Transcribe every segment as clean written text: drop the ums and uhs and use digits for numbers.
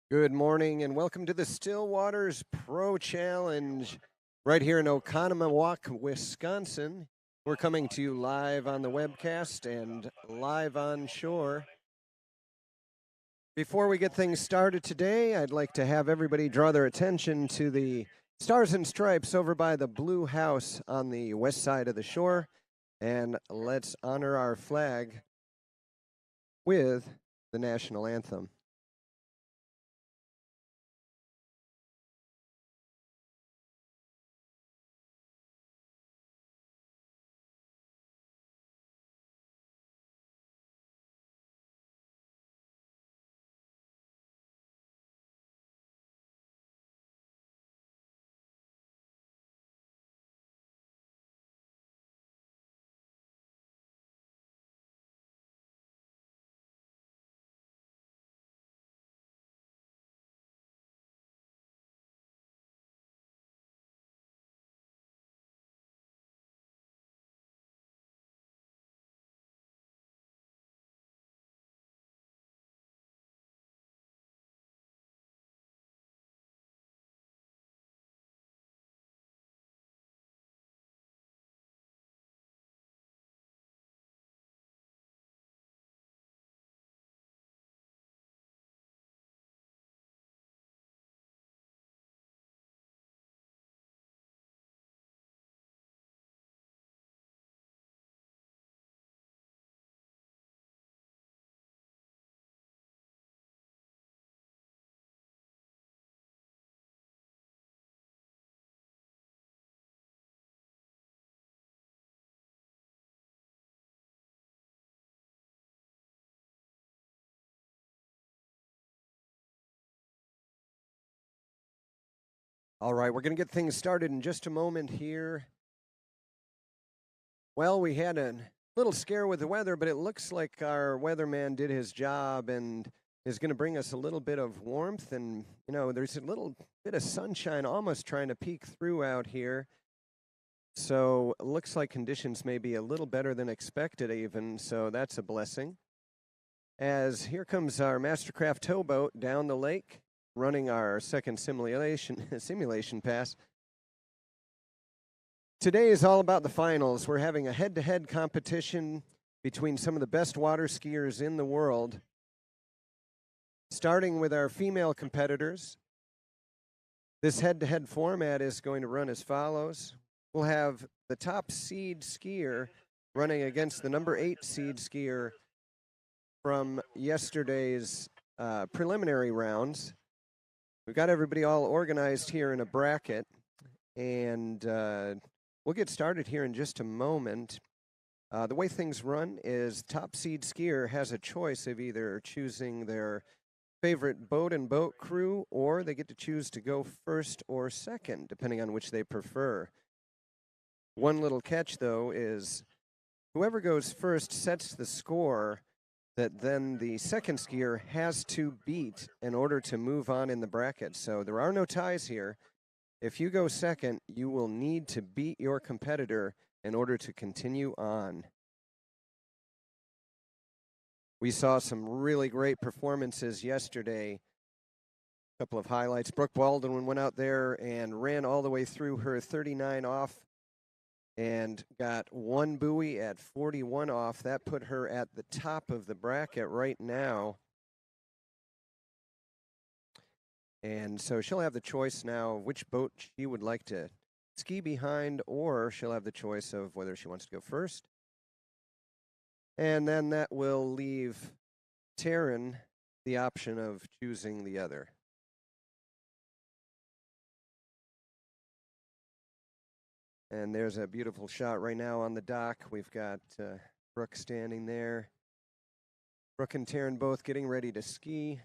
Good morning and welcome to the Stillwaters Pro Challenge right here in Oconomowoc, Wisconsin. We're coming to you live on the webcast and live on shore. Before we get things started today, I'd like to have everybody draw their attention to the Stars and Stripes over by the Blue House on the west side of the shore. And let's honor our flag with the national anthem. All right, we're going to get things started in just a moment here. Well, we had a little scare with the weather, but it looks like our weatherman did his job and is going to bring us a little bit of warmth. And, there's a little bit of sunshine almost trying to peek through out here. So it looks like conditions may be a little better than expected, even. So that's a blessing. As here comes our Mastercraft towboat down the lake, running our second simulation pass. Today is all about the finals. We're having a head-to-head competition between some of the best water skiers in the world. Starting with our female competitors, this head-to-head format is going to run as follows. We'll have the top seed skier running against the number 8 seed skier from yesterday's preliminary rounds. We've got everybody all organized here in a bracket, and we'll get started here in just a moment. The way things run is top seed skier has a choice of either choosing their favorite boat and boat crew, or they get to choose to go first or second, depending on which they prefer. One little catch, though, is whoever goes first sets the score that then the second skier has to beat in order to move on in the bracket. So there are no ties here. If you go second, you will need to beat your competitor in order to continue on. We saw some really great performances yesterday. A couple of highlights. Brooke Baldwin went out there and ran all the way through her 39 off and got one buoy at 41 off. That put her at the top of the bracket right now. And so she'll have the choice now which boat she would like to ski behind, or she'll have the choice of whether she wants to go first. And then that will leave Taryn the option of choosing the other. And there's a beautiful shot right now on the dock. We've got Brooke standing there. Brooke and Taryn both getting ready to ski.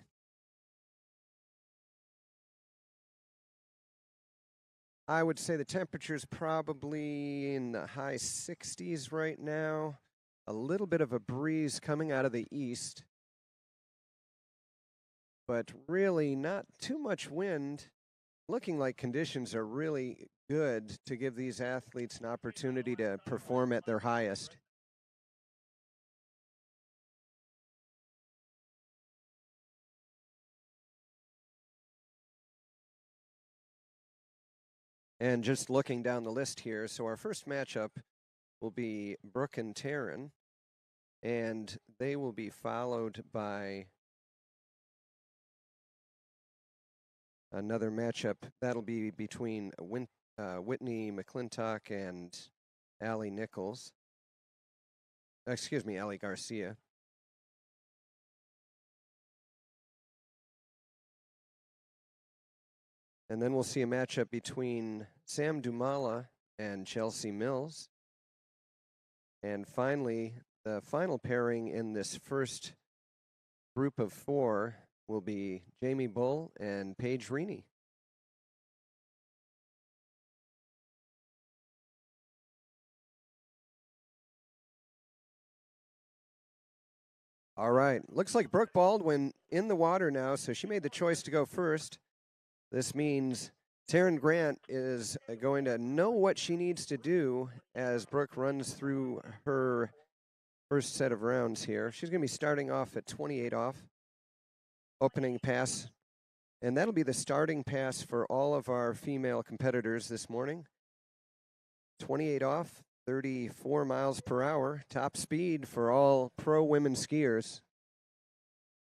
I would say the temperature's probably in the high 60s right now. A little bit of a breeze coming out of the east, but really not too much wind. Looking like conditions are really good to give these athletes an opportunity to perform at their highest. And just looking down the list here, so our first matchup will be Brooke and Taryn, and they will be followed by another matchup. That'll be between Whitney McClintock and Allie Nichols. Excuse me, Allie Garcia. And then we'll see a matchup between Sam Dumala and Chelsea Mills. And finally, the final pairing in this first group of 4 will be Jamie Bull and Paige Reaney. All right, looks like Brooke Baldwin in the water now, so she made the choice to go first. This means Taryn Grant is going to know what she needs to do as Brooke runs through her first set of rounds here. She's going to be starting off at 28 off, opening pass, and that'll be the starting pass for all of our female competitors this morning. 28 off, 34 miles per hour, top speed for all pro women skiers.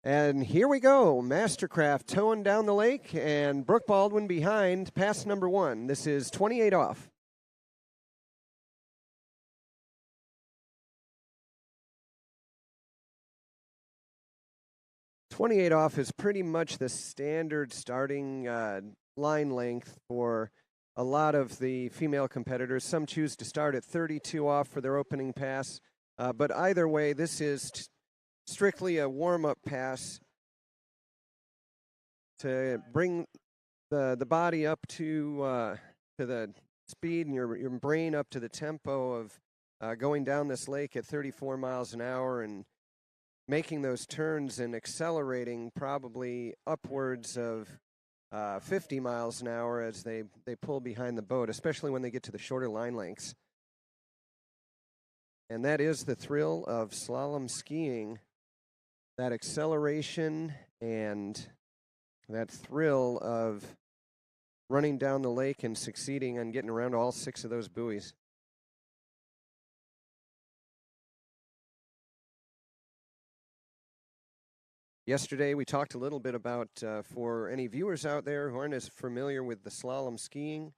And here we go, Mastercraft towing down the lake, and Brooke Baldwin behind, pass number 1. This is 28 off. .28 off is pretty much the standard starting line length for a lot of the female competitors. Some choose to start at 32 off for their opening pass, but either way, this is strictly a warm-up pass to bring the body up to the speed and your brain up to the tempo of going down this lake at 34 miles an hour and making those turns and accelerating probably upwards of 50 miles an hour as they pull behind the boat, especially when they get to the shorter line lengths. And that is the thrill of slalom skiing. That acceleration and that thrill of running down the lake and succeeding on getting around all 6 of those buoys. Yesterday, we talked a little bit about, for any viewers out there who aren't as familiar with the slalom skiing,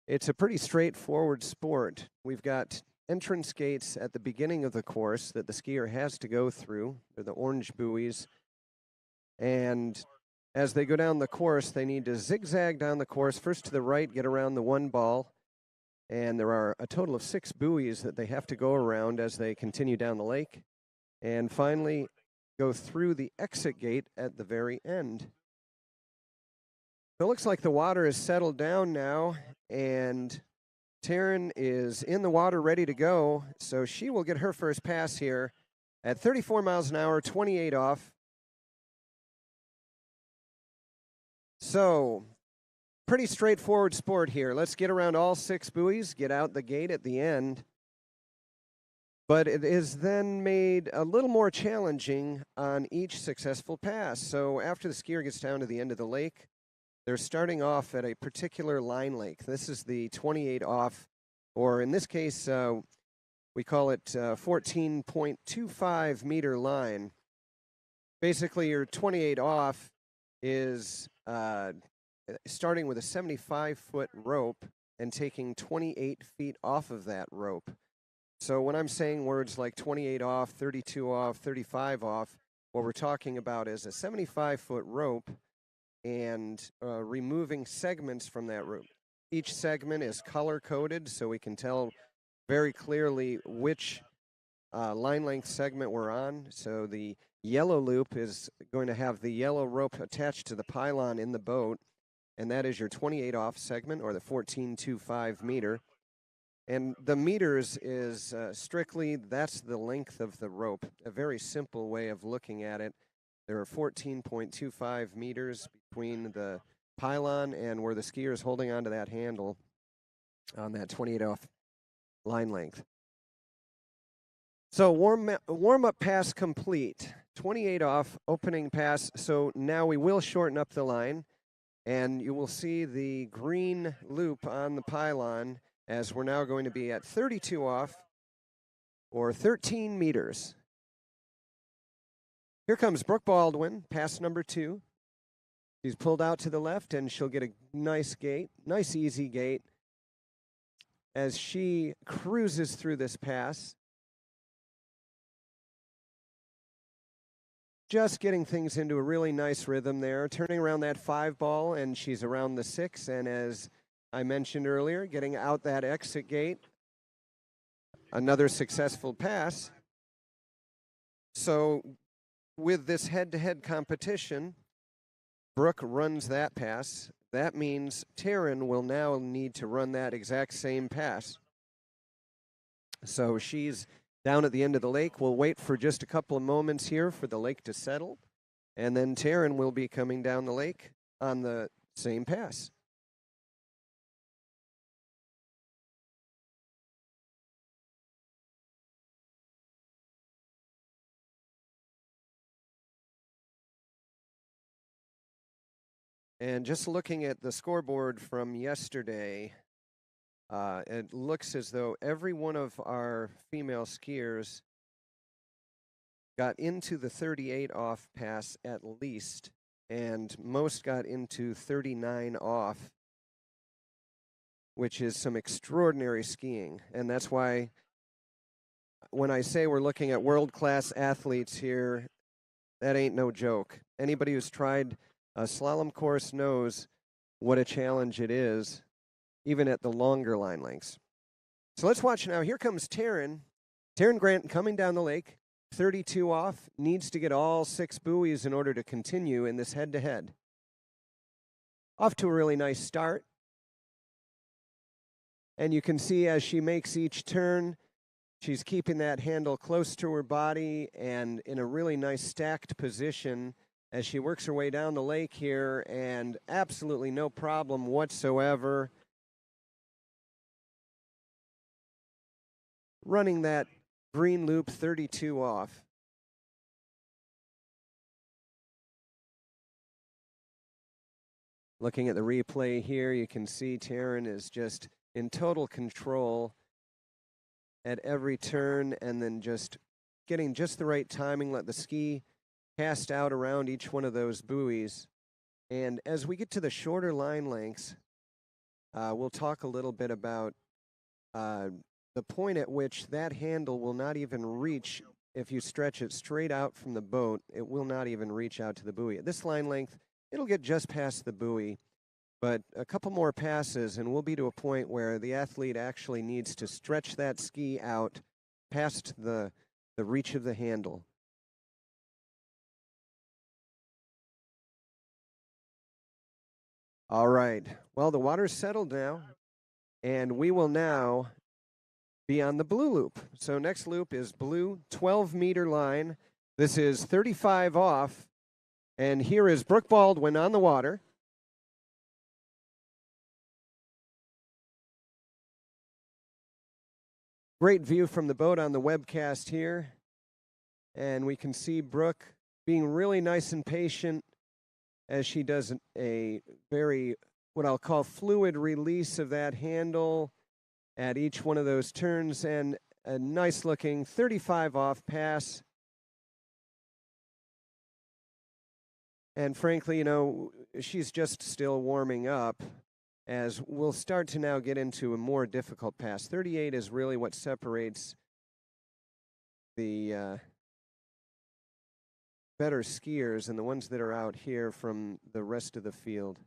it's a pretty straightforward sport. We've got entrance gates at the beginning of the course that the skier has to go through. They're the orange buoys. And as they go down the course, they need to zigzag down the course, first to the right, get around the 1 ball. And there are a total of 6 buoys that they have to go around as they continue down the lake. And finally, go through the exit gate at the very end. So it looks like the water is settled down now, and Taryn is in the water ready to go, so she will get her first pass here at 34 miles an hour, 28 off. So, pretty straightforward sport here. Let's get around all 6 buoys, get out the gate at the end. But it is then made a little more challenging on each successful pass. So after the skier gets down to the end of the lake, they're starting off at a particular line length. This is the 28 off, or in this case, we call it 14.25 meter line. Basically, your 28 off is starting with a 75-foot rope and taking 28 feet off of that rope. So when I'm saying words like 28 off, 32 off, 35 off, what we're talking about is a 75-foot rope and removing segments from that rope. Each segment is color-coded, so we can tell very clearly which line length segment we're on. So the yellow loop is going to have the yellow rope attached to the pylon in the boat, and that is your 28 off segment, or the 14.25 meter. And the meters is strictly, that's the length of the rope. A very simple way of looking at it. There are 14.25 meters between the pylon and where the skier is holding onto that handle on that 28 off line length. So warm-up pass complete. 28 off, opening pass. So now we will shorten up the line. And you will see the green loop on the pylon as we're now going to be at 32 off or 13 meters. Here comes Brooke Baldwin, pass number 2. She's pulled out to the left, and she'll get a nice gate, nice easy gate, as she cruises through this pass. Just getting things into a really nice rhythm there, turning around that 5 ball, and she's around the 6, and as I mentioned earlier, getting out that exit gate. Another successful pass. So with this head-to-head competition, Brooke runs that pass. That means Taryn will now need to run that exact same pass. So she's down at the end of the lake. We'll wait for just a couple of moments here for the lake to settle, and then Taryn will be coming down the lake on the same pass. And just looking at the scoreboard from yesterday, it looks as though every one of our female skiers got into the 38 off pass at least, and most got into 39 off, which is some extraordinary skiing. And that's why when I say we're looking at world-class athletes here, that ain't no joke. Anybody who's tried a slalom course knows what a challenge it is, even at the longer line lengths. So let's watch now. Here comes Taryn. Taryn Grant coming down the lake, 32 off, needs to get all 6 buoys in order to continue in this head-to-head. Off to a really nice start. And you can see as she makes each turn, she's keeping that handle close to her body and in a really nice stacked position as she works her way down the lake here, and absolutely no problem whatsoever running that green loop 32 off. Looking at the replay here, you can see Taryn is just in total control at every turn, and then just getting just the right timing, let the ski cast out around each one of those buoys. And as we get to the shorter line lengths, we'll talk a little bit about the point at which that handle will not even reach. If you stretch it straight out from the boat, it will not even reach out to the buoy. At this line length, it'll get just past the buoy, but a couple more passes and we'll be to a point where the athlete actually needs to stretch that ski out past the reach of the handle. All right. Well, the water's settled now, and we will now be on the blue loop. So next loop is blue 12-meter line. This is 35 off, and here is Brooke Baldwin on the water. Great view from the boat on the webcast here, and we can see Brooke being really nice and patient as she does a very, what I'll call, fluid release of that handle at each one of those turns, and a nice looking 35 off pass. And frankly, you know, she's just still warming up, as we'll start to now get into a more difficult pass. 38 is really what separates the better skiers and the ones that are out here from the rest of the field.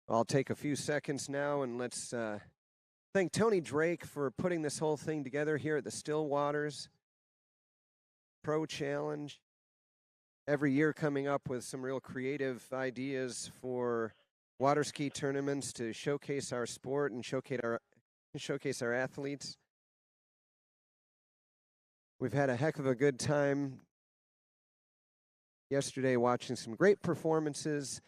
I'll take a few seconds now and let's thank Tony Drake for putting this whole thing together here at the Stillwaters Pro Challenge. Every year coming up with some real creative ideas for water ski tournaments to showcase our sport and showcase our athletes. We've had a heck of a good time yesterday watching some great performances,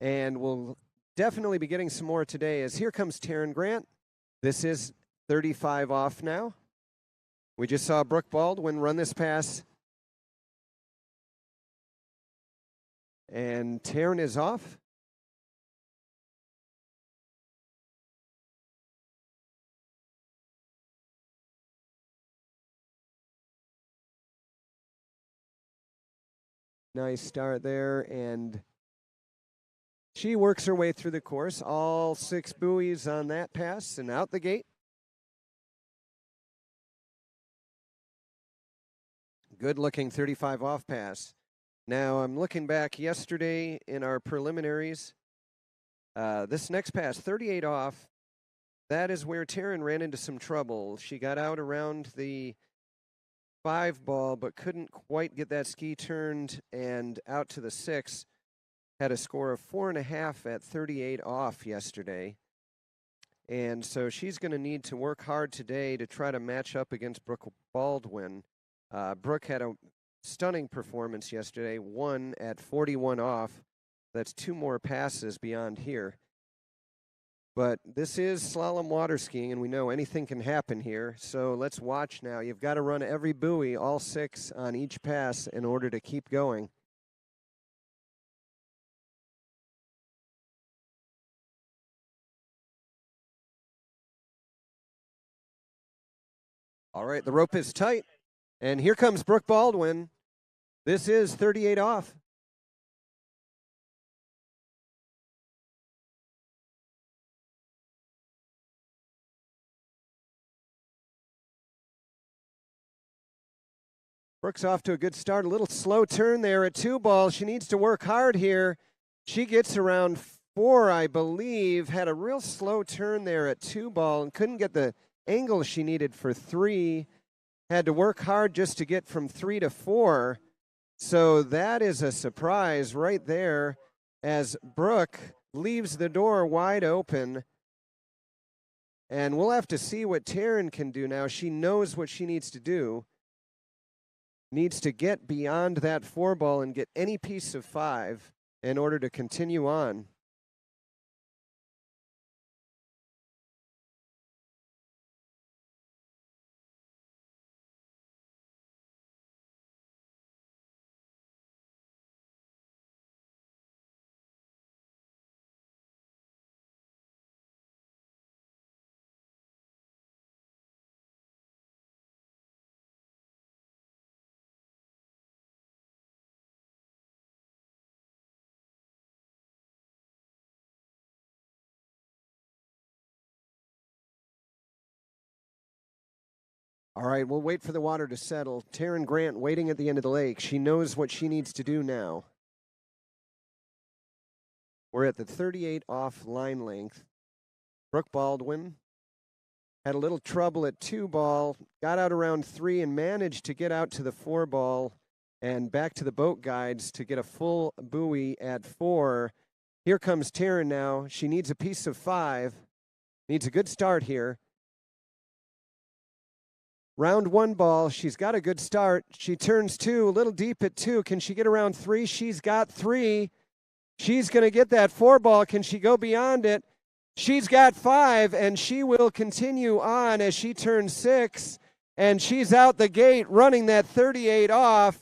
and we'll definitely be getting some more today, as here comes Taryn Grant. This is 35 off now. We just saw Brooke Baldwin run this pass. And Taryn is off. Nice start there, and she works her way through the course. All 6 buoys on that pass and out the gate. Good looking 35 off pass. Now I'm looking back yesterday in our preliminaries. This next pass, 38 off, that is where Taryn ran into some trouble. She got out around the 5 ball, but couldn't quite get that ski turned and out to the 6. Had a score of 4.5 at 38 off yesterday. And so she's going to need to work hard today to try to match up against Brooke Baldwin. Brooke had a stunning performance yesterday, 1 at 41 off. That's 2 more passes beyond here. But this is slalom water skiing, and we know anything can happen here. So let's watch now. You've got to run every buoy, all 6 on each pass, in order to keep going. All right, the rope is tight. And here comes Brooke Baldwin. This is 38 off. Brooke's off to a good start. A little slow turn there at 2 ball. She needs to work hard here. She gets around 4, I believe. Had a real slow turn there at 2 ball and couldn't get the angle she needed for 3. Had to work hard just to get from 3 to 4. So that is a surprise right there as Brooke leaves the door wide open. And we'll have to see what Taryn can do now. She knows what she needs to do. Needs to get beyond that 4 ball and get any piece of 5 in order to continue on. All right, we'll wait for the water to settle. Taryn Grant waiting at the end of the lake. She knows what she needs to do now. We're at the 38 off line length. Brooke Baldwin had a little trouble at 2 ball, got out around 3 and managed to get out to the 4 ball and back to the boat guides to get a full buoy at 4. Here comes Taryn now. She needs a piece of 5. Needs a good start here. Round 1 ball, she's got a good start. She turns 2, a little deep at 2. Can she get around 3? She's got 3. She's going to get that 4 ball. Can she go beyond it? She's got 5, and she will continue on as she turns 6, and she's out the gate running that 38 off.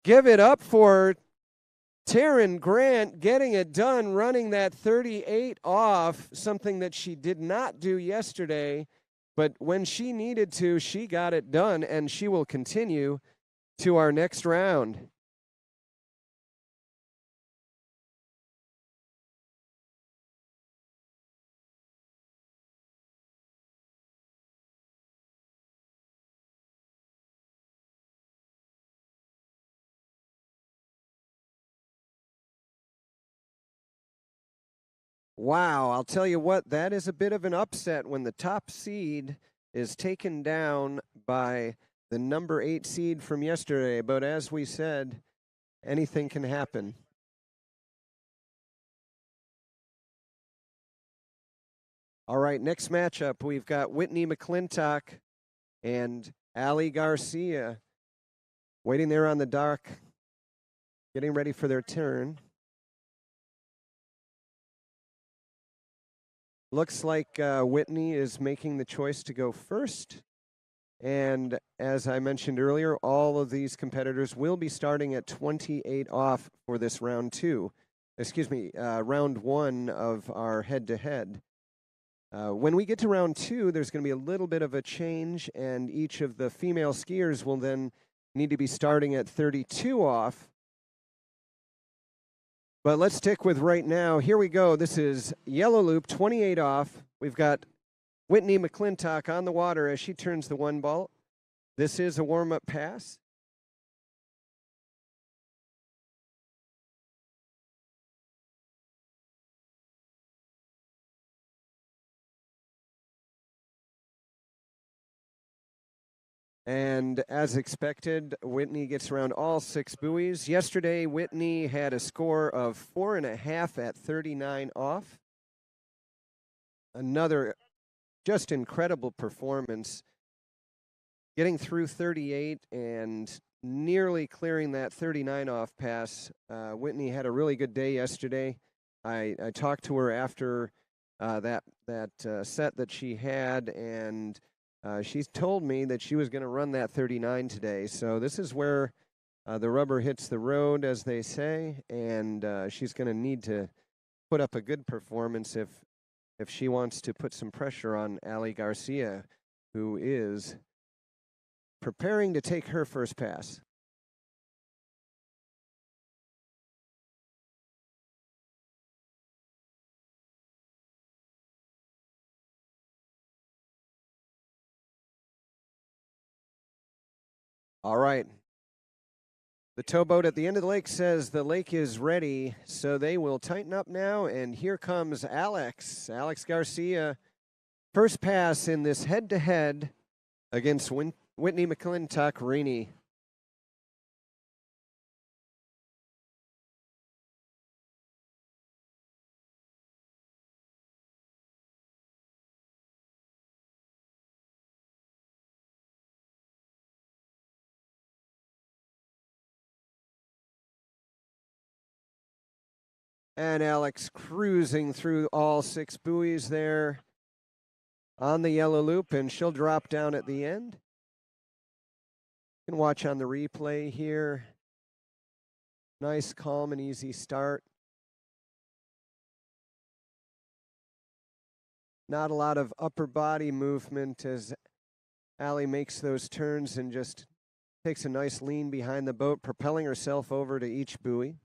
Give it up for Taryn Grant getting it done, running that 38 off, something that she did not do yesterday. But when she needed to, she got it done, and she will continue to our next round. Wow, I'll tell you what, that is a bit of an upset when the top seed is taken down by the number 8 seed from yesterday. But as we said, anything can happen. All right, next matchup, we've got Whitney McClintock and Ali Garcia waiting there on the dock, getting ready for their turn. Looks like Whitney is making the choice to go first. And as I mentioned earlier, all of these competitors will be starting at 28 off for this round two. Excuse me, round one of our head-to-head. When we get to round two, there's going to be a little bit of a change, and each of the female skiers will then need to be starting at 32 off. But let's stick with right now. Here we go. This is yellow loop, 28 off. We've got Whitney McClintock on the water as she turns the one ball. This is a warm-up pass. And as expected, Whitney gets around all 6 buoys. Yesterday, Whitney had a score of 4.5 at 39 off. Another just incredible performance. Getting through 38 and nearly clearing that 39 off pass. Whitney had a really good day yesterday. I talked to her after that set that she had, and she's told me that she was going to run that 39 today. So this is where the rubber hits the road, as they say, and she's going to need to put up a good performance if she wants to put some pressure on Ali Garcia, who is preparing to take her first pass. All right. The towboat at the end of the lake says the lake is ready, so they will tighten up now, and here comes Alex Garcia. First pass in this head-to-head against Whitney McClintock-Rainey. And Alex cruising through all 6 buoys there on the yellow loop, and she'll drop down at the end. You can watch on the replay here. Nice, calm, and easy start. Not a lot of upper body movement as Ali makes those turns and just takes a nice lean behind the boat, propelling herself over to each buoy.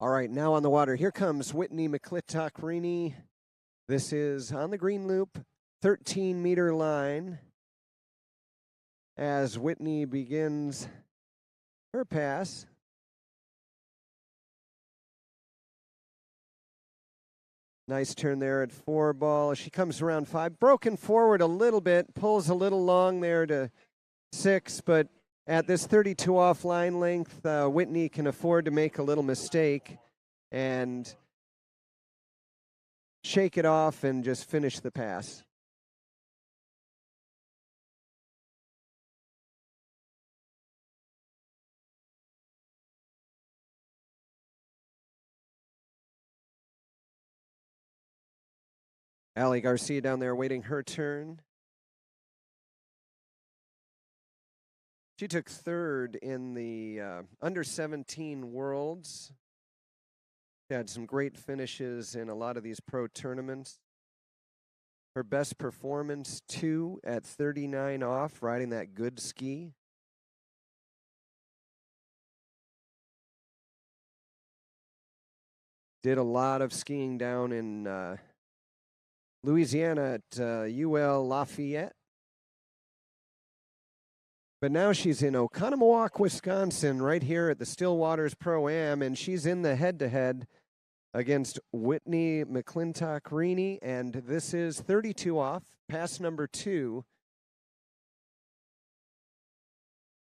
All right, now on the water, here comes Whitney McClintock-Rainey. This is on the green loop, 13-meter line, as Whitney begins her pass. Nice turn there at 4 ball. She comes around 5, broken forward a little bit, pulls a little long there to 6, but at this 32 off line length, Whitney can afford to make a little mistake and shake it off and just finish the pass. Ali Garcia down there waiting her turn. She took 3rd in the under 17 Worlds. She had some great finishes in a lot of these pro tournaments. Her best performance, 2 at 39 off, riding that good ski. Did a lot of skiing down in Louisiana at UL Lafayette. But now she's in Oconomowoc, Wisconsin, right here at the Stillwaters Pro-Am, and she's in the head-to-head against Whitney McClintock-Reaney, and this is 32 off, pass number 2.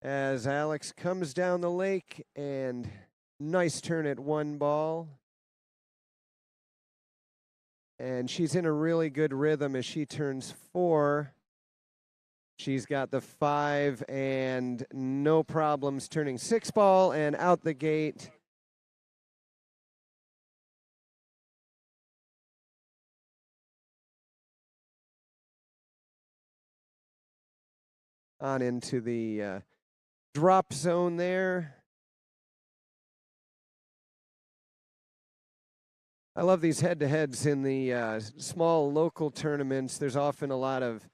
As Alex comes down the lake, and nice turn at 1 ball. And she's in a really good rhythm as she turns 4. She's got the 5 and no problems turning 6 ball and out the gate. On into the drop zone there. I love these head-to-heads in the small local tournaments. There's often a lot of,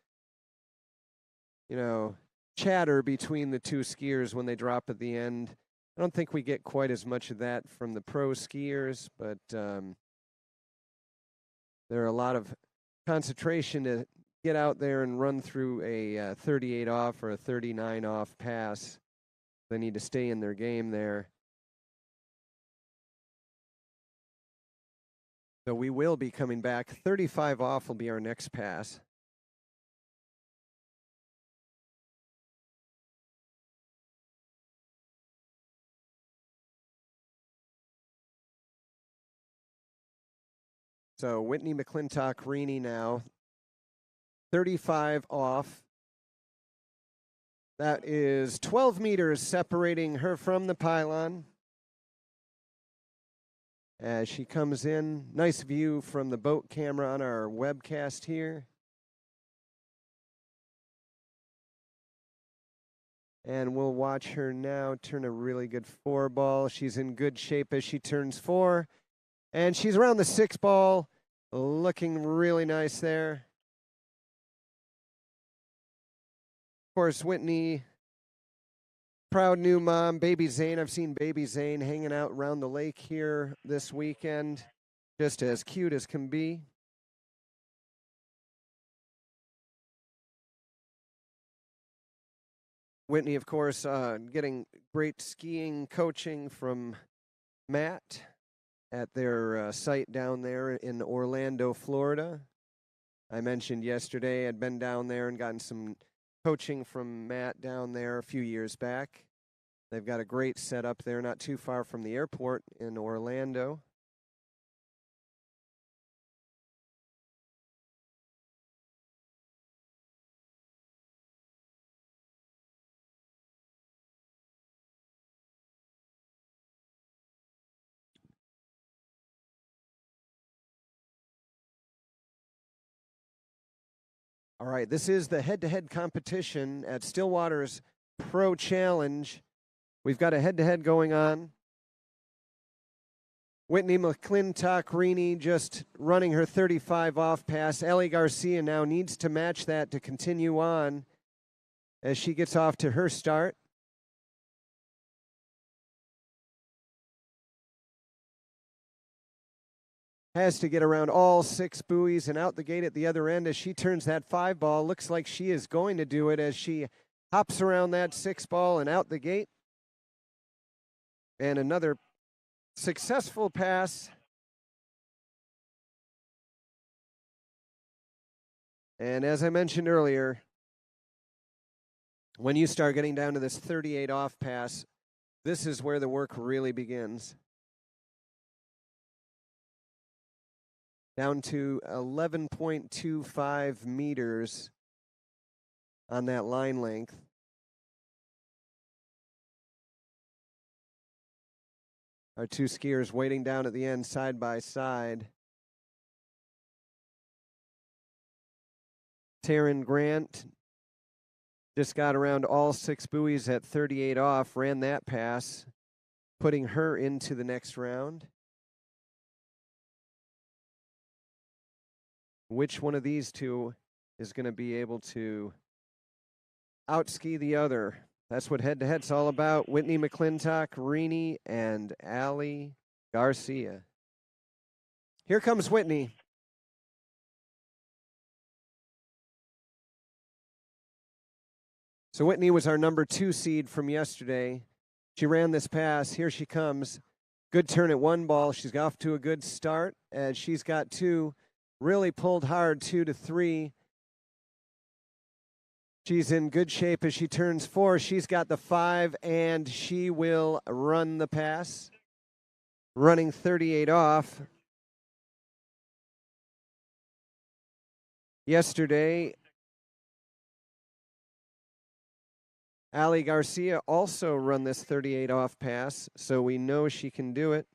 chatter between the two skiers when they drop at the end. I don't think we get quite as much of that from the pro skiers, but there are a lot of concentration to get out there and run through a 38 off or a 39 off pass. They need to stay in their game there. So we will be coming back. 35 off will be our next pass. So Whitney McClintock-Reaney now, 35 off. That is 12 meters separating her from the pylon. As she comes in, nice view from the boat camera on our webcast here. And we'll watch her now turn a really good 4 ball. She's in good shape as she turns 4. And she's around the 6 ball, looking really nice there. Of course, Whitney, proud new mom, baby Zane. I've seen baby Zane hanging out around the lake here this weekend. Just as cute as can be. Whitney, of course, getting great skiing coaching from Matt at their site down there in Orlando, Florida. I mentioned yesterday I'd been down there and gotten some coaching from Matt down there a few years back. They've got a great setup there, not too far from the airport in Orlando. All right, this is the head-to-head competition at Stillwaters Pro Challenge. We've got a head-to-head going on. Whitney McClintock-Reaney just running her 35 off pass. Ellie Garcia now needs to match that to continue on as she gets off to her start. Has to get around all 6 buoys and out the gate at the other end as she turns that 5 ball. Looks like she is going to do it as she hops around that 6 ball and out the gate. And another successful pass. And as I mentioned earlier, when you start getting down to this 38 off pass, this is where the work really begins. Down to 11.25 meters on that line length. Our 2 skiers waiting down at the end side by side. Taryn Grant just got around all 6 buoys at 38 off, ran that pass, putting her into the next round. Which one of these 2 is going to be able to outski the other? That's what head-to-head's all about. Whitney McClintock-Reaney and Allie Garcia. Here comes Whitney. So Whitney was our number 2 seed from yesterday. She ran this pass. Here she comes. Good turn at 1 ball. She's off to a good start, and she's got 2. Really pulled hard, 2 to 3. She's in good shape as she turns 4. She's got the 5, and she will run the pass. Running 38 off. Yesterday, Ali Garcia also run this 38 off pass, so we know she can do it.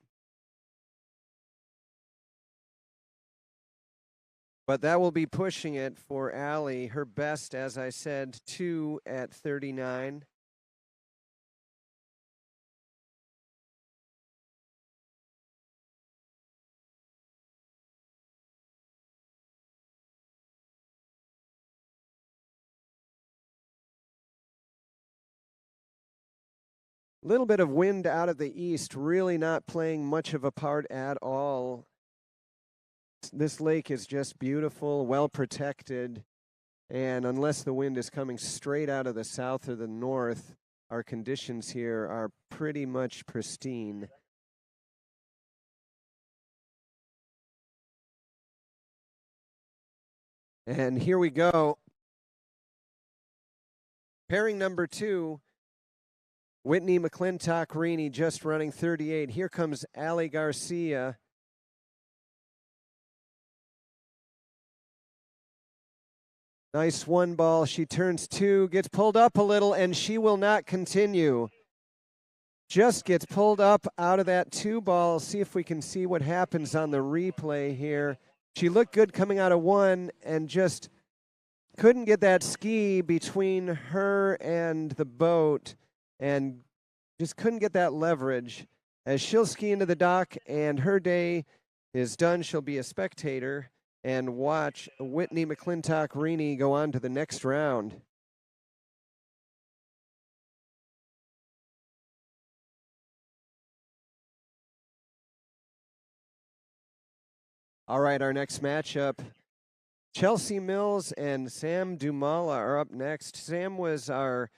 But that will be pushing it for Ali. Her best, as I said, 2 at 39. A little bit of wind out of the east, really not playing much of a part at all. This lake is just beautiful, well protected, and unless the wind is coming straight out of the south or the north, our conditions here are pretty much pristine. And here we go. Pairing number 2, Whitney McClintock-Reaney just running 38. Here comes Ali Garcia. Nice 1 ball. She turns 2, gets pulled up a little, and she will not continue. Just gets pulled up out of that 2 ball. See if we can see what happens on the replay here. She looked good coming out of 1 and just couldn't get that ski between her and the boat and just couldn't get that leverage. As she'll ski into the dock and her day is done, she'll be a spectator and watch Whitney McClintock-Reaney go on to the next round. All right, our next matchup, Chelsea Mills and Sam Dumala are up next. Sam was our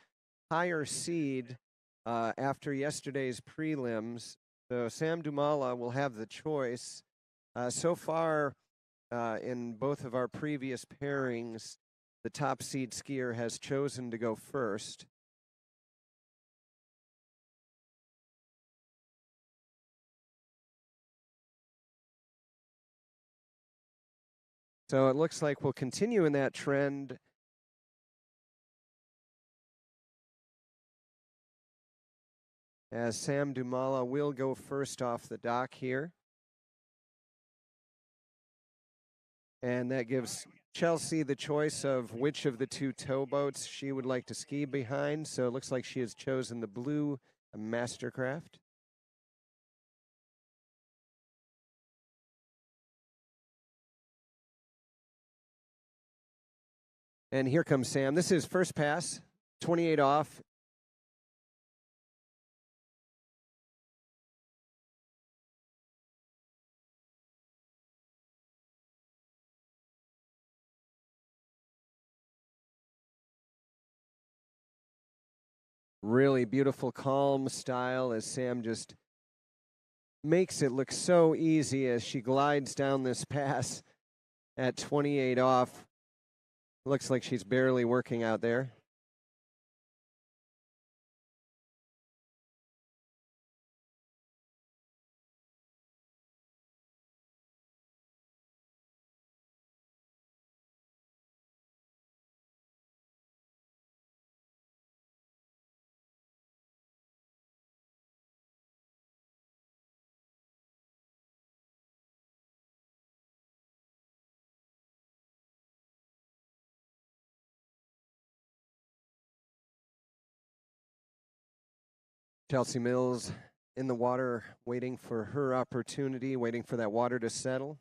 higher seed after yesterday's prelims, so Sam Dumala will have the choice. So far, in both of our previous pairings, the top seed skier has chosen to go first. So it looks like we'll continue in that trend. As Sam Dumala will go first off the dock here. And that gives Chelsea the choice of which of the 2 towboats she would like to ski behind. So it looks like she has chosen the blue Mastercraft. And here comes Sam. This is first pass, 28 off. Really beautiful, calm style as Sam just makes it look so easy as she glides down this pass at 28 off. Looks like she's barely working out there. Chelsea Mills in the water, waiting for her opportunity, waiting for that water to settle.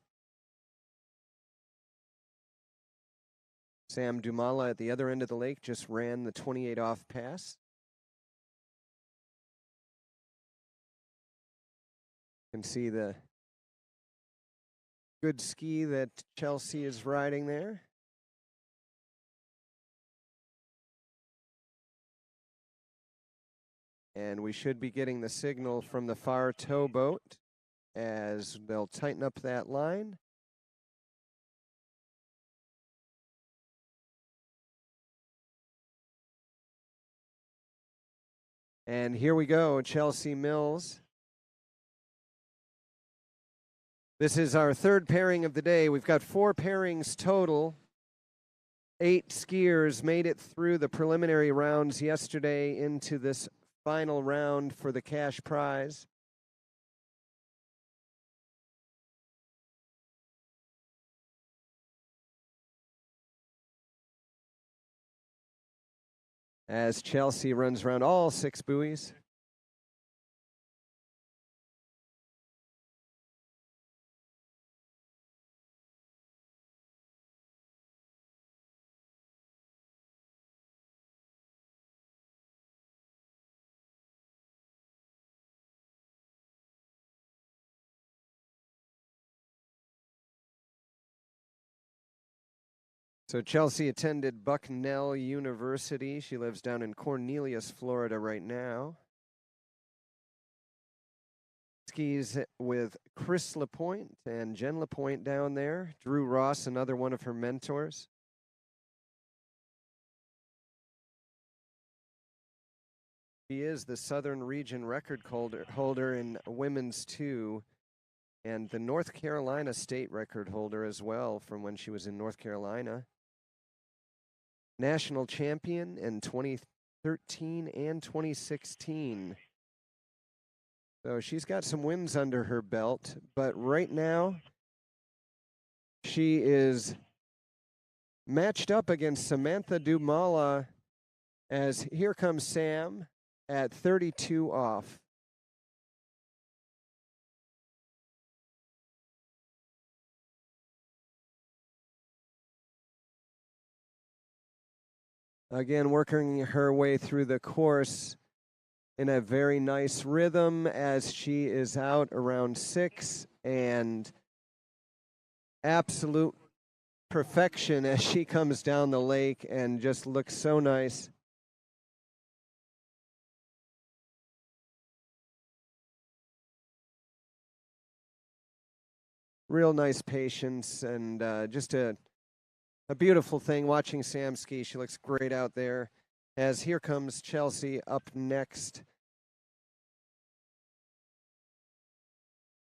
Sam Dumala at the other end of the lake just ran the 28 off pass. You can see the good ski that Chelsea is riding there. And we should be getting the signal from the far towboat as they'll tighten up that line. And here we go, Chelsea Mills. This is our third pairing of the day. We've got 4 pairings total. 8 skiers made it through the preliminary rounds yesterday into this final round for the cash prize. As Chelsea runs around all 6 buoys. So Chelsea attended Bucknell University. She lives down in Cornelius, Florida right now. Skis with Chris Lapointe and Jen Lapointe down there. Drew Ross, another one of her mentors. She is the Southern Region record holder in women's 2 and the North Carolina state record holder as well from when she was in North Carolina. National champion in 2013 and 2016. So she's got some wins under her belt, but right now she is matched up against Samantha Dumala as here comes Sam at 32 off. Again, working her way through the course in a very nice rhythm as she is out around 6 and absolute perfection as she comes down the lake and just looks so nice. Real nice patience and just a beautiful thing watching Sam ski. She looks great out there. As here comes Chelsea up next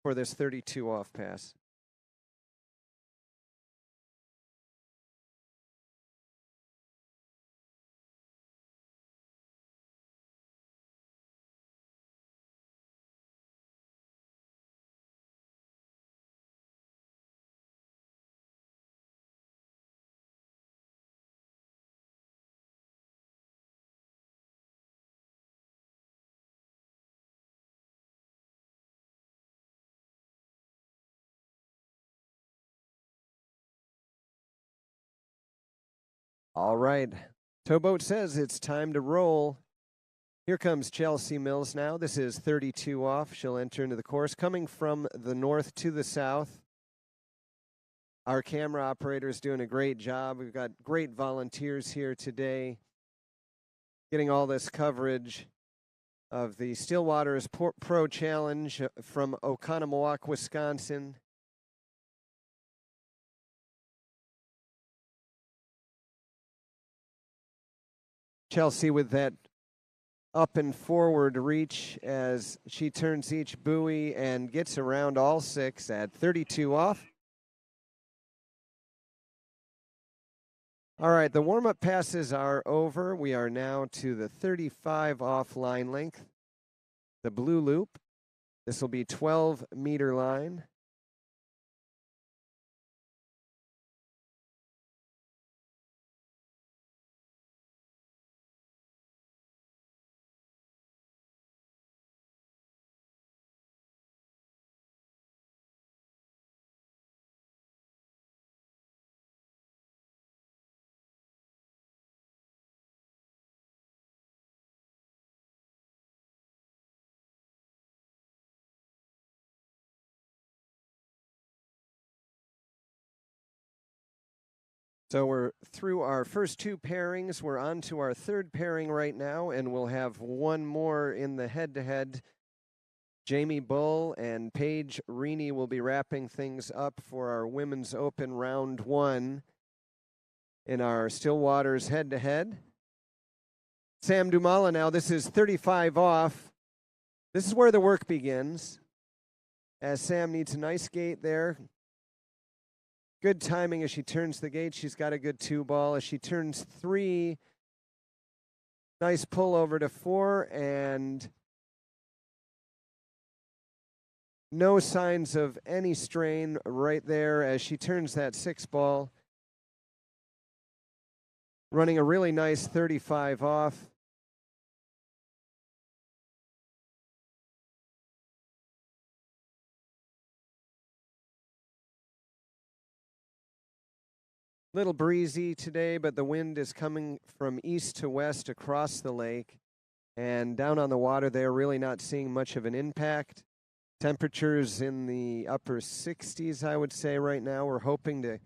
for this 32 off pass. All right. Towboat says it's time to roll. Here comes Chelsea Mills now. This is 32 off. She'll enter into the course coming from the north to the south. Our camera operator is doing a great job. We've got great volunteers here today getting all this coverage of the Stillwaters Pro Challenge from Oconomowoc, Wisconsin. Chelsea with that up and forward reach as she turns each buoy and gets around all 6 at 32 off. All right, the warm-up passes are over. We are now to the 35 off line length, the blue loop. This will be 12-meter line. So we're through our first two pairings. We're on to our third pairing right now, and we'll have one more in the head-to-head. Jamie Bull and Paige Rini will be wrapping things up for our Women's Open Round 1 in our Stillwaters head-to-head. Sam Dumala now, this is 35 off. This is where the work begins, as Sam needs a nice gate there. Good timing as she turns the gate. She's got a good 2-ball. As she turns 3, nice pull over to 4, and no signs of any strain right there as she turns that 6-ball. Running a really nice 35 off. Little breezy today, but the wind is coming from east to west across the lake. And down on the water, they're really not seeing much of an impact. Temperatures in the upper 60s, I would say, right now. We're hoping to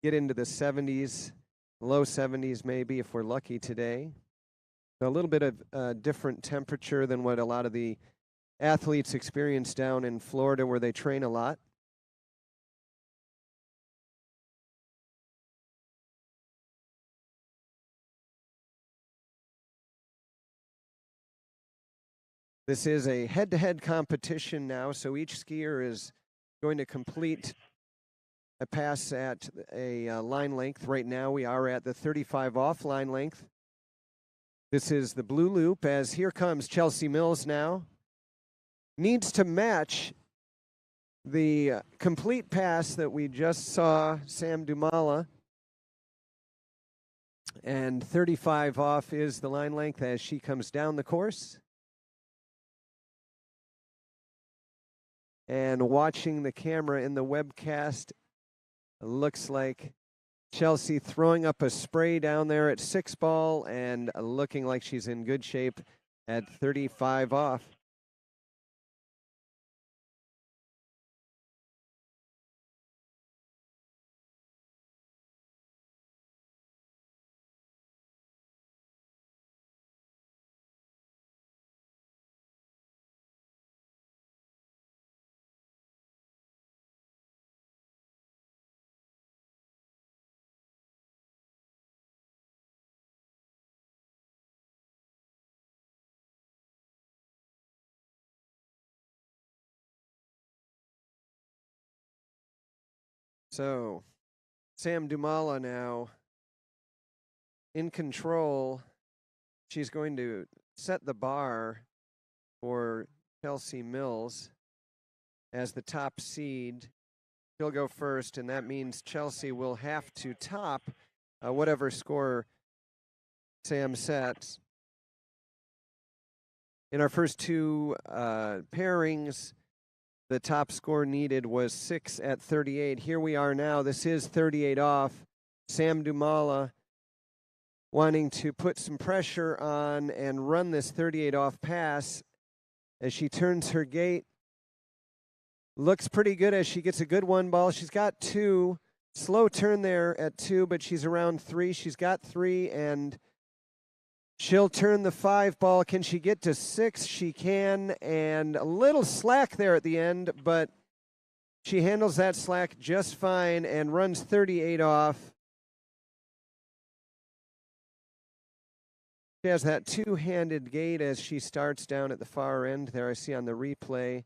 get into the 70s, low 70s maybe if we're lucky today. So a little bit of a different temperature than what a lot of the athletes experience down in Florida where they train a lot. This is a head-to-head competition now, so each skier is going to complete a pass at a line length. Right now we are at the 35 off line length. This is the blue loop, as here comes Chelsea Mills now. Needs to match the complete pass that we just saw Sam Dumala. And 35 off is the line length as she comes down the course. And watching the camera in the webcast, looks like Chelsea throwing up a spray down there at 6-ball and looking like she's in good shape at 35 off. So, Sam Dumala now in control. She's going to set the bar for Chelsea Mills as the top seed. She'll go first, and that means Chelsea will have to top whatever score Sam sets. In our first two pairings, the top score needed was 6 at 38. Here we are now. This is 38 off. Sam Dumala wanting to put some pressure on and run this 38 off pass as she turns her gate. Looks pretty good as she gets a good 1-ball. She's got 2. Slow turn there at 2, but she's around 3. She's got 3, and she'll turn the 5-ball. Can she get to 6? She can, and a little slack there at the end, but she handles that slack just fine and runs 38 off. She has that 2-handed gate as she starts down at the far end there. I see on the replay.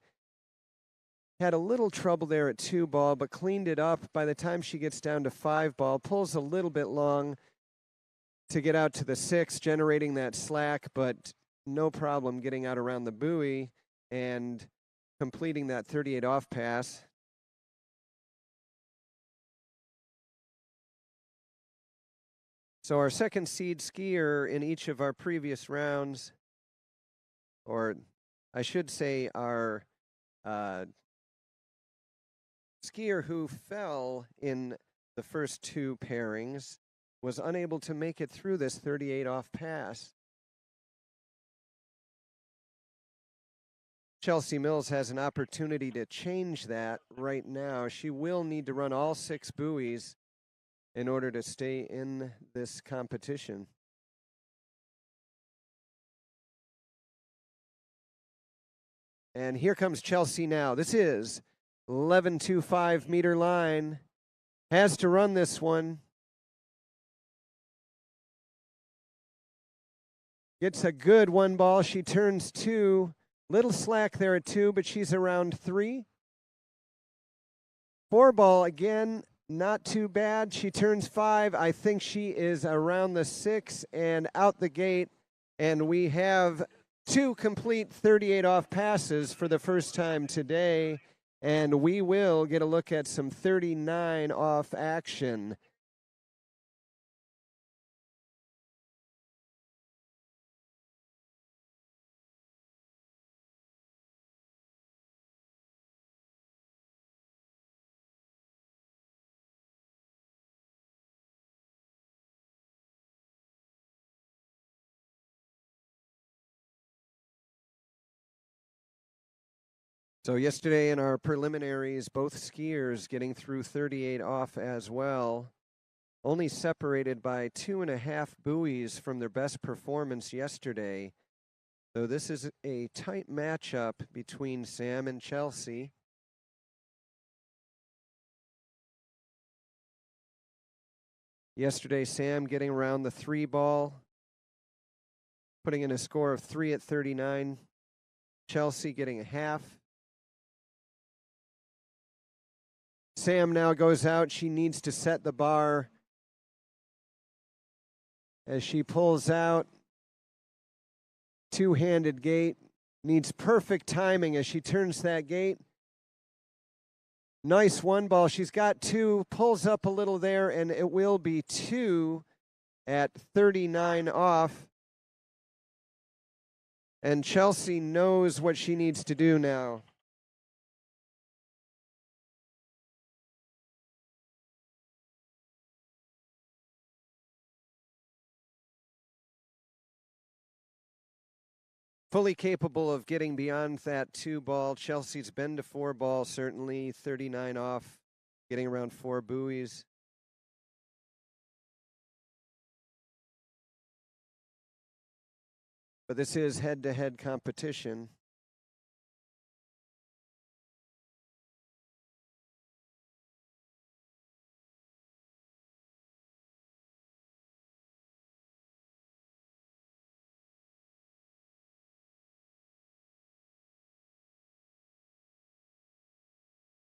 Had a little trouble there at 2-ball, but cleaned it up by the time she gets down to 5-ball. Pulls a little bit long to get out to the 6, generating that slack, but no problem getting out around the buoy and completing that 38 off pass. So our second seed skier in each of our previous rounds, or I should say our skier who fell in the first two pairings, was unable to make it through this 38 off pass. Chelsea Mills has an opportunity to change that right now. She will need to run all 6 buoys in order to stay in this competition. And here comes Chelsea now. This is 11.25 meter line. Has to run this one. Gets a good one ball. She turns 2. Little slack there at 2, but she's around 3. 4 ball again, not too bad. She turns 5. I think she is around the 6 and out the gate. And we have 2 complete 38 off passes for the first time today. And we will get a look at some 39 off action. So yesterday in our preliminaries, both skiers getting through 38 off as well. Only separated by 2.5 buoys from their best performance yesterday. So this is a tight matchup between Sam and Chelsea. Yesterday, Sam getting around the 3 ball, putting in a score of 3 at 39. Chelsea getting a half. Sam now goes out. She needs to set the bar as she pulls out. Two-handed gate. Needs perfect timing as she turns that gate. Nice one ball. She's got 2. Pulls up a little there, and it will be 2 at 39 off. And Chelsea knows what she needs to do now. Fully capable of getting beyond that 2 ball. Chelsea's been to 4 ball, certainly 39 off, getting around 4 buoys. But this is head-to-head competition.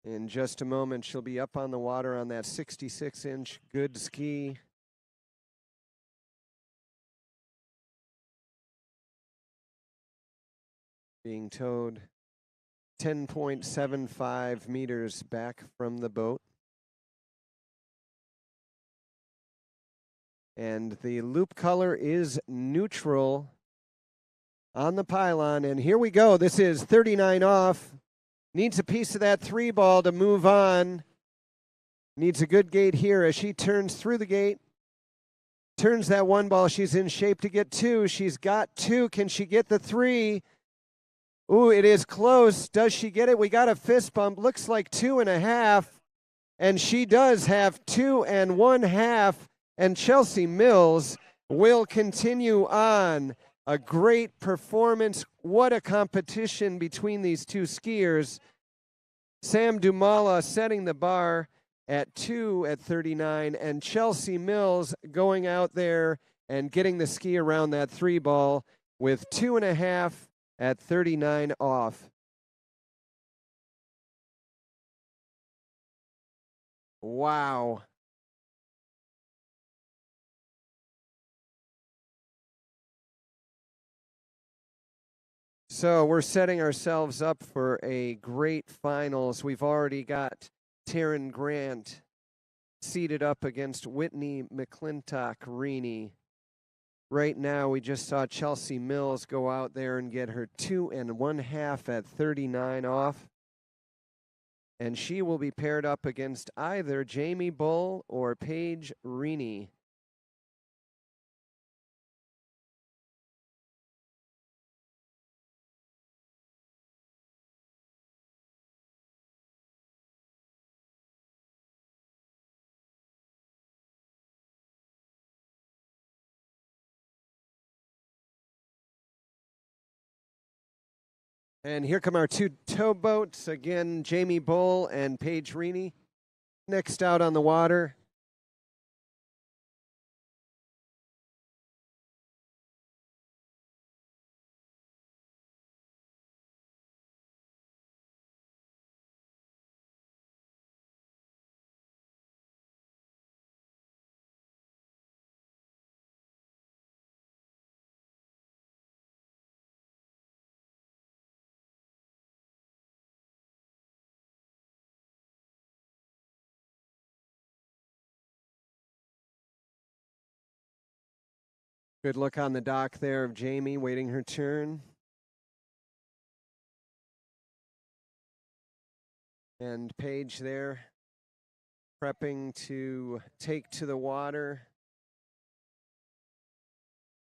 In just a moment, she'll be up on the water on that 66-inch good ski. Being towed 10.75 meters back from the boat. And the loop color is neutral on the pylon. And here we go. This is 39 off. Needs a piece of that 3 ball to move on. Needs a good gate here as she turns through the gate. Turns that 1 ball. She's in shape to get 2. She's got 2. Can she get the 3? Ooh, it is close. Does she get it? We got a fist bump. Looks like 2.5. And she does have 2.5. And Chelsea Mills will continue on. A great performance. What a competition between these 2 skiers. Sam Dumala setting the bar at 2 at 39, and Chelsea Mills going out there and getting the ski around that 3 ball with 2.5 at 39 off. Wow. So we're setting ourselves up for a great finals. We've already got Taryn Grant seated up against Whitney McClintock-Reaney. Right now, we just saw Chelsea Mills go out there and get her 2.5 at 39 off. And she will be paired up against either Jamie Bull or Paige Reaney. And here come our two towboats. Again, Jamie Bull and Paige Reaney. Next out on the water. Good look on the dock there of Jamie waiting her turn. And Paige there prepping to take to the water.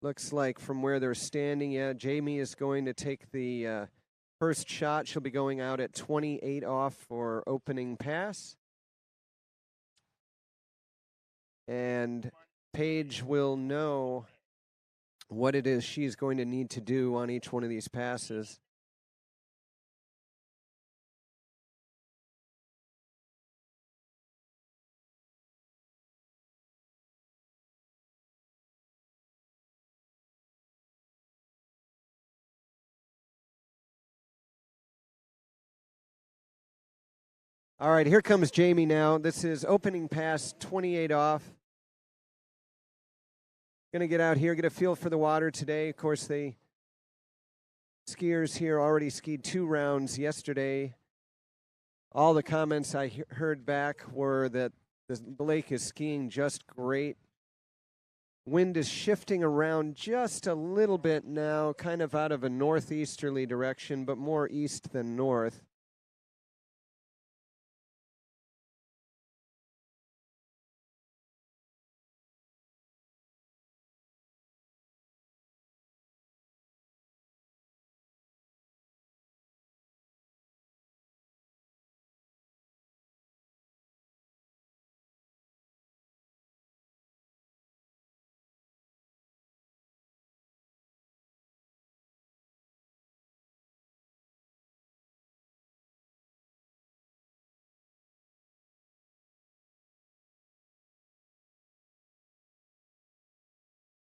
Looks like from where they're standing, yeah, Jamie is going to take the first shot. She'll be going out at 28 off for opening pass. And Paige will know what it is she's going to need to do on each one of these passes. All right, here comes Jamie now. This is opening pass, 28 off. Going to get out here, get a feel for the water today. Of course, the skiers here already skied 2 rounds yesterday. All the comments I heard back were that the lake is skiing just great. Wind is shifting around just a little bit now, kind of out of a northeasterly direction, but more east than north.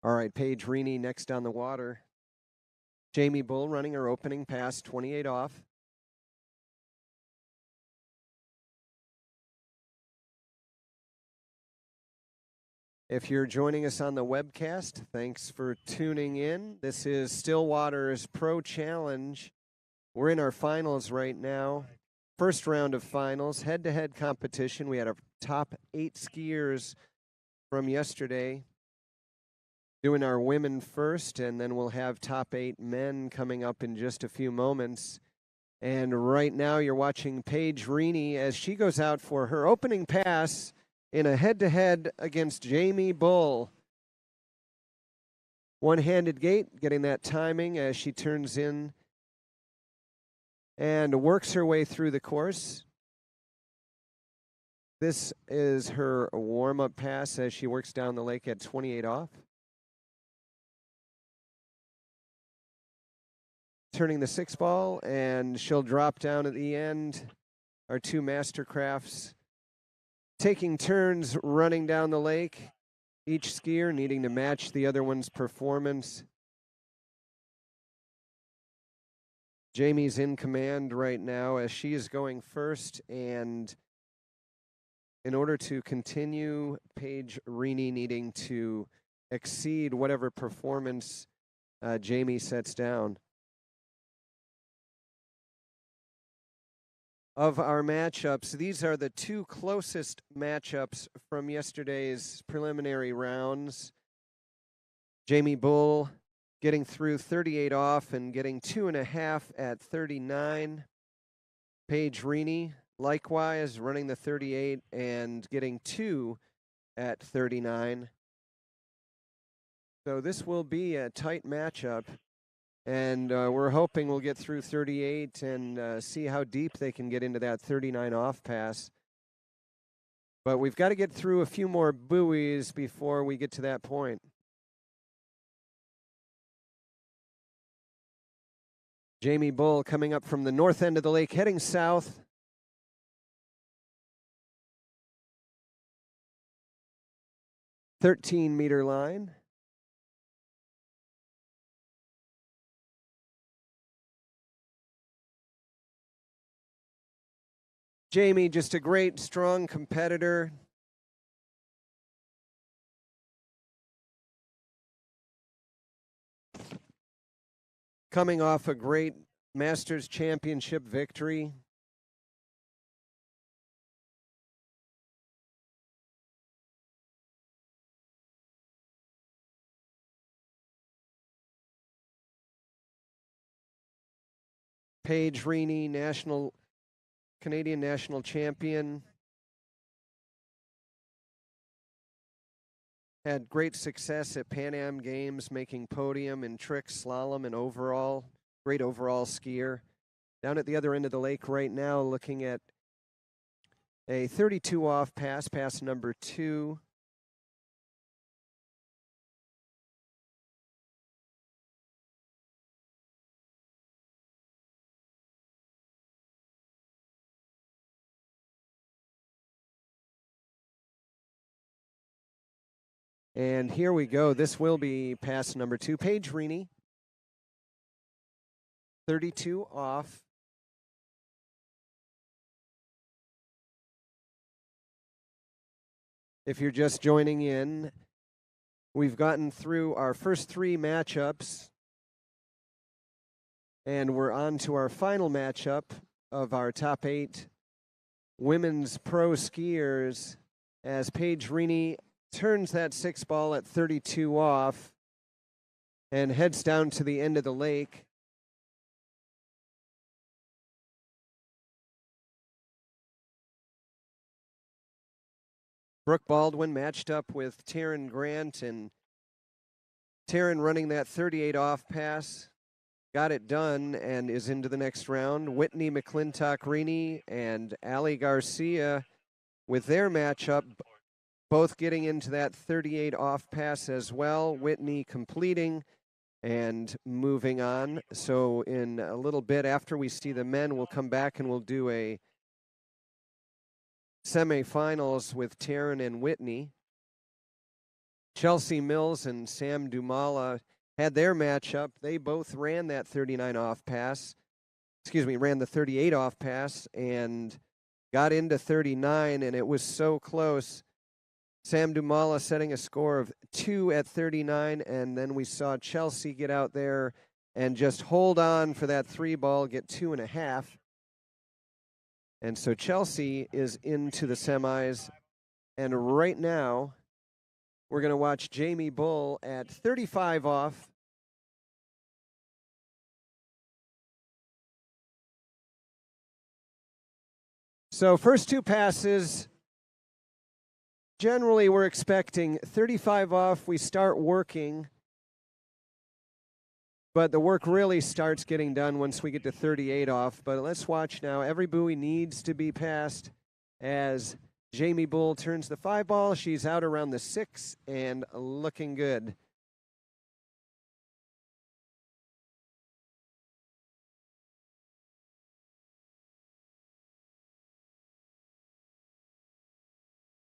All right, Paige Reaney next on the water. Jamie Bull running her opening pass, 28 off. If you're joining us on the webcast, thanks for tuning in. This is Stillwaters Pro Challenge. We're in our finals right now. First round of finals, head-to-head competition. We had our top 8 skiers from yesterday doing our women first, and then we'll have top 8 men coming up in just a few moments. And right now you're watching Paige Reaney as she goes out for her opening pass in a head-to-head against Jamie Bull. One-handed gait, getting that timing as she turns in and works her way through the course. This is her warm-up pass as she works down the lake at 28 off. Turning the 6 ball, and she'll drop down at the end. Our 2 mastercrafts taking turns running down the lake, each skier needing to match the other one's performance. Jamie's in command right now as she is going first, and in order to continue, Paige Reaney needing to exceed whatever performance Jamie sets down. Of our matchups, these are the 2 closest matchups from yesterday's preliminary rounds. Jamie Bull getting through 38 off and getting 2.5 at 39. Paige Reaney likewise running the 38 and getting 2 at 39. So this will be a tight matchup. And we're hoping we'll get through 38 and see how deep they can get into that 39 off pass. But we've got to get through a few more buoys before we get to that point. Jamie Bull coming up from the north end of the lake, heading south. "13-meter line. Jamie, just a great, strong competitor. Coming off a great Masters Championship victory. Paige, Canadian national champion. Had great success at Pan Am Games, making podium in trick, slalom, and overall. Great overall skier. Down at the other end of the lake right now, looking at a 32 off pass number 2. And here we go. This will be pass number 2. Paige Rini, 32 off. If you're just joining in, we've gotten through our first 3 matchups, and we're on to our final matchup of our top 8 women's pro skiers as Paige Rini turns that 6 ball at 32 off and heads down to the end of the lake. Brooke Baldwin matched up with Taryn Grant, and Taryn running that 38 off pass, got it done and is into the next round. Whitney McClintock-Rini and Allie Garcia with their matchup, both getting into that 38 off pass as well. Whitney completing and moving on. So in a little bit after we see the men, we'll come back and we'll do a semifinals with Taryn and Whitney. Chelsea Mills and Sam Dumala had their matchup. They both ran that 39 off pass. Ran the 38 off pass and got into 39, and it was so close. Sam Dumala setting a score of 2 at 39, and then we saw Chelsea get out there and just hold on for that 3 ball, get 2.5. And so Chelsea is into the semis. And right now, we're going to watch Jamie Bull at 35 off. So first 2 passes, generally we're expecting 35 off. We start working, but the work really starts getting done once we get to 38 off. But let's watch now. Every buoy needs to be passed as Jamie Bull turns the 5 ball. She's out around the 6 and looking good.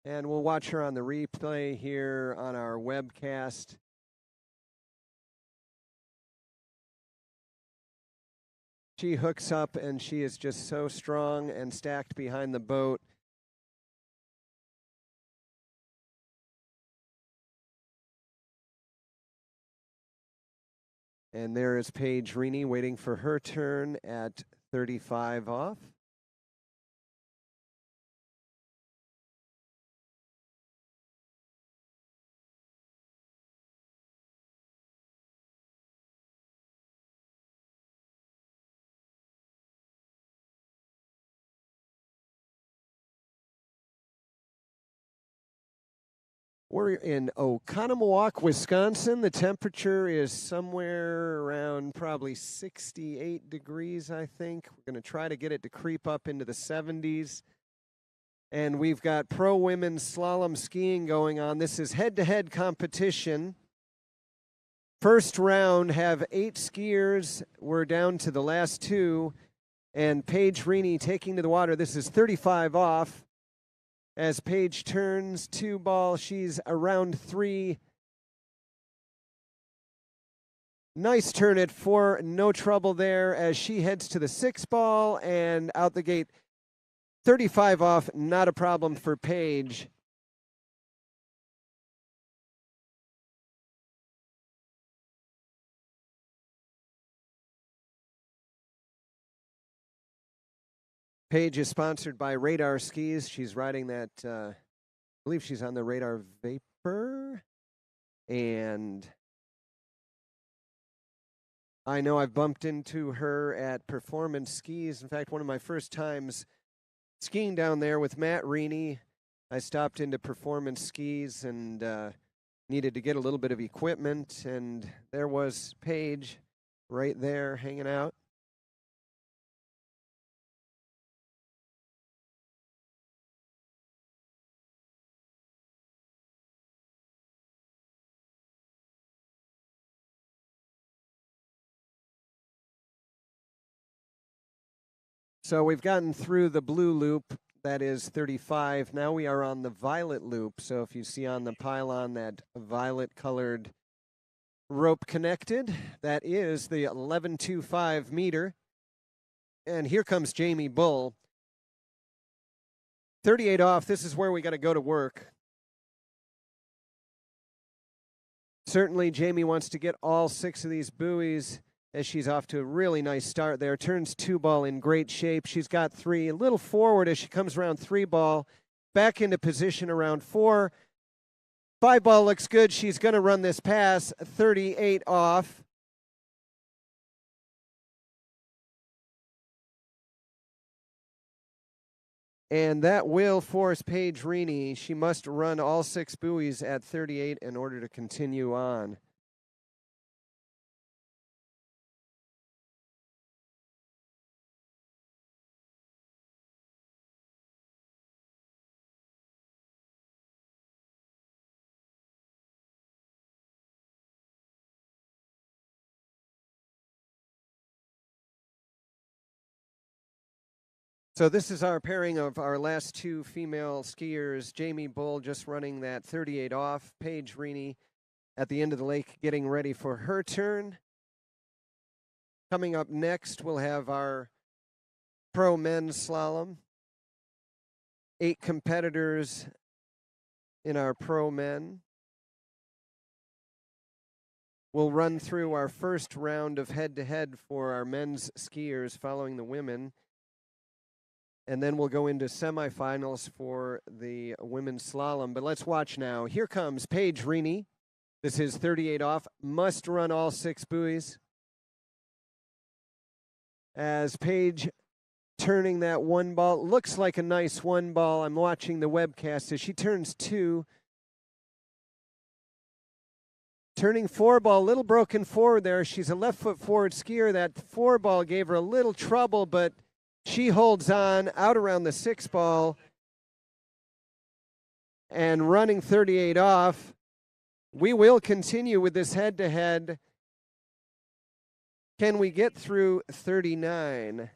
And we'll watch her on the replay here on our webcast. She hooks up, and she is just so strong and stacked behind the boat. And there is Paige Rini waiting for her turn at 35 off. We're in Oconomowoc, Wisconsin. The temperature is somewhere around probably 68 degrees, I think. We're going to try to get it to creep up into the 70s. And we've got pro women's slalom skiing going on. This is head-to-head competition. First round have 8 skiers. We're down to the last 2. And Paige Rini taking to the water. This is 35 off. As Paige turns 2 ball, she's around 3. Nice turn at 4, no trouble there as she heads to the 6 ball and out the gate. 35 off, not a problem for Paige. Paige is sponsored by Radar Skis. She's riding that, I believe she's on the Radar Vapor. And I know I've bumped into her at Performance Skis. In fact, one of my first times skiing down there with Matt Rini, I stopped into Performance Skis and needed to get a little bit of equipment. And there was Paige right there hanging out. So we've gotten through the blue loop, that is 35. Now we are on the violet loop. So if you see on the pylon that violet colored rope connected, that is the 11.25 meter. And here comes Jamie Bull. 38 off, this is where we got to go to work. Certainly Jamie wants to get all 6 of these buoys as she's off to a really nice start there. Turns 2 ball in great shape. She's got 3, a little forward as she comes around 3 ball, back into position around 4. 5 ball looks good. She's going to run this pass, 38 off. And that will force Paige Rini. She must run all 6 buoys at 38 in order to continue on. So this is our pairing of our last 2 female skiers. Jamie Bull just running that 38 off. Paige Rini at the end of the lake getting ready for her turn. Coming up next, we'll have our pro men's slalom. 8 competitors in our pro men. We'll run through our first round of head-to-head for our men's skiers following the women. And then we'll go into semifinals for the women's slalom. But let's watch now. Here comes Paige Rini. This is 38 off. Must run all 6 buoys. As Paige turning that 1 ball. Looks like a nice 1 ball. I'm watching the webcast as she turns 2. Turning 4 ball, a little broken forward there. She's a left foot forward skier. That 4 ball gave her a little trouble, but she holds on out around the 6 ball and running 38 off. We will continue with this head-to-head. Can we get through 39?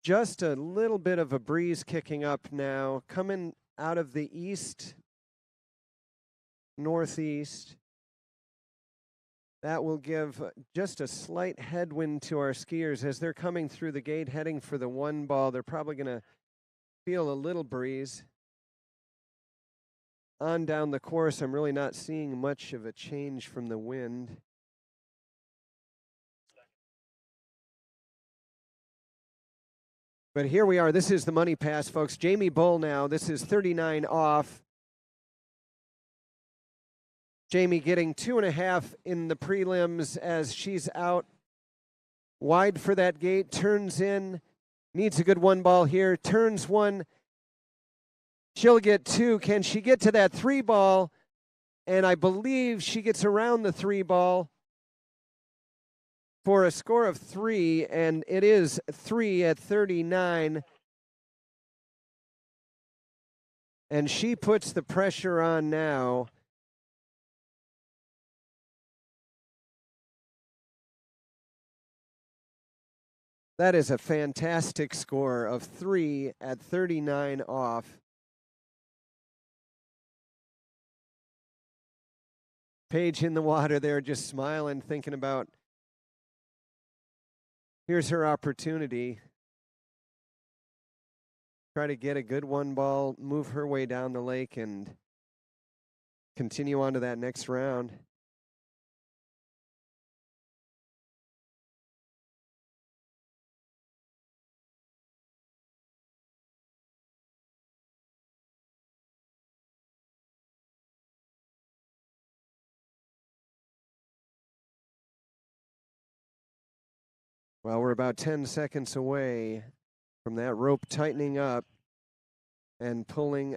Just a little bit of a breeze kicking up now, coming out of the east, northeast. That will give just a slight headwind to our skiers as they're coming through the gate, heading for the 1 ball. They're probably going to feel a little breeze. On down the course, I'm really not seeing much of a change from the wind. But here we are. This is the money pass, folks. Jamie Bull now. This is 39 off. Jamie getting 2.5 in the prelims as she's out wide for that gate. Turns in. Needs a good 1 ball here. Turns 1. She'll get 2. Can she get to that 3 ball? And I believe she gets around the 3 ball for a score of 3, and it is 3 at 39. And she puts the pressure on now. That is a fantastic score of 3 at 39 off. Paige in the water there, just smiling, thinking about, here's her opportunity. Try to get a good 1 ball, move her way down the lake, and continue on to that next round. Well, we're about 10 seconds away from that rope tightening up and pulling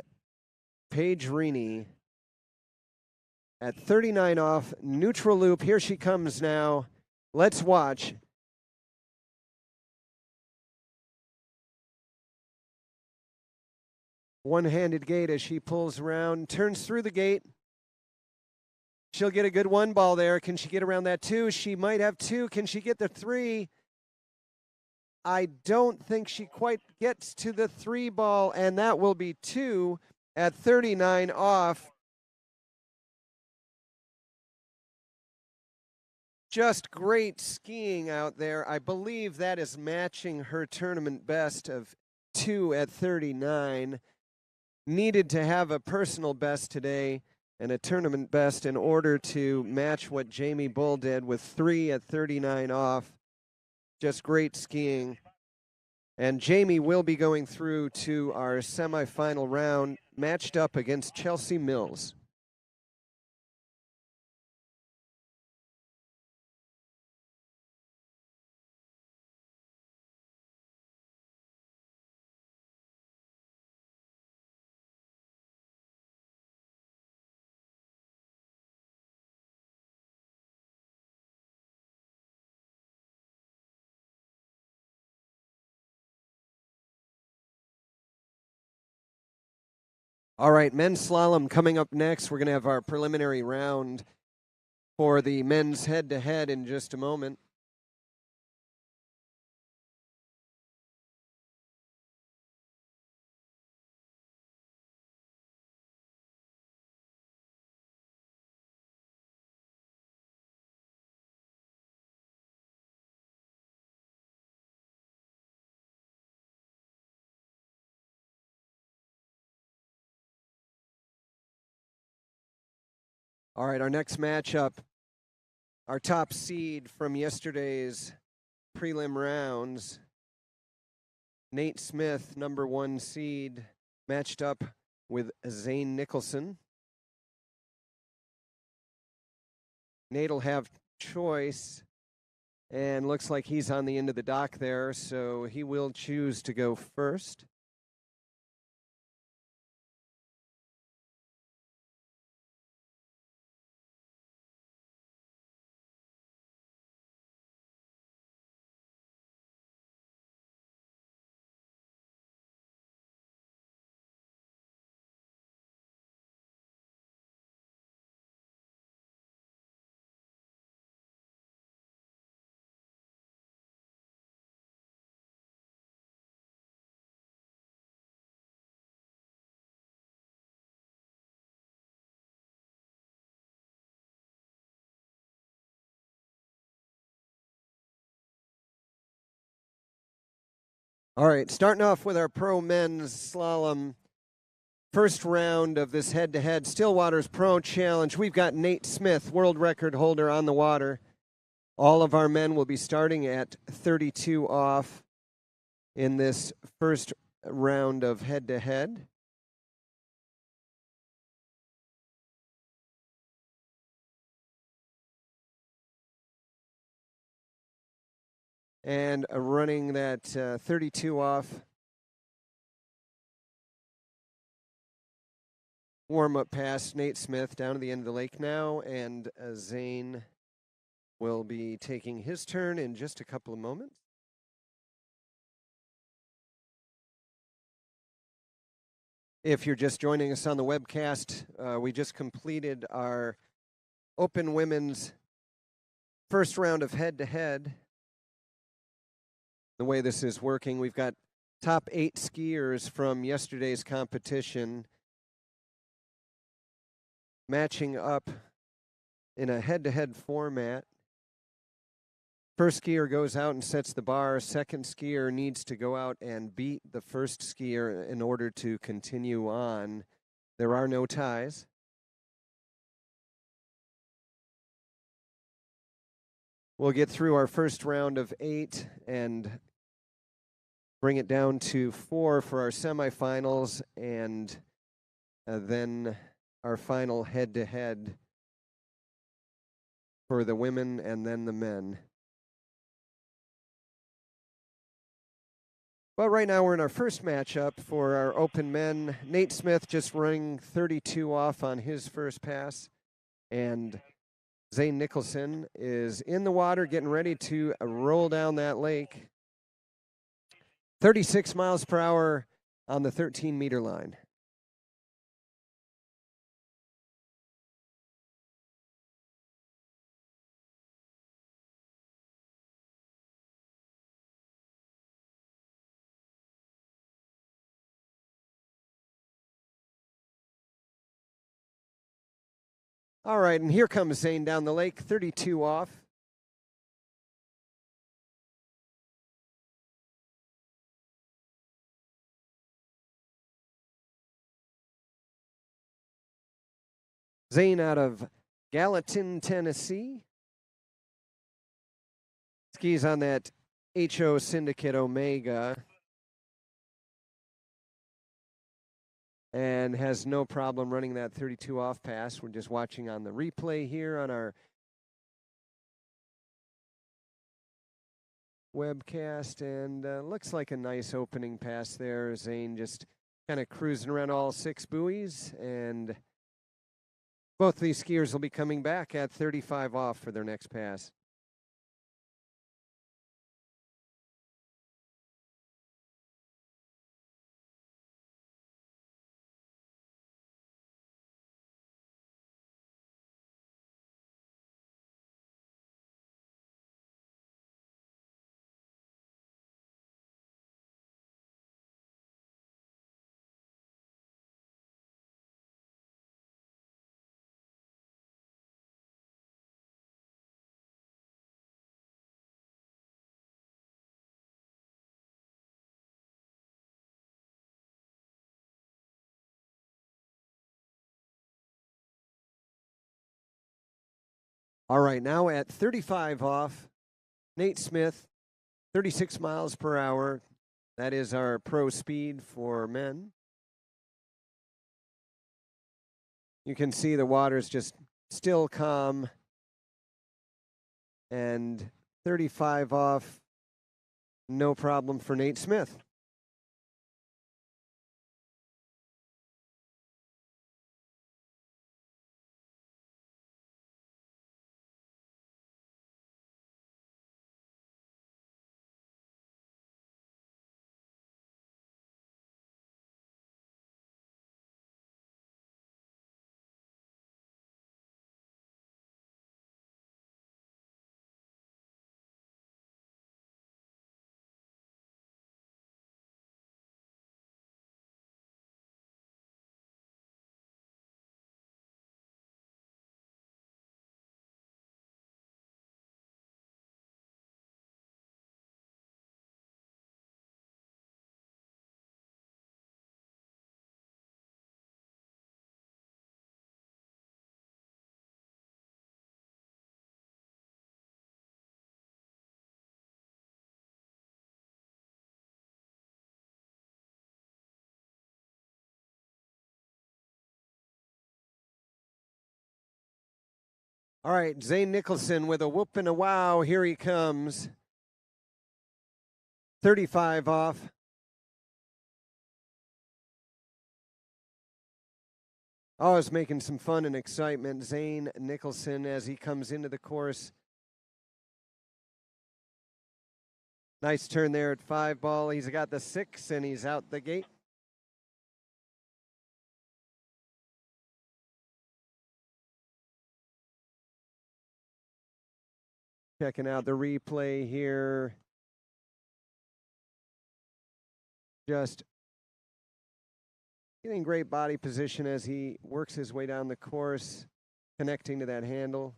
Paige Rini at 39 off, neutral loop. Here she comes now. Let's watch. One-handed gate as she pulls around, turns through the gate. She'll get a good 1 ball there. Can she get around that 2? She might have 2. Can she get the 3? I don't think she quite gets to the 3 ball, and that will be 2 at 39 off. Just great skiing out there. I believe that is matching her tournament best of 2 at 39. Needed to have a personal best today and a tournament best in order to match what Jamie Bull did with 3 at 39 off. Just great skiing. And Jamie will be going through to our semifinal round, matched up against Chelsea Mills. All right, men's slalom coming up next. We're going to have our preliminary round for the men's head-to-head in just a moment. All right, our next matchup, our top seed from yesterday's prelim rounds, Nate Smith, number 1 seed, matched up with Zane Nicholson. Nate will have choice, and looks like he's on the end of the dock there, so he will choose to go first. All right, starting off with our pro men's slalom first round of this head-to-head Stillwaters Pro Challenge. We've got Nate Smith, world record holder, on the water. All of our men will be starting at 32 off in this first round of head-to-head. And running that 32 off warm-up pass. Nate Smith down to the end of the lake now, and Zane will be taking his turn in just a couple of moments. If you're just joining us on the webcast, we just completed our Open Women's first round of head-to-head. The way this is working, we've got top 8 skiers from yesterday's competition matching up in a head-to-head format. First skier goes out and sets the bar. Second skier needs to go out and beat the first skier in order to continue on. There are no ties. We'll get through our first round of 8 and bring it down to 4 for our semifinals, and then our final head-to-head for the women and then the men. But right now we're in our first matchup for our open men. Nate Smith just running 32 off on his first pass, and Zane Nicholson is in the water getting ready to roll down that lake. 36 miles per hour on the 13-meter line. All right, and here comes Zane down the lake, 32 off. Zane out of Gallatin, Tennessee. Skis on that HO Syndicate Omega. And has no problem running that 32 off pass. We're just watching on the replay here on our webcast, and looks like a nice opening pass there. Zane just kind of cruising around all 6 buoys, and both these skiers will be coming back at 35 off for their next pass. All right, now at 35 off, Nate Smith, 36 miles per hour. That is our pro speed for men. You can see the water's just still calm. And 35 off, no problem for Nate Smith. All right, Zane Nicholson with a whoop and a wow. Here he comes. 35 off. Oh, it's making some fun and excitement. Zane Nicholson as he comes into the course. Nice turn there at 5 ball. He's got the 6 and he's out the gate. Checking out the replay here. Just getting great body position as he works his way down the course, connecting to that handle.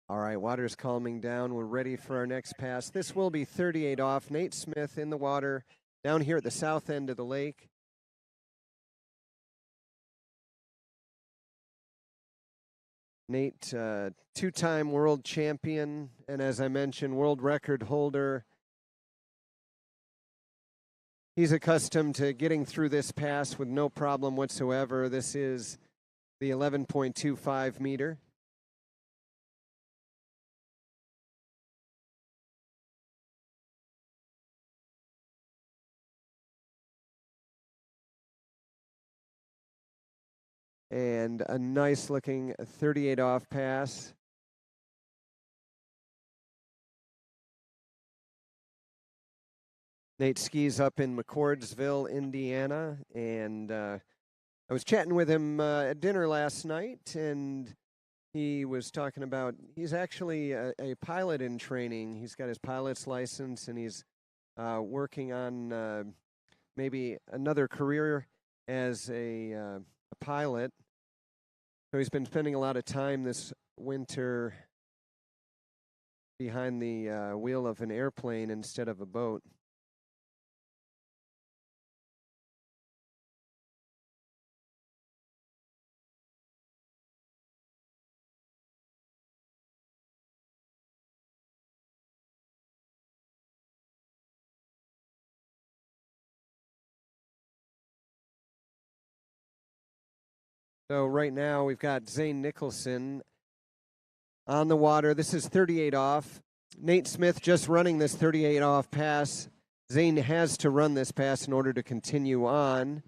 All right, water's calming down. We're ready for our next pass. This will be 38 off. Nate Smith in the water down here at the south end of the lake. Nate, two-time world champion, and as I mentioned, world record holder. He's accustomed to getting through this pass with no problem whatsoever. This is the 11.25 meter. And a nice looking 38 off pass. Nate skis up in McCordsville, Indiana, and I was chatting with him at dinner last night, and he was talking about he's actually a pilot in training. He's got his pilot's license, and he's working on maybe another career as a pilot. So he's been spending a lot of time this winter behind the wheel of an airplane instead of a boat. So right now we've got Zane Nicholson on the water. This is 38 off. Nate Smith just running this 38 off pass. Zane has to run this pass in order to continue on.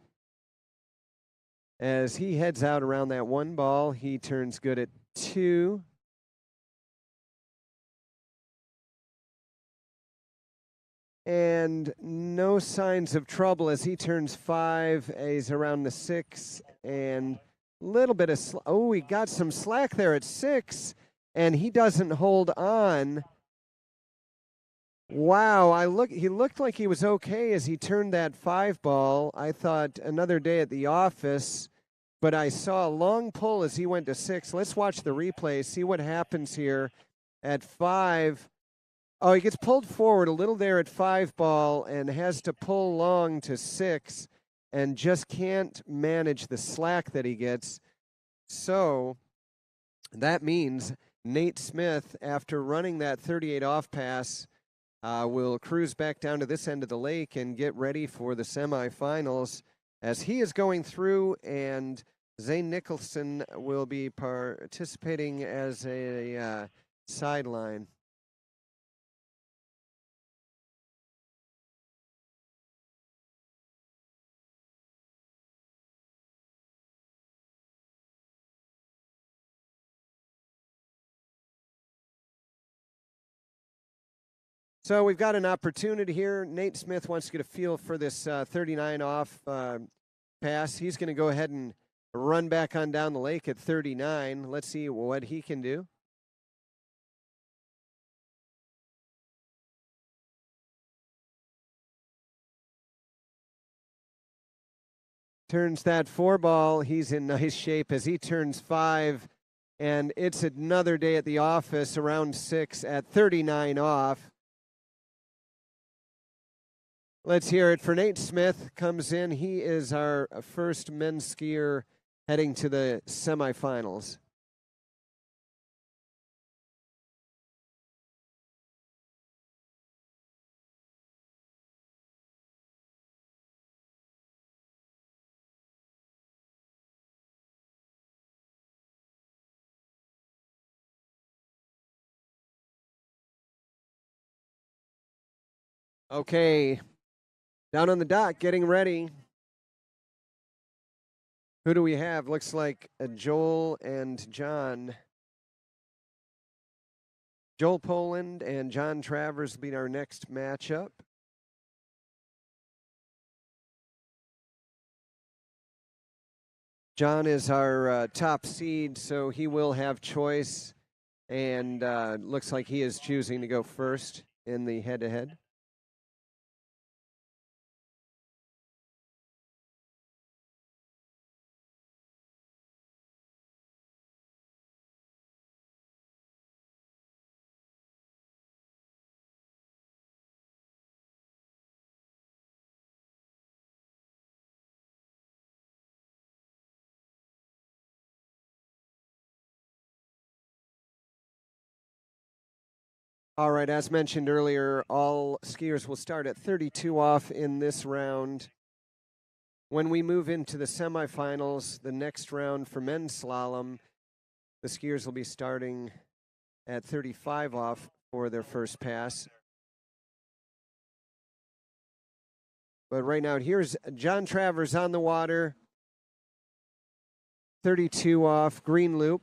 As he heads out around that 1 ball, he turns good at 2. And no signs of trouble as he turns 5. He's around the 6 and little bit of he got some slack there at 6, and he doesn't hold on. Wow, he looked like he was okay as he turned that 5 ball. I thought another day at the office, but I saw a long pull as he went to 6. Let's watch the replay, see what happens here at 5. Oh, he gets pulled forward a little there at 5 ball and has to pull long to 6. And just can't manage the slack that he gets. So that means Nate Smith, after running that 38 off pass, will cruise back down to this end of the lake and get ready for the semifinals as he is going through, and Zane Nicholson will be participating as a sideline. So we've got an opportunity here. Nate Smith wants to get a feel for this 39 off pass. He's going to go ahead and run back on down the lake at 39. Let's see what he can do. Turns that 4 ball. He's in nice shape as he turns 5 And it's another day at the office, around 6 at 39 off. Let's hear it for Nate Smith. Comes in. He is our first men's skier heading to the semifinals. Okay, down on the dock, getting ready. Who do we have? Looks like Joel and John. Joel Poland and John Travers will be our next matchup. John is our top seed, so he will have choice, and looks like he is choosing to go first in the head-to-head. All right, as mentioned earlier, all skiers will start at 32 off in this round. When we move into the semifinals, the next round for men's slalom, the skiers will be starting at 35 off for their first pass. But right now, here's John Travers on the water, 32 off, green loop.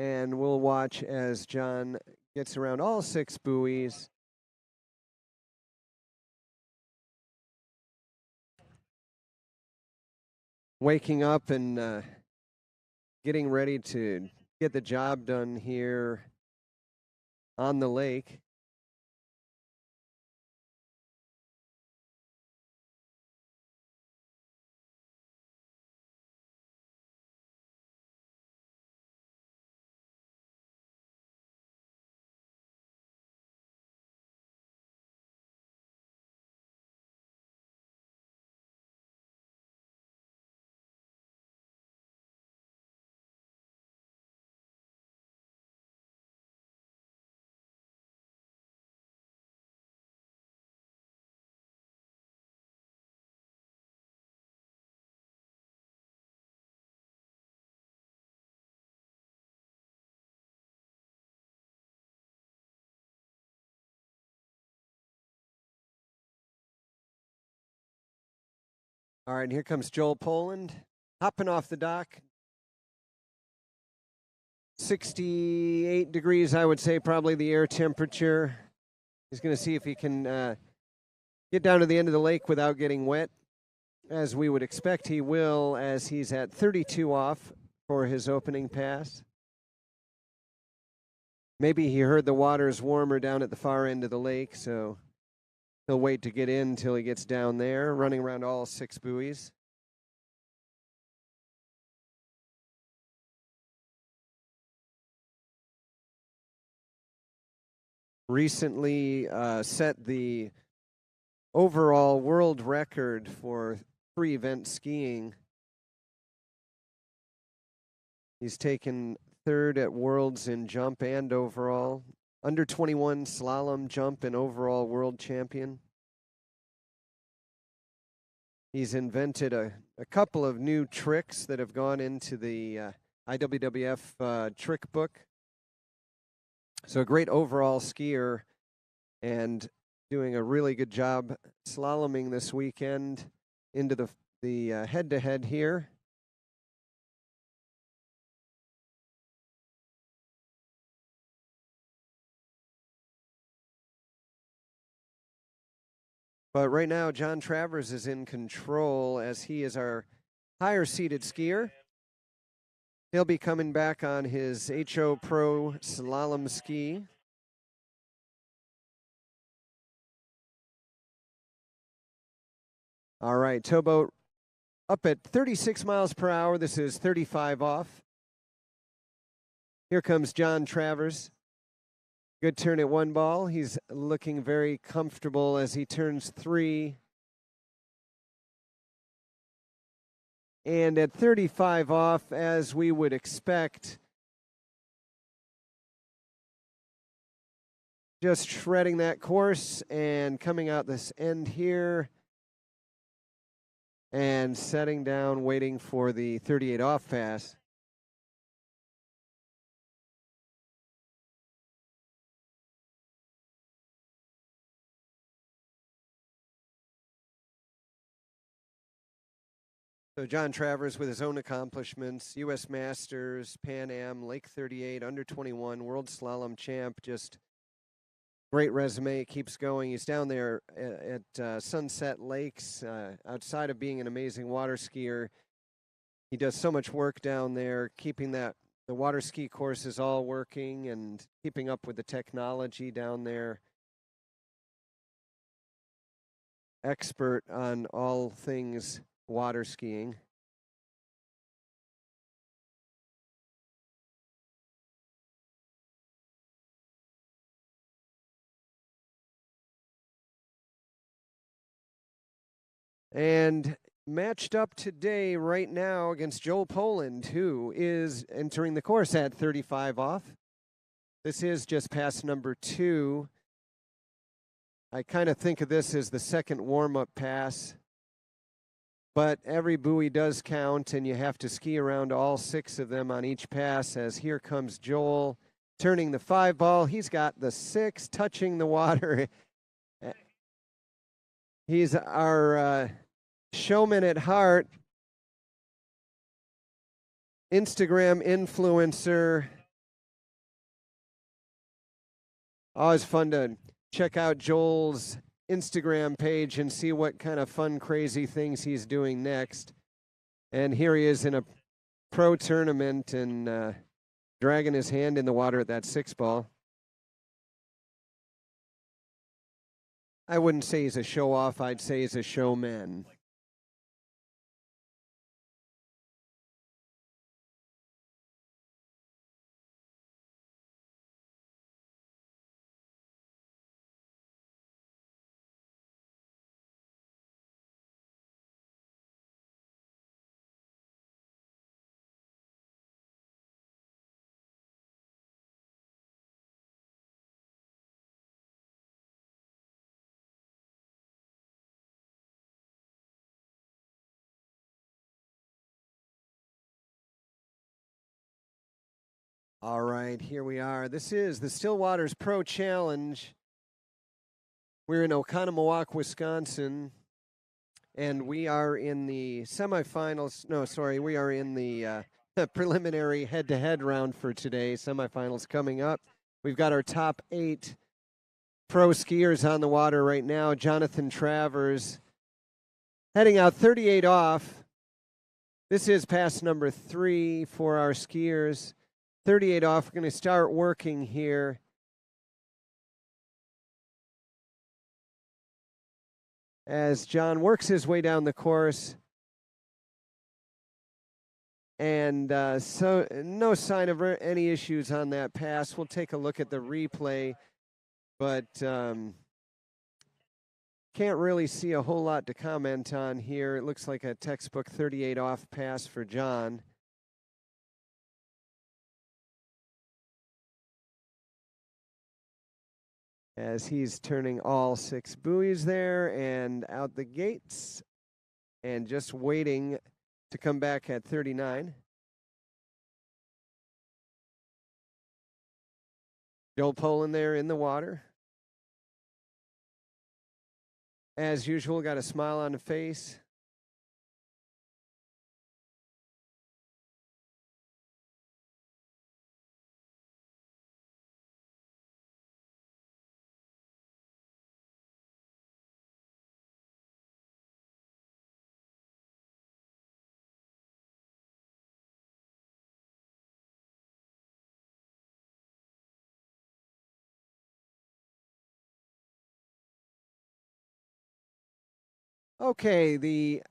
And we'll watch as John gets around all 6 buoys. Waking up and getting ready to get the job done here on the lake. All right, here comes Joel Poland, hopping off the dock. 68 degrees, I would say, probably the air temperature. He's going to see if he can get down to the end of the lake without getting wet. As we would expect he will, as he's at 32 off for his opening pass. Maybe he heard the water's warmer down at the far end of the lake, so he'll wait to get in until he gets down there, running around all 6 buoys. Recently set the overall world record for free event skiing. He's taken 3rd at Worlds in jump and overall. Under 21 slalom, jump, and overall world champion. He's invented a couple of new tricks that have gone into the IWWF trick book. So a great overall skier and doing a really good job slaloming this weekend into the head-to-head here. But right now, John Travers is in control as he is our higher-seeded skier. He'll be coming back on his HO Pro slalom ski. All right, towboat up at 36 miles per hour. This is 35 off. Here comes John Travers. Good turn at 1 ball. He's looking very comfortable as he turns 3. And at 35 off, as we would expect, just shredding that course and coming out this end here and setting down, waiting for the 38 off pass. So John Travers with his own accomplishments, U.S. Masters, Pan Am, Lake 38, under 21, World Slalom champ, just great resume, keeps going. He's down there at Sunset Lakes, outside of being an amazing water skier. He does so much work down there, keeping the water ski courses all working and keeping up with the technology down there. Expert on all things water skiing. And matched up today right now against Joel Poland, who is entering the course at 35 off. This is just pass number 2. I kind of think of this as the second warm-up pass. But every buoy does count, and you have to ski around all 6 of them on each pass, as here comes Joel turning the 5 ball. He's got the 6 touching the water. He's our showman at heart, Instagram influencer. Always fun to check out Joel's Instagram page and see what kind of fun, crazy things he's doing next. And here he is in a pro tournament and dragging his hand in the water at that 6 ball. I wouldn't say he's a show off, I'd say he's a showman. All right, here we are. This is the Stillwaters Pro Challenge. We're in Oconomowoc, Wisconsin, and we are in the semifinals. No, sorry, we are in the preliminary head-to-head round for today. Semifinals coming up. We've got our top 8 pro skiers on the water right now. Jonathan Travers heading out 38 off. This is pass number 3 for our skiers. 38 off. We're going to start working here. As John works his way down the course. And so no sign of any issues on that pass. We'll take a look at the replay, but can't really see a whole lot to comment on here. It looks like a textbook 38 off pass for John. As he's turning all 6 buoys there and out the gates and just waiting to come back at 39. Joel Poland there in the water. As usual, got a smile on the face. Okay, the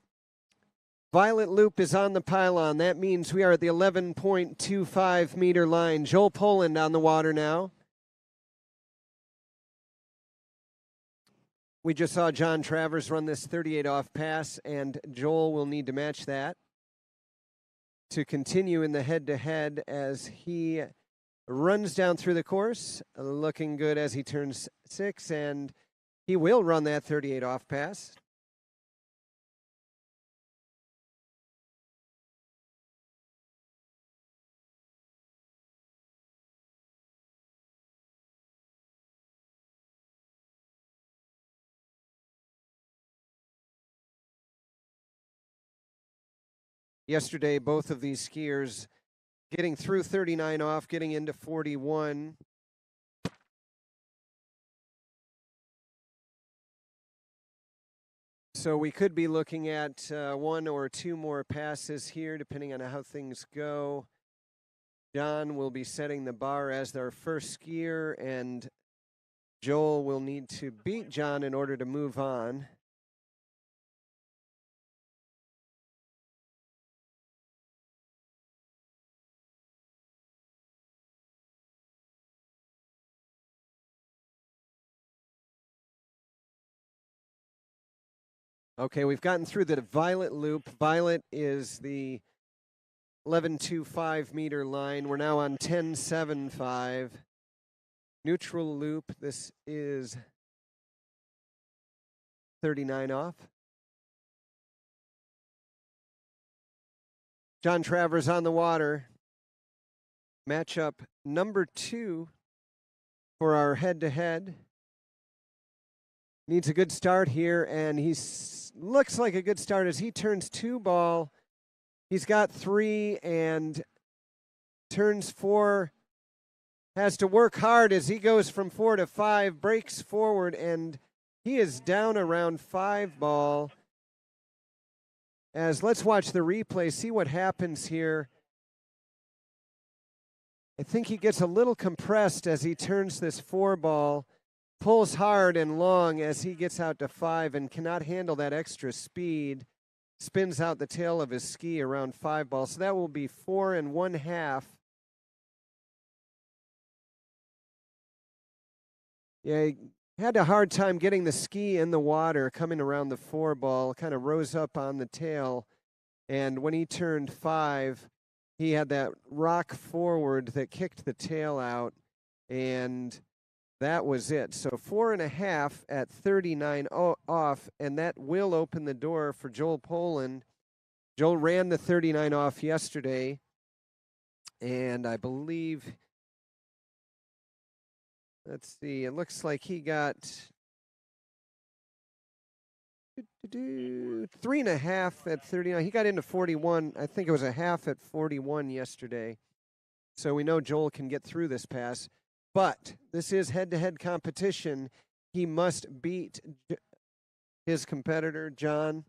violet loop is on the pylon. That means we are at the 11.25 meter line. Joel Poland on the water now. We just saw John Travers run this 38 off pass, and Joel will need to match that to continue in the head-to-head as he runs down through the course, looking good as he turns 6, and he will run that 38 off pass. Yesterday, both of these skiers getting through 39 off, getting into 41. So we could be looking at 1 or 2 more passes here, depending on how things go. John will be setting the bar as their first skier, and Joel will need to beat John in order to move on. Okay, we've gotten through the violet loop. Violet is the 11.25 meter line. We're now on 10.75. Neutral loop, this is 39 off. John Travers on the water. Matchup number 2 for our head-to-head. Needs a good start here, and he looks like a good start as he turns 2 ball. He's got 3 and turns 4. Has to work hard as he goes from 4 to 5, breaks forward, and he is down around 5 ball. As let's watch the replay, see what happens here. I think he gets a little compressed as he turns this 4 ball. Pulls hard and long as he gets out to 5 and cannot handle that extra speed. Spins out the tail of his ski around 5 ball. So that will be 4 1/2. Yeah, he had a hard time getting the ski in the water coming around the 4 ball. Kind of rose up on the tail. And when he turned 5, he had that rock forward that kicked the tail out. And that was it. So 4 1/2 at 39 off, and that will open the door for Joel Poland. Joel ran the 39 off yesterday, and I believe, let's see, it looks like he got 3 1/2 at 39. He got into 41. I think it was a half at 41 yesterday. So we know Joel can get through this pass. But this is head-to-head competition. He must beat his competitor, John,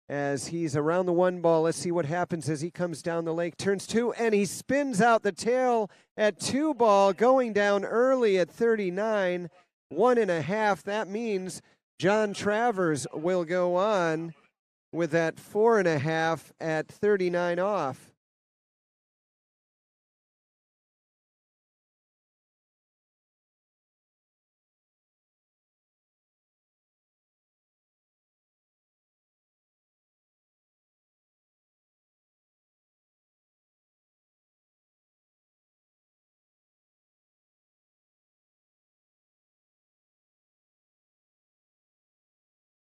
as he's around the 1 ball. Let's see what happens as he comes down the lake, turns 2, and he spins out the tail at 2 ball, going down early at 39, 1 1/2. That means John Travers will go on with that 4 1/2 at 39 off.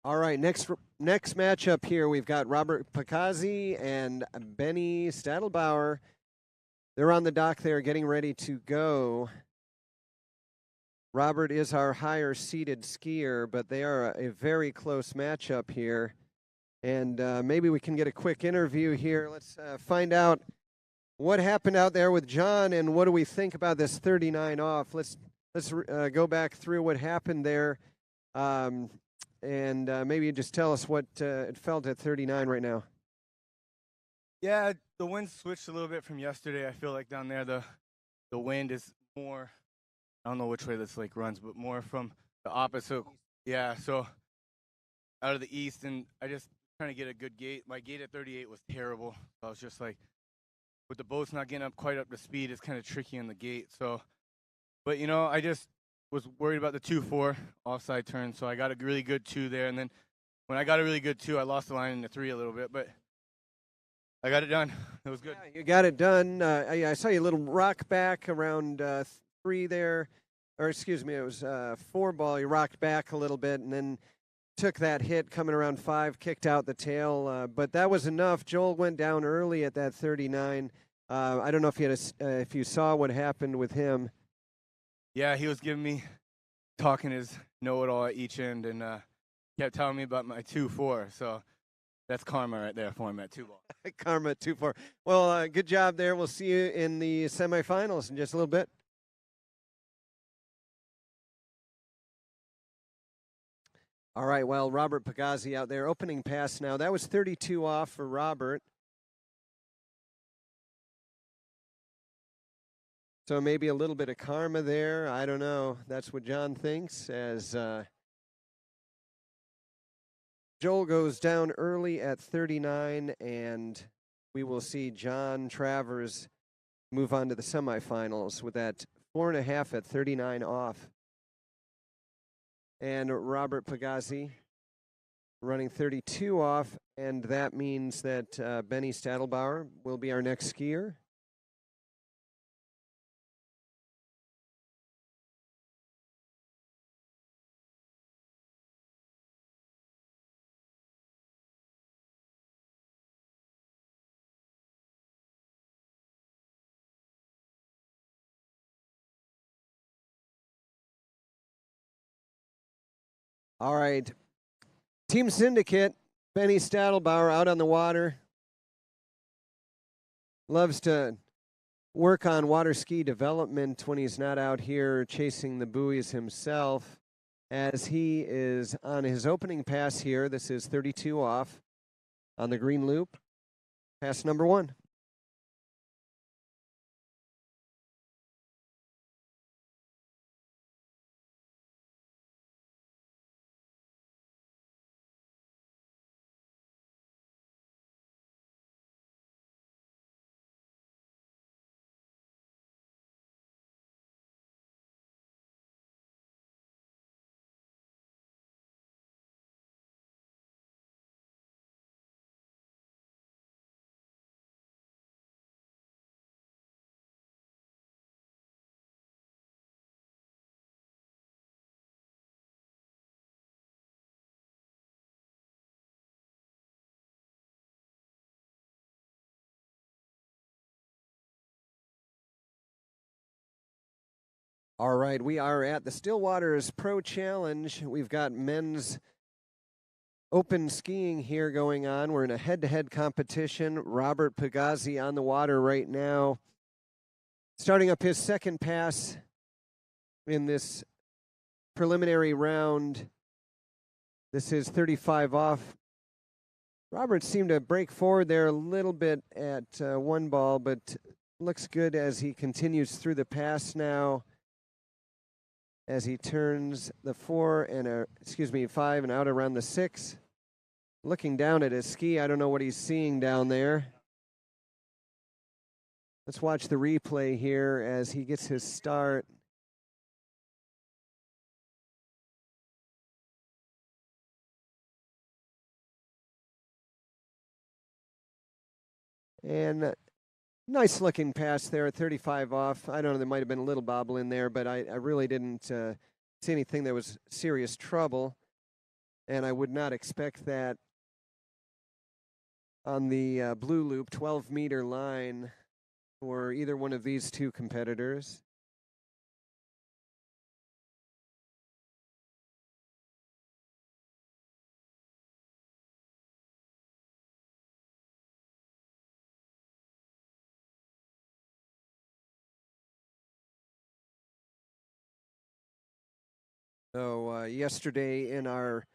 All right, next matchup here, we've got Robert Picazzi and Benny Stadelbauer. They're on the dock there getting ready to go. Robert is our higher seeded skier, but they are a very close matchup here. And maybe we can get a quick interview here. Let's find out what happened out there with John and what do we think about this 39 off. Let's go back through what happened there. And maybe you just tell us what it felt at 39 right now. Yeah, the wind switched a little bit from yesterday. I feel like down there the wind is more, I don't know which way this lake runs, but more from the opposite. Yeah, so out of the east, and I just trying to get a good gate. My gate at 38 was terrible. I was just like, with the boats not getting up quite up to speed, it's kind of tricky in the gate. So, but I just was worried about the 2-4 offside turn, so I got a really good 2 there, and then when I got a really good 2, I lost the line in the 3 a little bit, but I got it done. It was good. Yeah, you got it done. I saw you a little rock back around 3 there, or excuse me, it was 4 ball. You rocked back a little bit and then took that hit coming around 5, kicked out the tail, but that was enough. Joel went down early at that 39. I don't know if if you saw what happened with him. Yeah, he was giving me, talking his know-it-all at each end, and kept telling me about my 2-4. So that's karma right there for him at 2 ball. Karma at 2-4. Well, good job there. We'll see you in the semifinals in just a little bit. All right, well, Robert Pagazzi out there, opening pass now. That was 32 off for Robert. So maybe a little bit of karma there. I don't know. That's what John thinks, as Joel goes down early at 39, and we will see John Travers move on to the semifinals with that 4.5 at 39 off. And Robert Pagazzi running 32 off, and that means that Benny Stadelbauer will be our next skier. All right. Team Syndicate, Benny Stadelbauer out on the water. Loves to work on water ski development when he's not out here chasing the buoys himself, as he is on his opening pass here. This is 32 off on the green loop. Pass number 1. All right, we are at the Stillwaters Pro Challenge. We've got men's open skiing here going on. We're in a head-to-head competition. Robert Pagazzi on the water right now, starting up his second pass in this preliminary round. This is 35 off. Robert seemed to break forward there a little bit at 1 ball, but looks good as he continues through the pass now, as he turns the 5 and out around the 6. Looking down at his ski, I don't know what he's seeing down there. Let's watch the replay here as he gets his start. And nice looking pass there at 35 off. I don't know, there might have been a little bobble in there, but I really didn't see anything that was serious trouble. And I would not expect that on the blue loop 12-meter line for either one of these two competitors. So yesterday in our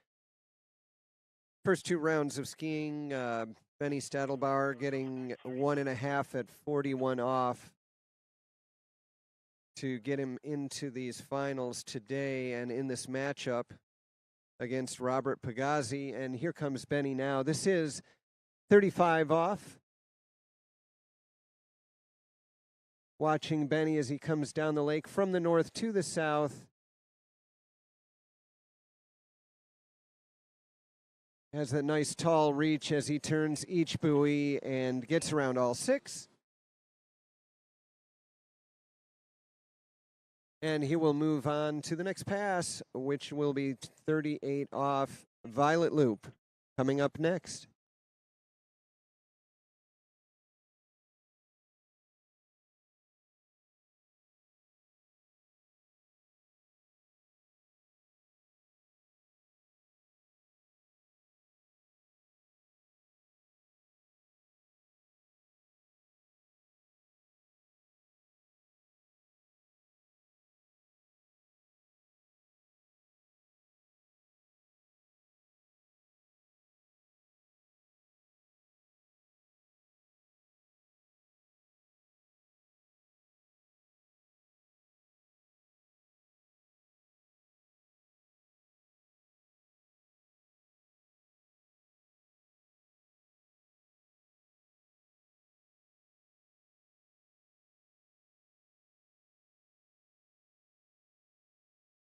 first 2 rounds of skiing, Benny Stadelbauer getting 1.5 at 41 off to get him into these finals today. And in this matchup, against Robert Pagazzi. And here comes Benny now. This is 35 off. Watching Benny as he comes down the lake from the north to the south. Has that nice tall reach as he turns each buoy and gets around all 6. And he will move on to the next pass, which will be 38 off Violet Loop. Coming up next.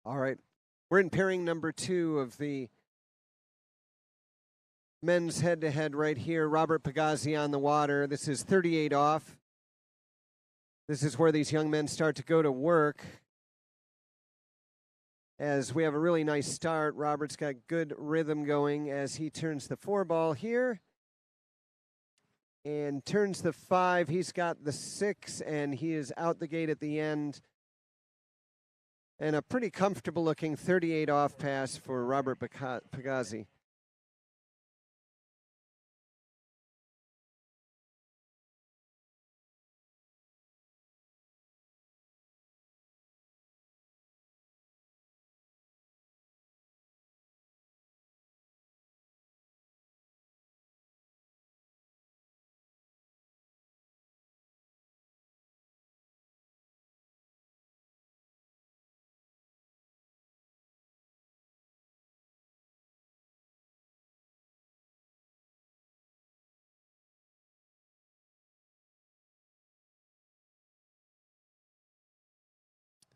All right. We're in pairing number 2 of the men's head-to-head right here. Robert Pagazzi on the water. This is 38 off. This is where these young men start to go to work. As we have a really nice start, Robert's got good rhythm going as he turns the 4-ball here. And turns the 5. He's got the 6, and he is out the gate at the end. And a pretty comfortable looking 38 off pass for Robert Pagazzi.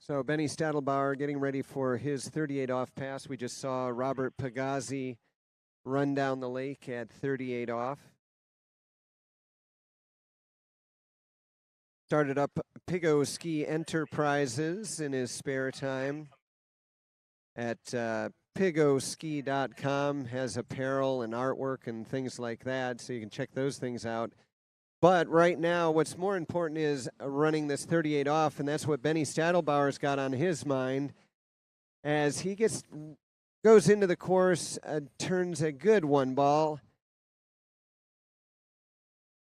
So Benny Stadelbauer getting ready for his 38 off pass. We just saw Robert Pagazzi run down the lake at 38 off. Started up Pigo Ski Enterprises in his spare time at pigoski.com. Has apparel and artwork and things like that, so you can check those things out. But right now, what's more important is running this 38 off, and that's what Benny Stadelbauer's got on his mind. As he goes into the course, turns a good 1-ball.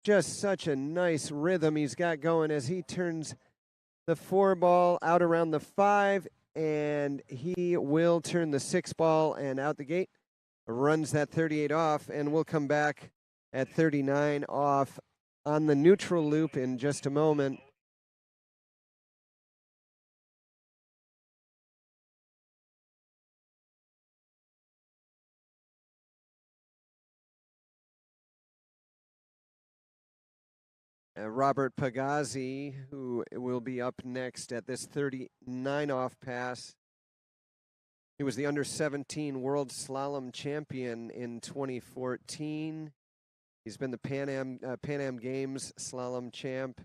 Just such a nice rhythm he's got going as he turns the 4-ball out around the 5, and he will turn the 6-ball and out the gate. Runs that 38 off, and we'll come back at 39 off on the neutral loop in just a moment. Robert Pagazzi, who will be up next at this 39 off pass. He was the under-17 world slalom champion in 2014. He's been the Pan Am Games slalom champ.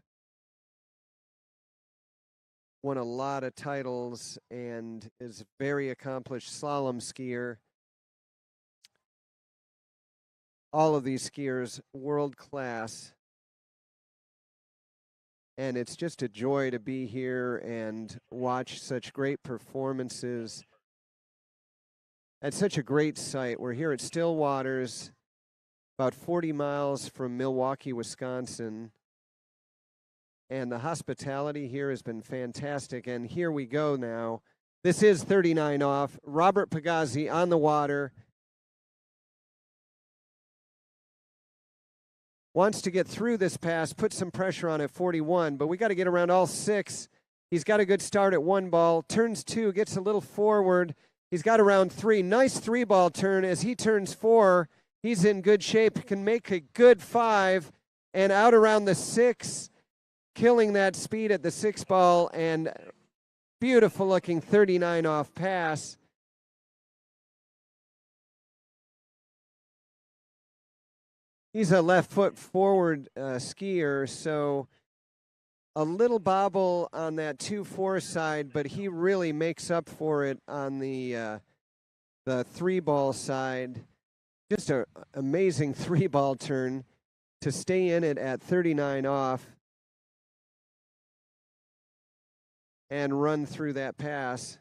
Won a lot of titles and is a very accomplished slalom skier. All of these skiers, world class. And it's just a joy to be here and watch such great performances at such a great site. We're here at Stillwaters, about 40 miles from Milwaukee, Wisconsin. And the hospitality here has been fantastic. And here we go now. This is 39 off. Robert Pagazzi on the water. Wants to get through this pass, put some pressure on at 41, but we got to get around all 6. He's got a good start at 1-ball. Turns 2, gets a little forward. He's got around 3. Nice 3-ball turn. As he turns 4, he's in good shape. Can make a good 5 and out around the 6, killing that speed at the 6-ball and beautiful looking 39 off pass. He's a left foot forward skier, so a little bobble on that 2-4 side, but he really makes up for it on the 3-ball side. Just an amazing 3-ball turn to stay in it at 39 off and run through that pass.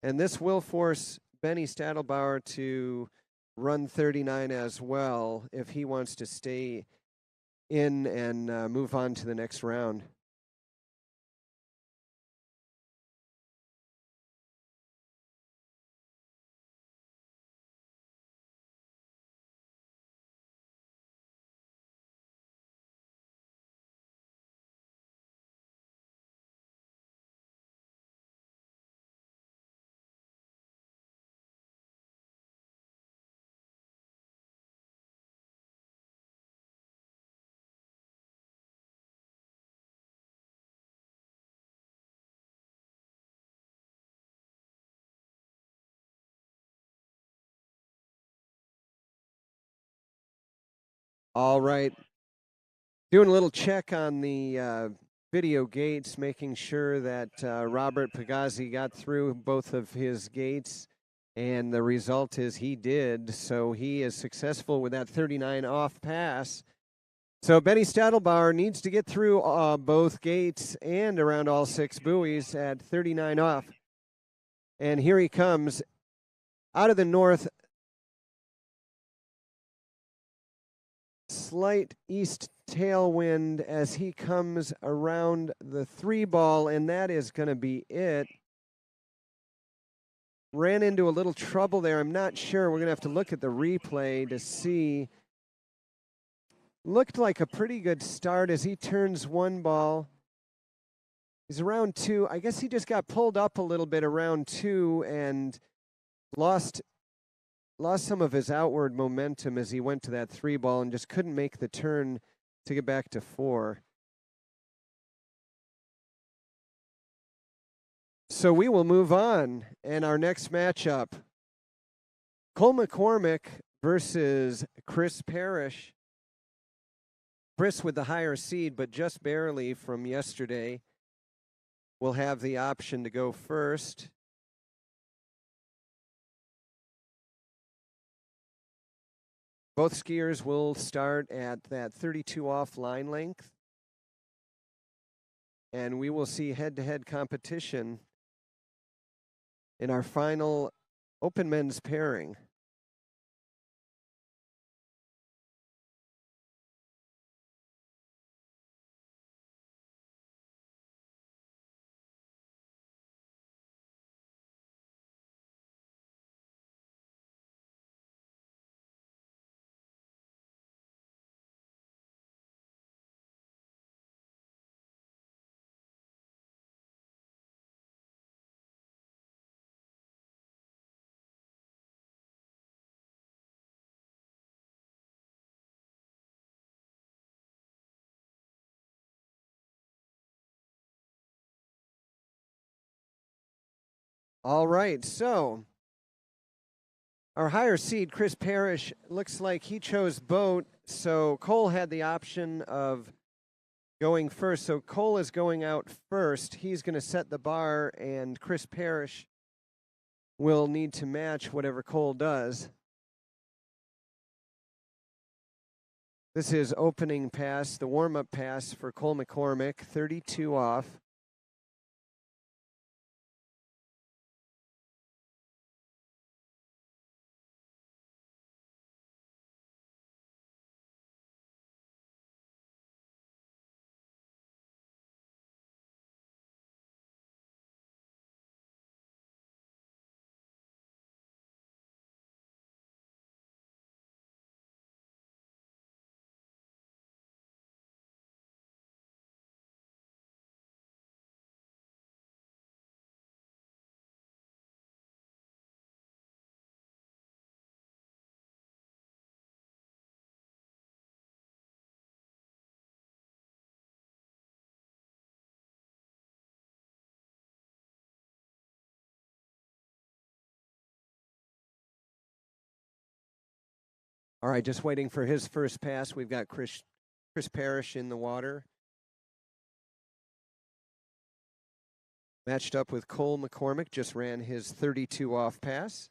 And this will force Benny Stadelbauer to run 39 as well if he wants to stay in and move on to the next round. All right. Doing a little check on the video gates, making sure that Robert Pagazzi got through both of his gates, and the result is he did. So he is successful with that 39 off pass. So Benny Stadelbauer needs to get through both gates and around all 6 buoys at 39 off. And here he comes out of the north. Slight east tailwind as he comes around the 3-ball, and that is going to be it. Ran into a little trouble there. I'm not sure. We're going to have to look at the replay to see. Looked like a pretty good start as he turns 1-ball. He's around 2. I guess he just got pulled up a little bit around 2 and lost some of his outward momentum as he went to that 3-ball and just couldn't make the turn to get back to 4. So we will move on. And our next matchup, Cole McCormick versus Chris Parrish. Chris with the higher seed, but just barely from yesterday, will have the option to go first. Both skiers will start at that 32 off line length. And we will see head-to-head competition in our final open men's pairing. All right, so our higher seed, Chris Parrish, looks like he chose boat, so Cole had the option of going first. So Cole is going out first. He's going to set the bar, and Chris Parrish will need to match whatever Cole does. This is opening pass, the warm-up pass for Cole McCormick, 32 off. All right, just waiting for his first pass. We've got Chris Parrish in the water. Matched up with Cole McCormick, just ran his 32 off pass.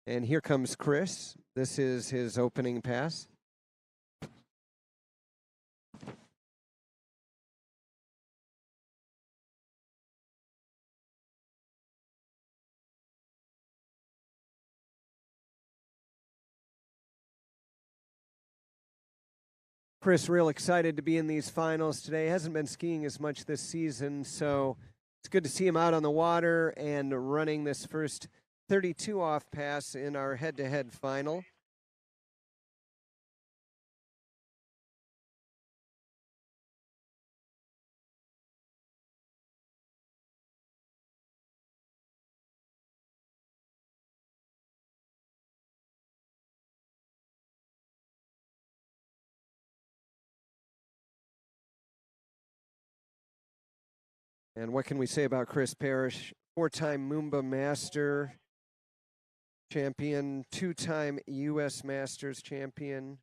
And here comes Chris. This is his opening pass. Chris, real excited to be in these finals today. Hasn't been skiing as much this season, so it's good to see him out on the water and running this first 32 off pass in our head-to-head final. And what can we say about Chris Parrish? 4-time Moomba Master champion, 2-time U.S. Masters champion,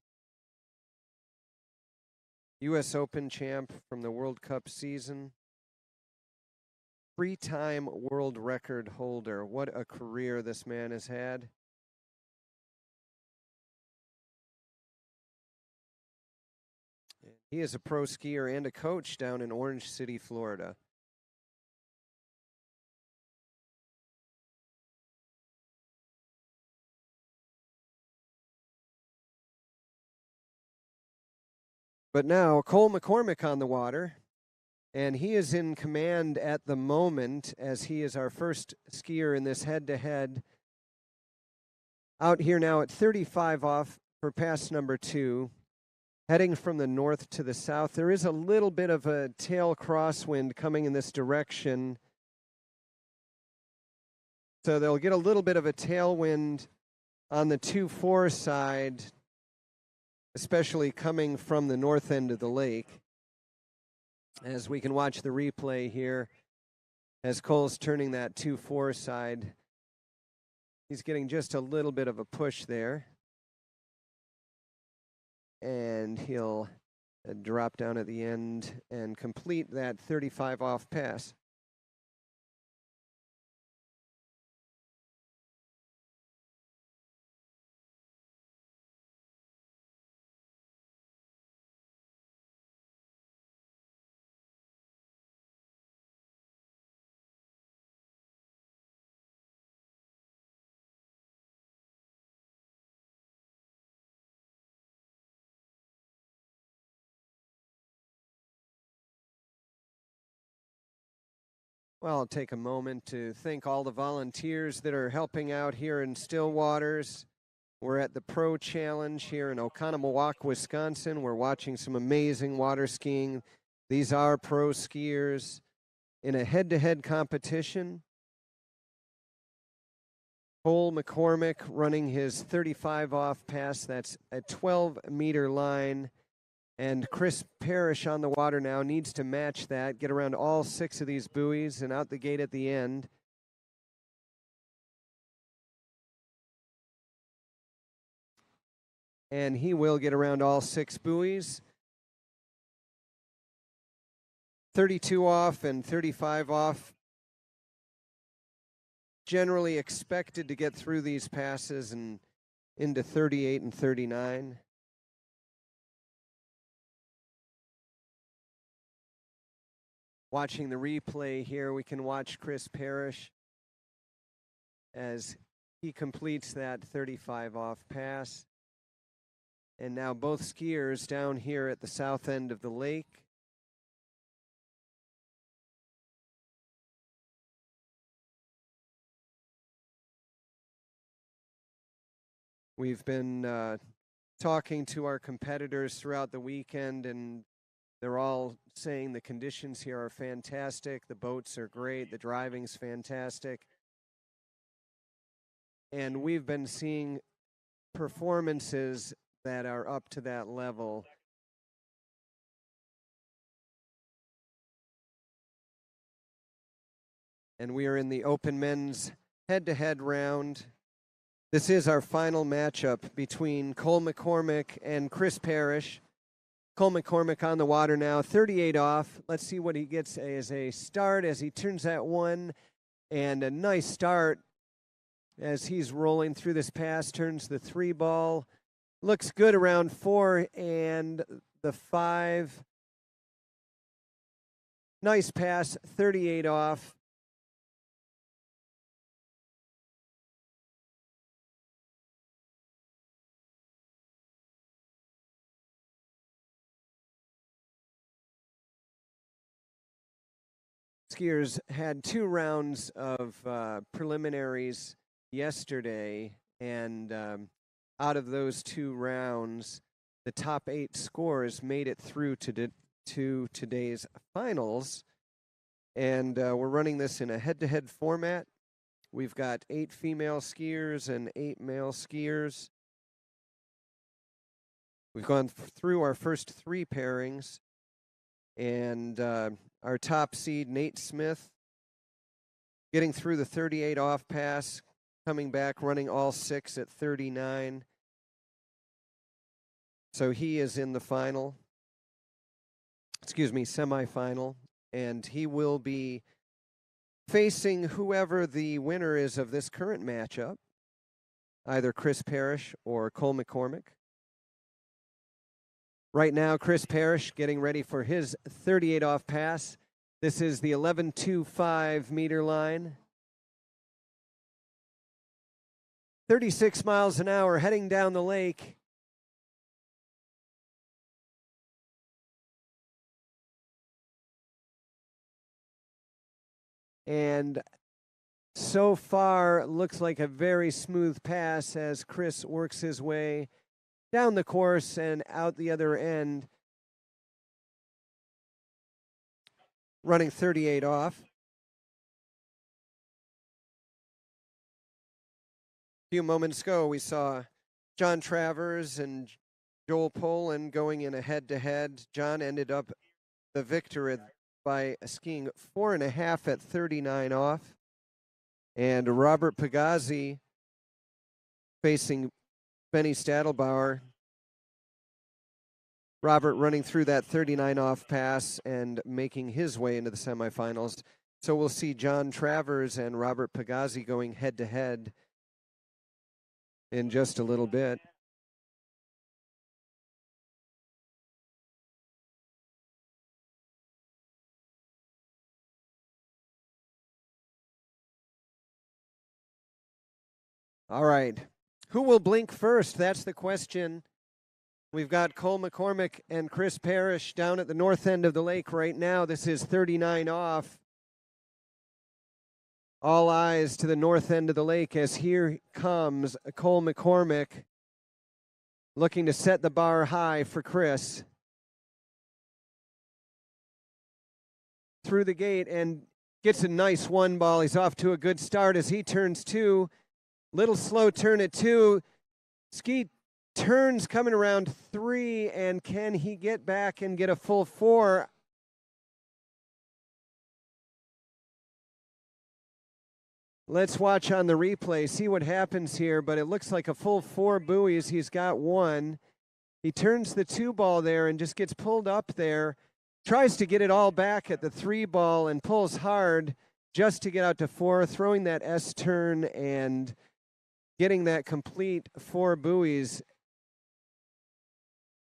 U.S. Open champ from the World Cup season, 3-time world record holder. What a career this man has had. He is a pro skier and a coach down in Orange City, Florida. But now Cole McCormick on the water, and he is in command at the moment as he is our first skier in this head-to-head. Out here now at 35 off for pass number 2, heading from the north to the south. There is a little bit of a tail crosswind coming in this direction, so they'll get a little bit of a tailwind on the 2-4 side, especially coming from the north end of the lake. As we can watch the replay here, as Cole's turning that 2-4 side, he's getting just a little bit of a push there. And he'll drop down at the end and complete that 35 off pass. Well, I'll take a moment to thank all the volunteers that are helping out here in Stillwaters. We're at the Pro Challenge here in Oconomowoc, Wisconsin. We're watching some amazing water skiing. These are pro skiers in a head-to-head competition. Cole McCormick running his 35 off pass. That's a 12-meter line. And Chris Parrish on the water now needs to match that, get around all 6 of these buoys and out the gate at the end. And he will get around all 6 buoys. 32 off and 35 off. Generally expected to get through these passes and into 38 and 39. Watching the replay here, we can watch Chris Parrish as he completes that 35 off pass. And now both skiers down here at the south end of the lake. We've been talking to our competitors throughout the weekend, and they're all saying the conditions here are fantastic, the boats are great, the driving's fantastic. And we've been seeing performances that are up to that level. And we are in the open men's head-to-head round. This is our final matchup between Cole McCormick and Chris Parrish. Cole McCormick on the water now, 38 off. Let's see what he gets as a start as he turns that one. And a nice start as he's rolling through this pass, turns the 3 ball. Looks good around 4 and the 5. Nice pass, 38 off. Skiers had 2 rounds of preliminaries yesterday, and out of those 2 rounds, the top 8 scores made it through to today's finals. And we're running this in a head-to-head format. We've got 8 female skiers and 8 male skiers. We've gone through our first 3 pairings, and our top seed, Nate Smith, getting through the 38 off pass, coming back, running all 6 at 39. So he is in the semifinal, and he will be facing whoever the winner is of this current matchup, either Chris Parrish or Cole McCormick. Right now, Chris Parrish getting ready for his 38 off pass. This is the 11.25 meter line. 36 miles an hour heading down the lake. And so far, looks like a very smooth pass as Chris works his way down the course and out the other end, running 38 off. A few moments ago, we saw John Travers and Joel Poland going in a head-to-head. John ended up the victor by skiing 4.5 at 39 off. And Robert Pagazzi facing Benny Stadelbauer. Robert running through that 39 off pass and making his way into the semifinals. So we'll see John Travers and Robert Pagazzi going head-to-head in just a little bit. All right. Who will blink first? That's the question. We've got Cole McCormick and Chris Parrish down at the north end of the lake right now. This is 39 off. All eyes to the north end of the lake as here comes Cole McCormick looking to set the bar high for Chris. Through the gate and gets a nice 1 ball. He's off to a good start as he turns 2. Little slow turn at 2. Ski turns coming around 3, and can he get back and get a full 4? Let's watch on the replay, see what happens here, but it looks like a full 4 buoys. He's got 1. He turns the 2 ball there and just gets pulled up there, tries to get it all back at the 3 ball and pulls hard just to get out to 4, throwing that S turn and getting that complete 4 buoys.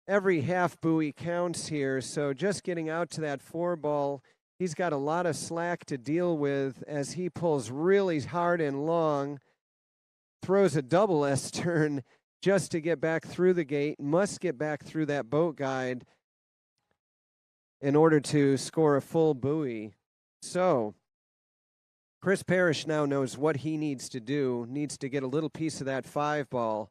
Every half buoy counts here, so just getting out to that 4 ball, he's got a lot of slack to deal with as he pulls really hard and long, throws a double S turn just to get back through the gate, must get back through that boat guide in order to score a full buoy. So Chris Parrish now knows what he needs to do, needs to get a little piece of that 5 ball.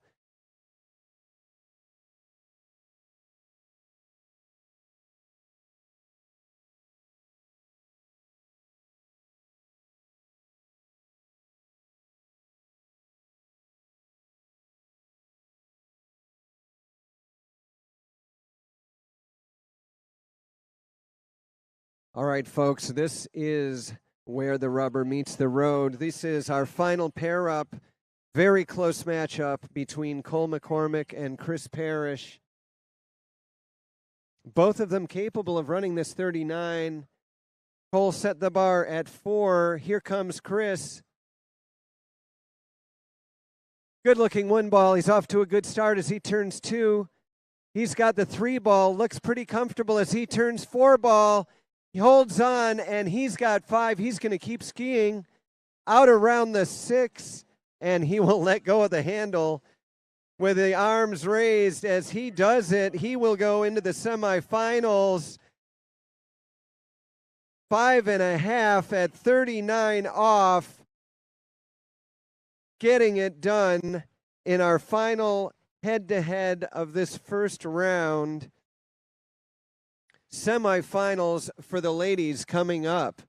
All right, folks, this is where the rubber meets the road. This is our final pair up Very close matchup between Cole McCormick and Chris Parrish. Both of them capable of running this 39. Cole set the bar at 4. Here comes Chris. Good looking 1 ball. He's off to a good start as he turns 2. He's got the 3 ball. Looks pretty comfortable as he turns 4 ball. He holds on and he's got 5. He's going to keep skiing out around the 6, and he will let go of the handle with the arms raised. As he does it, he will go into the semifinals. 5.5 at 39 off. Getting it done in our final head-to-head of this first round. Semifinals for the ladies coming up.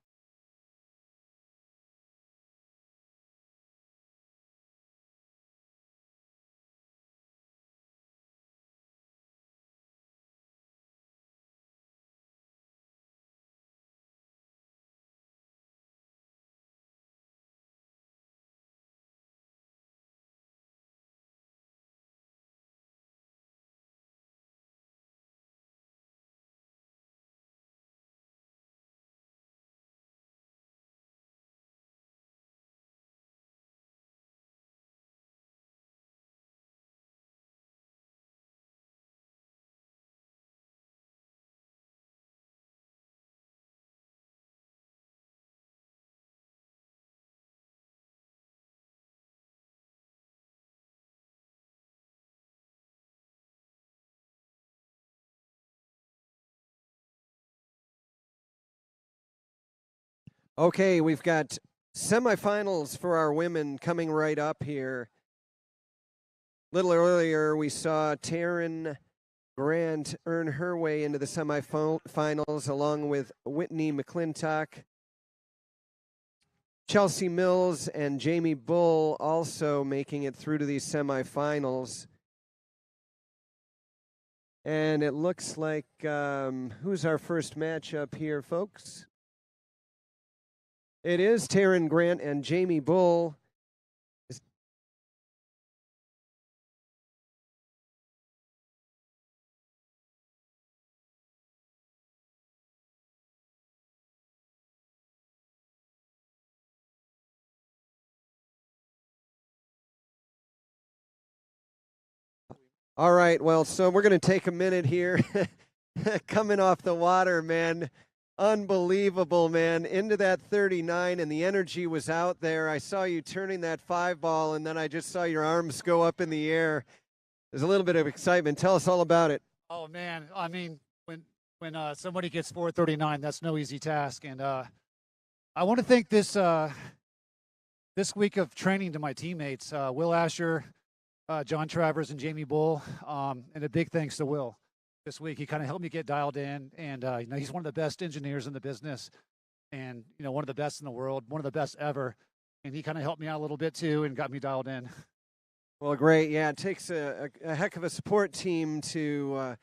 Okay, we've got semifinals for our women coming right up here. A little earlier, we saw Taryn Grant earn her way into the semifinals along with Whitney McClintock. Chelsea Mills and Jamie Bull also making it through to these semifinals. And it looks like, who's our first matchup here, folks? It is Taryn Grant and Jamie Bull. All right, well, so we're going to take a minute here. Coming off the water, man. Unbelievable, man. Into that 39, and the energy was out there. I saw you turning that 5 ball, and then I just saw your arms go up in the air. There's a little bit of excitement. Tell us all about it. Oh, man. I mean, when somebody gets 439, that's no easy task. And I want to thank this week of training to my teammates, Will Asher, John Travers, and Jamie Bull. And a big thanks to Will this week. He kind of helped me get dialed in. And, he's one of the best engineers in the business and, one of the best in the world, one of the best ever. And he kind of helped me out a little bit, too, and got me dialed in. Well, great. Yeah, it takes a heck of a support team to,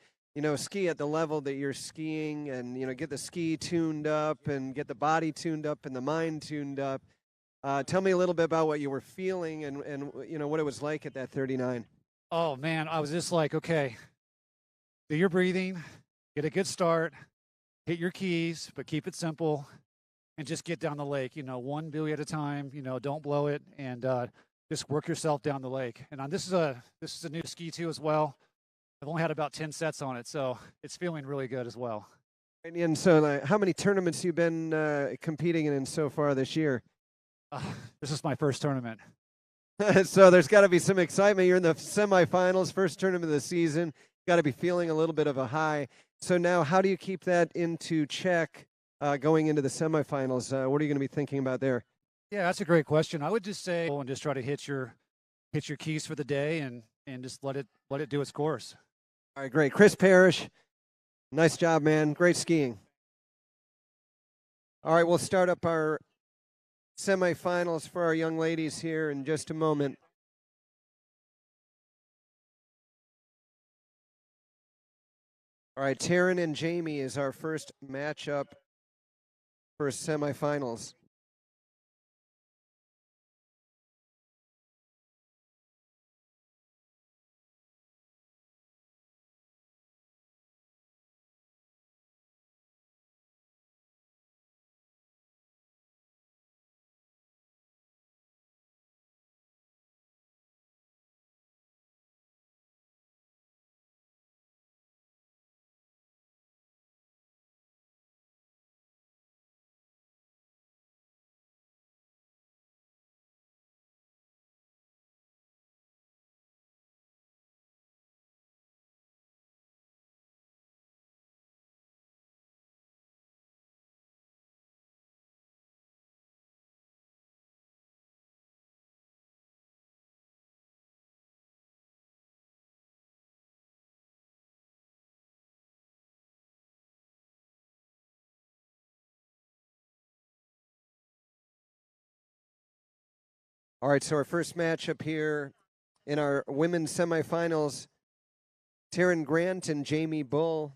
ski at the level that you're skiing and, get the ski tuned up and get the body tuned up and the mind tuned up. Tell me a little bit about what you were feeling and what it was like at that 39. Oh, man, I was just like, okay, do your breathing, get a good start, hit your keys, but keep it simple, and just get down the lake, one buoy at a time, don't blow it, and just work yourself down the lake. And this is a new ski, too, as well. I've only had about 10 sets on it, so it's feeling really good as well. And so how many tournaments you been competing in so far this year? This is my first tournament. So there's got to be some excitement. You're in the semifinals, first tournament of the season. Got to be feeling a little bit of a high. So now how do you keep that into check going into the semifinals? What are you going to be thinking about there? Yeah, that's a great question. I would just say and just try to hit your keys for the day and just let it do its course. All right, great. Chris Parrish, nice job, man. Great skiing. All right, we'll start up our semifinals for our young ladies here in just a moment. All right, Taryn and Jamie is our first matchup for semifinals. All right, so our first matchup here in our women's semifinals, Taryn Grant and Jamie Bull.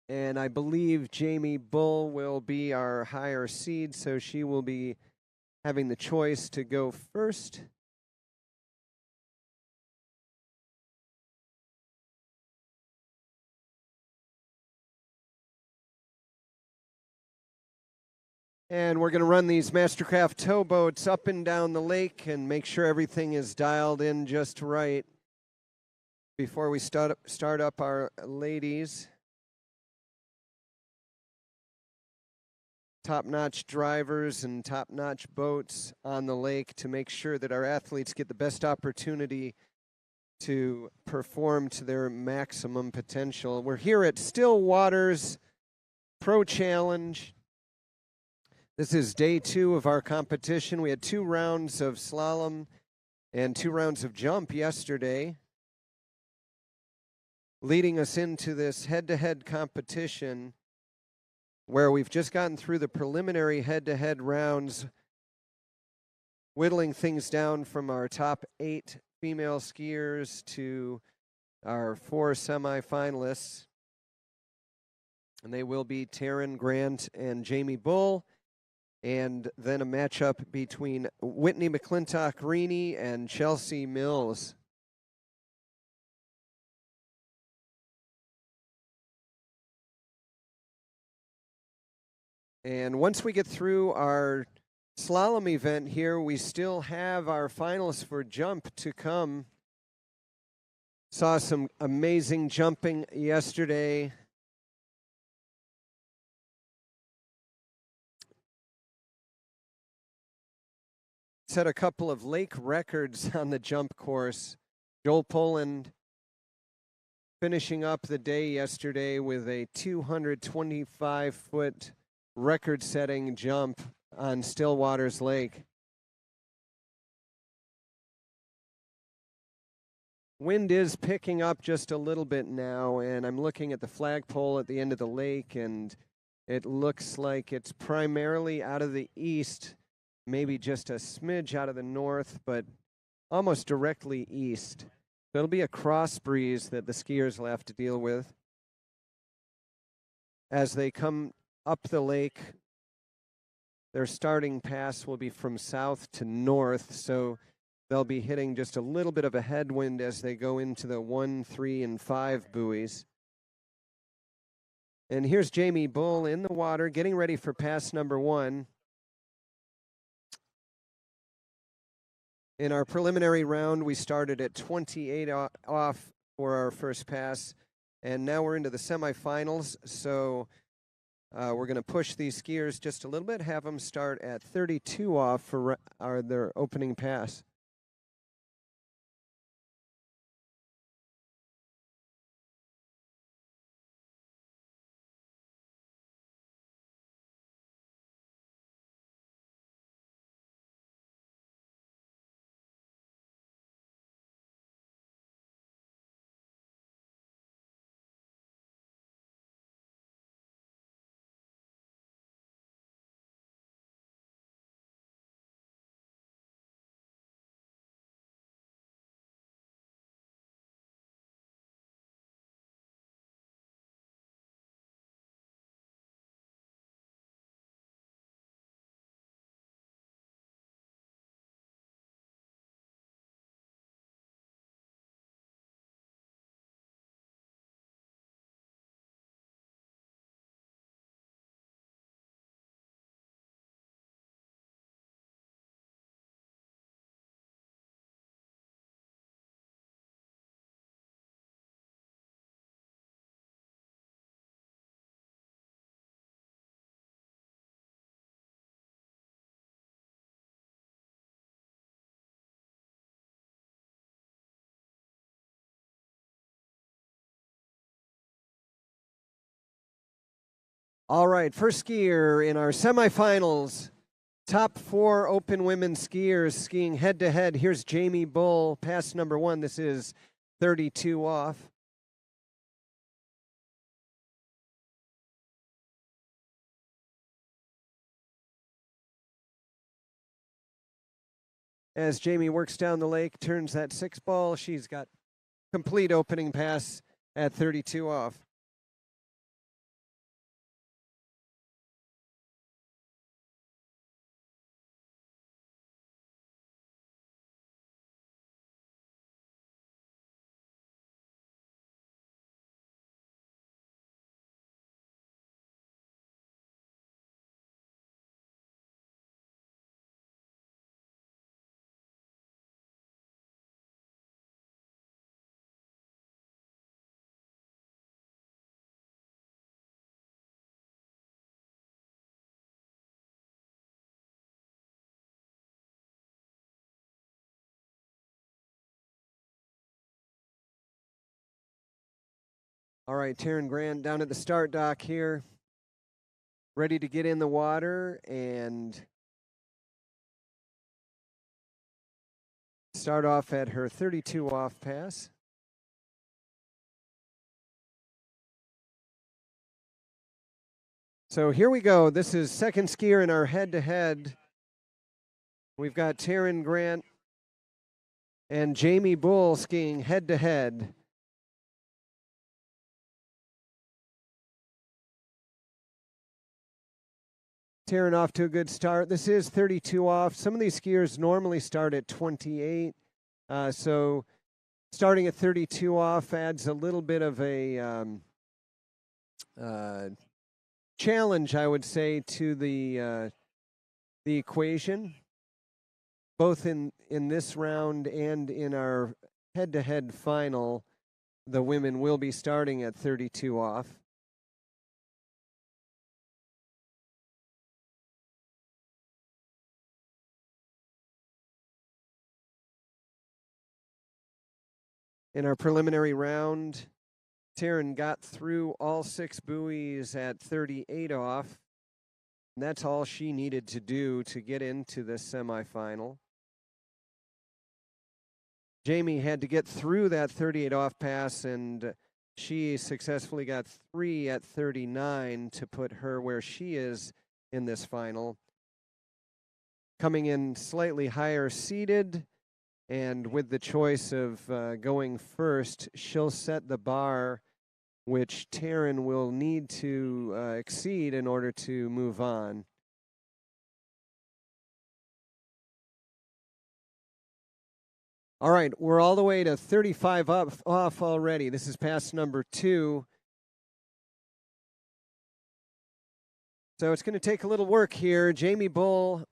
And I believe Jamie Bull will be our higher seed, so she will be having the choice to go first. And we're going to run these Mastercraft towboats up and down the lake and make sure everything is dialed in just right before we start up our ladies. Top-notch drivers and top-notch boats on the lake to make sure that our athletes get the best opportunity to perform to their maximum potential. We're here at Stillwaters Pro Challenge. This is day 2 of our competition. We had 2 rounds of slalom and 2 rounds of jump yesterday, leading us into this head-to-head competition where we've just gotten through the preliminary head-to-head rounds, whittling things down from our top 8 female skiers to our 4 semifinalists. And they will be Taryn Grant and Jamie Bull, and then a matchup between Whitney McClintock-Reaney and Chelsea Mills. And once we get through our slalom event here, we still have our finals for jump to come. Saw some amazing jumping yesterday. Set a couple of lake records on the jump course. Joel Poland finishing up the day yesterday with a 225-foot record-setting jump on Stillwaters Lake. Wind is picking up just a little bit now, and I'm looking at the flagpole at the end of the lake, and it looks like it's primarily out of the east, maybe just a smidge out of the north, but almost directly east. So it'll be a cross breeze that the skiers will have to deal with as they come up the lake. Their starting pass will be from south to north, so they'll be hitting just a little bit of a headwind as they go into the 1, 3, and 5 buoys. And here's Jamie Bull in the water, getting ready for pass number 1. In our preliminary round, we started at 28 off for our first pass, and now we're into the semifinals, so we're going to push these skiers just a little bit, have them start at 32 off for their opening pass. All right, first skier in our semifinals, Top 4 open women skiers skiing head-to-head. Here's Jamie Bull, pass number 1. This is 32 off. As Jamie works down the lake, turns that 6 ball, she's got complete opening pass at 32 off. All right, Taryn Grant down at the start dock here, ready to get in the water and start off at her 32 off pass. So here we go. This is second skier in our head-to-head. We've got Taryn Grant and Jamie Bull skiing head-to-head. Taryn off to a good start. This is 32 off. Some of these skiers normally start at 28. So starting at 32 off adds a little bit of a challenge, I would say, to the equation, both in this round and in our head-to-head final. The women will be starting at 32 off. In our preliminary round, Taryn got through all 6 buoys at 38 off. And that's all she needed to do to get into the semifinal. Jamie had to get through that 38 off pass, and she successfully got 3 at 39 to put her where she is in this final. Coming in slightly higher seated, and with the choice of going first, she'll set the bar which Taryn will need to exceed in order to move on. All right, we're all the way to 35 off already. This is pass number 2. So it's going to take a little work here. Jamie Bull,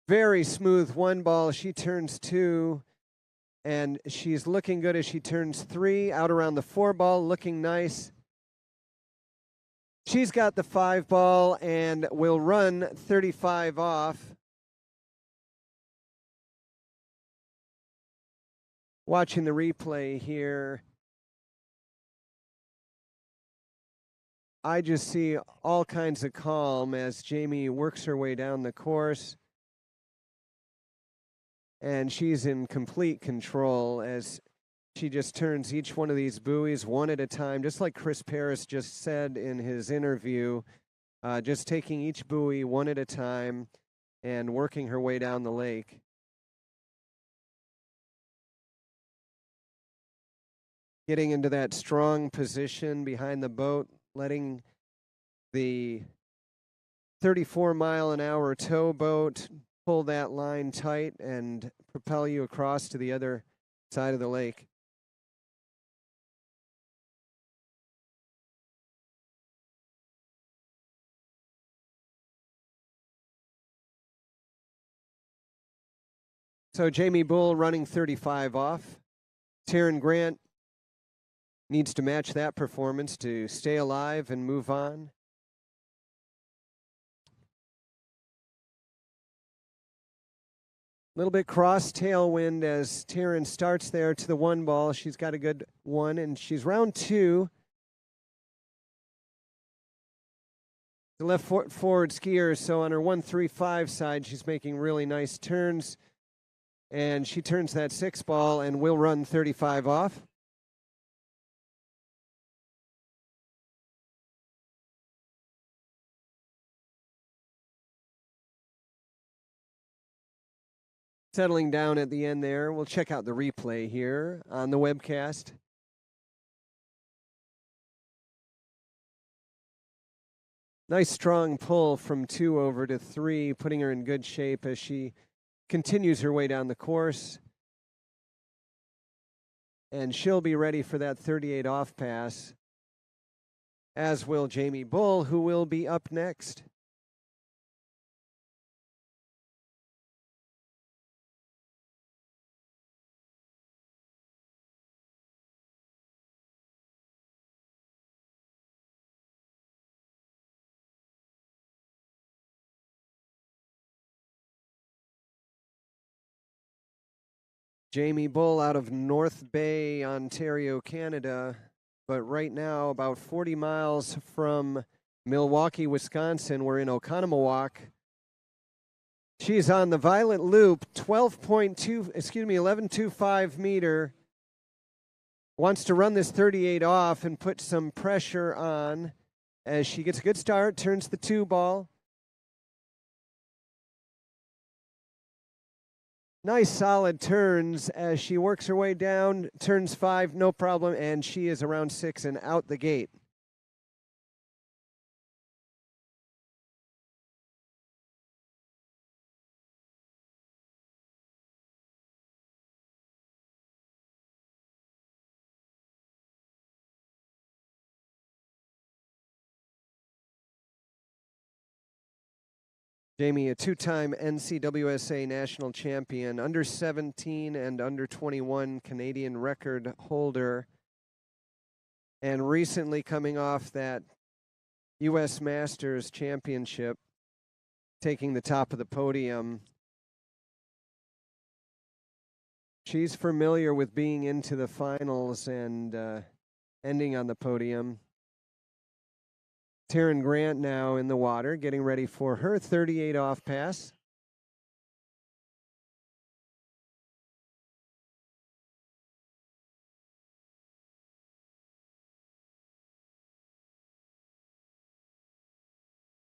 very smooth 1 ball. She turns 2. And she's looking good as she turns 3, out around the 4 ball, looking nice. She's got the 5 ball and will run 35 off. Watching the replay here, I just see all kinds of calm as Jamie works her way down the course. And she's in complete control as she just turns each one of these buoys one at a time, just like Chris Paris just said in his interview, just taking each buoy one at a time and working her way down the lake. Getting into that strong position behind the boat, letting the 34-mile-an-hour towboat pull that line tight and propel you across to the other side of the lake. So Jamie Bull running 35 off. Taryn Grant needs to match that performance to stay alive and move on. A little bit cross tailwind as Taryn starts there to the 1 ball. She's got a good 1, and she's round 2. the left forward skier. So on her 135 side, she's making really nice turns. And she turns that 6 ball and will run 35 off. Settling down at the end there. We'll check out the replay here on the webcast. Nice strong pull from 2 over to 3, putting her in good shape as she continues her way down the course. And she'll be ready for that 38 off pass, as will Jamie Bull, who will be up next. Jamie Bull out of North Bay, Ontario, Canada, but right now about 40 miles from Milwaukee, Wisconsin. We're in Oconomowoc. She's on the Violet Loop, 11.25 meter. Wants to run this 38 off and put some pressure on as she gets a good start, turns the 2 ball. Nice solid turns as she works her way down, turns 5, no problem, and she is around 6 and out the gate. Jamie, a 2-time NCWSA national champion, under 17 and under 21 Canadian record holder, and recently coming off that U.S. Masters championship, taking the top of the podium. She's familiar with being into the finals and ending on the podium. Taryn Grant now in the water, getting ready for her 38 off pass.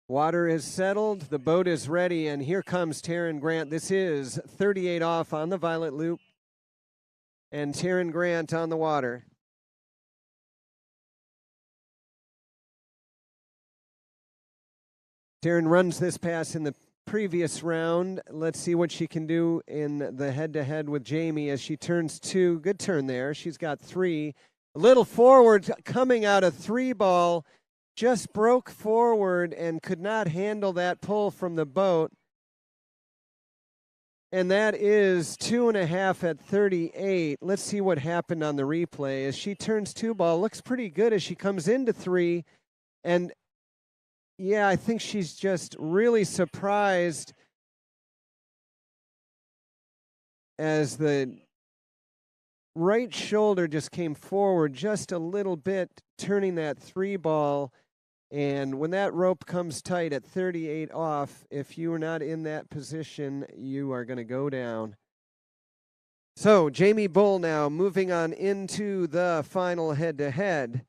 Water is settled, the boat is ready, and here comes Taryn Grant. This is 38 off on the Violet Loop, and Taryn Grant on the water. Taryn runs this pass in the previous round. Let's see what she can do in the head-to-head with Jamie as she turns 2. Good turn there. She's got 3. A little forward coming out of 3 ball. Just broke forward and could not handle that pull from the boat. And that is 2.5 at 38. Let's see what happened on the replay. As she turns 2 ball, looks pretty good as she comes into 3. And yeah, I think she's just really surprised as the right shoulder just came forward just a little bit, turning that 3 ball. And when that rope comes tight at 38 off, if you are not in that position, you are going to go down. So Jamie Bull now moving on into the final head-to-head.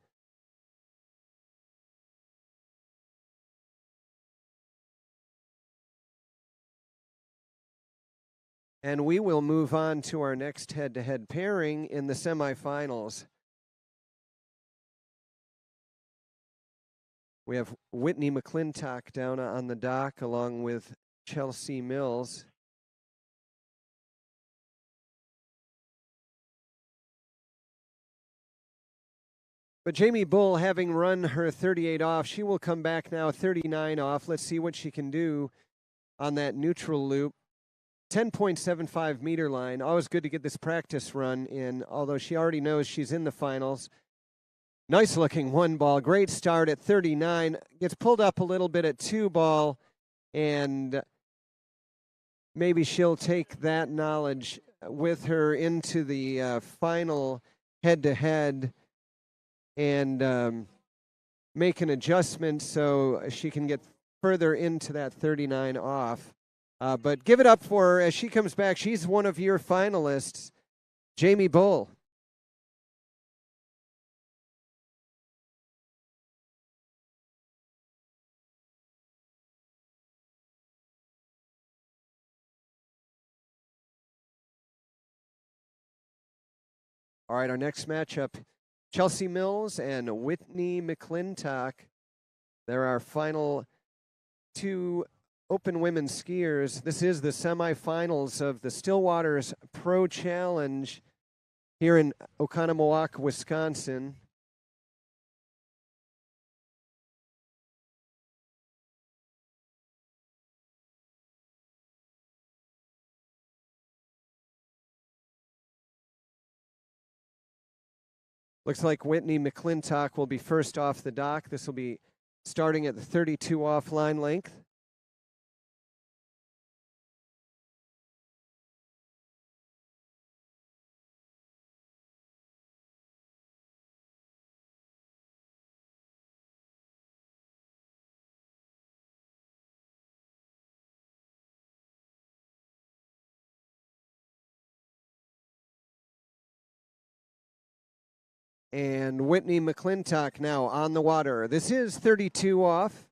And we will move on to our next head-to-head pairing in the semifinals. We have Whitney McClintock down on the dock along with Chelsea Mills. But Jamie Bull, having run her 38 off, she will come back now 39 off. Let's see what she can do on that neutral loop. 10.75 meter line. Always good to get this practice run in, although she already knows she's in the finals. Nice looking 1 ball. Great start at 39. Gets pulled up a little bit at 2 ball, and maybe she'll take that knowledge with her into the final head-to-head and make an adjustment so she can get further into that 39 off. But give it up for her as she comes back. She's one of your finalists, Jamie Bull. All right, our next matchup, Chelsea Mills and Whitney McClintock. They're our final two open women's skiers. This is the semifinals of the Stillwaters Pro Challenge here in Oconomowoc, Wisconsin. Looks like Whitney McClintock will be first off the dock. This will be starting at the 32 off line length. And Whitney McClintock now on the water. This is 32 off.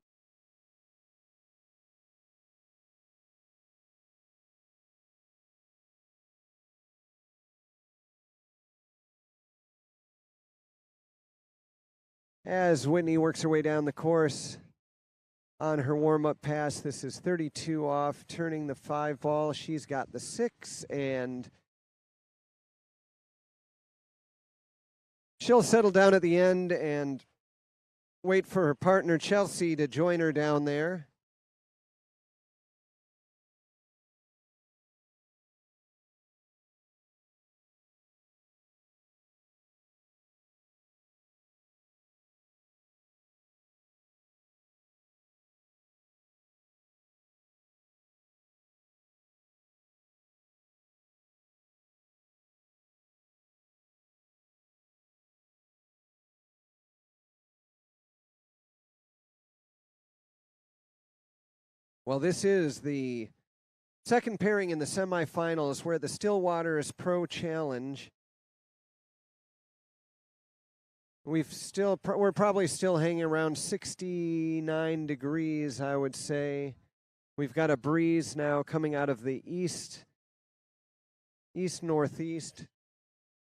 As Whitney works her way down the course on her warm-up pass, this is 32 off, turning the 5 ball. She's got the 6, and she'll settle down at the end and wait for her partner, Chelsea, to join her down there. Well, this is the second pairing in the semifinals where the Stillwaters Pro Challenge. We're probably still hanging around 69 degrees, I would say. We've got a breeze now coming out of the east-northeast.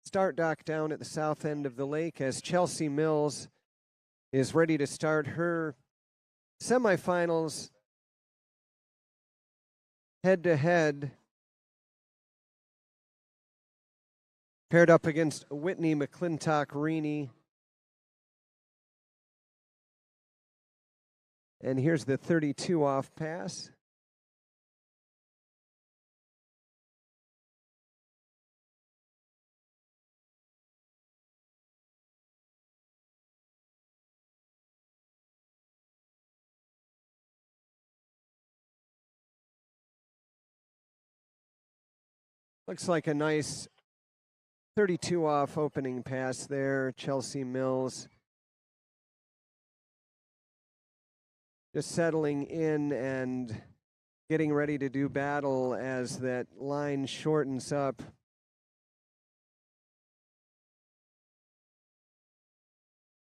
Start dock down at the south end of the lake as Chelsea Mills is ready to start her semifinals head-to-head, paired up against Whitney McClintock-Reaney. And here's the 32 off pass. Looks like a nice 32 off opening pass there, Chelsea Mills. Just settling in and getting ready to do battle as that line shortens up.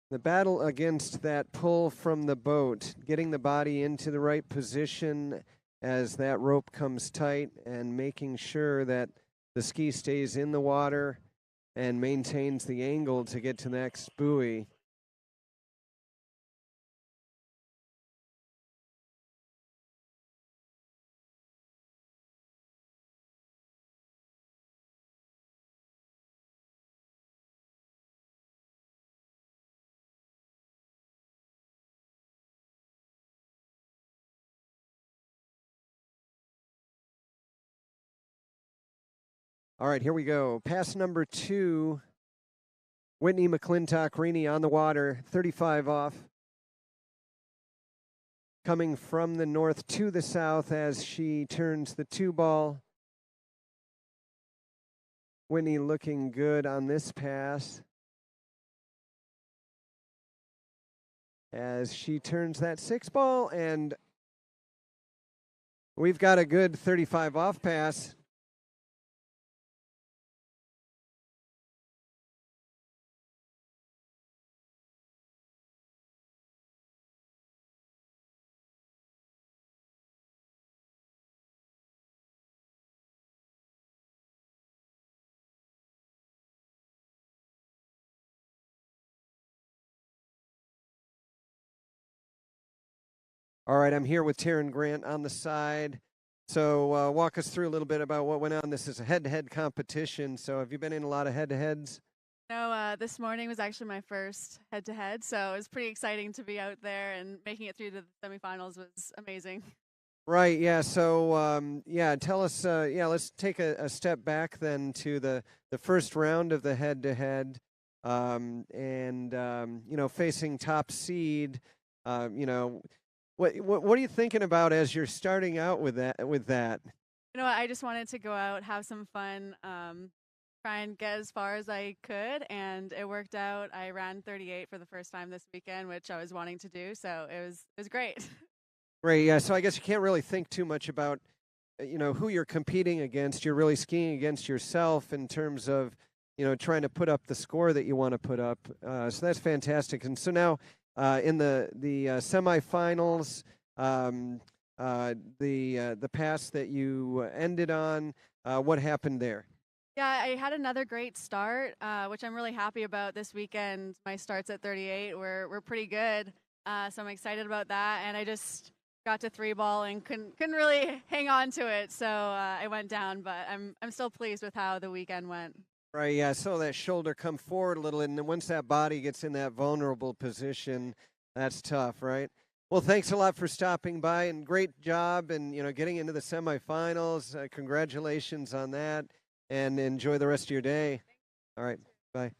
The battle against that pull from the boat, getting the body into the right position as that rope comes tight and making sure that the ski stays in the water and maintains the angle to get to the next buoy. All right, here we go. Pass number 2. Whitney McClintock-Reaney on the water, 35 off. Coming from the north to the south as she turns the 2 ball. Whitney looking good on this pass as she turns that 6 ball and We've got a good 35 off pass. All right, I'm here with Taryn Grant on the side. So walk us through a little bit about what went on. This is a head-to-head competition. So have you been in a lot of head-to-heads? No, this morning was actually my first head-to-head, so it was pretty exciting to be out there, and making it through to the semifinals was amazing. Right, yeah. So, tell us, let's take a step back then to the first round of the head-to-head, facing top seed. What are you thinking about as you're starting out with that? You know what, I just wanted to go out, have some fun, try and get as far as I could, and it worked out. I ran 38 for the first time this weekend, which I was wanting to do, so it was great. Great, yeah. So I guess you can't really think too much about, who you're competing against. You're really skiing against yourself in terms of, trying to put up the score that you want to put up. So that's fantastic. And so now in the semifinals, the pass that you ended on, what happened there? Yeah, I had another great start, which I'm really happy about this weekend. My starts at 38 were pretty good, so I'm excited about that. And I just got to 3-ball and couldn't really hang on to it, so I went down. But I'm still pleased with how the weekend went. Right, yeah. So that shoulder come forward a little, and then once that body gets in that vulnerable position, that's tough, right? Well, thanks a lot for stopping by, and great job, and getting into the semifinals. Congratulations on that, and enjoy the rest of your day. All right, bye.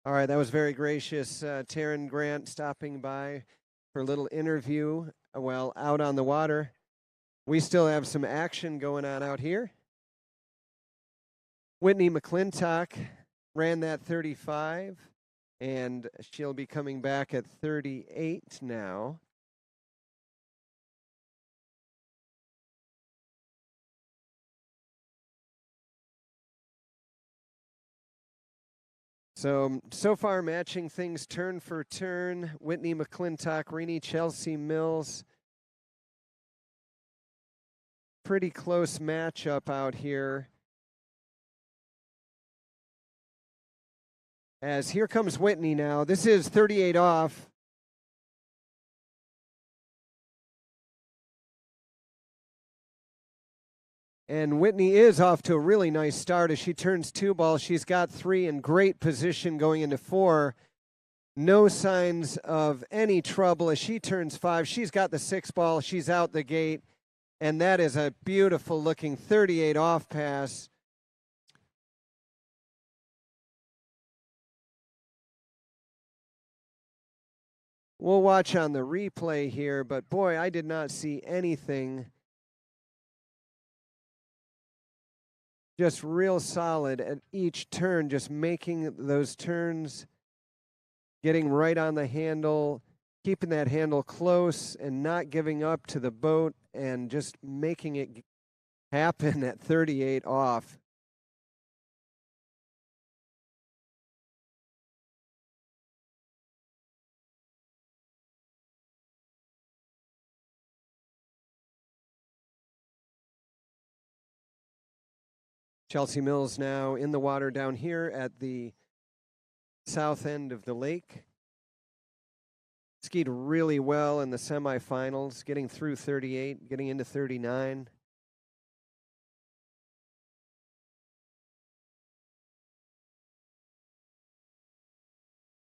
All right, that was very gracious. Taryn Grant stopping by for a little interview while out on the water. We still have some action going on out here. Whitney McClintock ran that 35, and she'll be coming back at 38 now. So far matching things turn for turn. Whitney McClintock, Renee Chelsea Mills. Pretty close matchup out here. As here comes Whitney now. This is 38 off. And Whitney is off to a really nice start as she turns 2-ball. She's got 3 in great position going into 4. No signs of any trouble as she turns 5. She's got the 6-ball. She's out the gate. And that is a beautiful looking 38 off pass. We'll watch on the replay here, but boy, I did not see anything. Just real solid at each turn, just making those turns, getting right on the handle, keeping that handle close and not giving up to the boat, and just making it happen at 38 off. Chelsea Mills now in the water down here at the south end of the lake. Skied really well in the semifinals, getting through 38, getting into 39.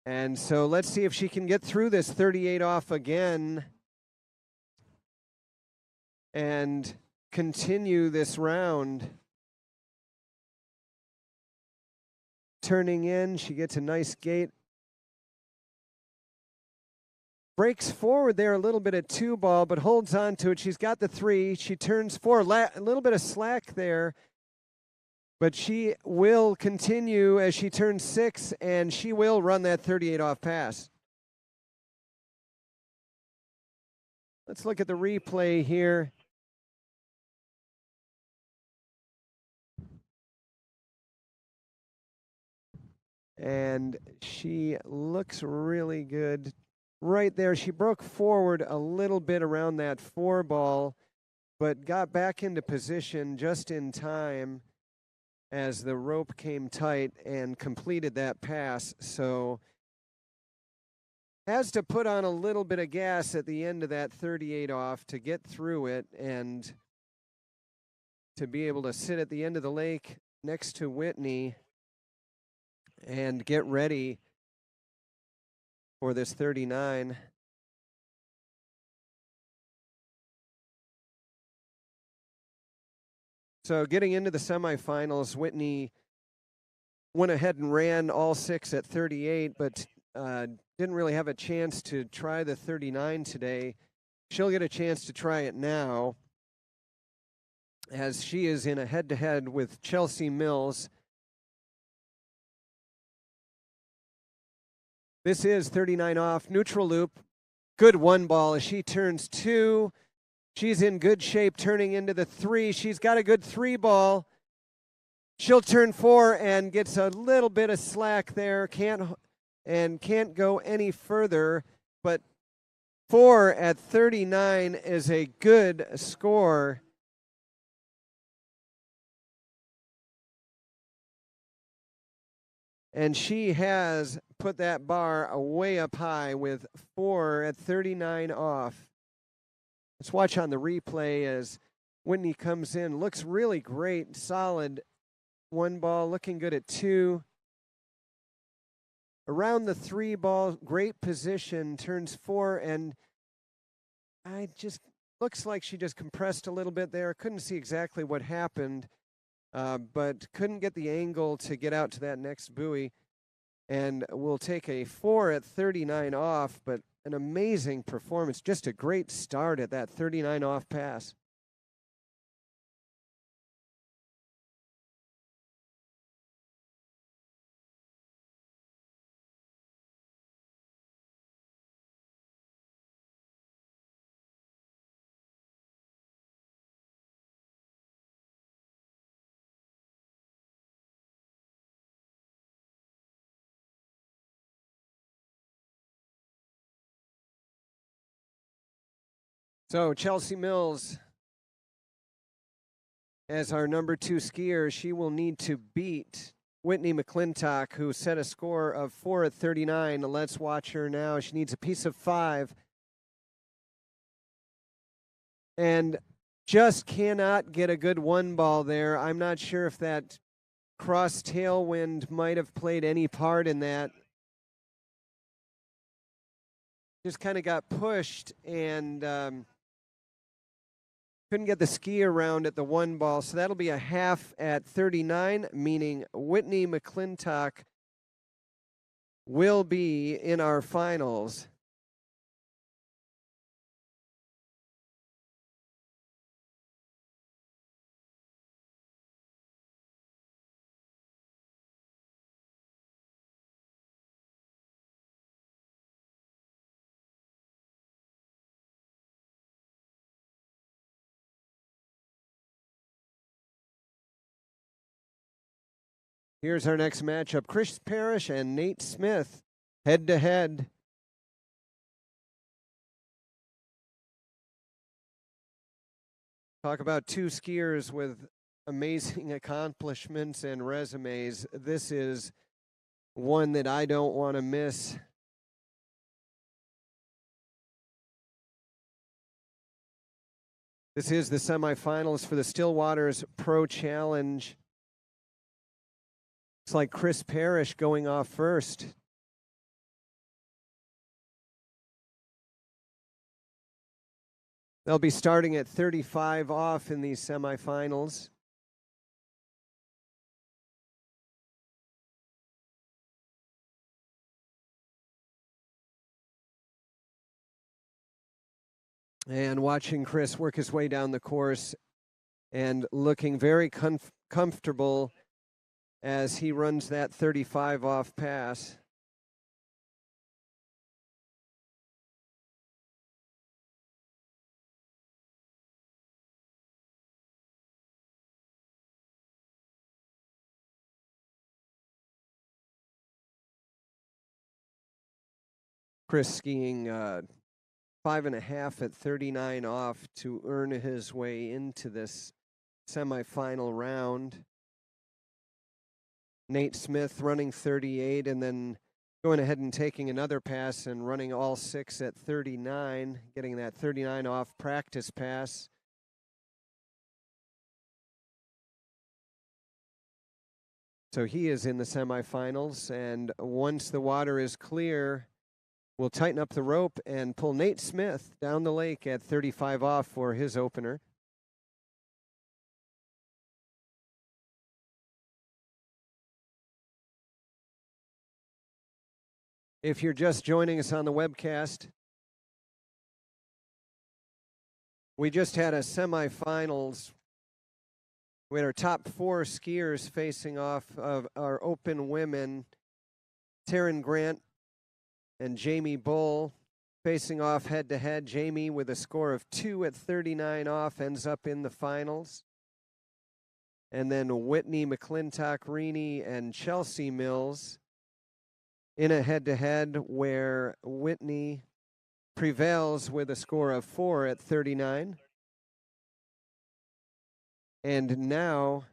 And so let's see if she can get through this 38 off again and continue this round. Turning in, she gets a nice gate. Breaks forward there a little bit at 2-ball, but holds on to it. She's got the 3. She turns 4. A little bit of slack there, but she will continue as she turns 6, and she will run that 38 off pass. Let's look at the replay here. And she looks really good right there. She broke forward a little bit around that 4 ball, but got back into position just in time as the rope came tight and completed that pass. So has to put on a little bit of gas at the end of that 38 off to get through it and to be able to sit at the end of the lake next to Whitney and get ready for this 39. So getting into the semifinals, Whitney went ahead and ran all 6 at 38, but didn't really have a chance to try the 39 today. She'll get a chance to try it now, as she is in a head-to-head with Chelsea Mills. This is 39 off, neutral loop. Good 1 ball as she turns 2. She's in good shape turning into the 3. She's got a good 3 ball. She'll turn 4 and gets a little bit of slack there. Can't go any further. But 4 at 39 is a good score. And she has put that bar way up high with 4 at 39 off. Let's watch on the replay as Whitney comes in. Looks really great, solid 1 ball, looking good at 2. Around the 3 ball, great position, turns 4, and looks like she just compressed a little bit there. Couldn't see exactly what happened, but couldn't get the angle to get out to that next buoy. And we'll take a 4 at 39 off, but an amazing performance. Just a great start at that 39 off pass. So Chelsea Mills, as our number 2 skier, she will need to beat Whitney McClintock, who set a score of 4 at 39. Let's watch her now. She needs a piece of 5. And just cannot get a good 1 ball there. I'm not sure if that cross tailwind might have played any part in that. Just kind of got pushed and couldn't get the ski around at the 1 ball. So that'll be a half at 39, meaning Whitney McClintock will be in our finals. Here's our next matchup. Chris Parrish and Nate Smith, head-to-head. Talk about 2 skiers with amazing accomplishments and resumes. This is one that I don't want to miss. This is the semifinals for the Stillwaters Pro Challenge. Looks like Chris Parrish going off first. They'll be starting at 35 off in these semifinals. And watching Chris work his way down the course and looking very comfortable as he runs that 35 off pass. Chris skiing 5.5 at 39 off to earn his way into this semifinal round. Nate Smith running 38 and then going ahead and taking another pass and running all 6 at 39, getting that 39 off practice pass. So he is in the semifinals, and once the water is clear, we'll tighten up the rope and pull Nate Smith down the lake at 35 off for his opener. If you're just joining us on the webcast, we just had a semifinals. We had our top 4 skiers facing off of our open women, Taryn Grant and Jamie Bull facing off head-to-head. Jamie with a score of 2 at 39 off ends up in the finals. And then Whitney, McClintock-Reaney, and Chelsea Mills in a head-to-head where Whitney prevails with a score of 4 at 39. And now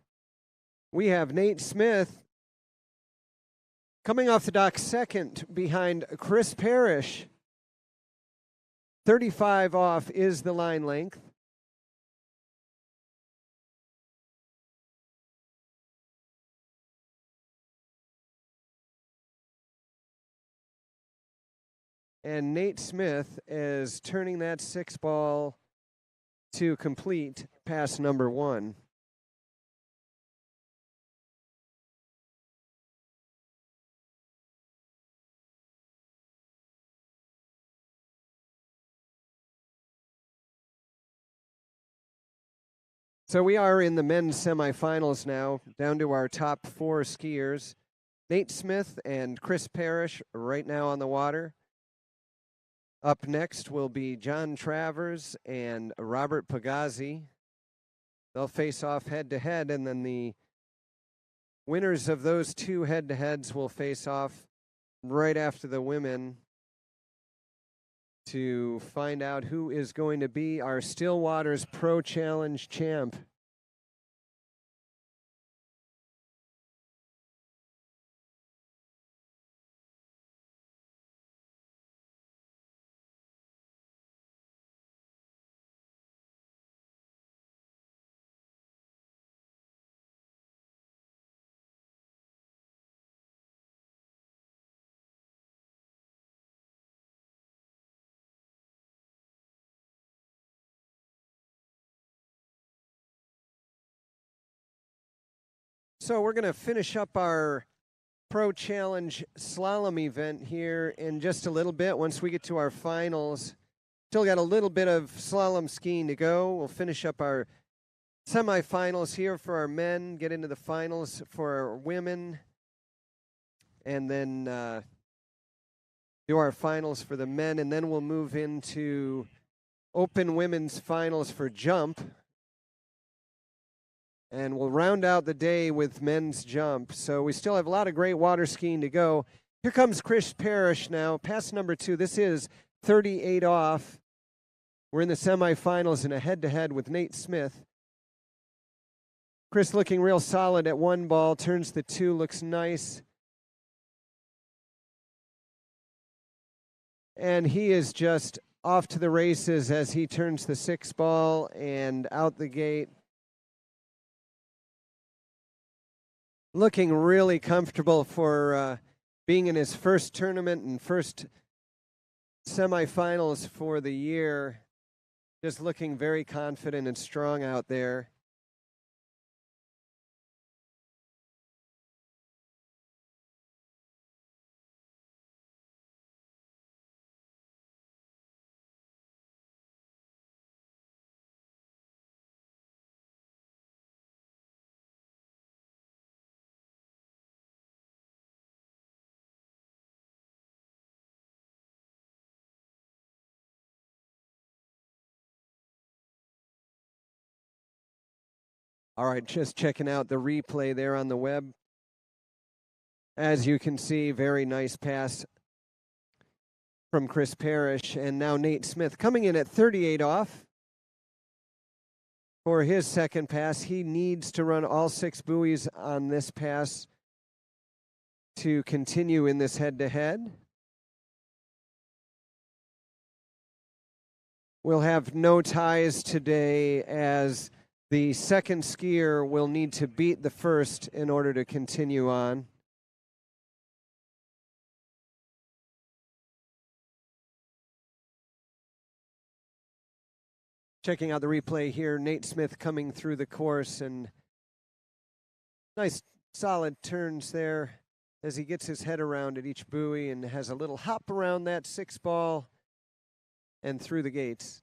we have Nate Smith coming off the dock second behind Chris Parrish. 35 off is the line length. And Nate Smith is turning that 6 ball to complete pass number 1. So we are in the men's semifinals now, down to our top 4 skiers. Nate Smith and Chris Parrish right now on the water. Up next will be John Travers and Robert Pagazzi. They'll face off head-to-head, and then the winners of those 2 head-to-heads will face off right after the women to find out who is going to be our Stillwaters Pro Challenge champ. So we're going to finish up our Pro Challenge slalom event here in just a little bit once we get to our finals. Still got a little bit of slalom skiing to go. We'll finish up our semifinals here for our men, get into the finals for our women, and then do our finals for the men, and then we'll move into open women's finals for jump. And we'll round out the day with men's jump. So we still have a lot of great water skiing to go. Here comes Chris Parrish now, pass number 2. This is 38 off. We're in the semifinals in a head-to-head with Nate Smith. Chris looking real solid at 1 ball, turns the 2, looks nice. And he is just off to the races as he turns the 6 ball and out the gate. Looking really comfortable for being in his first tournament and first semifinals for the year. Just looking very confident and strong out there. All right, just checking out the replay there on the web. As you can see, very nice pass from Chris Parrish. And now Nate Smith coming in at 38 off for his second pass. He needs to run all 6 buoys on this pass to continue in this head-to-head. We'll have no ties today, as the second skier will need to beat the first in order to continue on. Checking out the replay here, Nate Smith coming through the course, and nice solid turns there as he gets his head around at each buoy and has a little hop around that 6 ball and through the gates.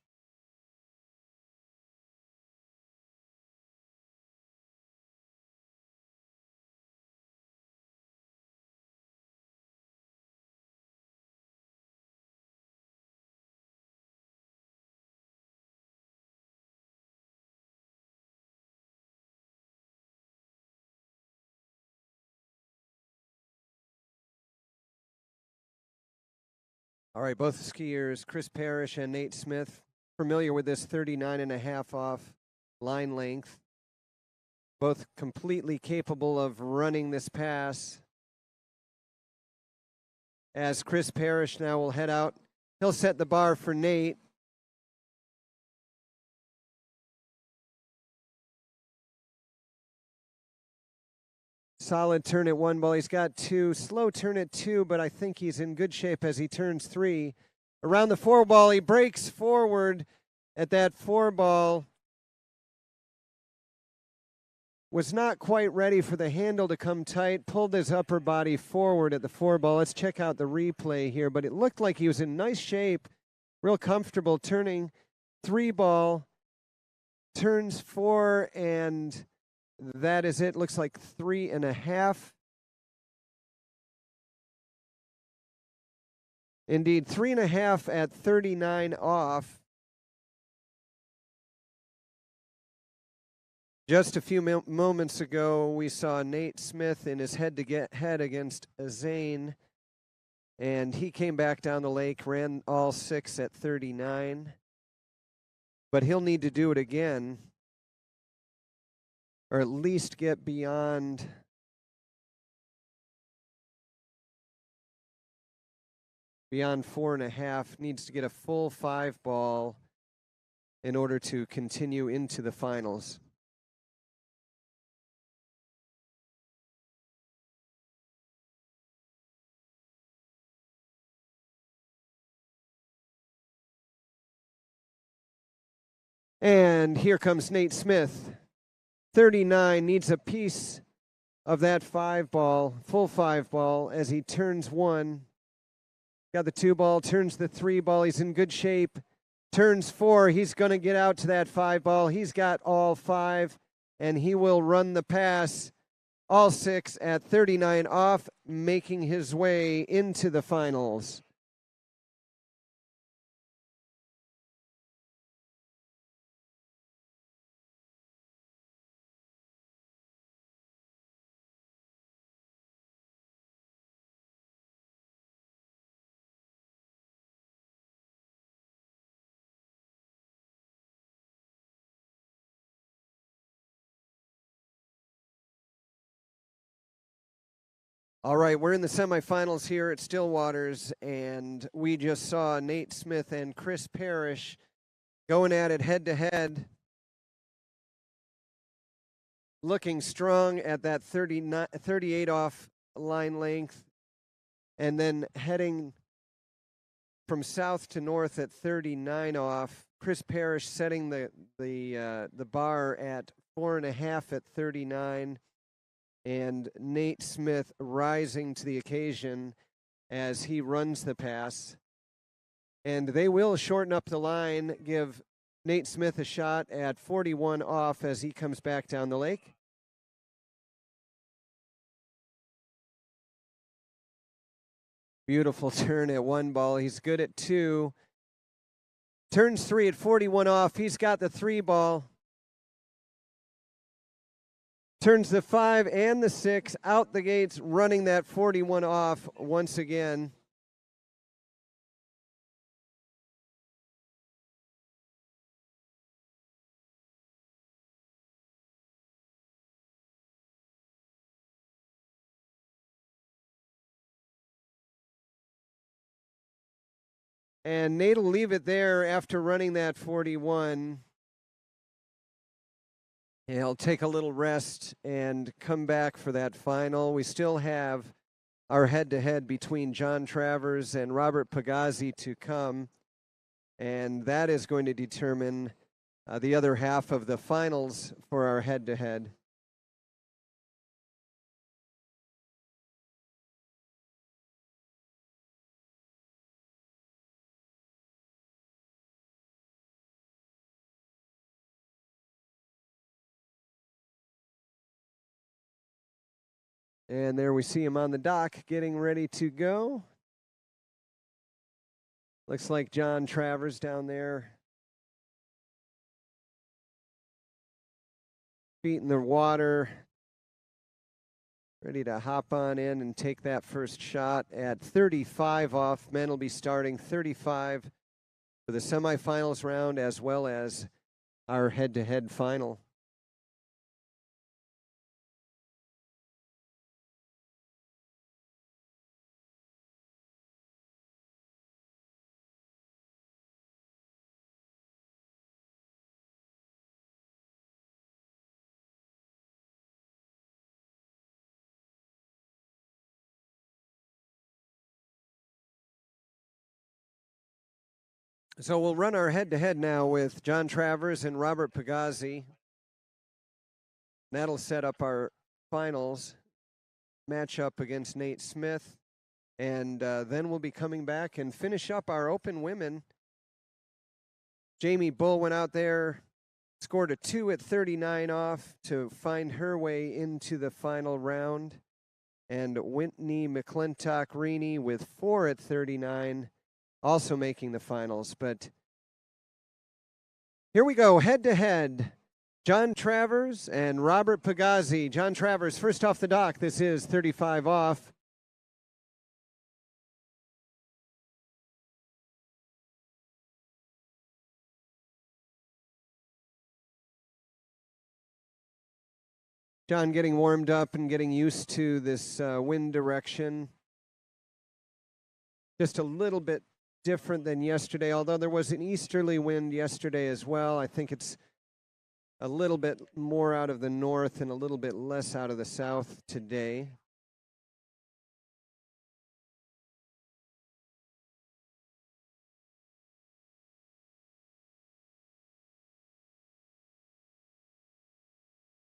All right, both skiers, Chris Parrish and Nate Smith, familiar with this 39.5 off line length. Both completely capable of running this pass. As Chris Parrish now will head out, he'll set the bar for Nate. Solid turn at 1 ball. He's got 2. Slow turn at 2, but I think he's in good shape as he turns 3. Around the 4 ball, he breaks forward at that 4 ball. Was not quite ready for the handle to come tight. Pulled his upper body forward at the 4 ball. Let's check out the replay here, but it looked like he was in nice shape, real comfortable turning 3 ball. Turns 4, and that is it. Looks like 3.5. Indeed, 3.5 at 39 off. Just a few moments ago, we saw Nate Smith in his head-to-head against Zane, and he came back down the lake, ran all 6 at 39. But he'll need to do it again, or at least get beyond beyond 4.5. Needs to get a full 5 ball in order to continue into the finals. And here comes Nate Smith. 39, needs a piece of that 5 ball, full 5 ball, as he turns 1. Got the 2 ball, turns the 3 ball. He's in good shape. Turns 4. He's going to get out to that 5 ball. He's got all 5, and he will run the pass all 6 at 39 off, making his way into the finals. All right, we're in the semifinals here at Stillwaters, and we just saw Nate Smith and Chris Parrish going at it head-to-head, looking strong at that 38 off line length, and then heading from south to north at 39 off. Chris Parrish setting the bar at 4.5 at 39. And Nate Smith rising to the occasion as he runs the pass. And they will shorten up the line, give Nate Smith a shot at 41 off as he comes back down the lake. Beautiful turn at 1 ball. He's good at 2. Turns 3 at 41 off. He's got the 3 ball. Turns the 5 and the 6 out the gates, running that 41 off once again. And Nate will leave it there after running that 41. He'll take a little rest and come back for that final. We still have our head-to-head between John Travers and Robert Pagazzi to come, and that is going to determine the other half of the finals for our head-to-head. And there we see him on the dock getting ready to go. Looks like John Travers down there. Feet in the water. Ready to hop on in and take that first shot at 35 off. Men will be starting 35 for the semifinals round as well as our head-to-head final. So we'll run our head-to-head now with John Travers and Robert Pagazzi. That'll set up our finals matchup against Nate Smith. And then we'll be coming back and finish up our open women. Jamie Bull went out there, scored a 2 at 39 off to find her way into the final round. And Whitney McClintock-Reaney with 4 at 39, also making the finals. But here we go, head-to-head. John Travers and Robert Pagazzi. John Travers, first off the dock. This is 35 off. John getting warmed up and getting used to this wind direction. Just a little bit different than yesterday, although there was an easterly wind yesterday as well. I think it's a little bit more out of the north and a little bit less out of the south today.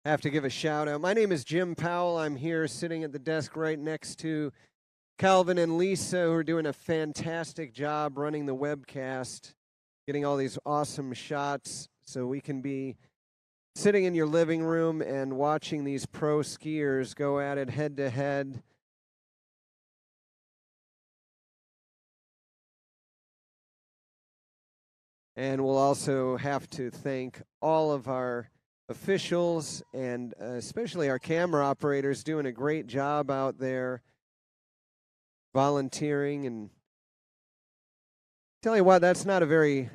I have to give a shout out. My name is Jim Powell. I'm here sitting at the desk right next to Calvin and Lisa, who are doing a fantastic job running the webcast, getting all these awesome shots so we can be sitting in your living room and watching these pro skiers go at it head to head. And we'll also have to thank all of our officials and especially our camera operators doing a great job out there volunteering. And tell you what, that's not a very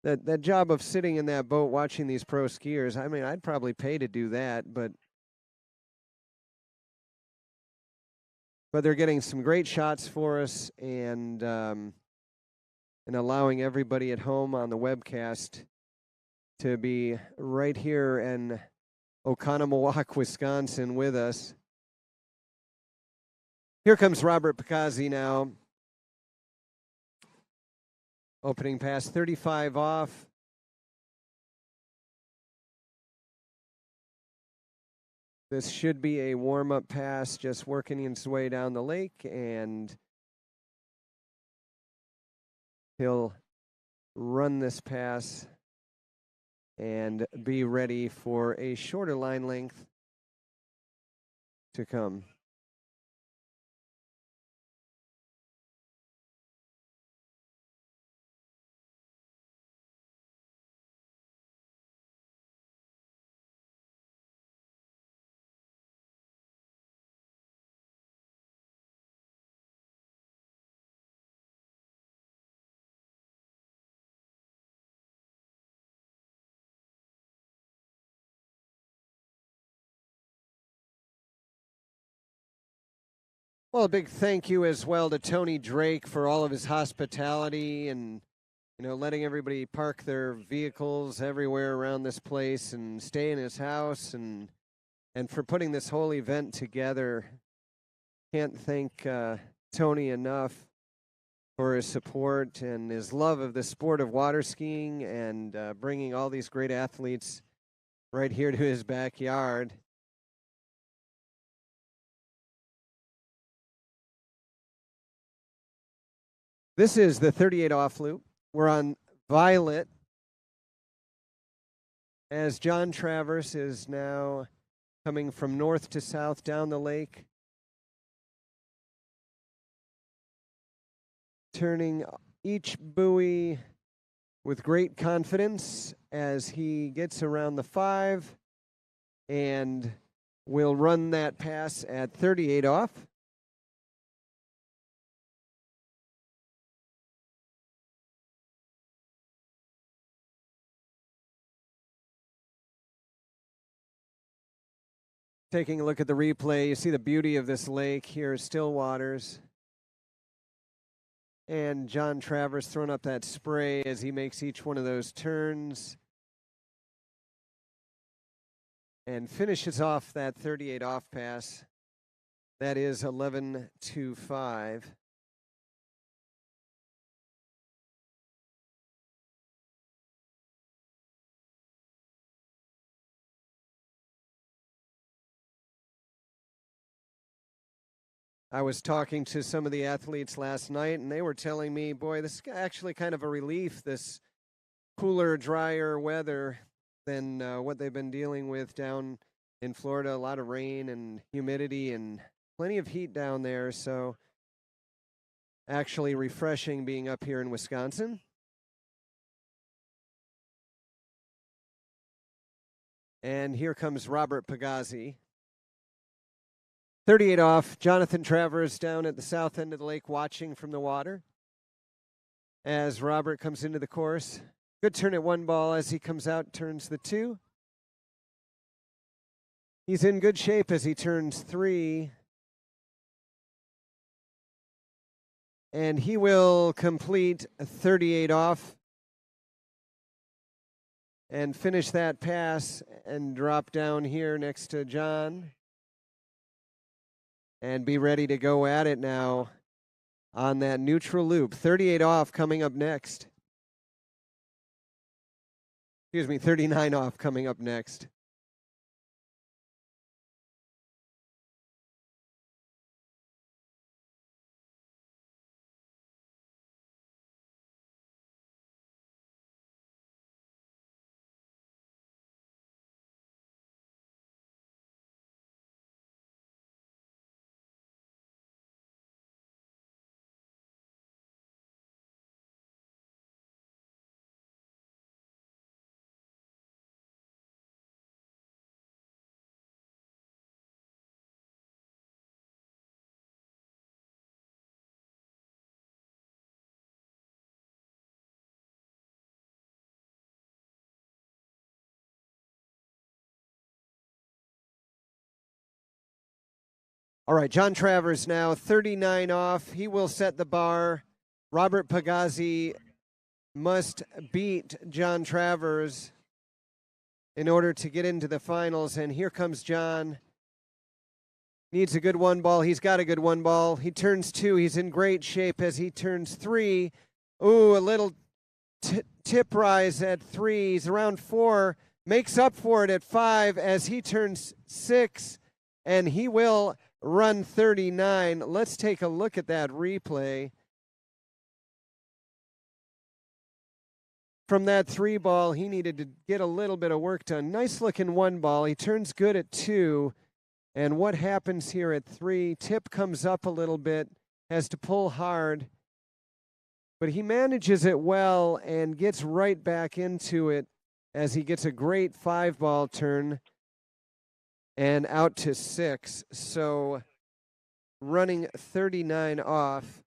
that job of sitting in that boat watching these pro skiers. I mean, I'd probably pay to do that, but they're getting some great shots for us, and allowing everybody at home on the webcast to be right here in Oconomowoc, Wisconsin with us. Here comes Robert Pagazzi now. Opening pass, 35 off. This should be a warm-up pass, just working its way down the lake, and he'll run this pass and be ready for a shorter line length to come. Well, a big thank you as well to Tony Drake for all of his hospitality and, letting everybody park their vehicles everywhere around this place and stay in his house and for putting this whole event together. Can't thank Tony enough for his support and his love of the sport of water skiing and bringing all these great athletes right here to his backyard. This is the 38 off loop. We're on Violet as John Travers is now coming from north to south down the lake, turning each buoy with great confidence as he gets around the 5 and will run that pass at 38 off. Taking a look at the replay, you see the beauty of this lake here at Stillwaters. And John Travers throwing up that spray as he makes each one of those turns. And finishes off that 38 off pass. That is 11.25. I was talking to some of the athletes last night, and they were telling me, boy, this is actually kind of a relief, this cooler, drier weather than what they've been dealing with down in Florida. A lot of rain and humidity and plenty of heat down there, so actually refreshing being up here in Wisconsin. And here comes Robert Pagazzi. 38 off, Jonathan Travers down at the south end of the lake watching from the water as Robert comes into the course. Good turn at 1 ball as he comes out, turns the 2. He's in good shape as he turns 3. And he will complete 38 off and finish that pass and drop down here next to John. And be ready to go at it now on that neutral loop. 38 off coming up next. Excuse me, 39 off coming up next. All right, John Travers now 39 off. He will set the bar. Robert Pagazzi must beat John Travers in order to get into the finals. And here comes John. Needs a good 1 ball. He's got a good 1 ball. He turns 2. He's in great shape as he turns 3. Ooh, a little tip rise at 3. He's around 4. Makes up for it at 5 as he turns 6. And he will run 39. Let's take a look at that replay. From that 3 ball, he needed to get a little bit of work done. Nice looking 1 ball. He turns good at 2. And what happens here at 3? Tip comes up a little bit, has to pull hard. But he manages it well and gets right back into it as he gets a great 5 ball turn. And out to 6. So running 39 off.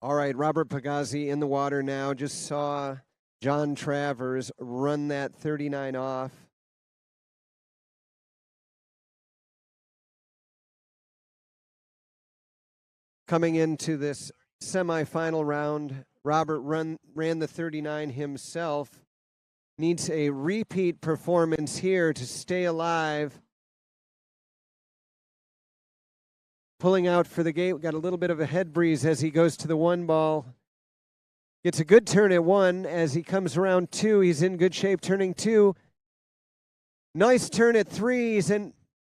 All right, Robert Pagazzi in the water now. Just saw John Travers run that 39 off. Coming into this semifinal round, Robert ran the 39 himself. Needs a repeat performance here to stay alive. Pulling out for the gate. Got a little bit of a head breeze as he goes to the 1 ball. Gets a good turn at 1 as he comes around 2. He's in good shape turning 2. Nice turn at 3. He's in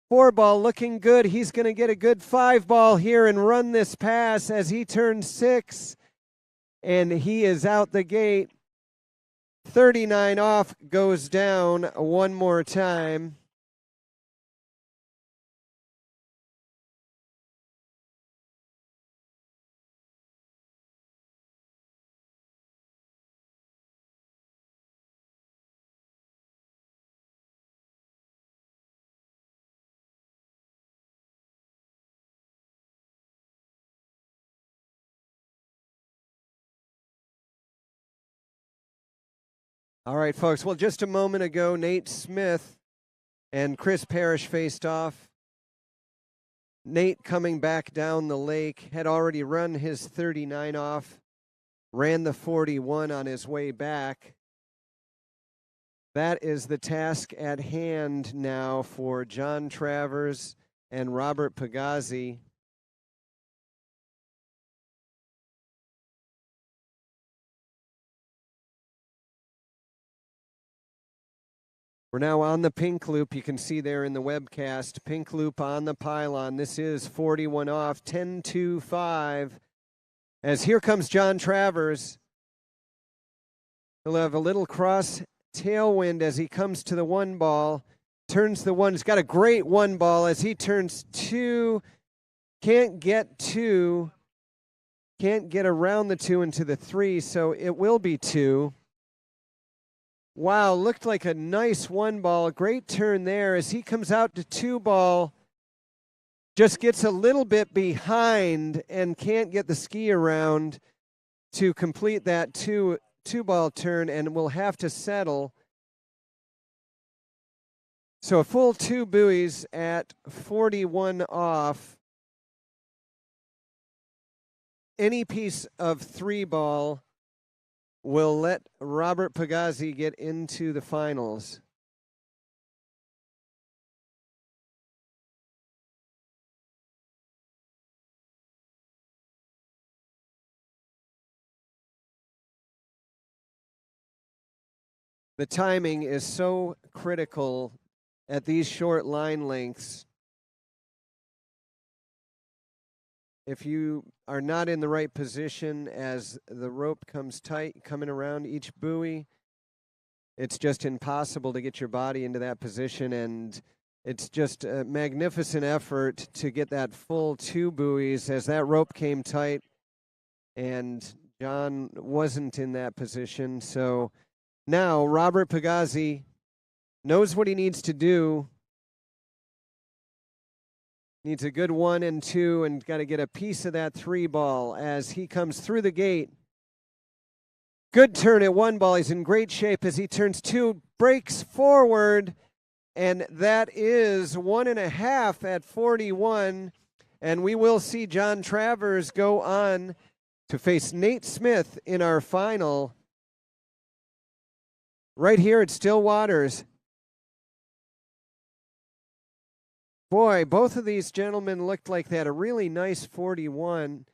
4 ball looking good. He's going to get a good 5 ball here and run this pass as he turns 6. And he is out the gate. 39 off goes down one more time. All right, folks. Well, just a moment ago, Nate Smith and Chris Parrish faced off. Nate coming back down the lake had already run his 39 off, ran the 41 on his way back. That is the task at hand now for John Travers and Robert Pagazzi. We're now on the pink loop. You can see there in the webcast, pink loop on the pylon. This is 41 off, 10-2-5. As here comes John Travers. He'll have a little cross tailwind as he comes to the 1 ball. Turns the 1. He's got a great 1 ball as he turns 2. Can't get 2. Can't get around the 2 into the 3, so it will be 2. Wow, looked like a nice 1 ball. A great turn there as he comes out to 2 ball. Just gets a little bit behind and can't get the ski around to complete that two ball turn and will have to settle. So a full 2 buoys at 41 off. Any piece of 3 ball will let Robert Pagazzi get into the finals. The timing is so critical at these short line lengths. If you are not in the right position as the rope comes tight, coming around each buoy, it's just impossible to get your body into that position, and it's just a magnificent effort to get that full 2 buoys as that rope came tight, and John wasn't in that position. So now Robert Pagazzi knows what he needs to do. Needs a good 1 and 2 and got to get a piece of that 3 ball as he comes through the gate. Good turn at 1 ball. He's in great shape as he turns 2, breaks forward, and that is 1.5 at 41. And we will see John Travers go on to face Nate Smith in our final right here at Stillwaters. Boy, both of these gentlemen looked like they had a really nice 41,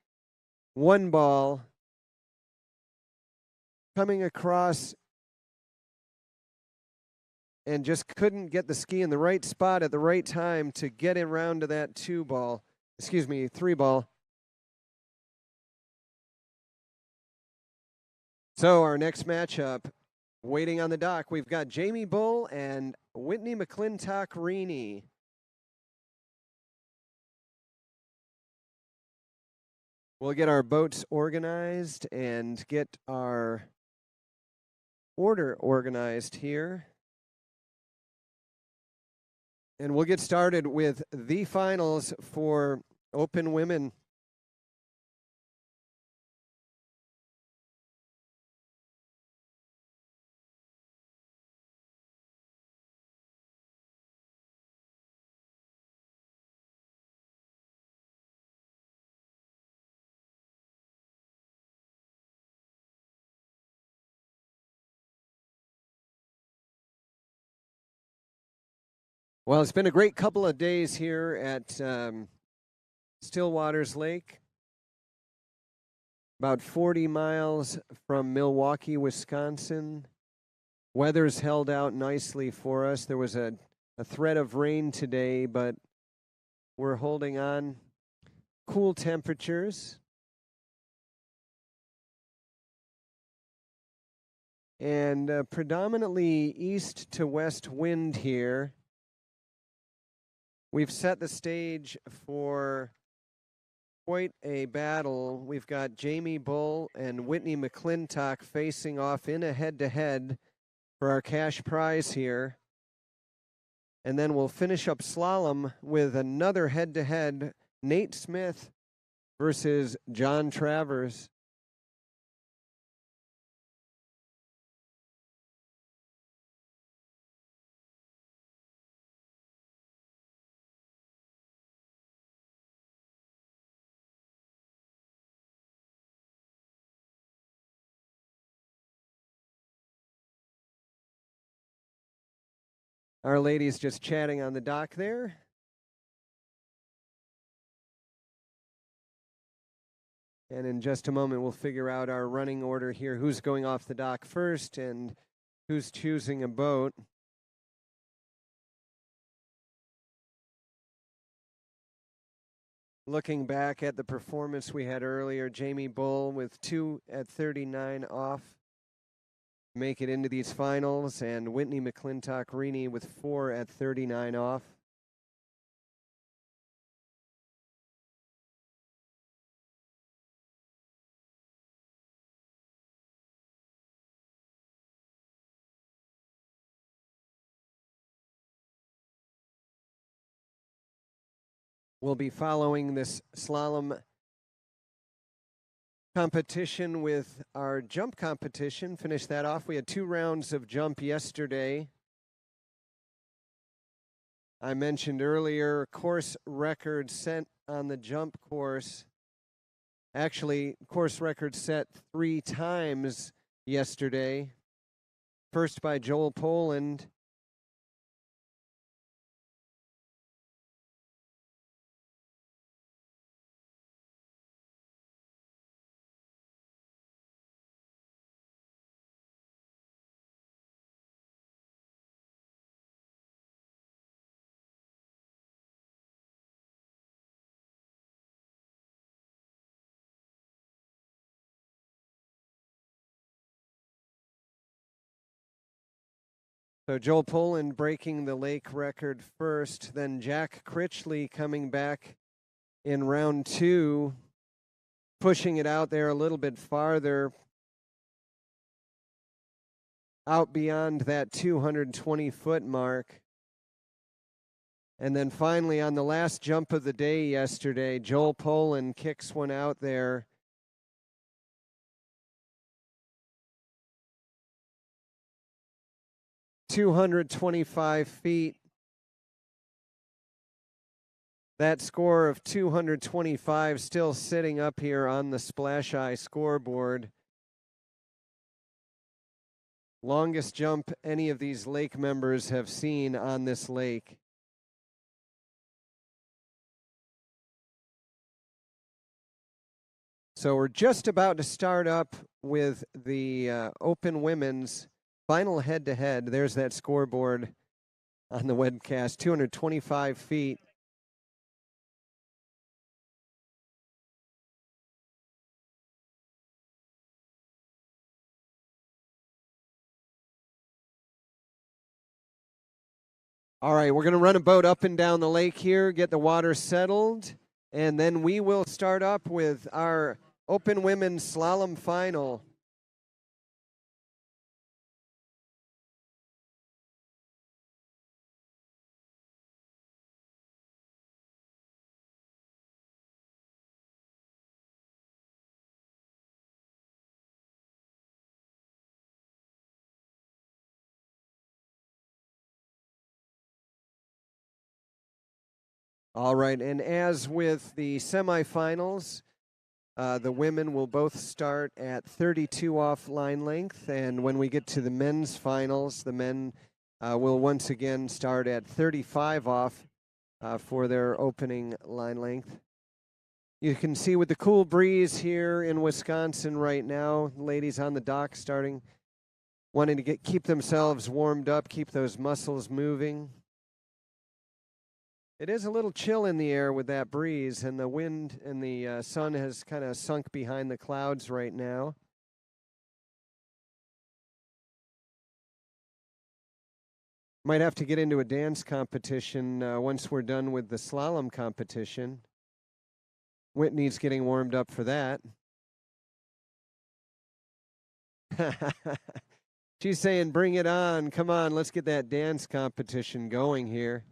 1 ball. Coming across and just couldn't get the ski in the right spot at the right time to get around to that 3 ball. So our next matchup, waiting on the dock, we've got Jamie Bull and Whitney McClintock-Reaney. We'll get our boats organized and get our order organized here. And we'll get started with the finals for Open Women. Well, it's been a great couple of days here at Stillwaters Lake, about 40 miles from Milwaukee, Wisconsin. Weather's held out nicely for us. There was a threat of rain today, but we're holding on. Cool temperatures. And predominantly east to west wind here. We've set the stage for quite a battle. We've got Jamie Bull and Whitney McClintock facing off in a head-to-head for our cash prize here. And then we'll finish up slalom with another head-to-head, Nate Smith versus John Travers. Our ladies just chatting on the dock there. And in just a moment, we'll figure out our running order here, who's going off the dock first and who's choosing a boat. Looking back at the performance we had earlier, Jamie Bull with 2 at 39 off. Make it into these finals, and Whitney McClintock-Rini with 4 at 39 off. We'll be following this slalom competition with our jump competition. Finish that off. We had 2 rounds of jump yesterday. I mentioned earlier, course record set on the jump course. Actually, course record set 3 times yesterday. First by Joel Poland. So Joel Poland breaking the lake record first, then Jack Critchley coming back in round 2, pushing it out there a little bit farther, out beyond that 220-foot mark. And then finally on the last jump of the day yesterday, Joel Poland kicks one out there. .225 feet. That score of 225 still sitting up here on the Splash Eye scoreboard. Longest jump any of these lake members have seen on this lake. So we're just about to start up with the Open Women's final head-to-head. There's that scoreboard on the webcast, 225 feet. All right, we're going to run a boat up and down the lake here, get the water settled, and then we will start up with our Open Women's Slalom Final. All right, and as with the semifinals, the women will both start at 32 off line length, and when we get to the men's finals, the men will once again start at 35 off for their opening line length. You can see with the cool breeze here in Wisconsin right now, ladies on the dock starting, wanting to keep themselves warmed up, keep those muscles moving. It is a little chill in the air with that breeze, and the wind and the sun has kind of sunk behind the clouds right now. Might have to get into a dance competition once we're done with the slalom competition. Whitney's getting warmed up for that. She's saying, bring it on. Come on, let's get that dance competition going here.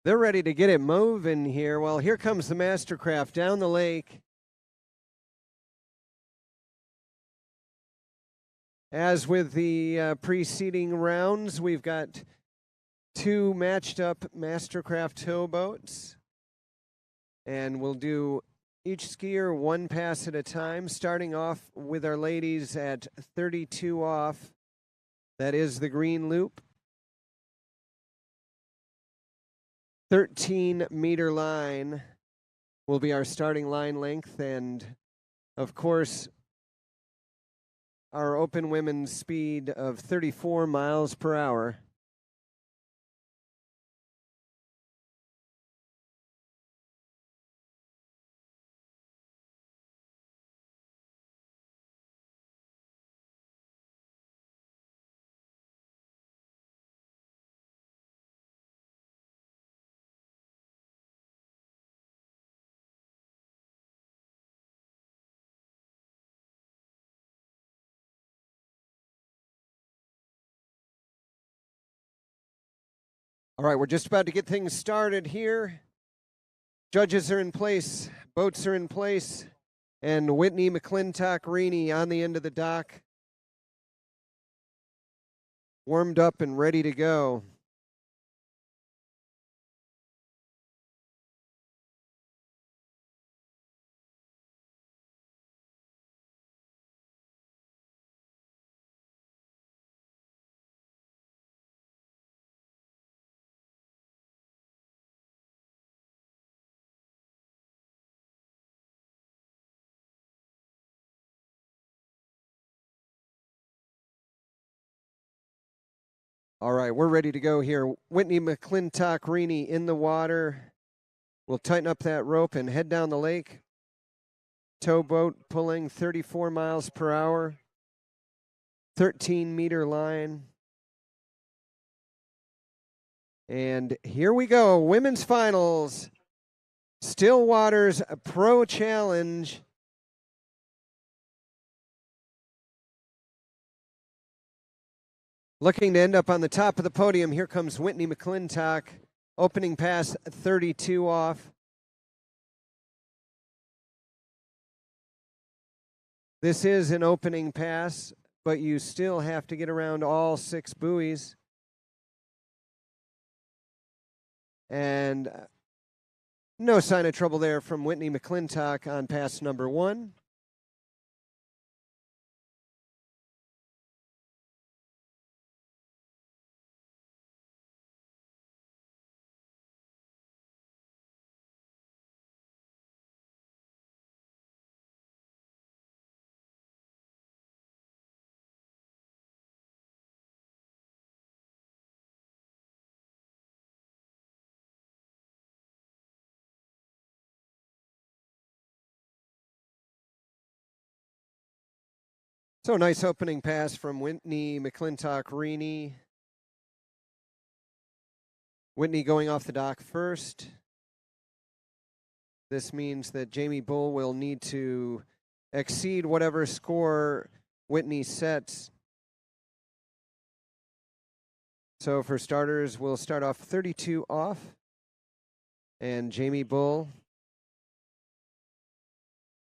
They're ready to get it moving here. Well, here comes the Mastercraft down the lake. As with the preceding rounds, we've got 2 matched up Mastercraft towboats. And we'll do each skier 1 pass at a time, starting off with our ladies at 32 off. That is the green loop. 13-meter line will be our starting line length, and of course, our open women's speed of 34 miles per hour. All right, we're just about to get things started here. Judges are in place, boats are in place, and Whitney McClintock-Reaney on the end of the dock, warmed up and ready to go. All right, we're ready to go here. Whitney McClintock-Reaney in the water. We'll tighten up that rope and head down the lake. Towboat pulling 34 miles per hour. 13-meter line. And here we go, women's finals. Stillwaters Pro Challenge. Looking to end up on the top of the podium, here comes Whitney McClintock. Opening pass 32 off. This is an opening pass, but you still have to get around all 6 buoys. And no sign of trouble there from Whitney McClintock on pass number 1. So nice opening pass from Whitney McClintock-Reaney. Whitney going off the dock first. This means that Jamie Bull will need to exceed whatever score Whitney sets. So for starters, we'll start off 32 off. And Jamie Bull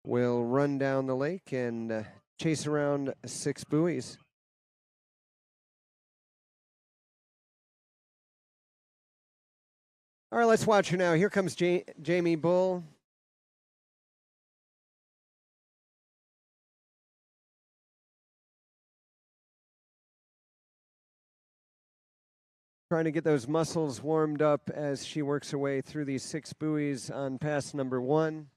will run down the lake and chase around 6 buoys. All right, let's watch her now. Here comes Jamie Bull. Trying to get those muscles warmed up as she works her way through these 6 buoys on pass number 1.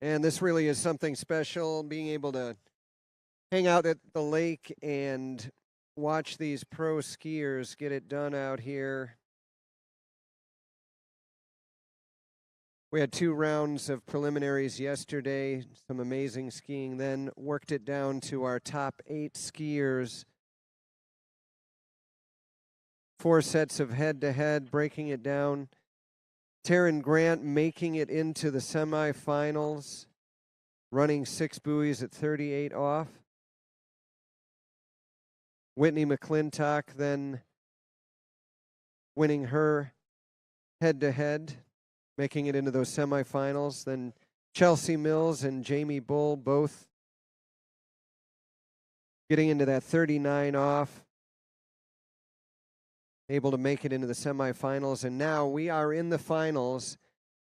And this really is something special, being able to hang out at the lake and watch these pro skiers get it done out here. We had 2 rounds of preliminaries yesterday, some amazing skiing, then worked it down to our top 8 skiers. 4 sets of head-to-head, breaking it down. Taryn Grant making it into the semifinals, running 6 buoys at 38 off. Whitney McClintock then winning her head-to-head, making it into those semifinals. Then Chelsea Mills and Jamie Bull both getting into that 39 off, able to make it into the semifinals. And now we are in the finals,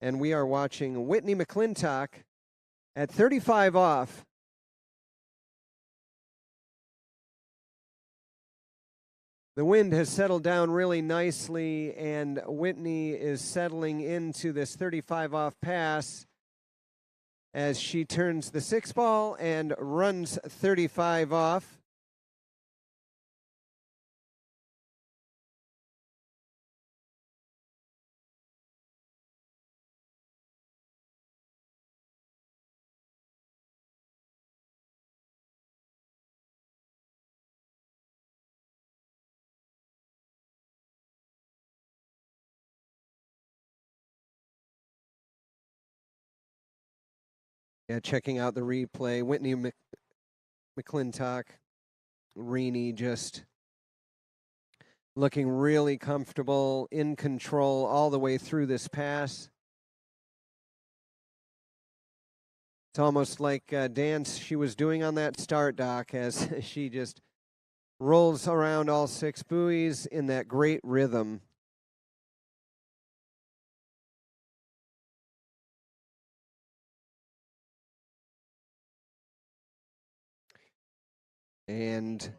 and we are watching Whitney McClintock at 35 off. The wind has settled down really nicely, and Whitney is settling into this 35 off pass as she turns the 6 ball and runs 35 off. Yeah, checking out the replay. Whitney McClintock, Reaney just looking really comfortable, in control all the way through this pass. It's almost like a dance she was doing on that start dock as she just rolls around all 6 buoys in that great rhythm. And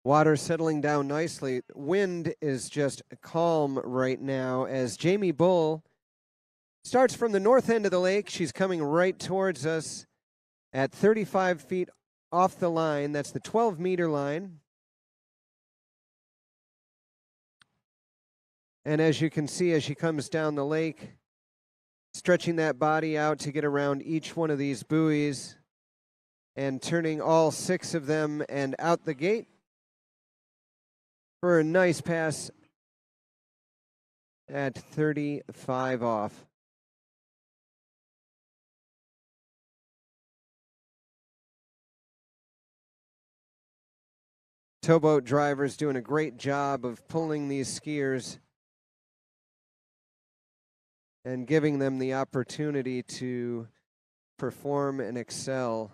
water settling down nicely. Wind is just calm right now as Jamie Bull starts from the north end of the lake. She's coming right towards us at 35 feet off the line. That's the 12-meter line. And as you can see, as she comes down the lake, stretching that body out to get around each one of these buoys and turning all 6 of them and out the gate for a nice pass at 35 off. Towboat drivers doing a great job of pulling these skiers and giving them the opportunity to perform and excel.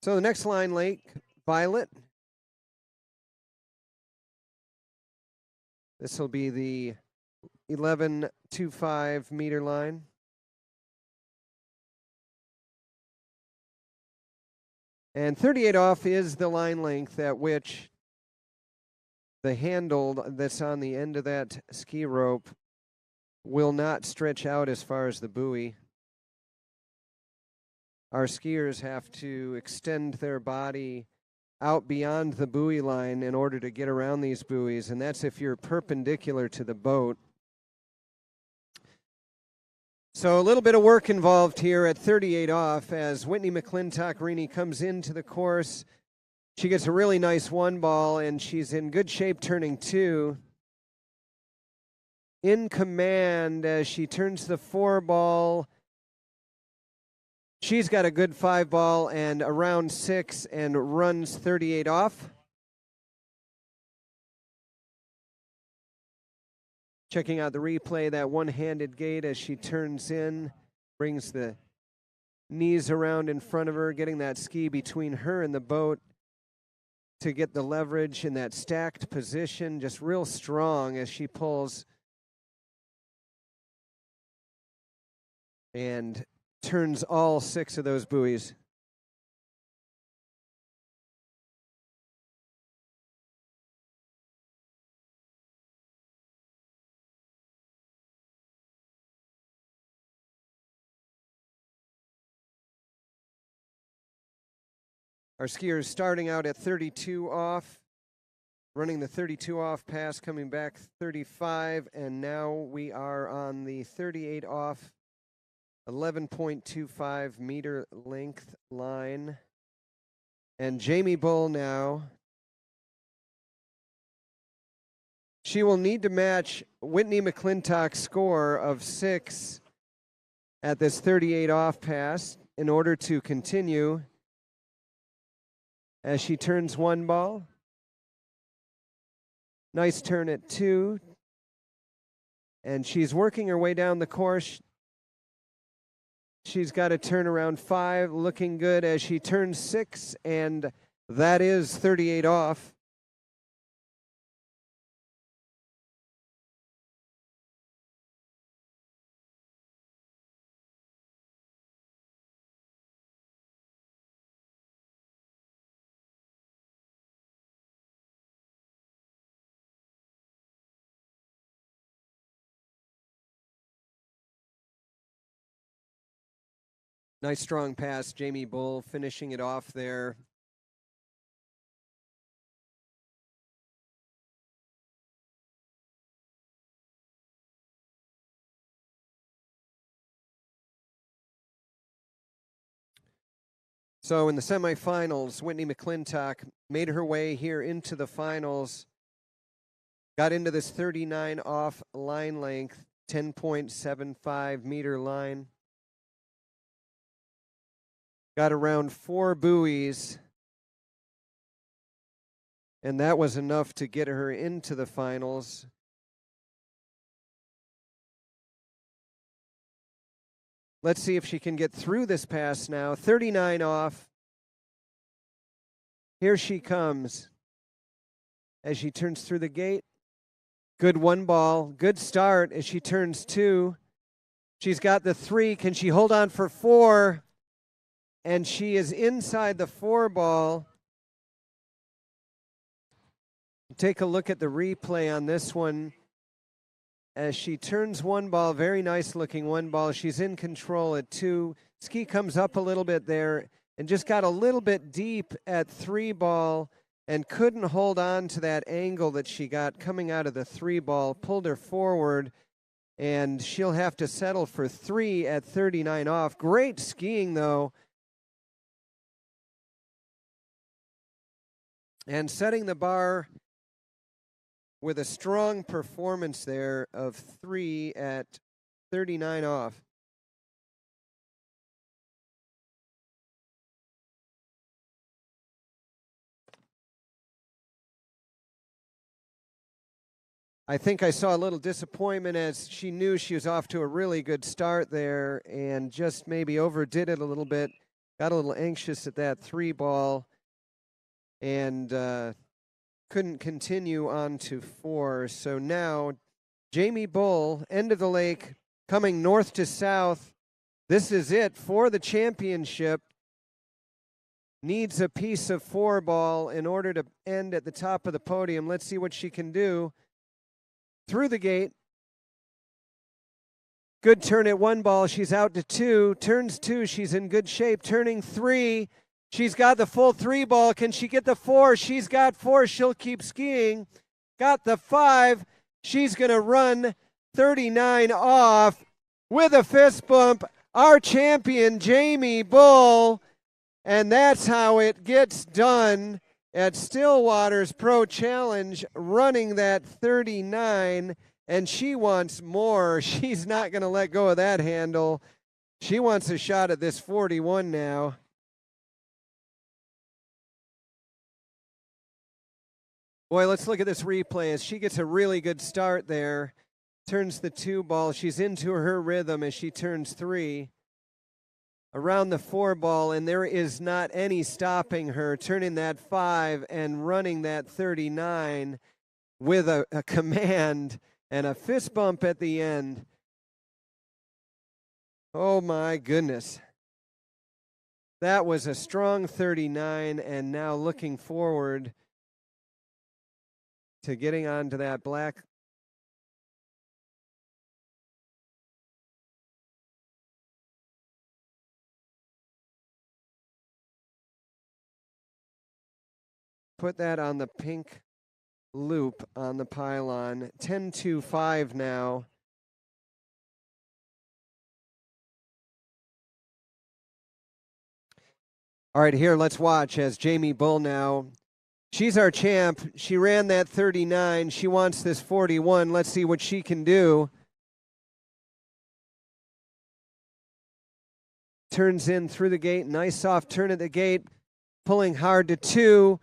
So the next line, Lake Violet. This will be the 11.25 meter line. And 38 off is the line length at which the handle that's on the end of that ski rope will not stretch out as far as the buoy. Our skiers have to extend their body out beyond the buoy line in order to get around these buoys, and that's if you're perpendicular to the boat. So a little bit of work involved here at 38 off as Whitney McClintock-Reaney comes into the course. She gets a really nice 1 ball, and she's in good shape turning 2. in command as she turns the 4 ball. She's got a good 5 ball and around 6 and runs 38 off. Checking out the replay, that one-handed gate as she turns in, brings the knees around in front of her, getting that ski between her and the boat to get the leverage in that stacked position, just real strong as she pulls and turns all 6 of those buoys. Our skiers starting out at 32 off, running the 32 off pass, coming back 35, and now we are on the 38 off, 11.25 meter length line. And Jamie Bull now, she will need to match Whitney McClintock's score of 6 at this 38 off pass in order to continue. As she turns 1 ball. Nice turn at 2. And she's working her way down the course. She's got a turn around 5, looking good as she turns 6, and that is 38 off. Nice strong pass, Jamie Bull finishing it off there. So in the semifinals, Whitney McClintock made her way here into the finals, got into this 39 off line length, 10.75 meter line. Got around 4 buoys, and that was enough to get her into the finals. Let's see if she can get through this pass now. 39 off. Here she comes as she turns through the gate. Good 1 ball. Good start as she turns 2. She's got the 3. Can she hold on for 4? And she is inside the 4 ball. Take a look at the replay on this one. As she turns 1 ball, very nice looking 1 ball. She's in control at 2. Ski comes up a little bit there and just got a little bit deep at 3 ball and couldn't hold on to that angle that she got coming out of the 3 ball, pulled her forward, and she'll have to settle for 3 at 39 off. Great skiing though. And setting the bar with a strong performance there of 3 at 39 off. I think I saw a little disappointment as she knew she was off to a really good start there and just maybe overdid it a little bit. Got a little anxious at that 3 ball. And couldn't continue on to 4. So now Jamie Bull, end of the lake, coming north to south. This is it for the championship. Needs a piece of 4 ball in order to end at the top of the podium. Let's see what she can do. Through the gate. Good turn at 1 ball. She's out to 2. Turns 2. She's in good shape. Turning 3. She's got the full 3 ball. Can she get the 4? She's got 4. She'll keep skiing. Got the 5. She's going to run 39 off with a fist bump. Our champion, Jamie Bull. And that's how it gets done at Stillwaters Pro Challenge, running that 39 and she wants more. She's not going to let go of that handle. She wants a shot at this 41 now. Boy, let's look at this replay as she gets a really good start there. Turns the 2 ball. She's into her rhythm as she turns 3. Around the 4 ball, and there is not any stopping her, turning that 5 and running that 39 with a command and a fist bump at the end. Oh my goodness. That was a strong 39, and now looking forward to getting onto that black. Put that on the pink loop on the pylon. 10-5 now. All right, here, let's watch as Jamie Bull now. She's our champ. She ran that 39. She wants this 41. Let's see what she can do. Turns in through the gate. Nice soft turn at the gate. Pulling hard to 2.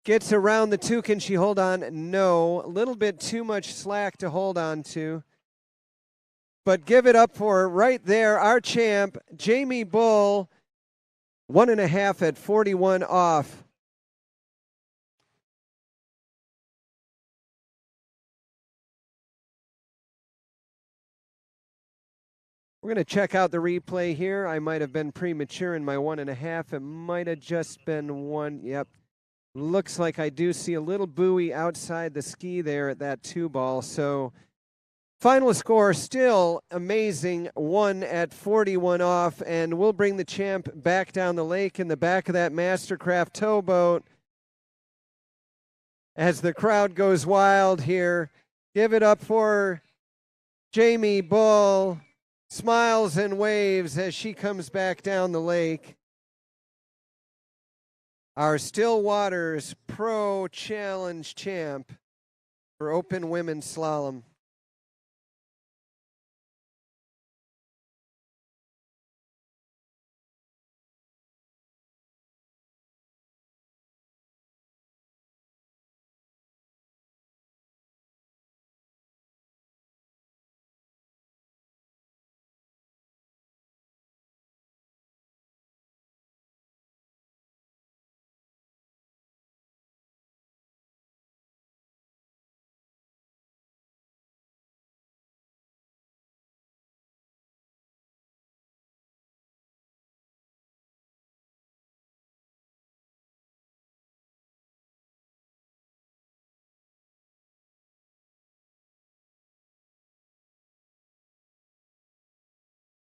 Gets around the 2. Can she hold on? No. A little bit too much slack to hold on to. But give it up for her right there. Our champ, Jamie Bull. 1.5 at 41 off. We're going to check out the replay here. I might have been premature in my 1.5. It might have just been 1. Yep. Looks like I do see a little buoy outside the ski there at that 2 ball. So final score still amazing. 1 at 41 off. And we'll bring the champ back down the lake in the back of that Mastercraft towboat as the crowd goes wild here. Give it up for Jamie Bull. Smiles and waves as she comes back down the lake. Our Stillwaters Pro Challenge champ for open women's slalom.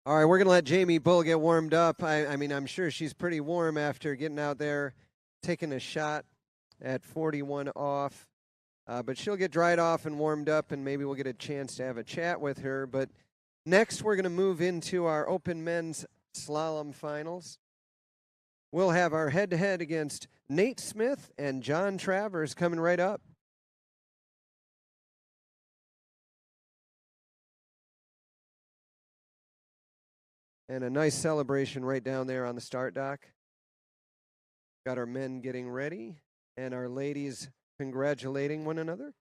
All right, we're going to let Jamie Bull get warmed up. I mean, I'm sure she's pretty warm after getting out there, taking a shot at 41 off. But she'll get dried off and warmed up, and maybe we'll get a chance to have a chat with her. But next, we're going to move into our open men's slalom finals. We'll have our head-to-head against Nate Smith and John Travers coming right up. And a nice celebration right down there on the start dock. Got our men getting ready and our ladies congratulating one another.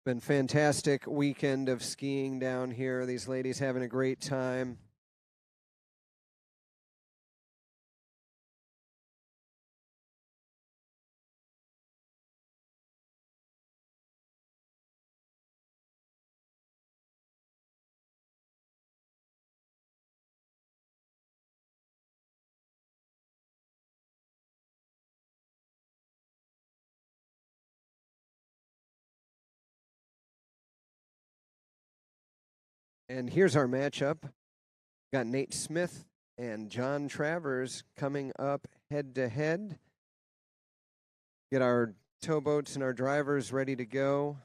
Been fantastic weekend of skiing down here. These ladies having a great time. And here's our matchup. Got Nate Smith and John Travers coming up head to head. Get our towboats and our drivers ready to go.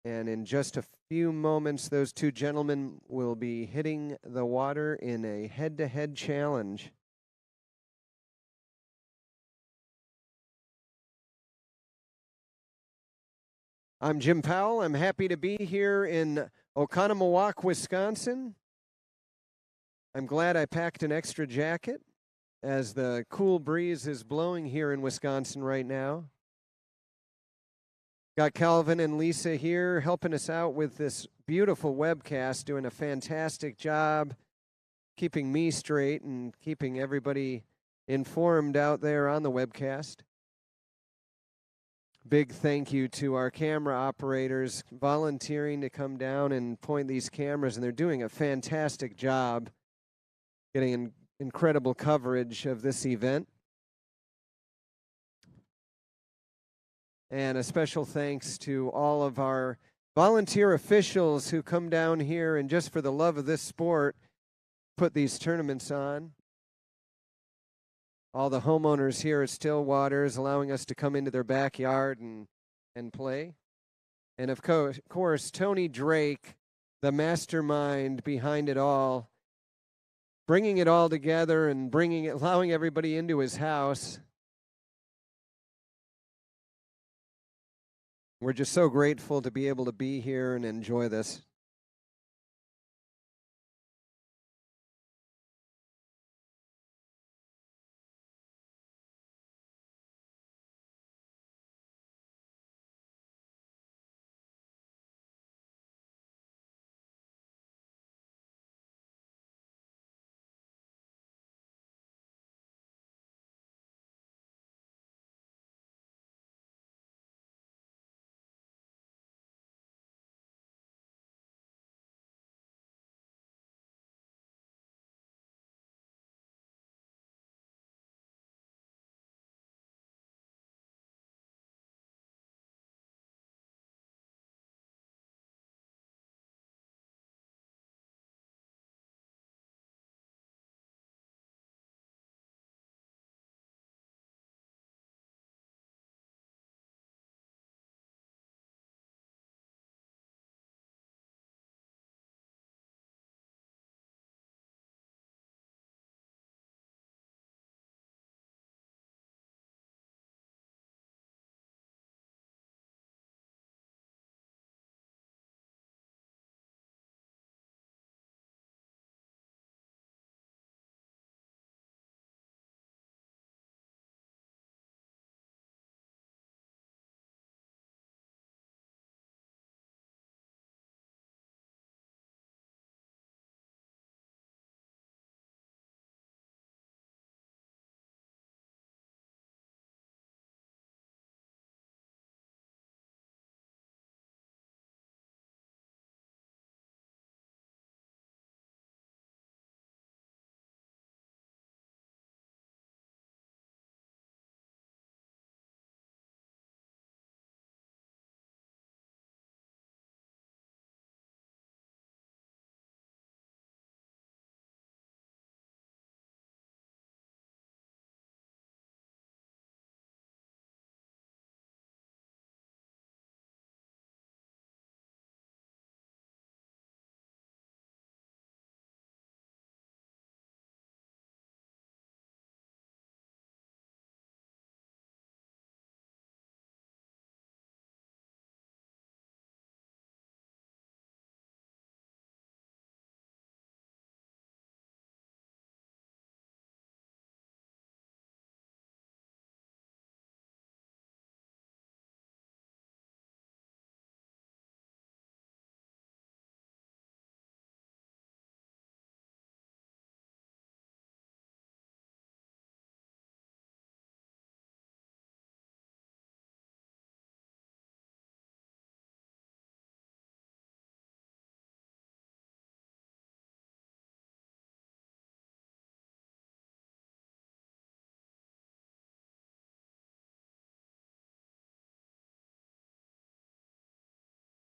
And in just a few moments, those two gentlemen will be hitting the water in a head-to-head challenge. I'm Jim Powell. I'm happy to be here in Oconomowoc, Wisconsin. I'm glad I packed an extra jacket as the cool breeze is blowing here in Wisconsin right now. Got Calvin and Lisa here helping us out with this beautiful webcast, doing a fantastic job keeping me straight and keeping everybody informed out there on the webcast. Big thank you to our camera operators volunteering to come down and point these cameras, and they're doing a fantastic job getting incredible coverage of this event. And a special thanks to all of our volunteer officials who come down here and just for the love of this sport put these tournaments on. All the homeowners here at Stillwaters allowing us to come into their backyard and play. And of course, Tony Drake, the mastermind behind it all, bringing it all together and allowing everybody into his house. We're just so grateful to be able to be here and enjoy this.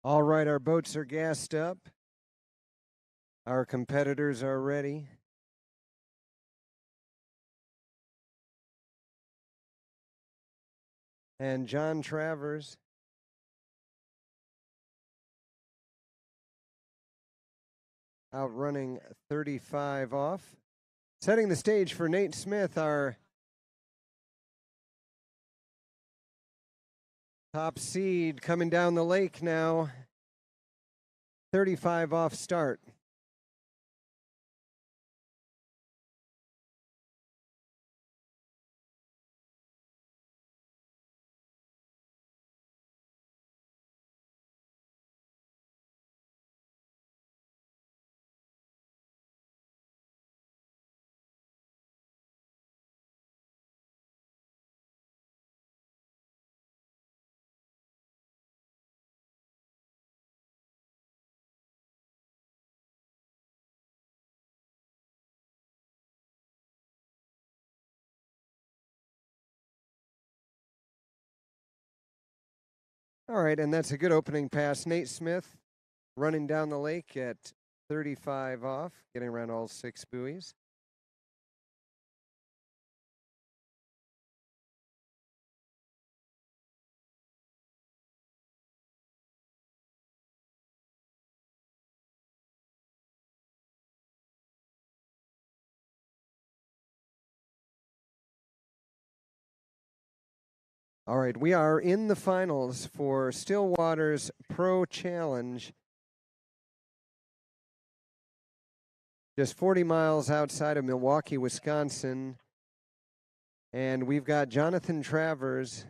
All right, our boats are gassed up. Our competitors are ready. And John Travers outrunning 35 off. Setting the stage for Nate Smith, our Top seed coming down the lake now. 35 off start. All right, and that's a good opening pass. Nate Smith running down the lake at 35 off, getting around all 6 buoys. All right, we are in the finals for Stillwaters Pro Challenge. Just 40 miles outside of Milwaukee, Wisconsin. And we've got Jonathan Travers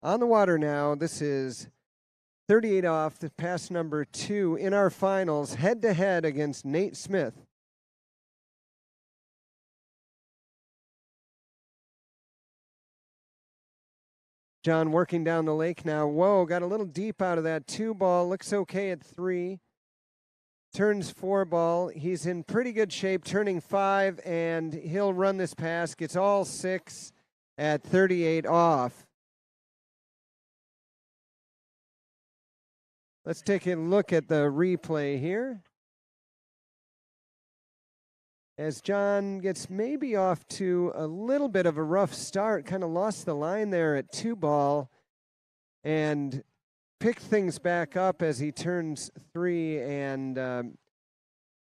on the water now. This is 38 off, the pass number 2 in our finals, head-to-head against Nate Smith. John working down the lake now. Whoa, got a little deep out of that 2 ball. Looks okay at 3. Turns 4 ball. He's in pretty good shape, turning 5, and he'll run this pass. Gets all 6 at 38 off. Let's take a look at the replay here. As John gets maybe off to a little bit of a rough start, kind of lost the line there at 2 ball and picked things back up as he turns 3 and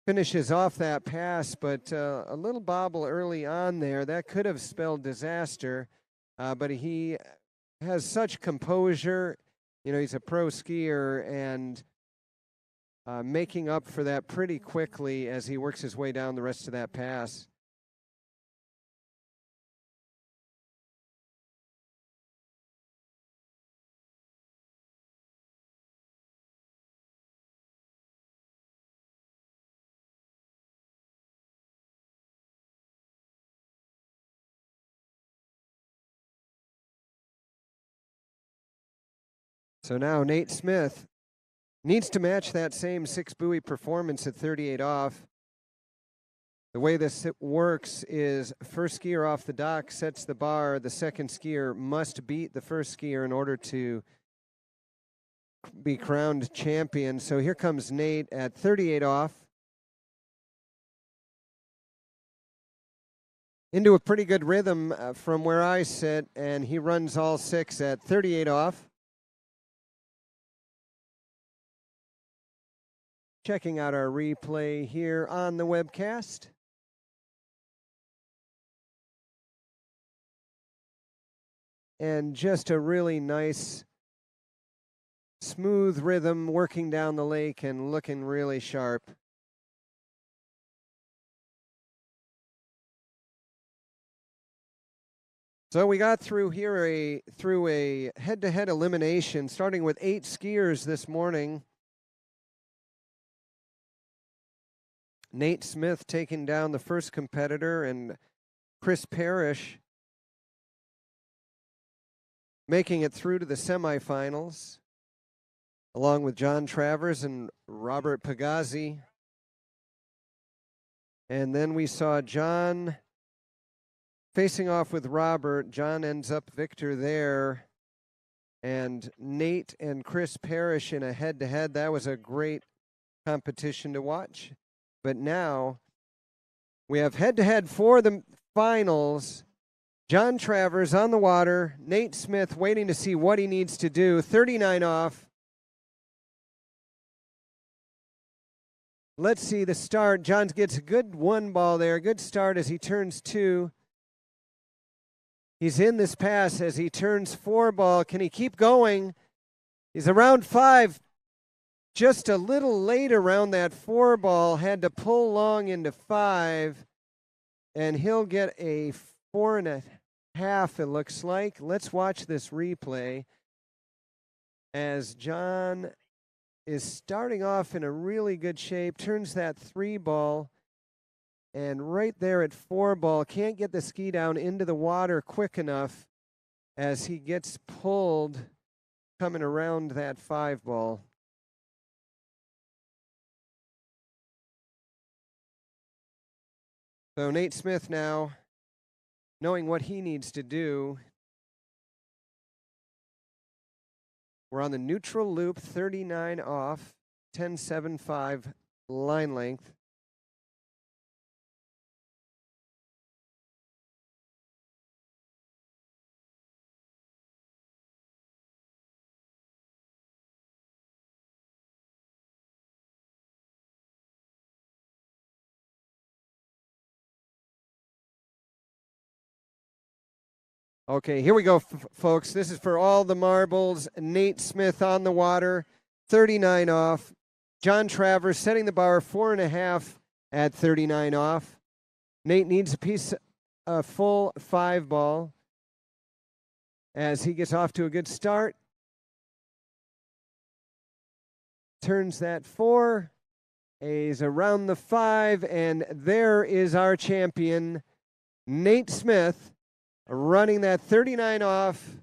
finishes off that pass, but a little bobble early on there. That could have spelled disaster, but he has such composure. You know, he's a pro skier and making up for that pretty quickly as he works his way down the rest of that pass. So now Nate Smith needs to match that same 6 buoy performance at 38 off. The way this works is first skier off the dock sets the bar. The second skier must beat the first skier in order to be crowned champion. So here comes Nate at 38 off. Into a pretty good rhythm from where I sit, and he runs all 6 at 38 off. Checking out our replay here on the webcast. And just a really nice, smooth rhythm working down the lake and looking really sharp. So we got through here through a head-to-head elimination, starting with 8 skiers this morning. Nate Smith taking down the first competitor, and Chris Parrish making it through to the semifinals, along with John Travers and Robert Pagazzi. And then we saw John facing off with Robert. John ends up victor there. And Nate and Chris Parrish in a head-to-head. That was a great competition to watch. But now we have head-to-head for the finals. John Travers on the water. Nate Smith waiting to see what he needs to do. 39 off. Let's see the start. John gets a good 1 ball there. Good start as he turns 2. He's in this pass as he turns 4 ball. Can he keep going? He's around 5. Just a little late around that 4 ball. Had to pull long into 5. And he'll get a 4.5, it looks like. Let's watch this replay as John is starting off in a really good shape. Turns that 3 ball. And right there at 4 ball, can't get the ski down into the water quick enough as he gets pulled coming around that 5 ball. So Nate Smith now, knowing what he needs to do. We're on the neutral loop, 39 off, 10.75 line length. Okay, here we go, folks. This is for all the marbles. Nate Smith on the water, 39 off. John Travers setting the bar 4.5 at 39 off. Nate needs a full 5 ball as he gets off to a good start. Turns that 4. He's around the 5, and there is our champion, Nate Smith, running that 39 off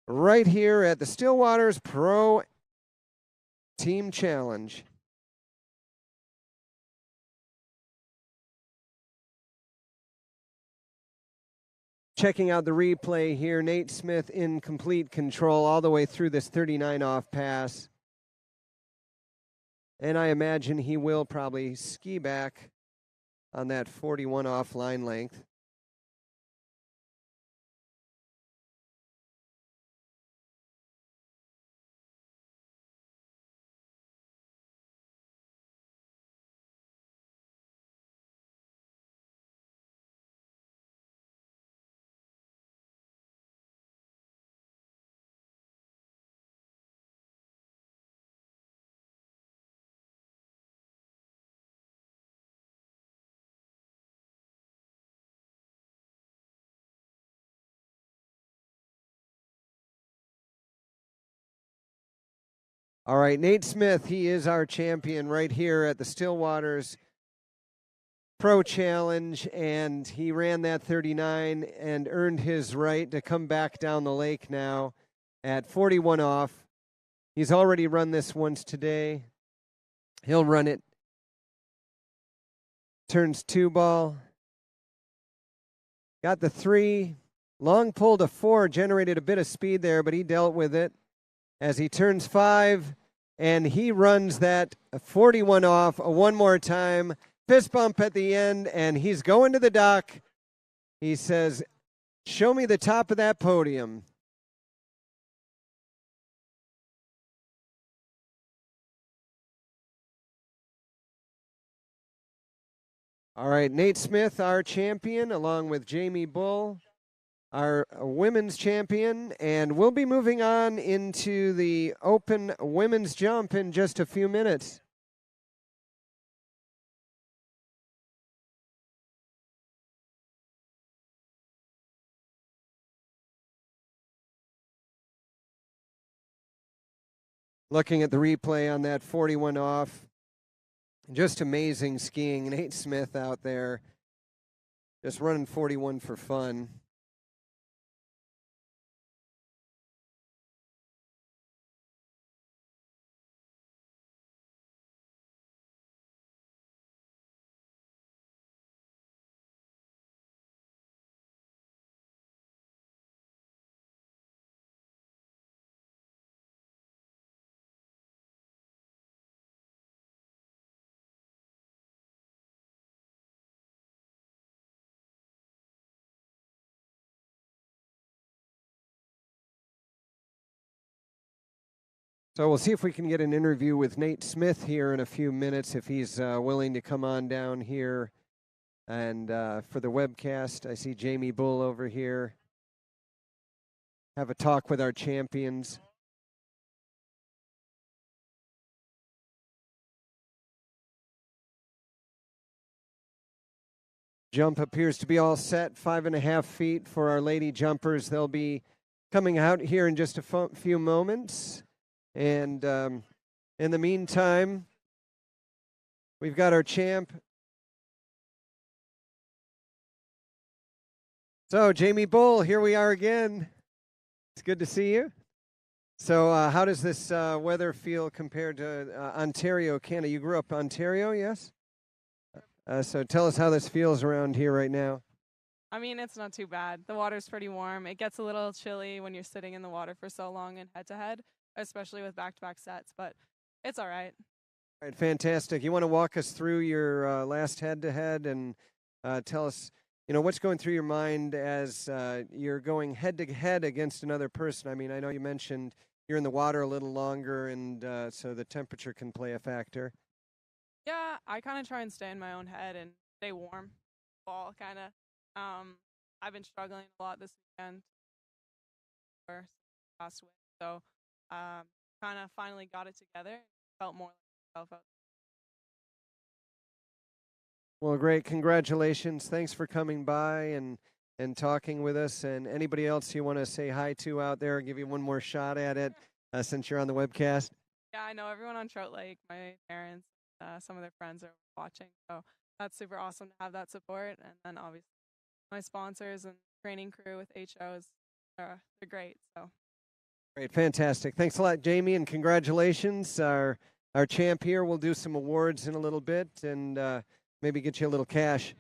right here at the Stillwaters Pro Team Challenge. Checking out the replay here, Nate Smith in complete control all the way through this 39 off pass. And I imagine he will probably ski back on that 41 off line length. All right, Nate Smith, he is our champion right here at the Stillwaters Pro Challenge, and he ran that 39 and earned his right to come back down the lake now at 41 off. He's already run this once today. He'll run it. Turns 2 ball. Got the 3. Long pull to 4, generated a bit of speed there, but he dealt with it. As he turns 5, and he runs that 41 off one more time. Fist bump at the end, and he's going to the dock. He says, "Show me the top of that podium." All right, Nate Smith, our champion, along with Jamie Bull, our women's champion, and we'll be moving on into the open women's jump in just a few minutes. Looking at the replay on that 41 off, just amazing skiing. Nate Smith out there just running 41 for fun. So we'll see if we can get an interview with Nate Smith here in a few minutes, if he's willing to come on down here And for the webcast, I see Jamie Bull over here. Have a talk with our champions. Jump appears to be all set, 5.5 feet for our lady jumpers. They'll be coming out here in just a few moments. And in the meantime, we've got our champ. So, Jamie Bull, here we are again. It's good to see you. So, how does this weather feel compared to Ontario, Canada? You grew up in Ontario, yes? So tell us how this feels around here right now. I mean, it's not too bad. The water's pretty warm. It gets a little chilly when you're sitting in the water for so long and head-to-head, especially with back-to-back sets, but it's all right. All right, fantastic. You want to walk us through your last head-to-head and tell us, what's going through your mind as you're going head-to-head against another person? I mean, I know you mentioned you're in the water a little longer, and so the temperature can play a factor. Yeah, I kind of try and stay in my own head and stay warm. Ball, kind of. I've been struggling a lot this weekend or last week, so kind of finally got it together. Felt more like myself out. Well, great. Congratulations. Thanks for coming by and talking with us. And anybody else you want to say hi to out there, give you one more shot at it since you're on the webcast? Yeah, I know everyone on Trout Lake, my parents, some of their friends are watching, so that's super awesome to have that support. And then obviously my sponsors and training crew with HOs, they're great. So great, fantastic. Thanks a lot, Jamie, and congratulations. Our champ here. We'll do some awards in a little bit and maybe get you a little cash.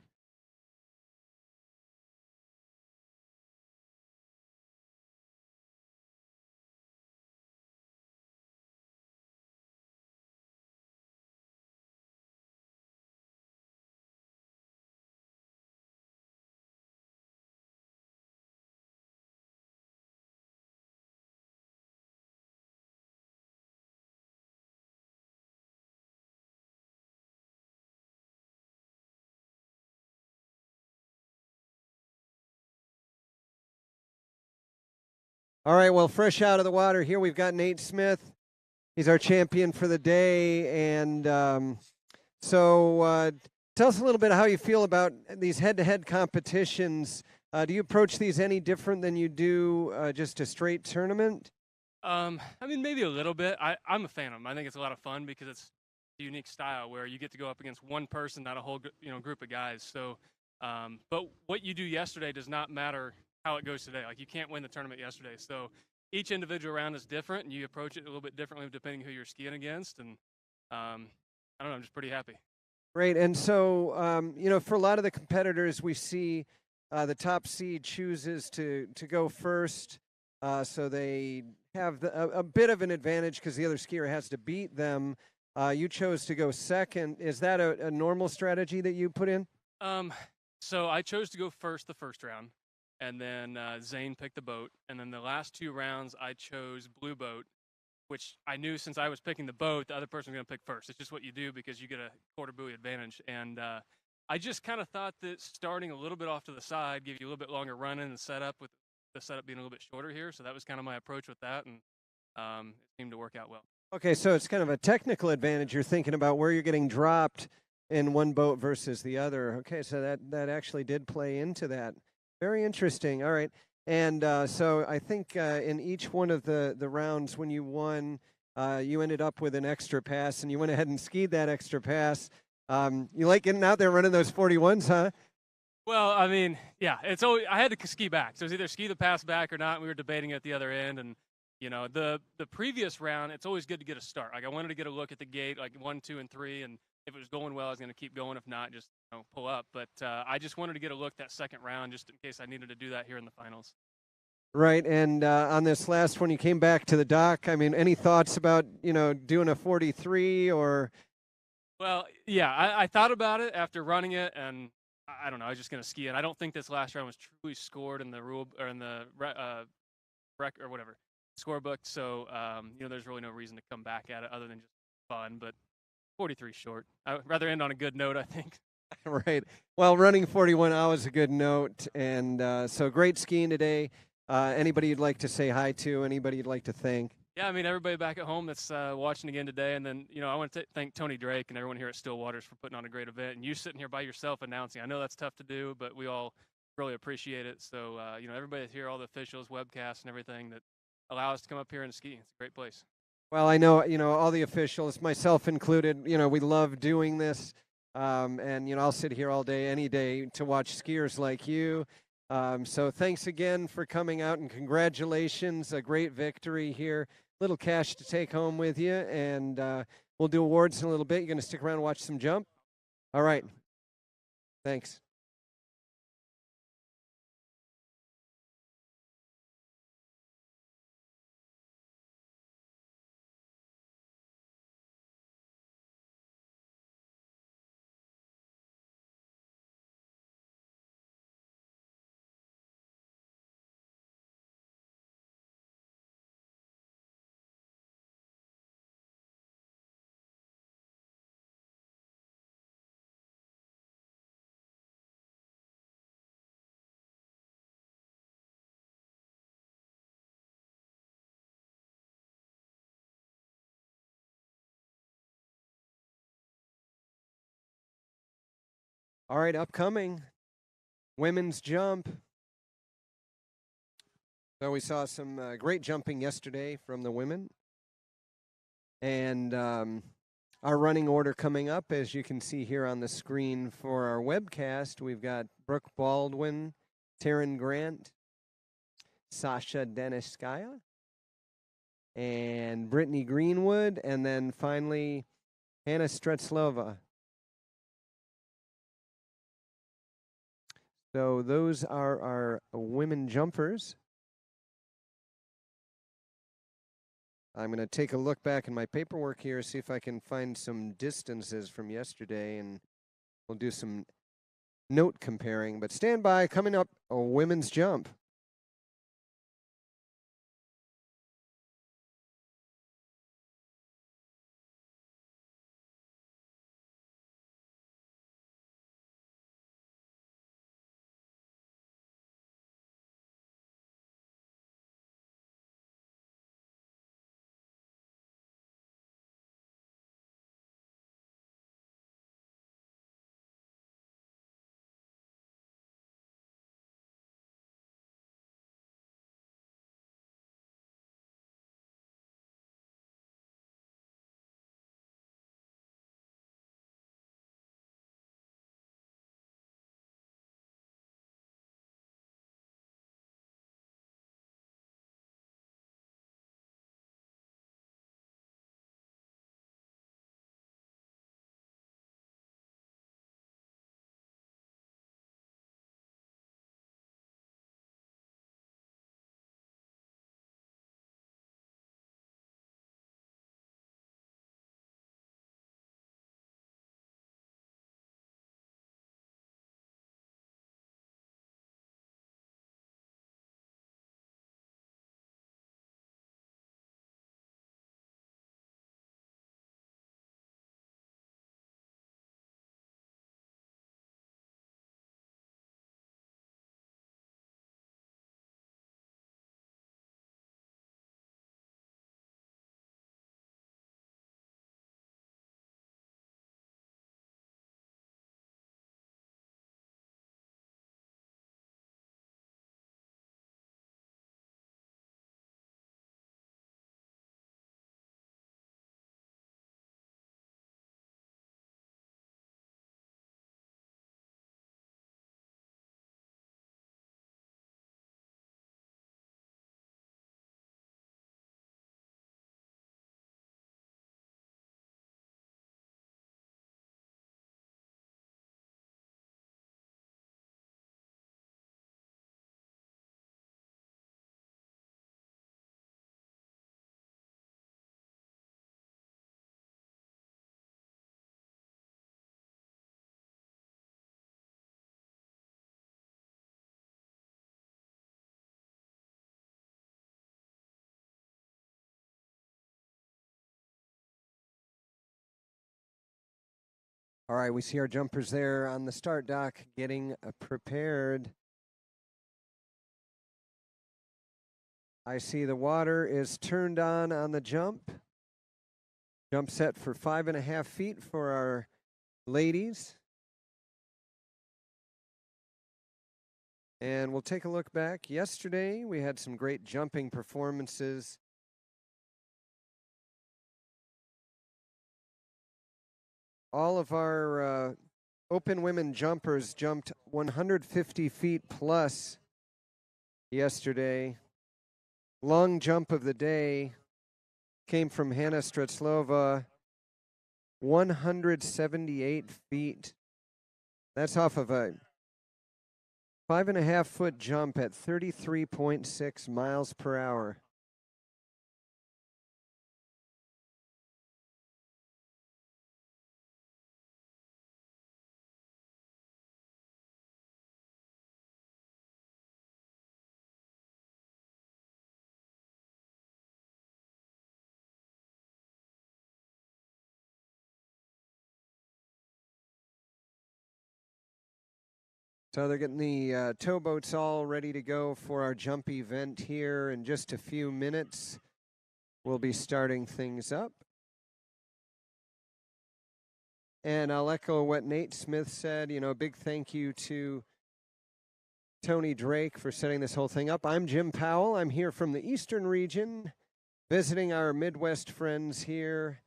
All right, well, fresh out of the water here, we've got Nate Smith. He's our champion for the day. And so tell us a little bit how you feel about these head-to-head competitions. Do you approach these any different than you do just a straight tournament? I mean, maybe a little bit. I'm a fan of them. I think it's a lot of fun because it's a unique style where you get to go up against one person, not a whole group of guys. So, but what you do yesterday does not matter how it goes today. Like, you can't win the tournament yesterday. So each individual round is different, and you approach it a little bit differently depending who you're skiing against. And I don't know, I'm just pretty happy. Great. And so, for a lot of the competitors, we see the top seed chooses to go first. So they have a bit of an advantage because the other skier has to beat them. You chose to go second. Is that a normal strategy that you put in? So I chose to go first the first round, and then Zane picked the boat. And then the last two rounds, I chose blue boat, which I knew since I was picking the boat, the other person was going to pick first. It's just what you do because you get a quarter buoy advantage. And I just kind of thought that starting a little bit off to the side gave you a little bit longer run in the setup, with the setup being a little bit shorter here. So that was kind of my approach with that, and it seemed to work out well. Okay, so it's kind of a technical advantage. You're thinking about where you're getting dropped in one boat versus the other. Okay, so that actually did play into that. Very interesting. All right. And so I think in each one of the rounds when you won, you ended up with an extra pass, and you went ahead and skied that extra pass. You like getting out there running those 41s, huh? Well, I mean, yeah, it's always, I had to ski back. So it was either ski the pass back or not. And we were debating at the other end. And, the previous round, it's always good to get a start. Like, I wanted to get a look at the gate, like 1, 2, and 3. And if it was going well, I was going to keep going. If not, just pull up. But I just wanted to get a look that second round just in case I needed to do that here in the finals. Right, and on this last one, you came back to the dock. I mean, any thoughts about, doing a 43 or? Well, yeah, I thought about it after running it, and I don't know, I was just going to ski it. I don't think this last round was truly scored in the rule or in the rec or whatever scorebook. So, there's really no reason to come back at it other than just fun. But 43 short. I'd rather end on a good note, I think. Right. Well, running 41 hours is a good note. And so great skiing today. Anybody you'd like to say hi to? Anybody you'd like to thank? Yeah, I mean, everybody back at home that's watching again today. And then, I want to thank Tony Drake and everyone here at Stillwaters for putting on a great event. And you sitting here by yourself announcing. I know that's tough to do, but we all really appreciate it. So, everybody that's here, all the officials, webcasts, and everything that allow us to come up here and ski. It's a great place. Well, I know, all the officials, myself included, we love doing this. And, I'll sit here all day, any day, to watch skiers like you. So thanks again for coming out, and congratulations. A great victory here. Little cash to take home with you. And we'll do awards in a little bit. You're going to stick around and watch some jump? All right. Thanks. All right, upcoming women's jump. So we saw some great jumping yesterday from the women. And our running order coming up, as you can see here on the screen for our webcast, we've got Brooke Baldwin, Taryn Grant, Sasha Deniskaya, and Brittany Greenwood, and then finally Hannah Stretzlova. So those are our women jumpers. I'm going to take a look back in my paperwork here, see if I can find some distances from yesterday, and we'll do some note comparing. But stand by, coming up, a women's jump. All right, we see our jumpers there on the start dock getting prepared. I see the water is turned on the jump. Jump set for 5.5 feet for our ladies. And we'll take a look back. Yesterday, we had some great jumping performances. All of our open women jumpers jumped 150 feet plus yesterday. Long jump of the day came from Hannah Stretzlova, 178 feet. That's off of a 5.5 foot jump at 33.6 miles per hour. So they're getting the towboats all ready to go for our jump event here in just a few minutes. We'll be starting things up. And I'll echo what Nate Smith said. You know, a big thank you to Tony Drake for setting this whole thing up. I'm Jim Powell. I'm here from the Eastern region, visiting our Midwest friends here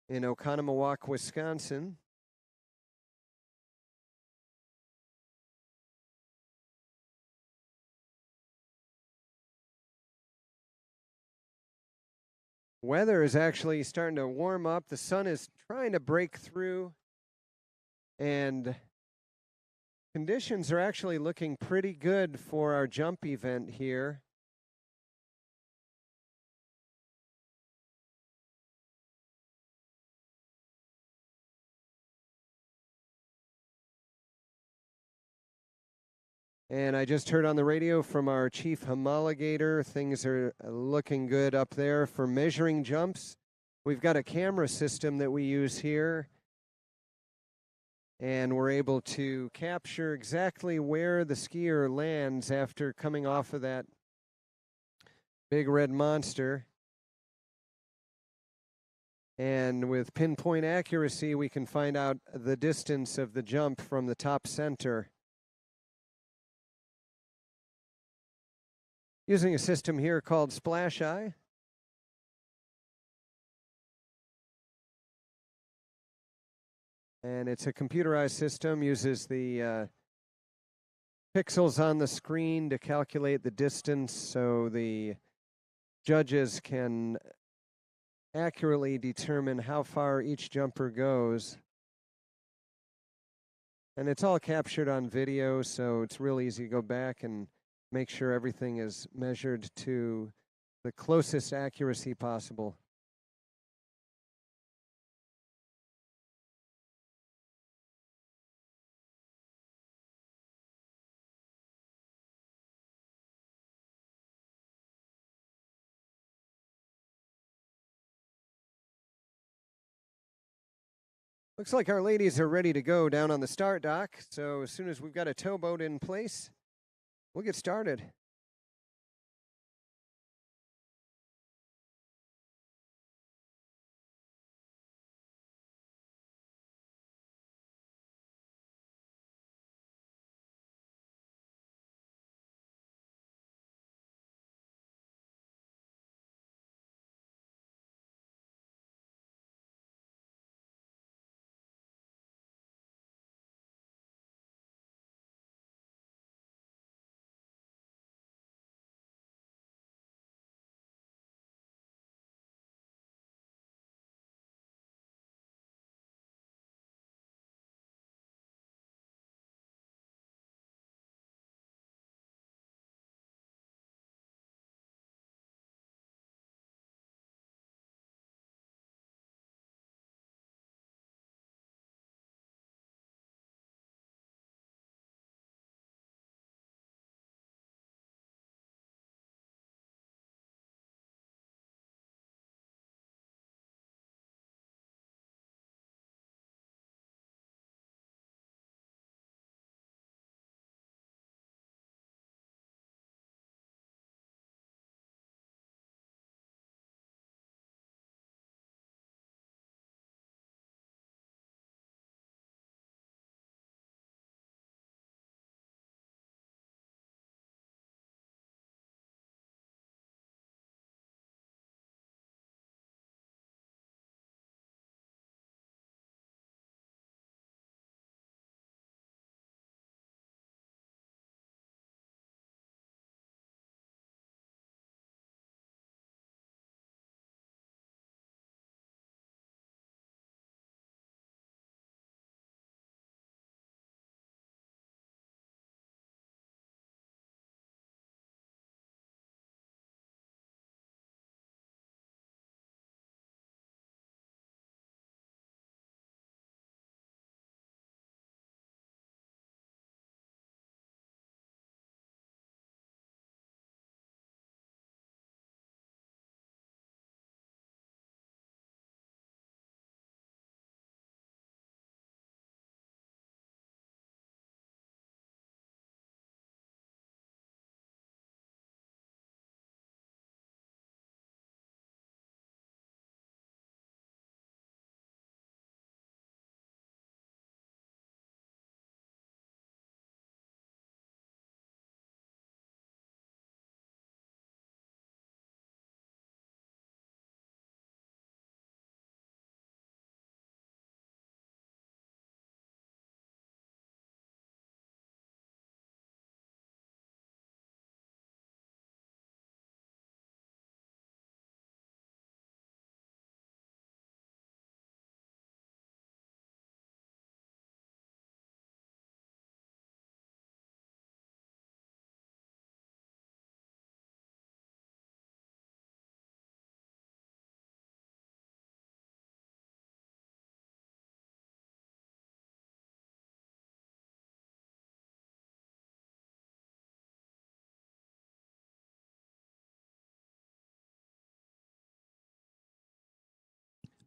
in Oconomowoc, Wisconsin. Weather is actually starting to warm up. The sun is trying to break through, and conditions are actually looking pretty good for our jump event here. And I just heard on the radio from our chief homologator, things are looking good up there for measuring jumps. We've got a camera system that we use here, and we're able to capture exactly where the skier lands after coming off of that big red monster. And with pinpoint accuracy, we can find out the distance of the jump from the top center. Using a system here called Splash Eye. And it's a computerized system, uses the pixels on the screen to calculate the distance so the judges can accurately determine how far each jumper goes. And it's all captured on video, so it's real easy to go back and make sure everything is measured to the closest accuracy possible. Looks like our ladies are ready to go down on the start dock, so as soon as we've got a towboat in place, we'll get started.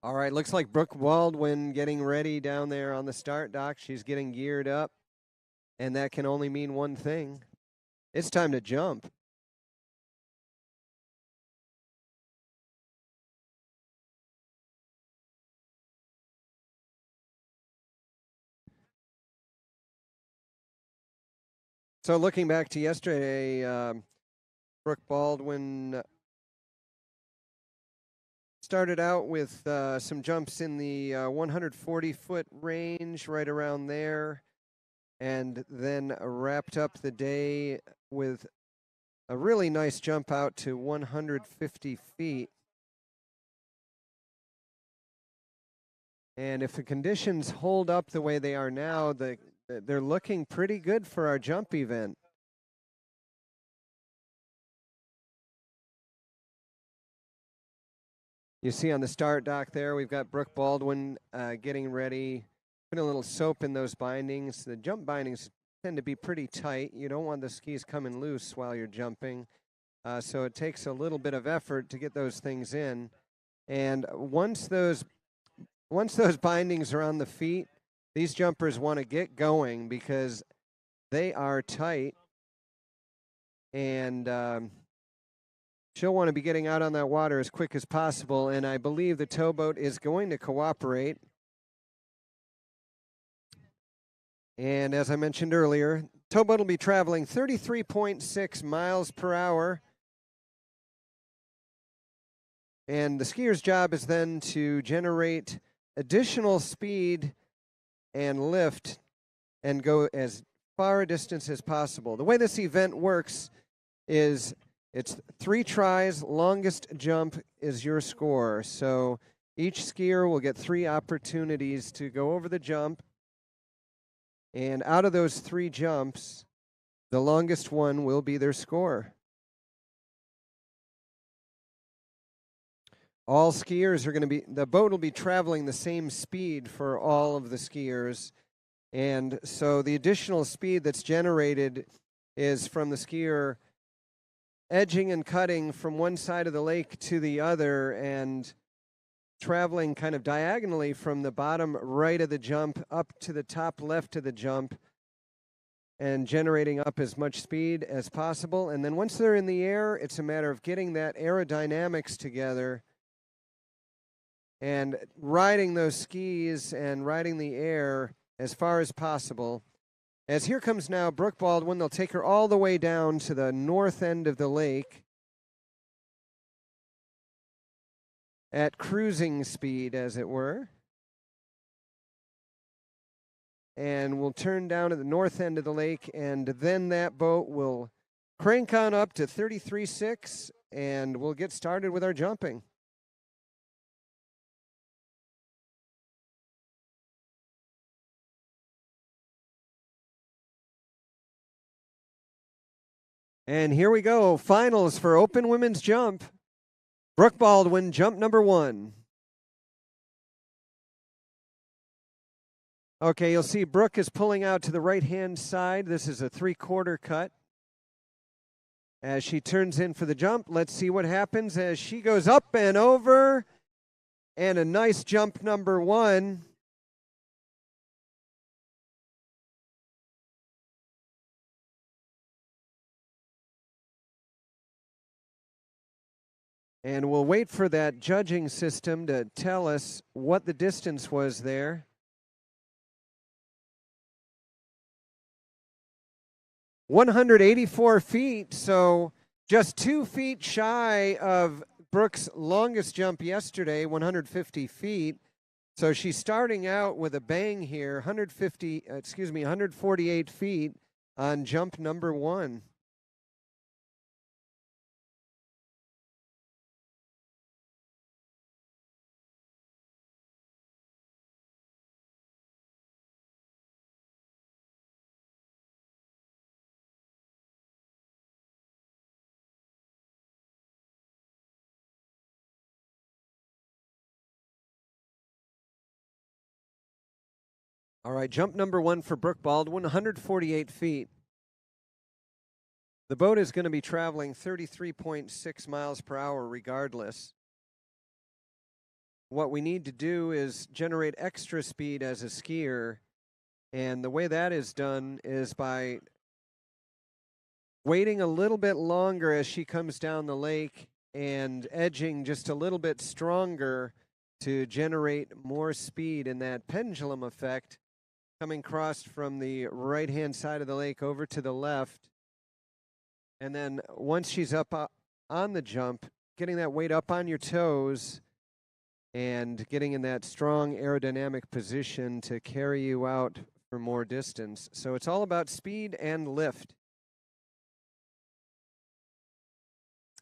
All right, looks like Brooke Baldwin getting ready down there on the start dock. She's getting geared up, and that can only mean one thing. It's time to jump. So looking back to yesterday, Brooke Baldwin started out with some jumps in the 140-foot range, right around there, and then wrapped up the day with a really nice jump out to 150 feet. And if the conditions hold up the way they are now, they're looking pretty good for our jump event. You see on the start dock there, we've got Brooke Baldwin getting ready, putting a little soap in those bindings. The jump bindings tend to be pretty tight. You don't want the skis coming loose while you're jumping. So it takes a little bit of effort to get those things in. And once those bindings are on the feet, these jumpers want to get going because they are tight. And she'll want to be getting out on that water as quick as possible, and I believe the towboat is going to cooperate. And as I mentioned earlier, towboat will be traveling 33.6 miles per hour. And the skier's job is then to generate additional speed and lift and go as far a distance as possible. The way this event works is it's 3 tries, longest jump is your score. So each skier will get 3 opportunities to go over the jump. And out of those 3 jumps, the longest one will be their score. All skiers are going to be, the boat will be traveling the same speed for all of the skiers. And so the additional speed that's generated is from the skier edging and cutting from one side of the lake to the other and traveling kind of diagonally from the bottom right of the jump up to the top left of the jump and generating up as much speed as possible. And then once they're in the air, it's a matter of getting that aerodynamics together and riding those skis and riding the air as far as possible. As here comes now Brooke Baldwin, they'll take her all the way down to the north end of the lake at cruising speed, as it were. And we'll turn down at the north end of the lake, and then that boat will crank on up to 33.6, and we'll get started with our jumping. And here we go, finals for open women's jump. Brooke Baldwin, jump number 1. Okay, you'll see Brooke is pulling out to the right-hand side. This is a 3/4 cut. As she turns in for the jump, let's see what happens as she goes up and over. And a nice jump number 1. And we'll wait for that judging system to tell us what the distance was there. 184 feet, so just 2 feet shy of Brooke's longest jump yesterday, 150 feet. So she's starting out with a bang here, 148 feet on jump number 1. All right, jump number 1 for Brooke Baldwin, 148 feet. The boat is going to be traveling 33.6 miles per hour regardless. what we need to do is generate extra speed as a skier. And the way that is done is by waiting a little bit longer as she comes down the lake and edging just a little bit stronger to generate more speed in that pendulum effect, coming across from the right-hand side of the lake over to the left. And then once she's up on the jump, getting that weight up on your toes and getting in that strong aerodynamic position to carry you out for more distance. So it's all about speed and lift.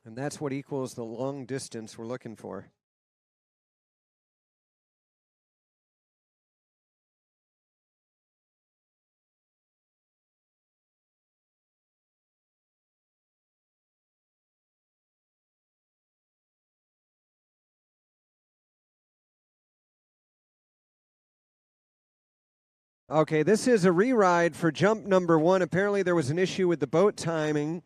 And that's what equals the long distance we're looking for. Okay, this is a re-ride for jump number 1. Apparently there was an issue with the boat timing.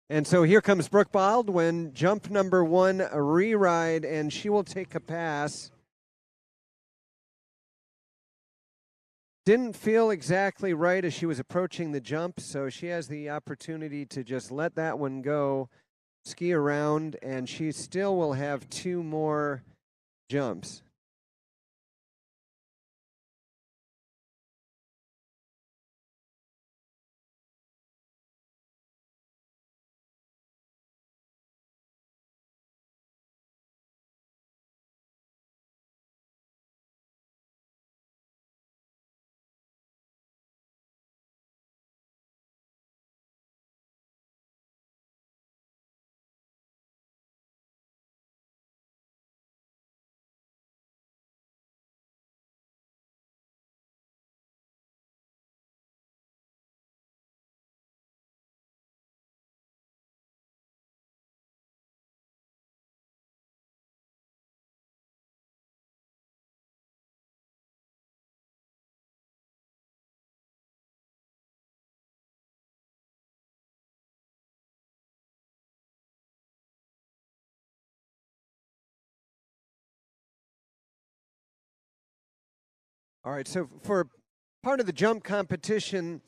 And so here comes Brooke Baldwin, jump number 1, a re-ride, and she will take a pass. Didn't feel exactly right as she was approaching the jump, so she has the opportunity to just let that one go, ski around, and she still will have 2 more jumps. All right, so for part of the jump competition,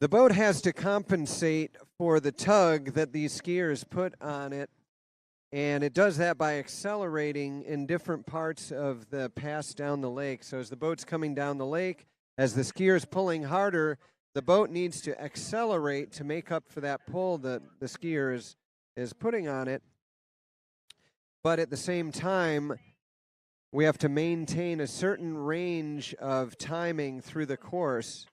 the boat has to compensate for the tug that these skiers put on it, and it does that by accelerating in different parts of the pass down the lake. So as the boat's coming down the lake, as the skier's pulling harder, the boat needs to accelerate to make up for that pull that the skier is putting on it. But at the same time, we have to maintain a certain range of timing through the course.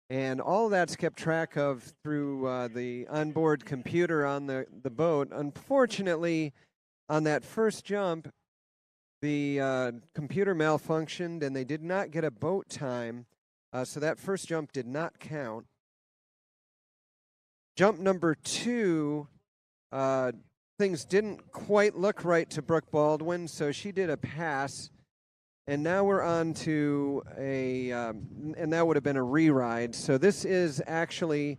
And all of that's kept track of through the onboard computer on the boat. Unfortunately, on that first jump, the computer malfunctioned and they did not get a boat time. So that first jump did not count. Jump number 2, things didn't quite look right to Brooke Baldwin, so she did a pass. And now we're on to and that would have been a re-ride. So this is actually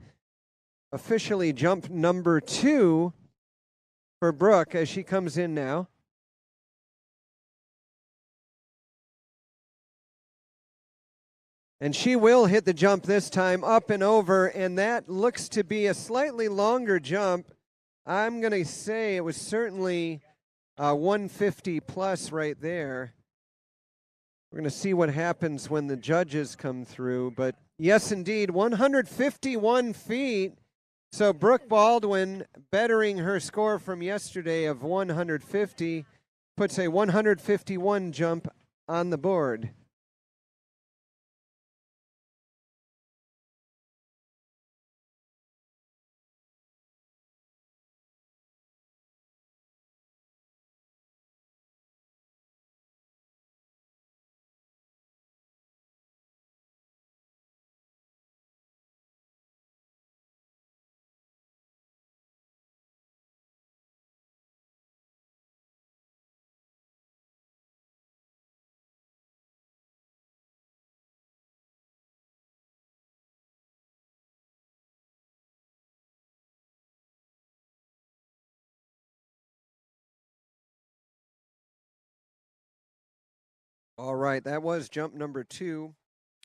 officially jump number 2 for Brooke as she comes in now. And she will hit the jump this time, up and over, and that looks to be a slightly longer jump. I'm going to say it was certainly 150 plus right there. We're going to see what happens when the judges come through. But yes, indeed, 151 feet. So Brooke Baldwin bettering her score from yesterday of 150, puts a 151 jump on the board. All right, that was jump number 2,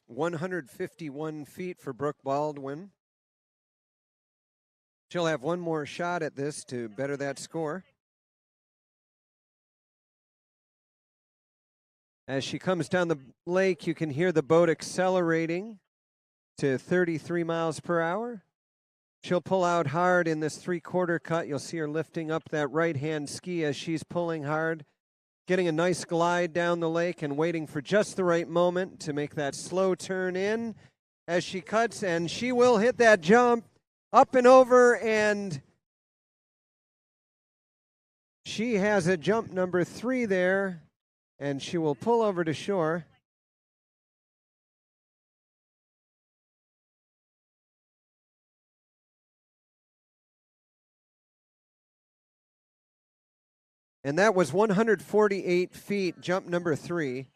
151 feet for Brooke Baldwin. She'll have one more shot at this to better that score. As she comes down the lake, you can hear the boat accelerating to 33 miles per hour. She'll pull out hard in this 3/4 cut. You'll see her lifting up that right-hand ski as she's pulling hard, getting a nice glide down the lake and waiting for just the right moment to make that slow turn in as she cuts, and she will hit that jump up and over, and she has a jump number 3 there, and she will pull over to shore. And that was 148 feet, jump number 3.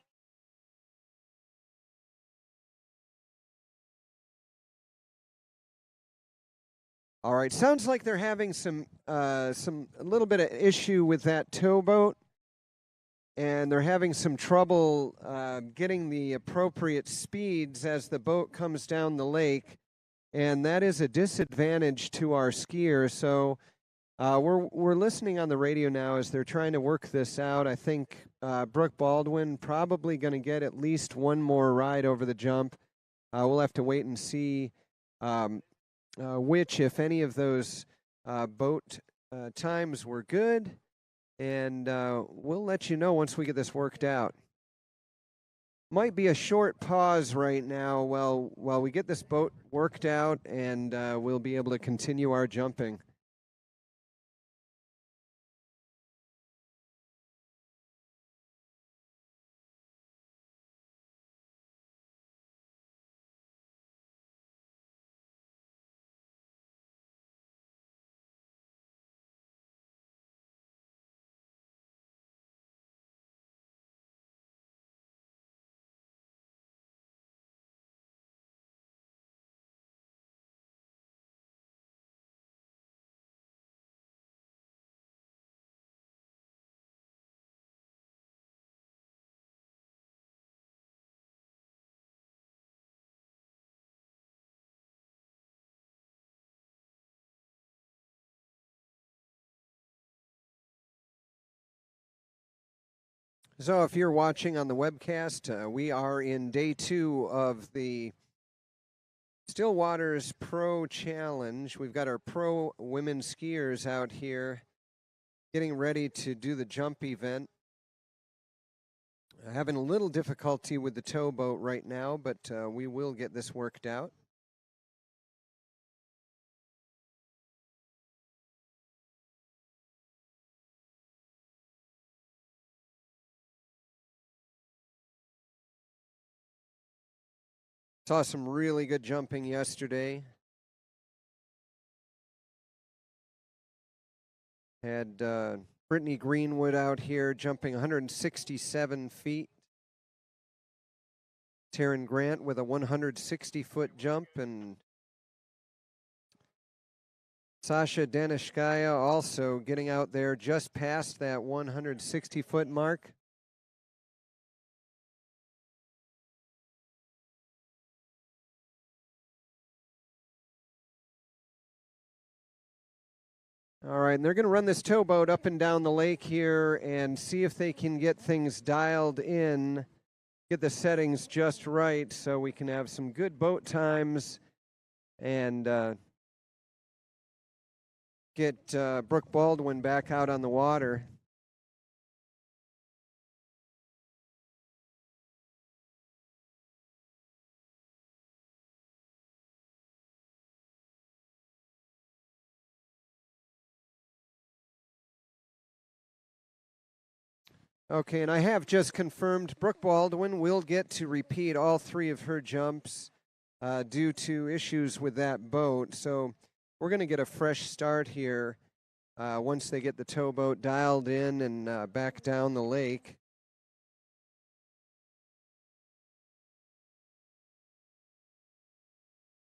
All right, sounds like they're having a little bit of issue with that towboat, and they're having some trouble getting the appropriate speeds as the boat comes down the lake, and that is a disadvantage to our skier. So we're listening on the radio now as they're trying to work this out. I think Brooke Baldwin probably going to get at least one more ride over the jump. We'll have to wait and see which, if any, of those boat times were good, and we'll let you know once we get this worked out. Might be a short pause right now while we get this boat worked out, and we'll be able to continue our jumping. So if you're watching on the webcast, we are in day 2 of the Stillwaters Pro Challenge. We've got our pro women skiers out here getting ready to do the jump event. Having a little difficulty with the towboat right now, but we will get this worked out. Saw some really good jumping yesterday. Had Brittany Greenwood out here jumping 167 feet. Taryn Grant with a 160-foot jump, and Sasha Danishkaya also getting out there just past that 160-foot mark. All right, and they're going to run this towboat up and down the lake here and see if they can get things dialed in, get the settings just right so we can have some good boat times and get Brooke Baldwin back out on the water. Okay, and I have just confirmed Brooke Baldwin will get to repeat all 3 of her jumps due to issues with that boat. So we're going to get a fresh start here once they get the towboat dialed in and back down the lake.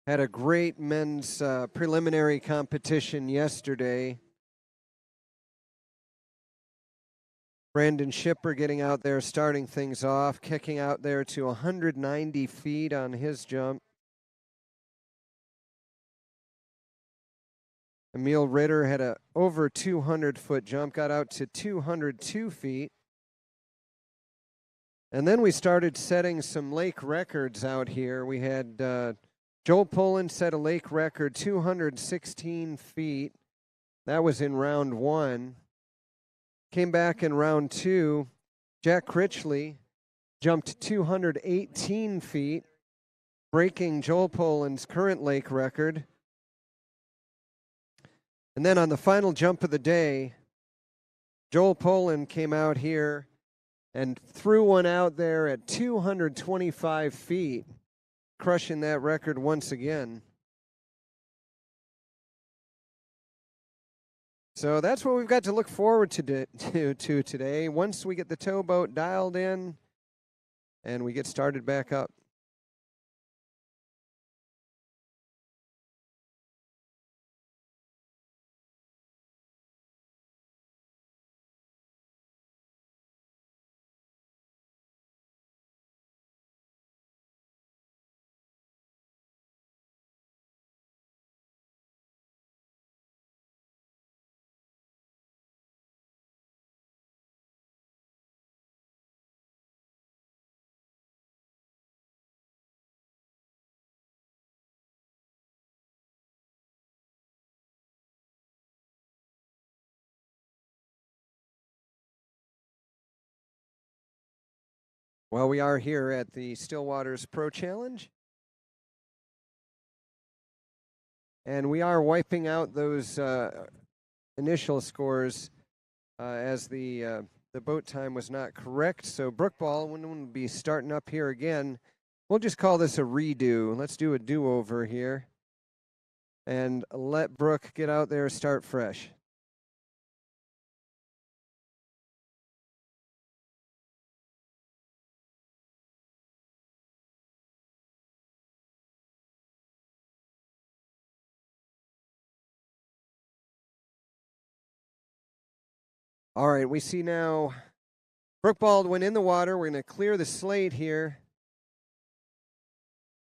Had a great men's preliminary competition yesterday. Brandon Shipper getting out there, starting things off, kicking out there to 190 feet on his jump. Emil Ritter had a over 200-foot jump, got out to 202 feet. And then we started setting some lake records out here. We had Joel Poland set a lake record, 216 feet. That was in round 1. Came back in round 2. Jack Critchley jumped 218 feet, breaking Joel Poland's current lake record. And then on the final jump of the day, Joel Poland came out here and threw one out there at 225 feet, crushing that record once again. So that's what we've got to look forward to today, once we get the towboat dialed in and we get started back up. Well, we are here at the Stillwaters Pro Challenge. And we are wiping out those initial scores as the boat time was not correct. So Brooke Baldwin will be starting up here again. We'll just call this a redo. Let's do a do-over here. And let Brooke get out there, start fresh. All right, we see now Brooke Baldwin in the water. We're going to clear the slate here.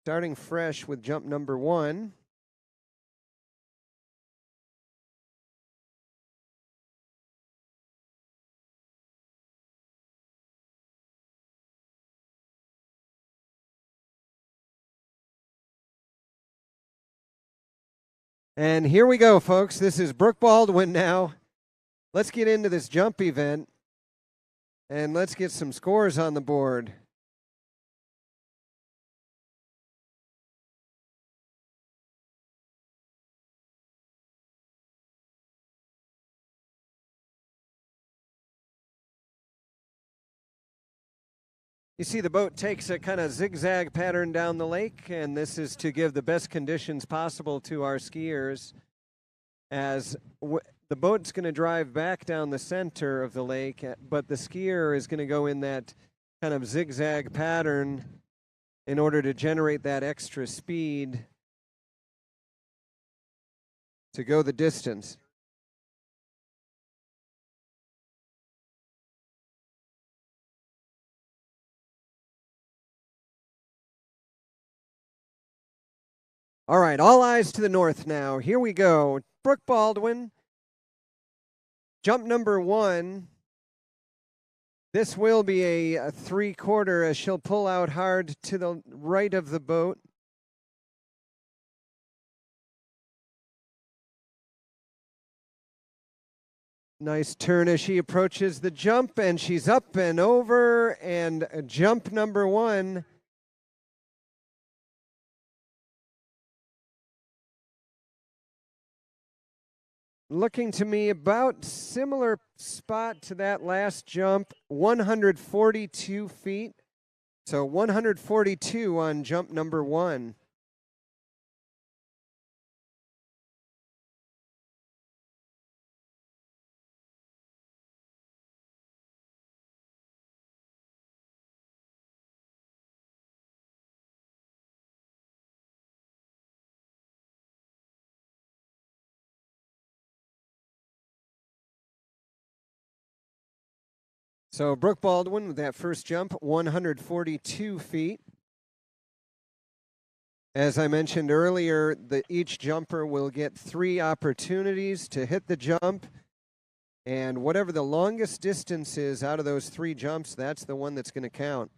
Starting fresh with jump number 1. And here we go, folks. This is Brooke Baldwin now. Let's get into this jump event, and let's get some scores on the board. You see the boat takes a kind of zigzag pattern down the lake, and this is to give the best conditions possible to our skiers as the boat's going to drive back down the center of the lake, but the skier is going to go in that kind of zigzag pattern in order to generate that extra speed to go the distance. All right, all eyes to the north now. Here we go. Brooke Baldwin, jump number 1. This will be a 3/4 as she'll pull out hard to the right of the boat. Nice turn as she approaches the jump, and she's up and over, and jump number 1. Looking to me about similar spot to that last jump, 142 feet. So 142 on jump number 1. So Brooke Baldwin with that first jump, 142 feet. As I mentioned earlier, each jumper will get 3 opportunities to hit the jump. And whatever the longest distance is out of those 3 jumps, that's the one that's going to count.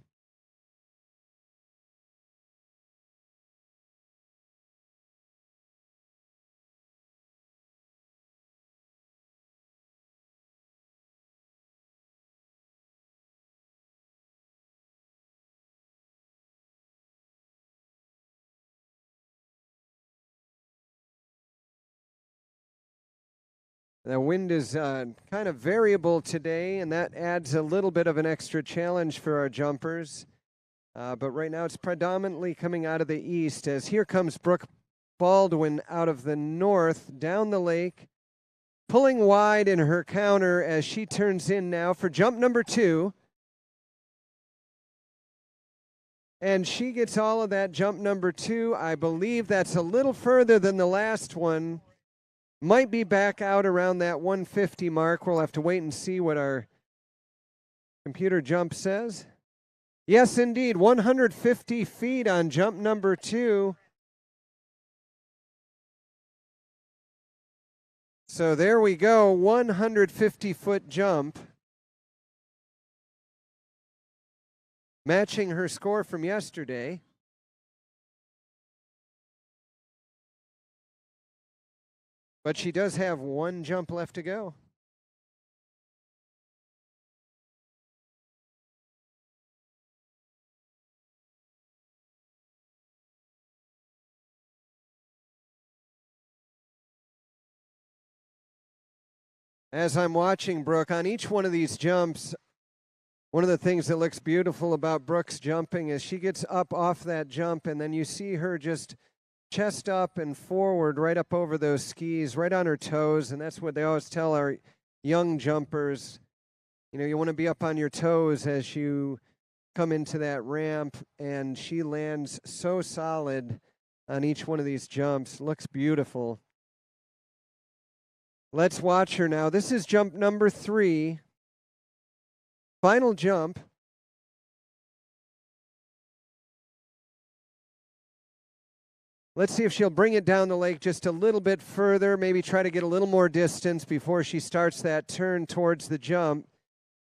The wind is kind of variable today, and that adds a little bit of an extra challenge for our jumpers. But right now it's predominantly coming out of the east, as here comes Brooke Baldwin out of the north, down the lake, pulling wide in her counter as she turns in now for jump number 2. And she gets all of that jump number 2. I believe that's a little further than the last one. Might be back out around that 150 mark. We'll have to wait and see what our computer jump says. Yes, indeed, 150 feet on jump number 2. So there we go, 150-foot jump. Matching her score from yesterday. But she does have 1 jump left to go. As I'm watching Brooke, on each one of these jumps, one of the things that looks beautiful about Brooke's jumping is she gets up off that jump, and then you see her just chest up and forward right up over those skis, right on her toes. And that's what they always tell our young jumpers. You know, you want to be up on your toes as you come into that ramp, and she lands so solid on each one of these jumps. Looks beautiful. Let's watch her now. This is jump number 3. Final jump. Let's see if she'll bring it down the lake just a little bit further, maybe try to get a little more distance before she starts that turn towards the jump.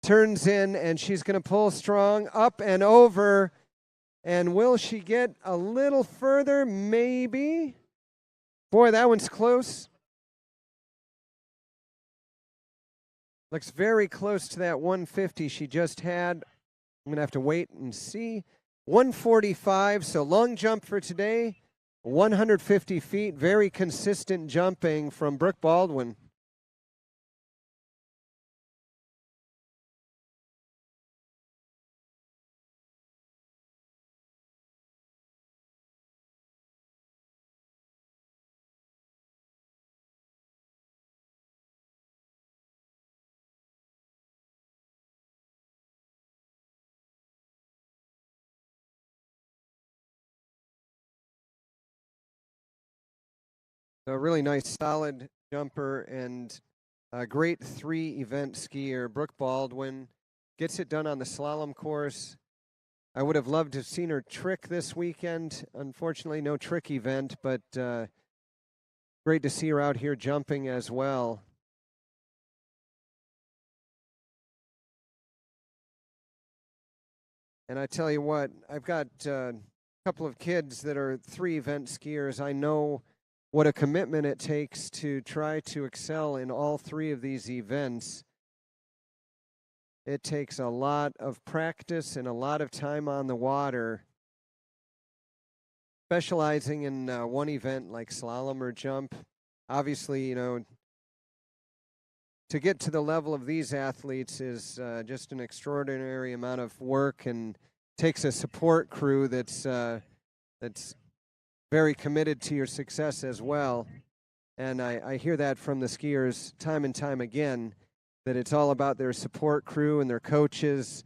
Turns in, and she's going to pull strong, up and over. And will she get a little further? Maybe. Boy, that one's close. Looks very close to that 150 she just had. I'm going to have to wait and see. 145, so long jump for today. 150 feet, very consistent jumping from Brooke Baldwin. A really nice, solid jumper and a great 3-event skier. Brooke Baldwin gets it done on the slalom course. I would have loved to have seen her trick this weekend. Unfortunately, no trick event, but great to see her out here jumping as well. And I tell you what, I've got a couple of kids that are 3-event skiers. I know what a commitment it takes to try to excel in all 3 of these events. It takes a lot of practice and a lot of time on the water. Specializing in one event like slalom or jump, obviously, you know, to get to the level of these athletes is just an extraordinary amount of work, and takes a support crew that's very committed to your success as well. And I hear that from the skiers time and time again, that it's all about their support crew and their coaches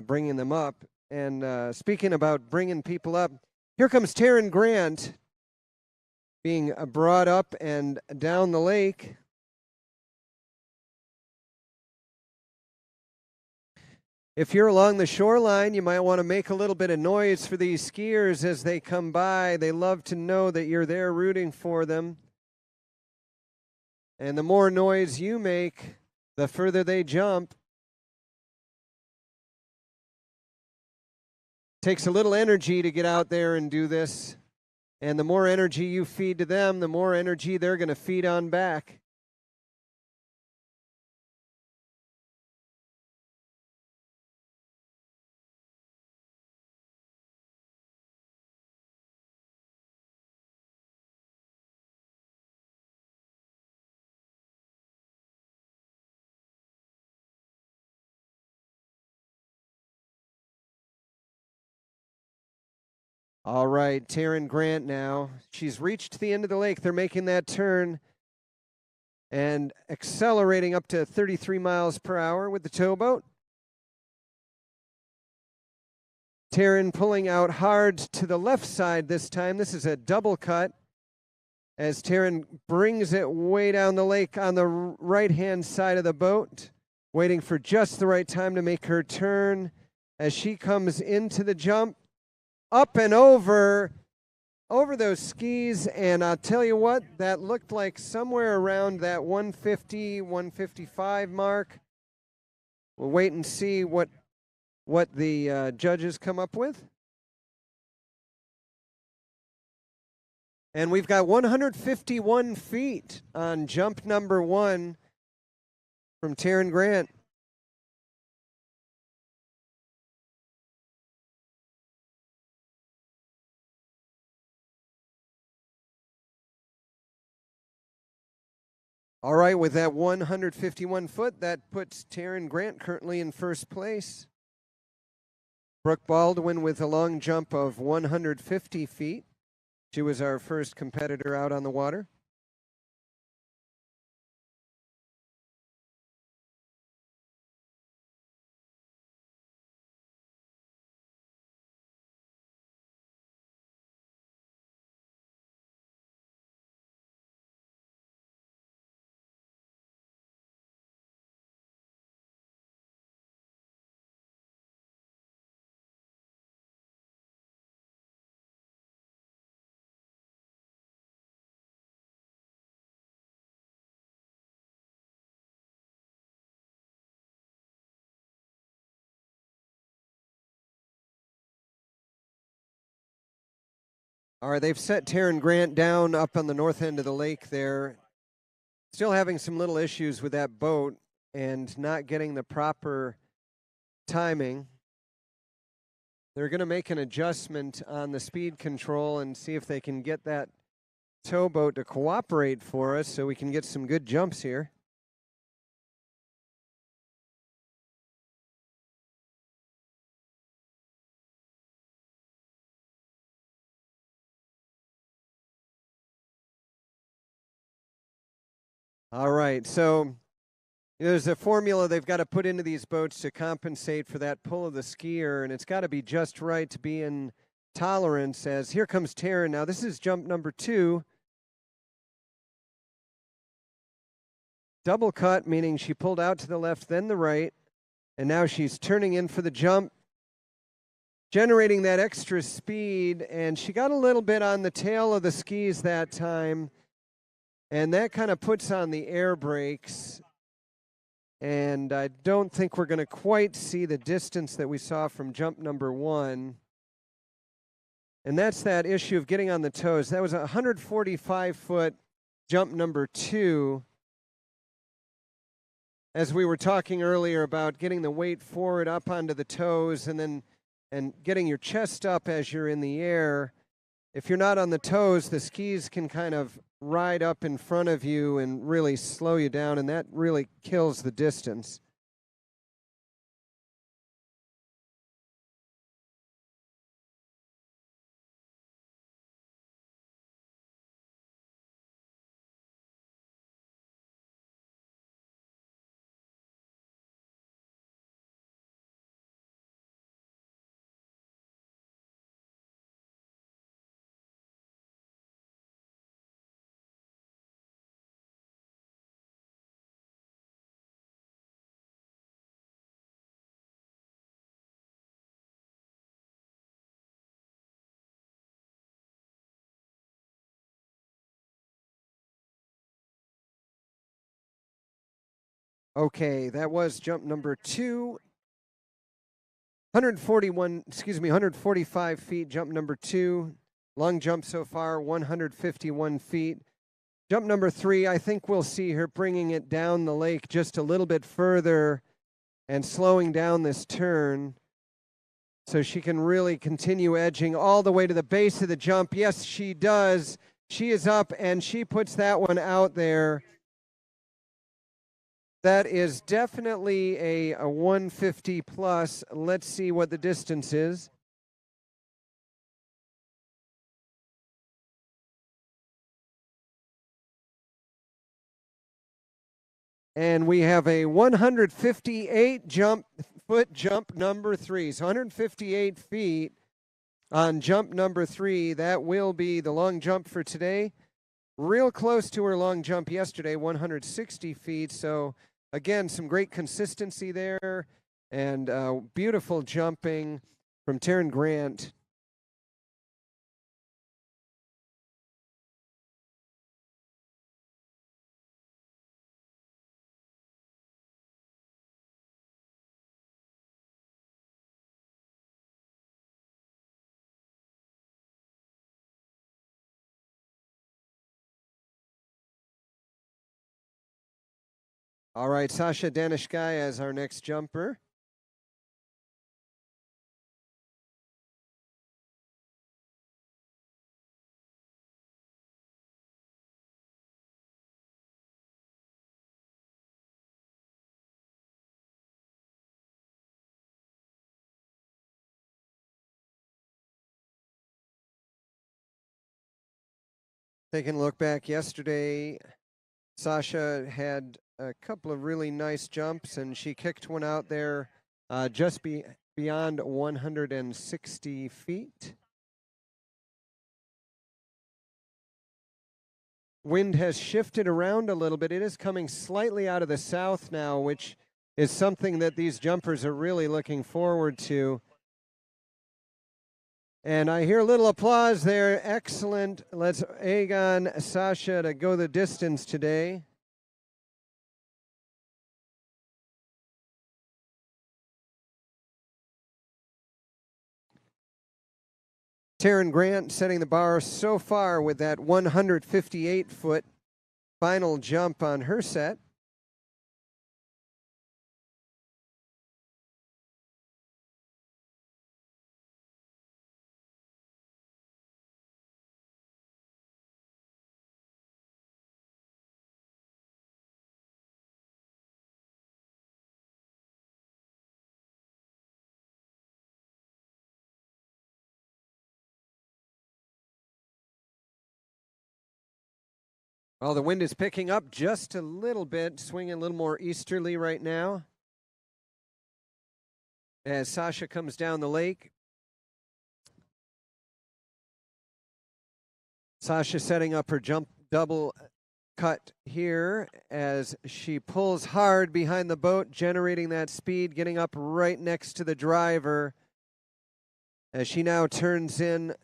bringing them up. And speaking about bringing people up, here comes Taryn Grant being brought up and down the lake. If you're along the shoreline, you might want to make a little bit of noise for these skiers as they come by. They love to know that you're there rooting for them. And the more noise you make, the further they jump. Takes a little energy to get out there and do this. And the more energy you feed to them, the more energy they're going to feed on back. All right, Taryn Grant now. She's reached the end of the lake. They're making that turn and accelerating up to 33 miles per hour with the towboat. Taryn pulling out hard to the left side this time. This is a double cut as Taryn brings it way down the lake on the right-hand side of the boat, waiting for just the right time to make her turn as she comes into the jump. Up and over those skis, and I'll tell you what, that looked like somewhere around that 150, 155 mark. We'll wait and see what the judges come up with. And we've got 151 feet on jump number 1 from Taryn Grant. All right, with that 151 foot, that puts Taryn Grant currently in first place. Brooke Baldwin with a long jump of 150 feet. She was our first competitor out on the water. All right, they've set Taryn Grant down up on the north end of the lake there. Still having some little issues with that boat and not getting the proper timing. They're going to make an adjustment on the speed control and see if they can get that towboat to cooperate for us so we can get some good jumps here. All right, so there's a formula they've got to put into these boats to compensate for that pull of the skier, and it's got to be just right to be in tolerance as here comes Taryn. Now, this is jump number 2. Double cut, meaning she pulled out to the left, then the right, and now she's turning in for the jump, generating that extra speed, and she got a little bit on the tail of the skis that time, and that kind of puts on the air brakes. And I don't think we're going to quite see the distance that we saw from jump number 1. And that's that issue of getting on the toes. That was a 145-foot jump number 2. As we were talking earlier about getting the weight forward up onto the toes and getting your chest up as you're in the air. If you're not on the toes, the skis can kind of ride up in front of you and really slow you down, and that really kills the distance. Okay, that was jump number 2. 145 feet, jump number 2. Long jump so far, 151 feet. Jump number 3, I think we'll see her bringing it down the lake just a little bit further and slowing down this turn so she can really continue edging all the way to the base of the jump. Yes, she does. She is up, and she puts that one out there. That is definitely a 150 plus. Let's see what the distance is. And we have a 158 foot jump number 3. So 158 feet on jump number 3. That will be the long jump for today. Real close to her long jump yesterday, 160 feet. So again, some great consistency there and beautiful jumping from Taryn Grant. All right, Sasha Danishkai as our next jumper. Taking a look back yesterday, Sasha had a couple of really nice jumps, and she kicked one out there just beyond 160 feet. Wind has shifted around a little bit. It is coming slightly out of the south now, which is something that these jumpers are really looking forward to. And I hear a little applause there. Excellent. Let's egg on Sasha to go the distance today. Taryn Grant setting the bar so far with that 158-foot final jump on her set. Well, the wind is picking up just a little bit, swinging a little more easterly right now. As Sasha comes down the lake. Sasha setting up her jump double cut here as she pulls hard behind the boat, generating that speed, getting up right next to the driver. As she now turns in,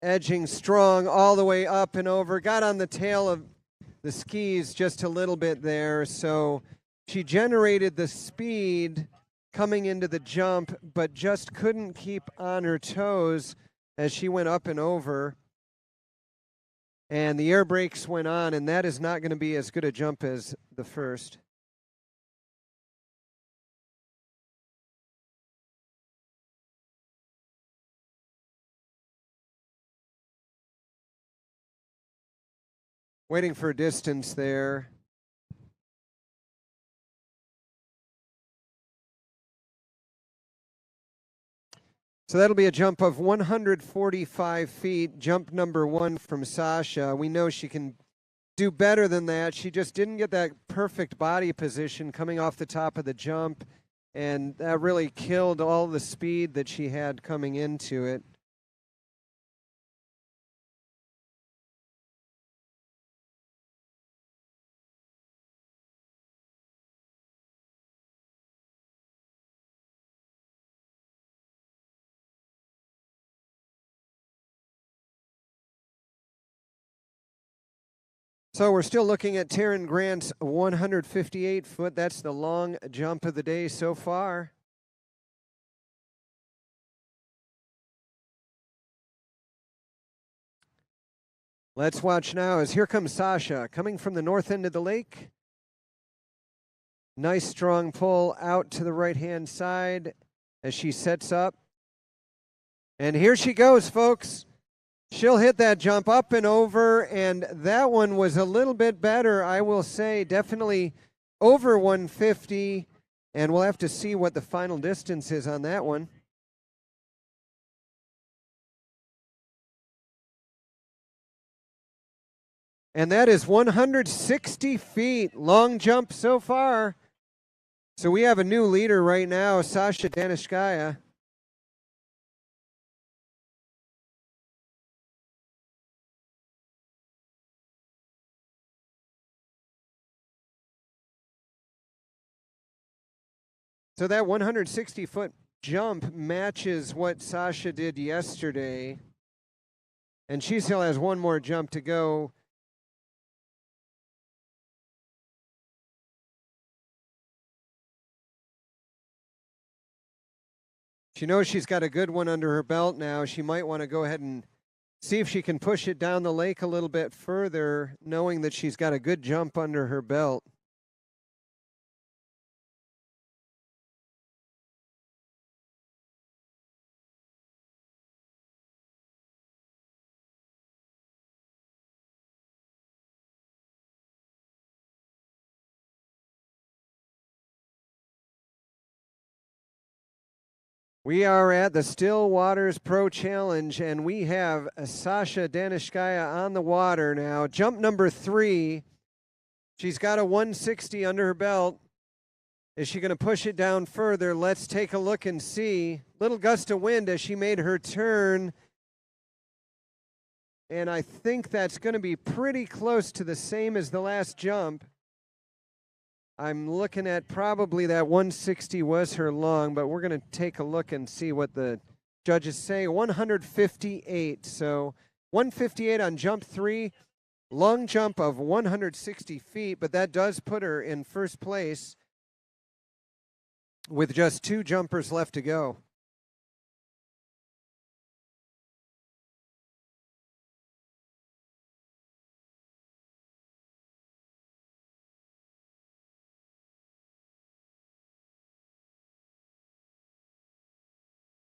edging strong all the way up and over, got on the tail of the skis just a little bit there. So she generated the speed coming into the jump, but just couldn't keep on her toes as she went up and over. And the air brakes went on, and that is not going to be as good a jump as the first. Waiting for distance there. So that'll be a jump of 145 feet, jump number 1 from Sasha. We know she can do better than that. She just didn't get that perfect body position coming off the top of the jump, and that really killed all the speed that she had coming into it. So we're still looking at Taryn Grant's 158 foot. That's the long jump of the day so far. Let's watch now as here comes Sasha coming from the north end of the lake. Nice strong pull out to the right-hand side as she sets up. And here she goes, folks. She'll hit that jump up and over, and that one was a little bit better, I will say. Definitely over 150, and we'll have to see what the final distance is on that one. And that is 160 feet. Long jump so far. So we have a new leader right now, Sasha Danishkaya. So that 160-foot jump matches what Sasha did yesterday. And she still has one more jump to go. She knows she's got a good one under her belt now. She might want to go ahead and see if she can push it down the lake a little bit further, knowing that she's got a good jump under her belt. We are at the Stillwaters Pro Challenge, and we have Sasha Danishkaya on the water now. Jump number 3. She's got a 160 under her belt. Is she going to push it down further? Let's take a look and see. Little gust of wind as she made her turn. And I think that's going to be pretty close to the same as the last jump. I'm looking at probably that 160 was her long, but we're going to take a look and see what the judges say. 158. So 158 on jump 3, long jump of 160 feet, but that does put her in first place with just 2 jumpers left to go.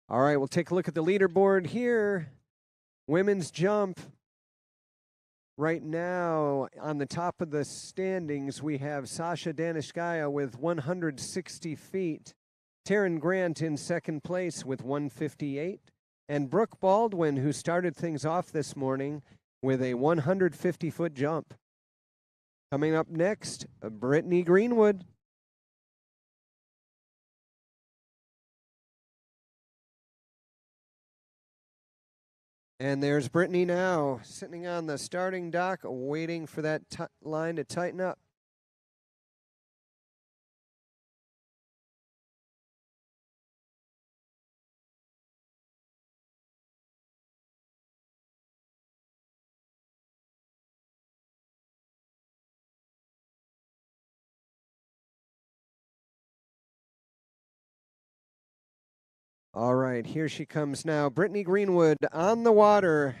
All right, we'll take a look at the leaderboard here. Women's jump. Right now, on the top of the standings, we have Sasha Danishkaya with 160 feet. Taryn Grant in second place with 158. And Brooke Baldwin, who started things off this morning with a 150-foot jump. Coming up next, Brittany Greenwood. And there's Brittany now, sitting on the starting dock, waiting for that line to tighten up. All right, here she comes now. Brittany Greenwood on the water.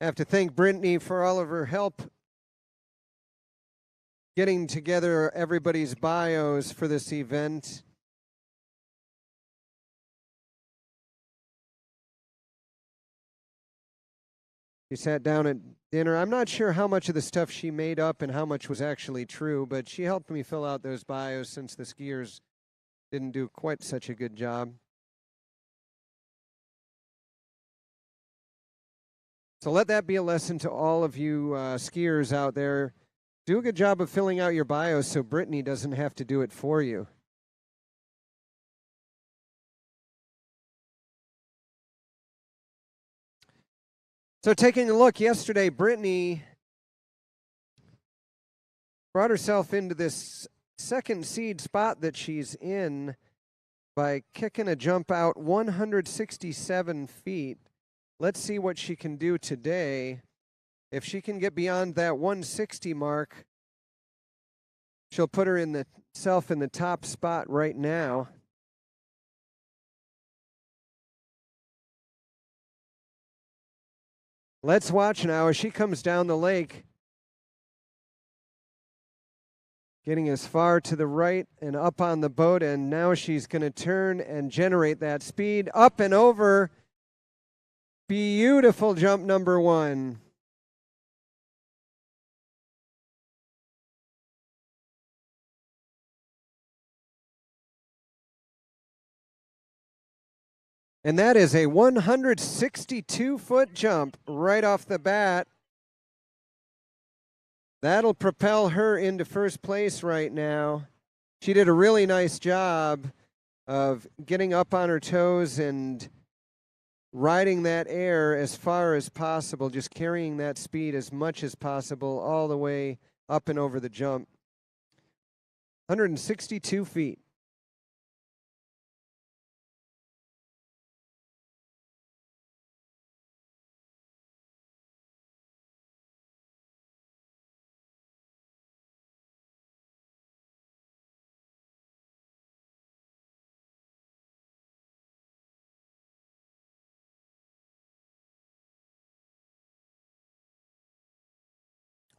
I have to thank Brittany for all of her help getting together everybody's bios for this event. She sat down at dinner. I'm not sure how much of the stuff she made up and how much was actually true, but she helped me fill out those bios since the skiers didn't do quite such a good job. So let that be a lesson to all of you skiers out there. Do a good job of filling out your bios so Brittany doesn't have to do it for you. So taking a look yesterday, Brittany brought herself into this second seed spot that she's in by kicking a jump out 167 feet. Let's see what she can do today. If she can get beyond that 160 mark, she'll put her in the self in the top spot right now. Let's watch now as she comes down the lake, getting as far to the right and up on the boat, and now she's going to turn and generate that speed up and over. Beautiful jump number one. And that is a 162-foot jump right off the bat. That'll propel her into first place right now. She did a really nice job of getting up on her toes and riding that air as far as possible, just carrying that speed as much as possible all the way up and over the jump. 162 feet.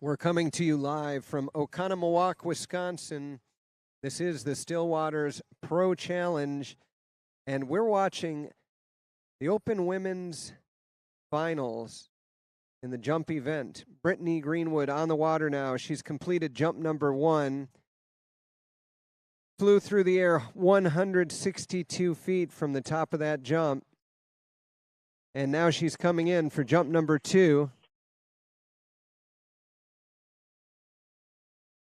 We're coming to you live from Oconomowoc, Wisconsin. This is the Stillwaters Pro Challenge, and we're watching the Open Women's Finals in the jump event. Brittany Greenwood on the water now. She's completed jump number one. Flew through the air 162 feet from the top of that jump. And now she's coming in for jump number two.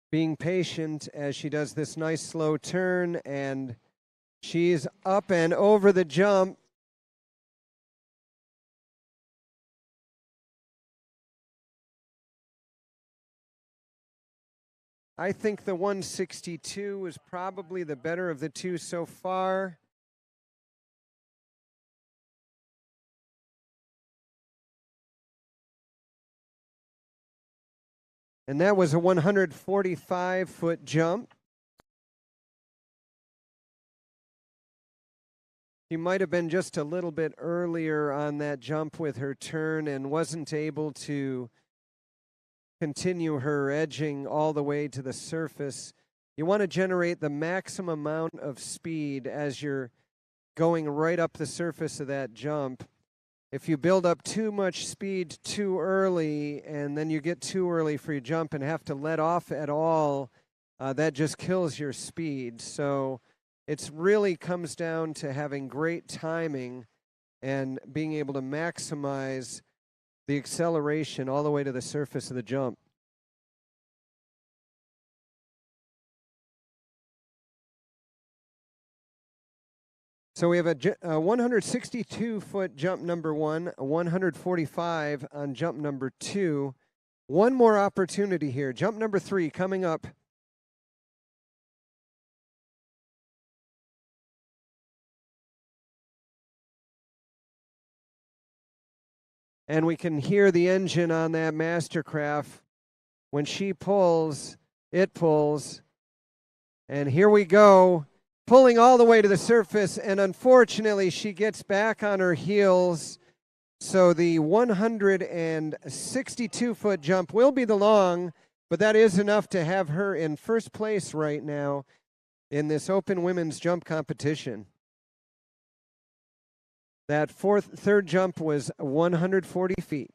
Being patient as she does this nice slow turn, and she's up and over the jump. I think the 162 is probably the better of the two so far. And that was a 145-foot jump. She might have been just a little bit earlier on that jump with her turn and wasn't able to continue her edging all the way to the surface. You want to generate the maximum amount of speed as you're going right up the surface of that jump. If you build up too much speed too early and then you get too early for your jump and have to let off at all, that just kills your speed. So it really comes down to having great timing and being able to maximize the acceleration all the way to the surface of the jump. So we have a 162-foot jump number one, a 145 on jump number two. One more opportunity here. Jump number three coming up. And we can hear the engine on that Mastercraft. When she pulls, it pulls. And here we go. Pulling all the way to the surface, and unfortunately she gets back on her heels. So the 162-foot jump will be the long, but that is enough to have her in first place right now in this Open Women's Jump competition. That third jump was 140 feet.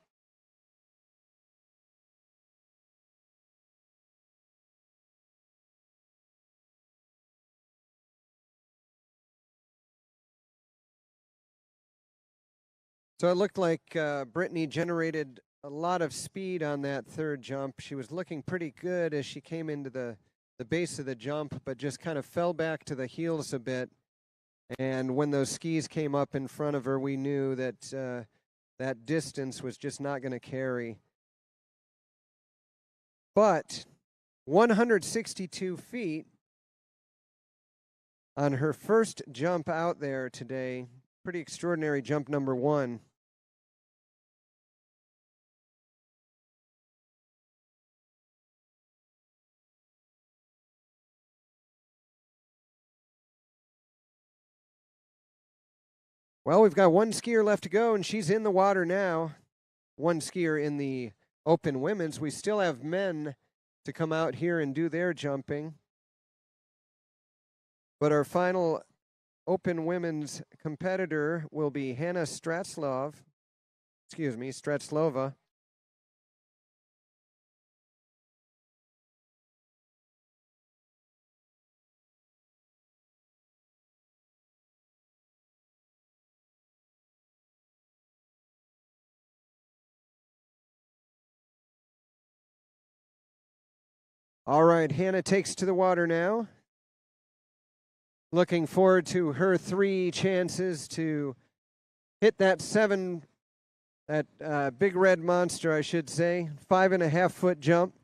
So it looked like Brittany generated a lot of speed on that third jump. She was looking pretty good as she came into the base of the jump, but just kind of fell back to the heels a bit. And when those skis came up in front of her, we knew that that distance was just not going to carry. But 162 feet on her first jump out there today. Pretty extraordinary jump number one. Well, we've got one skier left to go, and she's in the water now. One skier in the open women's. We still have men to come out here and do their jumping. But our final open women's competitor will be Hannah Stratzlova. All right, Hannah takes to the water now. Looking forward to her 3 chances to hit that big red monster, I should say, 5.5-foot jump.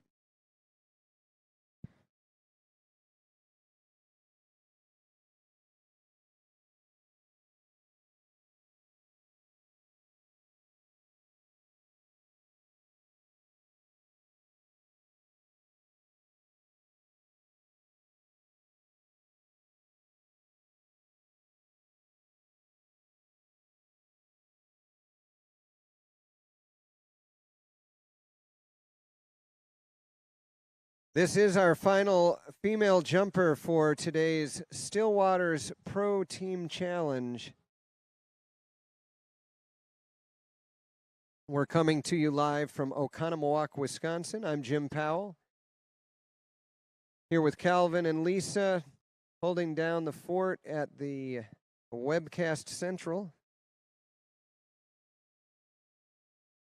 This is our final female jumper for today's Stillwaters Pro Team Challenge. We're coming to you live from Oconomowoc, Wisconsin. I'm Jim Powell. Here with Calvin and Lisa, holding down the fort at the Webcast Central.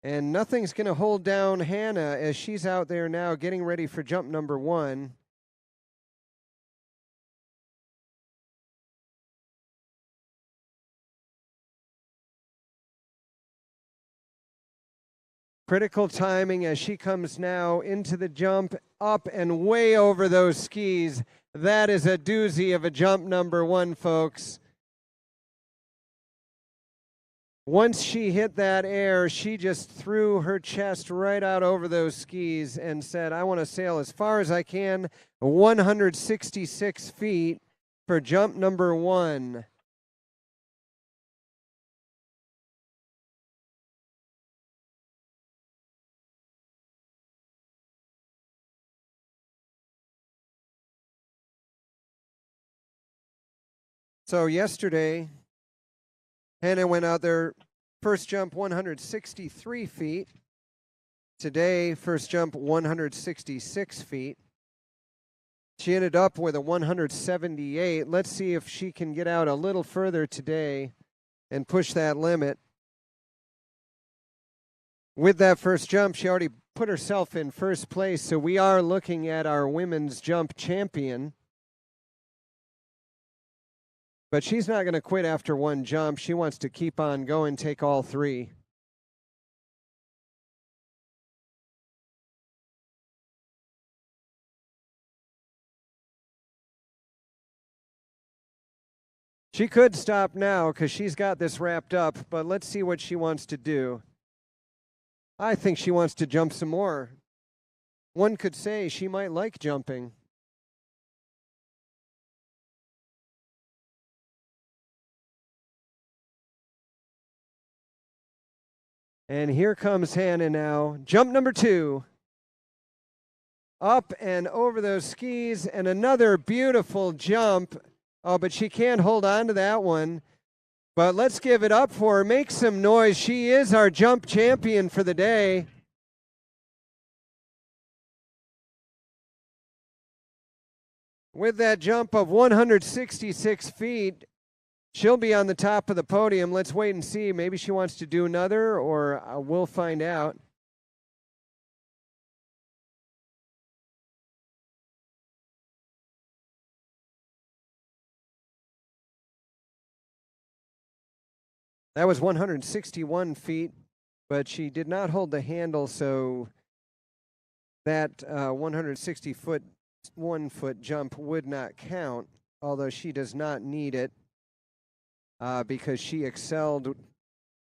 And nothing's going to hold down Hannah as she's out there now getting ready for jump number 1. Critical timing as she comes now into the jump, up and way over those skis. That is a doozy of a jump number 1, folks. Once she hit that air, she just threw her chest right out over those skis and said, I want to sail as far as I can, 166 feet for jump number 1. So yesterday, Hannah went out there, first jump 163 feet. Today, first jump 166 feet. She ended up with a 178. Let's see if she can get out a little further today and push that limit. With that first jump, she already put herself in first place, so we are looking at our women's jump champion. But she's not going to quit after one jump. She wants to keep on going, take all 3. She could stop now because she's got this wrapped up, but let's see what she wants to do. I think she wants to jump some more. One could say she might like jumping. And here comes Hannah now. Jump number 2. Up and over those skis, and another beautiful jump. Oh, but she can't hold on to that one. But let's give it up for her. Make some noise. She is our jump champion for the day. With that jump of 166 feet, she'll be on the top of the podium. Let's wait and see. Maybe she wants to do another, or we'll find out. That was 161 feet, but she did not hold the handle, so that 160-foot, 1-foot jump would not count, although she does not need it because she excelled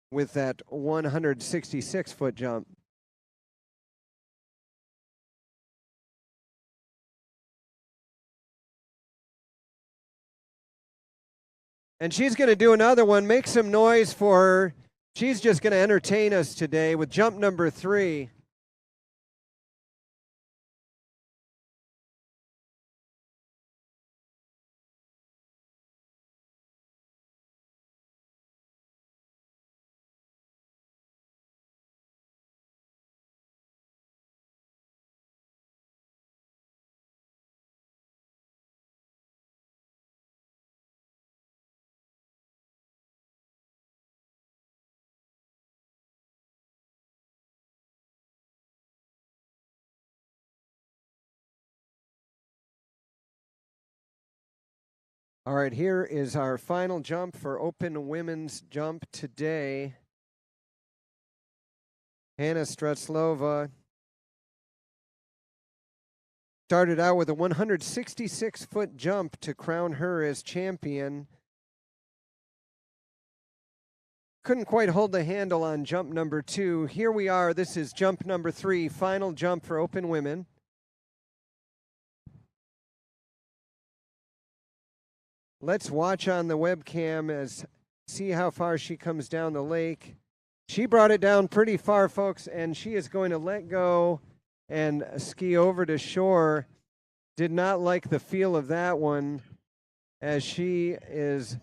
with that 166-foot jump. And she's going to do another one. Make some noise for her. She's just going to entertain us today with jump number 3. All right, here is our final jump for open women's jump today. Hannah Strutslova started out with a 166-foot jump to crown her as champion. Couldn't quite hold the handle on jump number 2. Here we are. This is jump number 3, final jump for open women. Let's watch on the webcam as see how far she comes down the lake. She brought it down pretty far, folks, and she is going to let go and ski over to shore. Did not like the feel of that one as she is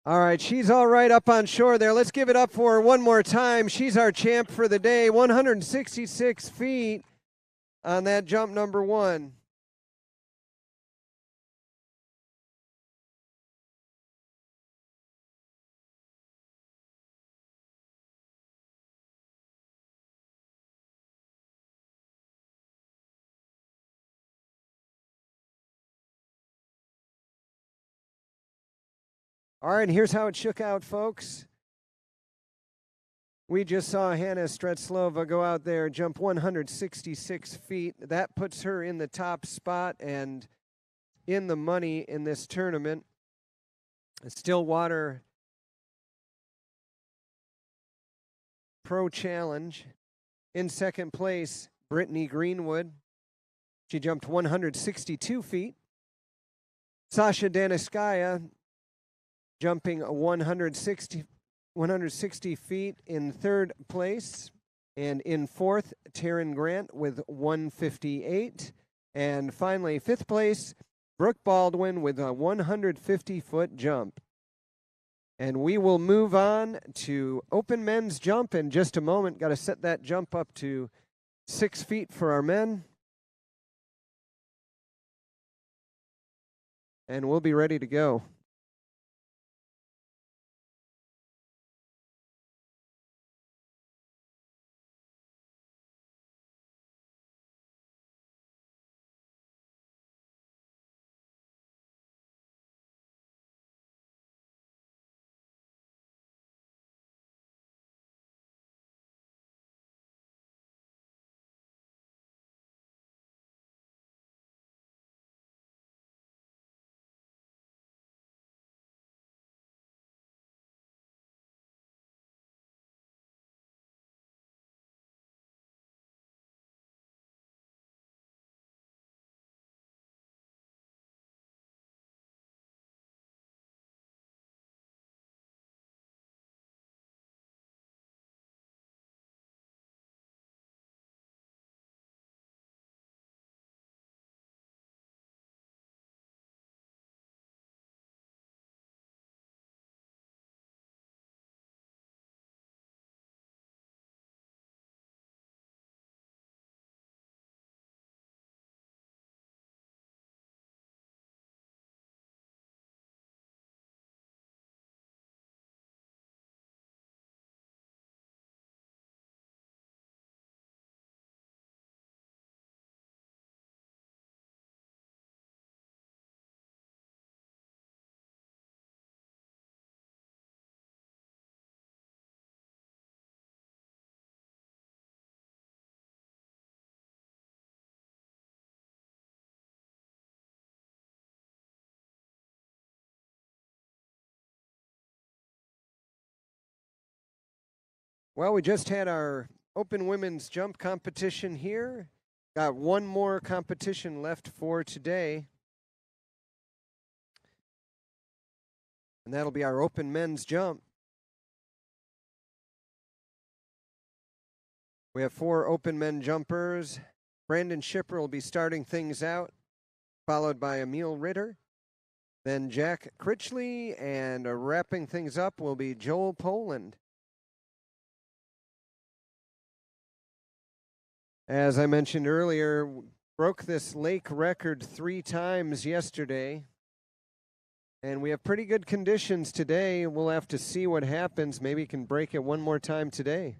all right, she's all right up on shore there. Let's give it up for her one more time. She's our champ for the day, 166 feet on that jump number 1. All right, here's how it shook out, folks. We just saw Hannah Strutslova go out there and jump 166 feet. That puts her in the top spot and in the money in this tournament. Stillwater Pro Challenge. In second place, Brittany Greenwood. She jumped 162 feet. Sasha Daniskaya jumping 160 feet in third place. And in fourth, Taryn Grant with 158. And finally, fifth place, Brooke Baldwin with a 150-foot jump. And we will move on to open men's jump in just a moment. Got to set that jump up to 6 feet for our men. And we'll be ready to go. Well, we just had our open women's jump competition here. Got one more competition left for today. And that'll be our open men's jump. We have 4 open men jumpers. Brandon Schipper will be starting things out, followed by Emil Ritter. Then Jack Critchley, and wrapping things up will be Joel Poland. As I mentioned earlier, broke this lake record 3 times yesterday. And we have pretty good conditions today. We'll have to see what happens. Maybe can break it one more time today.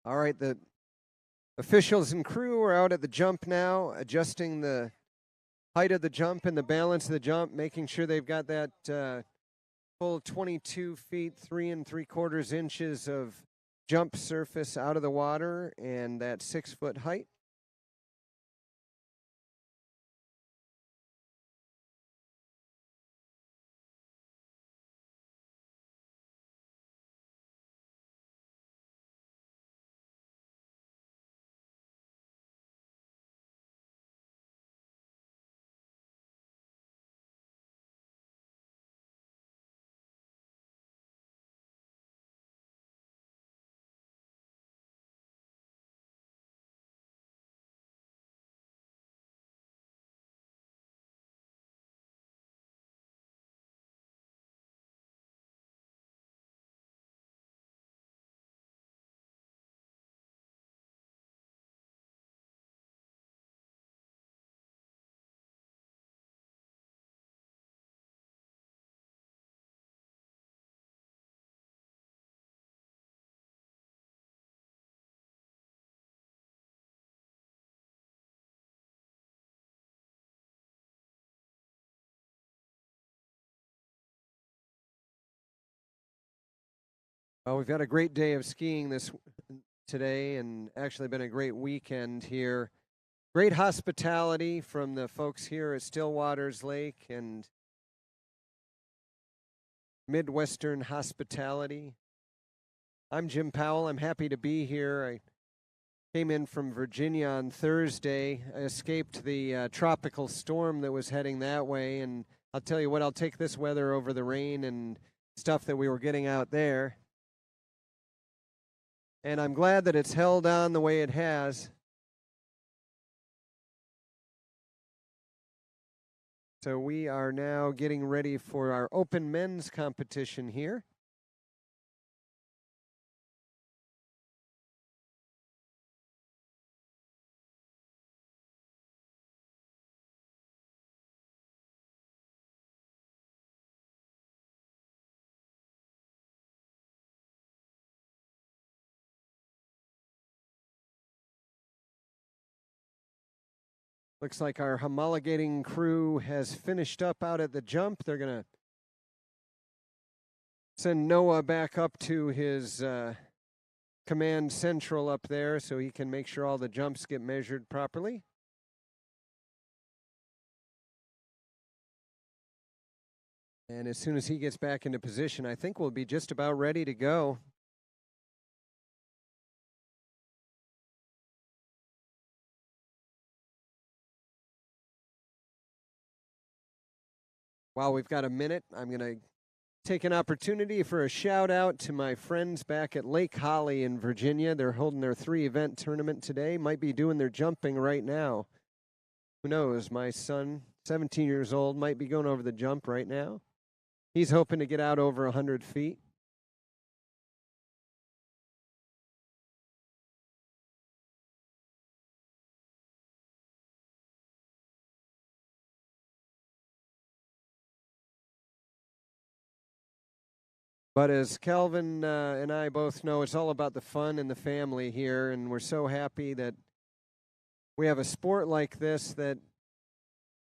All right, the officials and crew are out at the jump now, adjusting the height of the jump and the balance of the jump, making sure they've got that full 22 feet, 3 3/4 inches of jump surface out of the water and that 6-foot height. Well, we've had a great day of skiing today, and actually been a great weekend here. Great hospitality from the folks here at Stillwaters Lake and Midwestern Hospitality. I'm Jim Powell. I'm happy to be here. I came in from Virginia on Thursday. I escaped the tropical storm that was heading that way, and I'll tell you what, I'll take this weather over the rain and stuff that we were getting out there. And I'm glad that it's held on the way it has. So we are now getting ready for our open men's competition here. Looks like our homologating crew has finished up out at the jump. They're going to send Noah back up to his command central up there so he can make sure all the jumps get measured properly. And as soon as he gets back into position, I think we'll be just about ready to go. While we've got a minute, I'm going to take an opportunity for a shout out to my friends back at Lake Holly in Virginia. They're holding their 3-event tournament today. Might be doing their jumping right now. Who knows? My son, 17 years old, might be going over the jump right now. He's hoping to get out over 100 feet. But as Calvin and I both know, it's all about the fun and the family here, and we're so happy that we have a sport like this that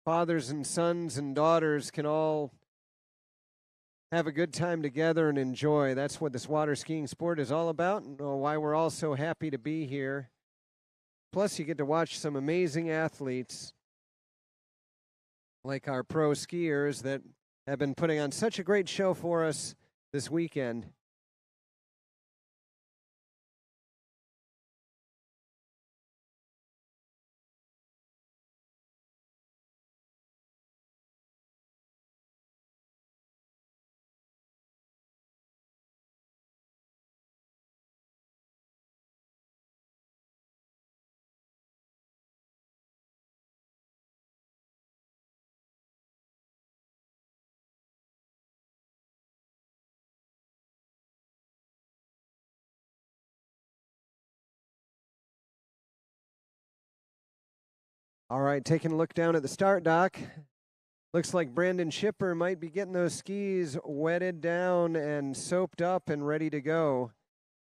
fathers and sons and daughters can all have a good time together and enjoy. That's what this water skiing sport is all about, and why we're all so happy to be here. Plus, you get to watch some amazing athletes like our pro skiers that have been putting on such a great show for us this weekend. All right, taking a look down at the start dock. Looks like Brandon Shipper might be getting those skis wetted down and soaped up and ready to go.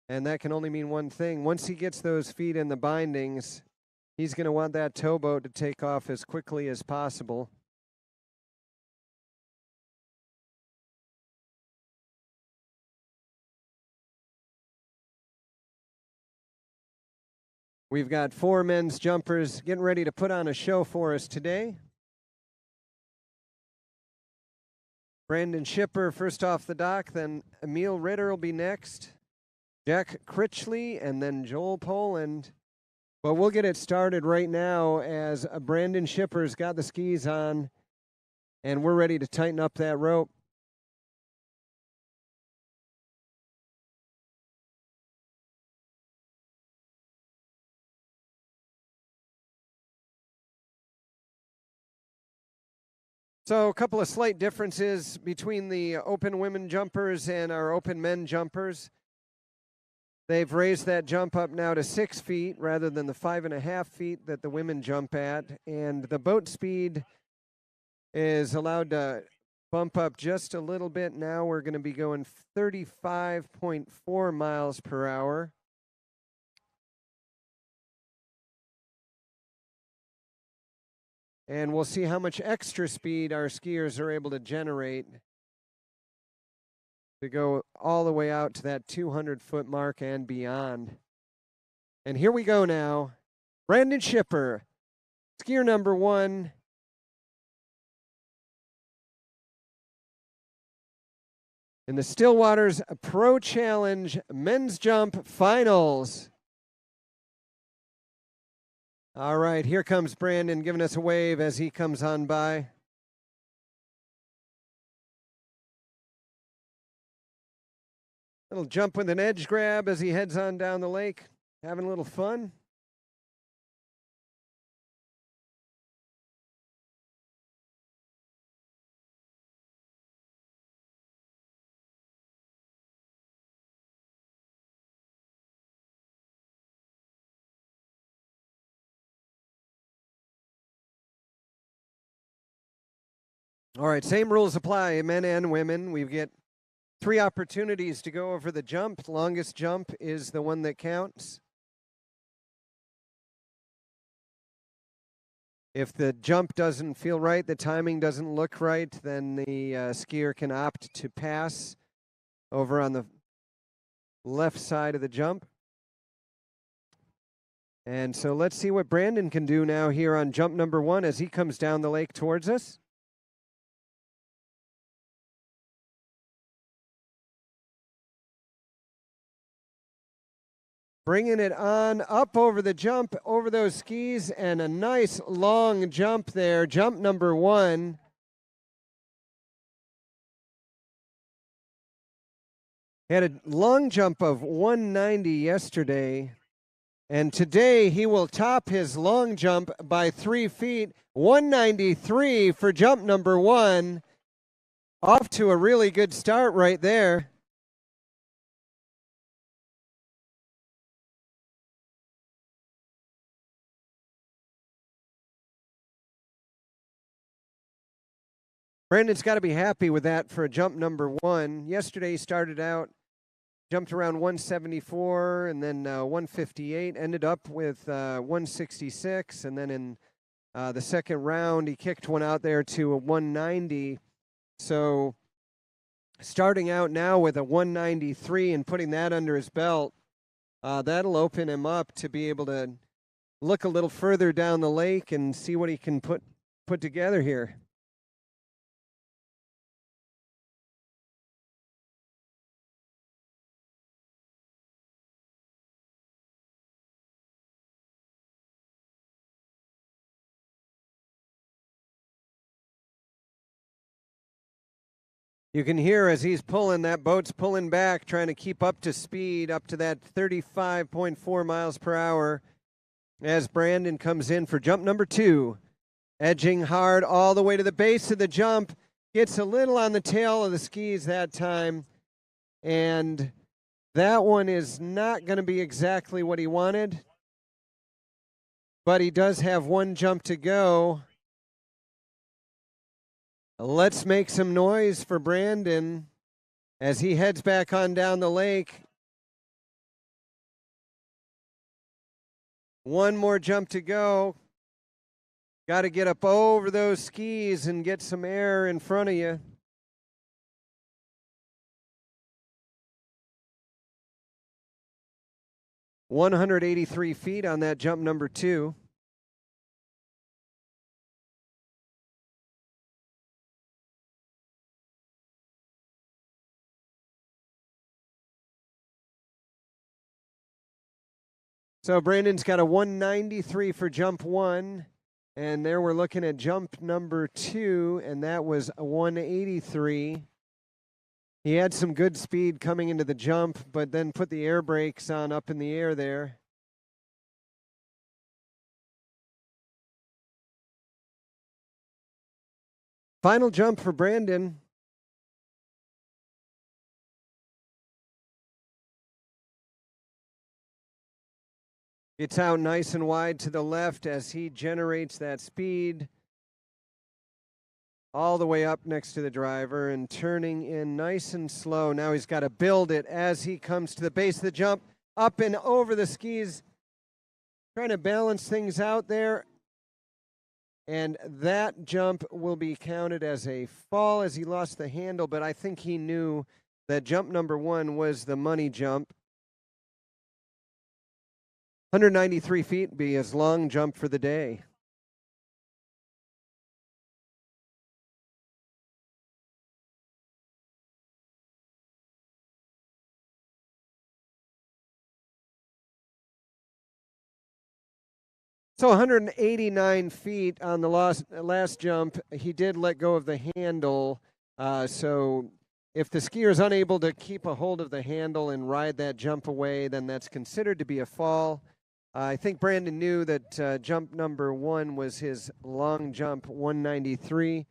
And that can only mean one thing. Once he gets those feet in the bindings, he's going to want that towboat to take off as quickly as possible. We've got 4 men's jumpers getting ready to put on a show for us today. Brandon Shipper first off the dock, then Emil Ritter will be next, Jack Critchley, and then Joel Poland. But we'll get it started right now as Brandon Shipper's got the skis on, and we're ready to tighten up that rope. So a couple of slight differences between the open women jumpers and our open men jumpers. They've raised that jump up now to 6 feet rather than the 5.5 feet that the women jump at. And the boat speed is allowed to bump up just a little bit. Now we're going to be going 35.4 miles per hour. And we'll see how much extra speed our skiers are able to generate to go all the way out to that 200-foot mark and beyond. And here we go now. Brandon Shipper, skier number 1. In the Stillwaters Pro Challenge Men's Jump Finals. All right, here comes Brandon giving us a wave as he comes on by. Little jump with an edge grab as he heads on down the lake, having a little fun. All right, same rules apply, men and women. We get 3 opportunities to go over the jump. The longest jump is the one that counts. If the jump doesn't feel right, the timing doesn't look right, then the skier can opt to pass over on the left side of the jump. And so let's see what Brandon can do now here on jump number 1 as he comes down the lake towards us. Bringing it on up over the jump, over those skis, and a nice long jump there. Jump number 1. Had a long jump of 190 yesterday, and today he will top his long jump by 3 feet. 193 for jump number 1. Off to a really good start right there. Brandon's got to be happy with that for a jump number 1. Yesterday he started out, jumped around 174 and then 158, ended up with 166, and then in The second round, he kicked one out there to a 190. So starting out now with a 193 and putting that under his belt, that'll open him up to be able to look a little further down the lake and see what he can put together here. You can hear as he's pulling, that boat's pulling back, trying to keep up to speed, up to that 35.4 miles per hour as Brandon comes in for jump number 2. Edging hard all the way to the base of the jump. Gets a little on the tail of the skis that time. And that one is not going to be exactly what he wanted. But he does have one jump to go. Let's make some noise for Brandon as he heads back on down the lake. One more jump to go. Got to get up over those skis and get some air in front of you. "183 feet on that jump number 2. So Brandon's got a 193 for jump 1, and there we're looking at jump number 2, and that was a 183. He had some good speed coming into the jump, but then put the air brakes on up in the air there. Final jump for Brandon. Gets out nice and wide to the left as he generates that speed all the way up next to the driver and turning in nice and slow. Now he's got to build it as he comes to the base of the jump, up and over the skis, trying to balance things out there. And that jump will be counted as a fall as he lost the handle, but I think he knew that jump number 1 was the money jump. 193 feet be his long jump for the day. So 189 feet on the last jump. He did let go of the handle. So if the skier is unable to keep a hold of the handle and ride that jump away, then that's considered to be a fall. I think Brandon knew that jump number 1 was his long jump, 193.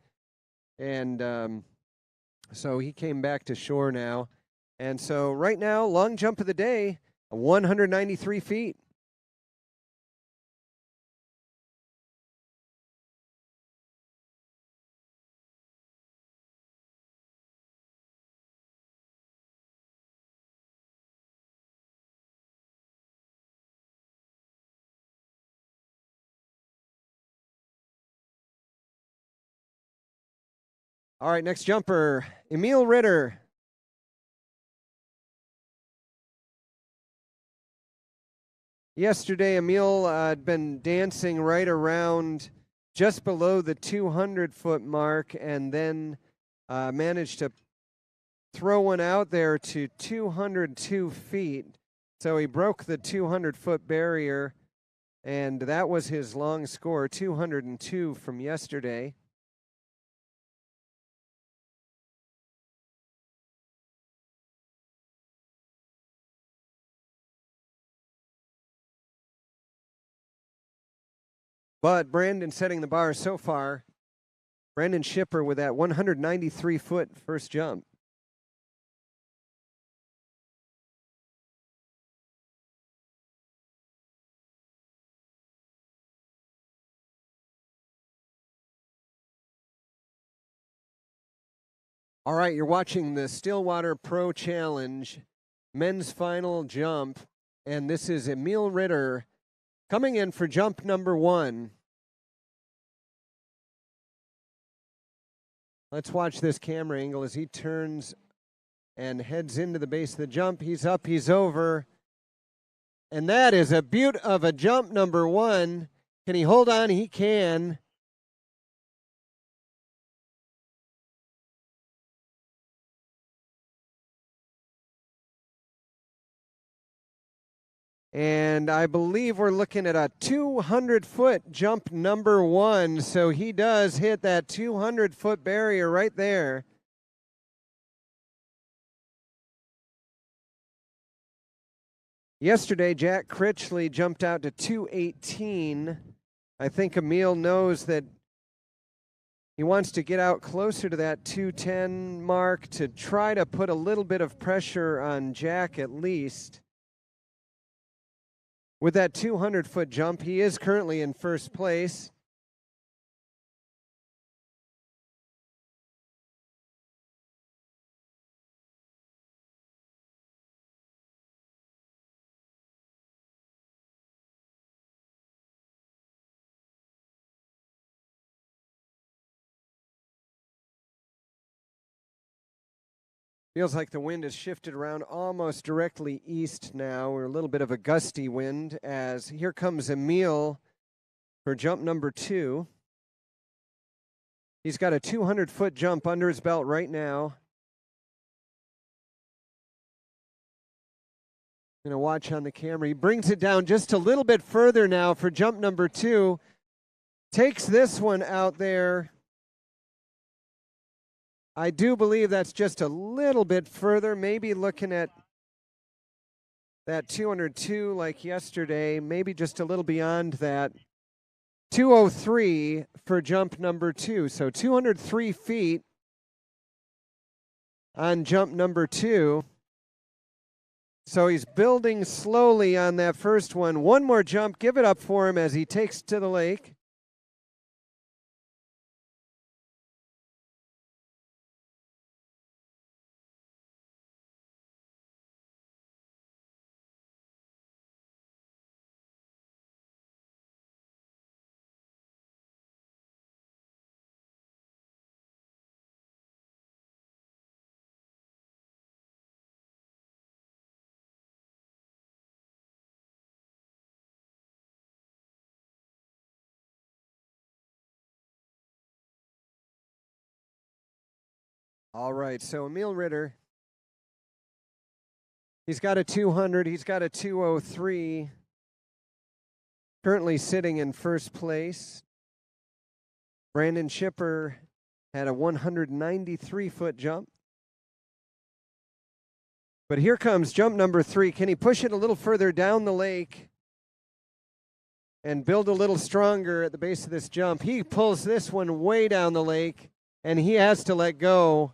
And so he came back to shore now. And so right now, long jump of the day, 193 feet. All right, next jumper, Emil Ritter. Yesterday, Emil had been dancing right around just below the 200-foot mark and then managed to throw one out there to 202 feet. So he broke the 200-foot barrier, and that was his long score, 202 from yesterday. But Brandon setting the bar so far. Brandon Shipper with that 193-foot first jump. All right, you're watching the Stillwater Pro Challenge men's final jump, and this is Emil Ritter coming in for jump number 1. Let's watch this camera angle as he turns and heads into the base of the jump. He's up, he's over. And that is a beaut of a jump, number one. Can he hold on? He can. And I believe we're looking at a 200-foot jump number one. So he does hit that 200-foot barrier right there. Yesterday, Jack Critchley jumped out to 218. I think Emil knows that he wants to get out closer to that 210 mark to try to put a little bit of pressure on Jack at least. With that 200-foot jump, he is currently in first place. Feels like the wind has shifted around almost directly east now. We're a little bit of a gusty wind as here comes Emil for jump number two. He's got a 200-foot jump under his belt right now. Gonna watch on the camera. He brings it down just a little bit further now for jump number two. Takes this one out there. I do believe that's just a little bit further, maybe looking at that 202 like yesterday, maybe just a little beyond that. 203 for jump number two. So 203 feet on jump number two. So he's building slowly on that first one. One more jump, give it up for him as he takes to the lake. All right, so Emil Ritter, he's got a 200, he's got a 203, currently sitting in first place. Brandon Shipper had a 193-foot jump. But here comes jump number three. Can he push it a little further down the lake and build a little stronger at the base of this jump? He pulls this one way down the lake, and he has to let go.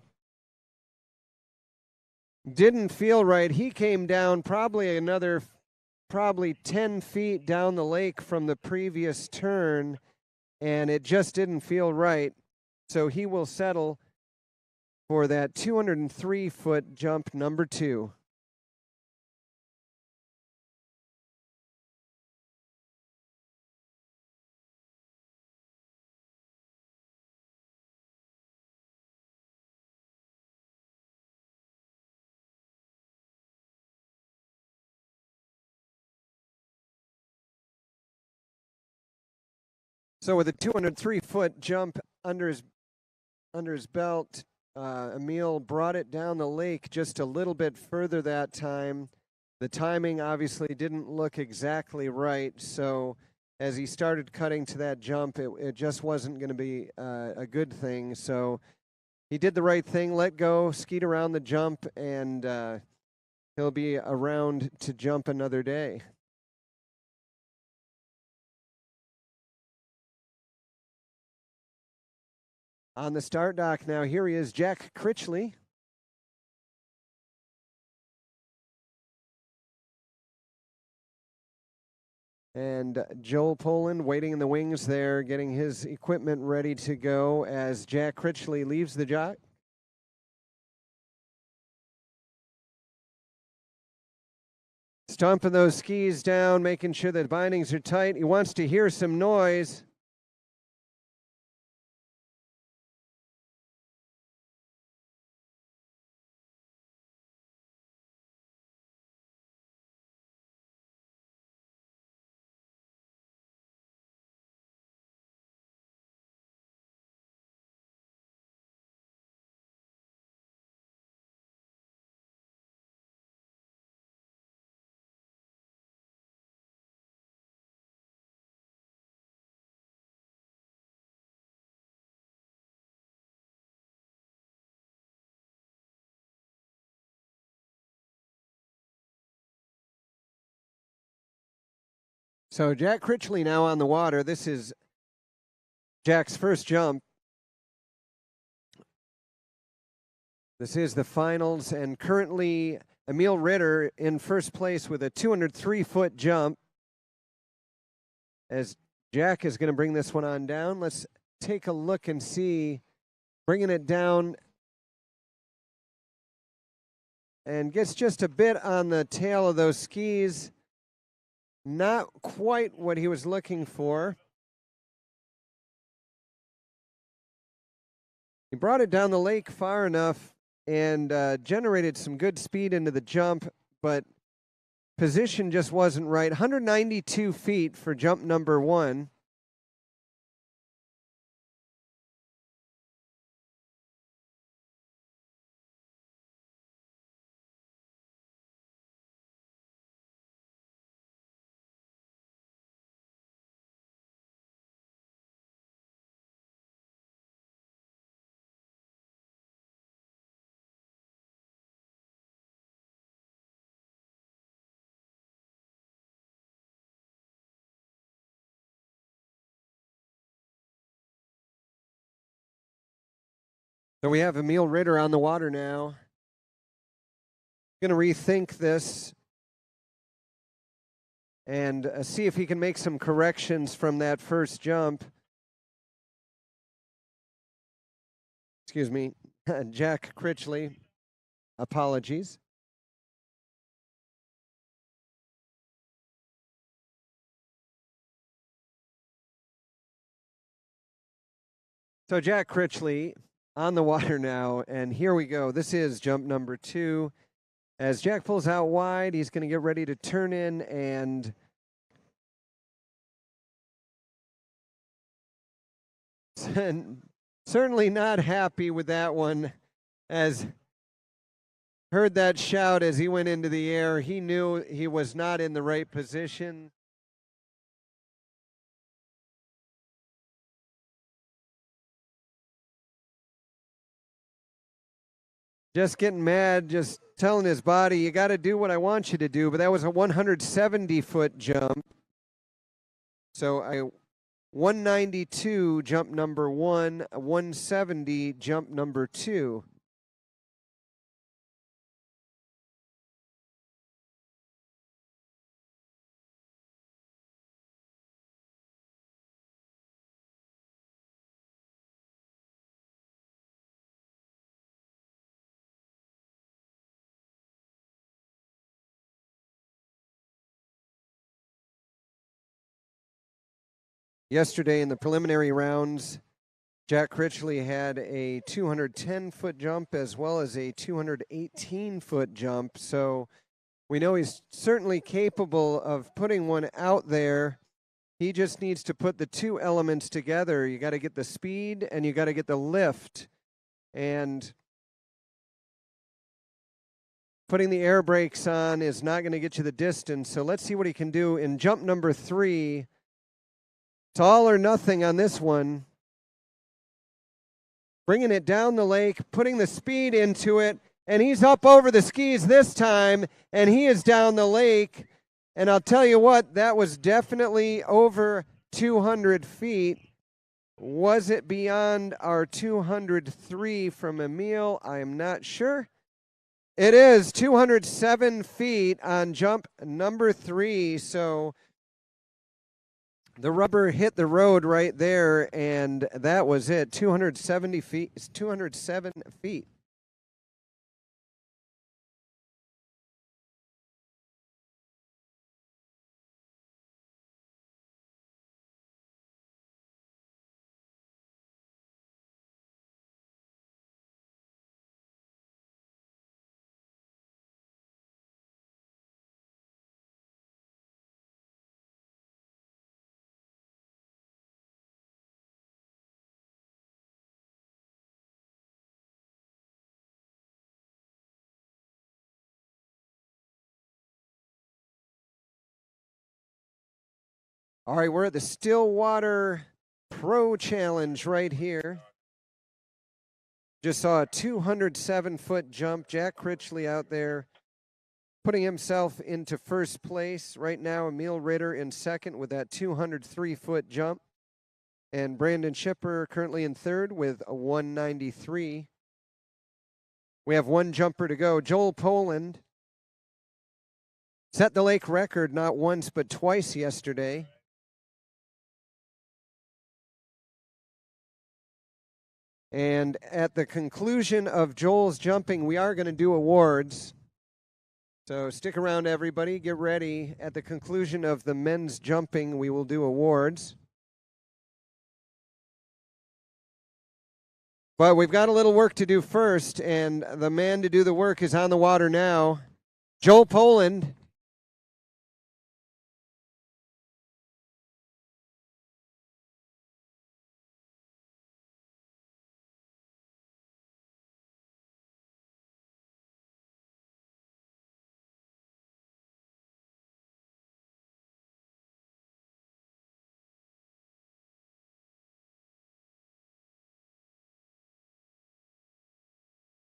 Didn't feel right. He came down probably 10 feet down the lake from the previous turn, and it just didn't feel right. So he will settle for that 203-foot jump number two. So with a 203-foot jump under his belt, Emil brought it down the lake just a little bit further that time. The timing obviously didn't look exactly right, so as he started cutting to that jump, it just wasn't going to be a good thing. So he did the right thing, let go, skied around the jump, and he'll be around to jump another day. On the start dock now, here he is, Jack Critchley. And Joel Poland waiting in the wings there, getting his equipment ready to go as Jack Critchley leaves the dock. Stomping those skis down, making sure that bindings are tight. He wants to hear some noise. So Jack Critchley now on the water. This is Jack's first jump. This is the finals, and currently Emil Ritter in first place with a 203-foot jump. As Jack is going to bring this one on down, let's take a look and see. Bringing it down and gets just a bit on the tail of those skis. Not quite what he was looking for. He brought it down the lake far enough and generated some good speed into the jump, but position just wasn't right. 192 feet for jump number 1. So we have Emil Ritter on the water now. Going to rethink this and see if he can make some corrections from that first jump. Excuse me, Jack Critchley. Apologies. So Jack Critchley on the water now, and here we go. This is jump number 2. As Jack pulls out wide, he's going to get ready to turn in, and certainly not happy with that one. As heard that shout as he went into the air, he knew he was not in the right position. Just getting mad, just telling his body, you got to do what I want you to do. But that was a 170-foot jump. So 192 jump number 1, 170 jump number 2. Yesterday in the preliminary rounds, Jack Critchley had a 210-foot jump as well as a 218-foot jump. So we know he's certainly capable of putting one out there. He just needs to put the two elements together. You got to get the speed and you got to get the lift. And putting the air brakes on is not going to get you the distance. So let's see what he can do in jump number 3. It's all or nothing on this one. Bringing it down the lake, putting the speed into it, and he's up over the skis this time, and he is down the lake. And I'll tell you what, that was definitely over 200 feet. Was it beyond our 203 from Emil? I am not sure. It is 207 feet on jump number 3, so the rubber hit the road right there, and that was it. 270 feet, 207 feet. All right, we're at the Stillwater Pro Challenge right here. Just saw a 207-foot jump. Jack Critchley out there putting himself into first place right now. Emil Ritter in second with that 203-foot jump. And Brandon Shipper currently in third with a 193. We have one jumper to go. Joel Poland set the lake record not once but twice yesterday. And at the conclusion of Joel's jumping, we are going to do awards. So stick around, everybody. Get ready. At the conclusion of the men's jumping, we will do awards. But we've got a little work to do first, and the man to do the work is on the water now. Joel Poland.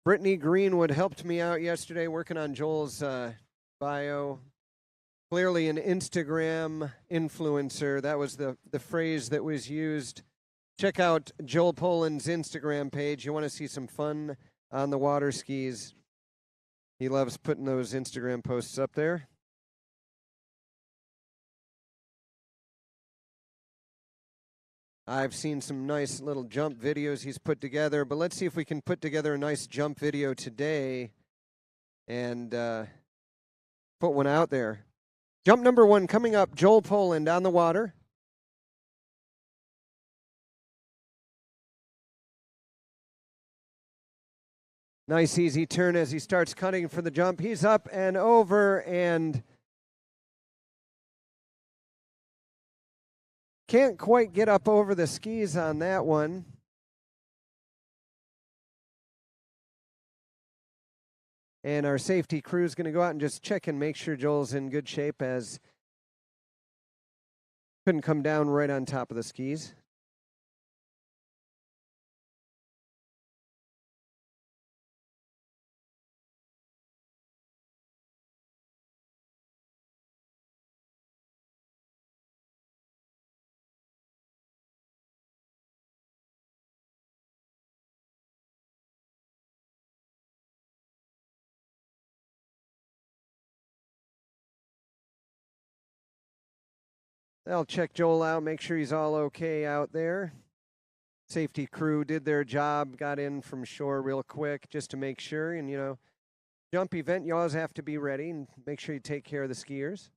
Brittany Greenwood helped me out yesterday working on Joel's bio. Clearly an Instagram influencer. That was the phrase that was used. Check out Joel Poland's Instagram page. You want to see some fun on the water skis. He loves putting those Instagram posts up there. I've seen some nice little jump videos he's put together, but let's see if we can put together a nice jump video today and put one out there. Jump number one coming up, Joel Poland on the water. Nice easy turn as he starts cutting for the jump. He's up and over and can't quite get up over the skis on that one. And our safety crew is going to go out and just check and make sure Joel's in good shape, as couldn't come down right on top of the skis. They'll check Joel out, make sure he's all okay out there. Safety crew did their job, got in from shore real quick just to make sure. And, you know, jump event, you always have to be ready and make sure you take care of the skiers.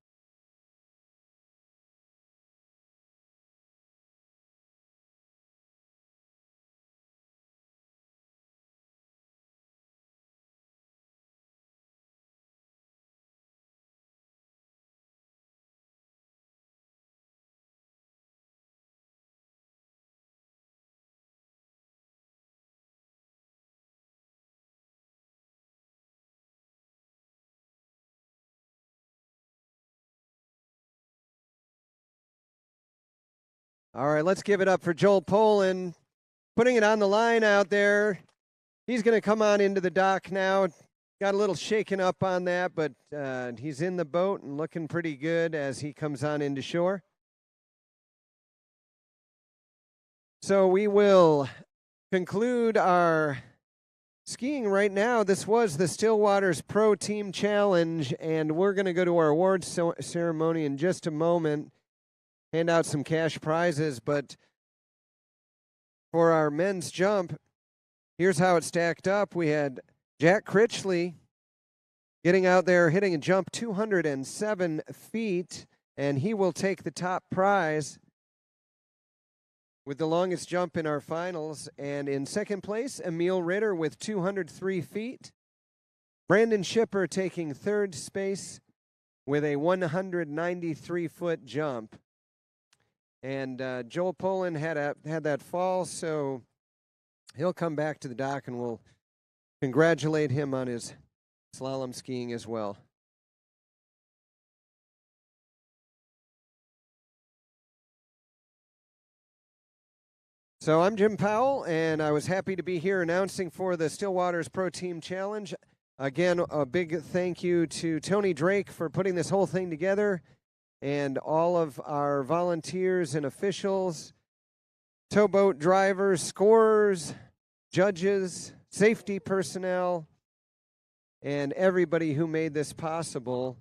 All right, let's give it up for Joel Poland, putting it on the line out there. He's going to come on into the dock now. Got a little shaken up on that, but he's in the boat and looking pretty good as he comes on into shore. So we will conclude our skiing right now. This was the Stillwaters Pro Team Challenge, and we're going to go to our awards ceremony in just a moment. Hand out some cash prizes, but for our men's jump, here's how it stacked up. We had Jack Critchley getting out there, hitting a jump 207 feet, and he will take the top prize with the longest jump in our finals. And in second place, Emil Ritter with 203 feet. Brandon Shipper taking third space with a 193-foot jump. And Joel Poland had that fall, so he'll come back to the dock, and we'll congratulate him on his slalom skiing as well. So I'm Jim Powell, and I was happy to be here announcing for the Stillwaters Pro Team Challenge. Again, a big thank you to Tony Drake for putting this whole thing together, and all of our volunteers and officials, towboat drivers, scorers, judges, safety personnel, and everybody who made this possible.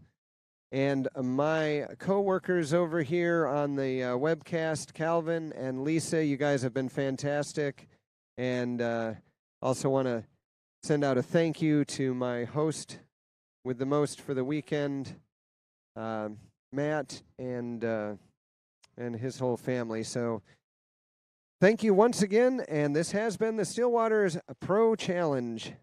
And my co-workers over here on the webcast, Calvin and Lisa, you guys have been fantastic. And also want to send out a thank you to my host with the most for the weekend, Matt, and his whole family. So thank you once again, and this has been the Stillwaters Pro Challenge.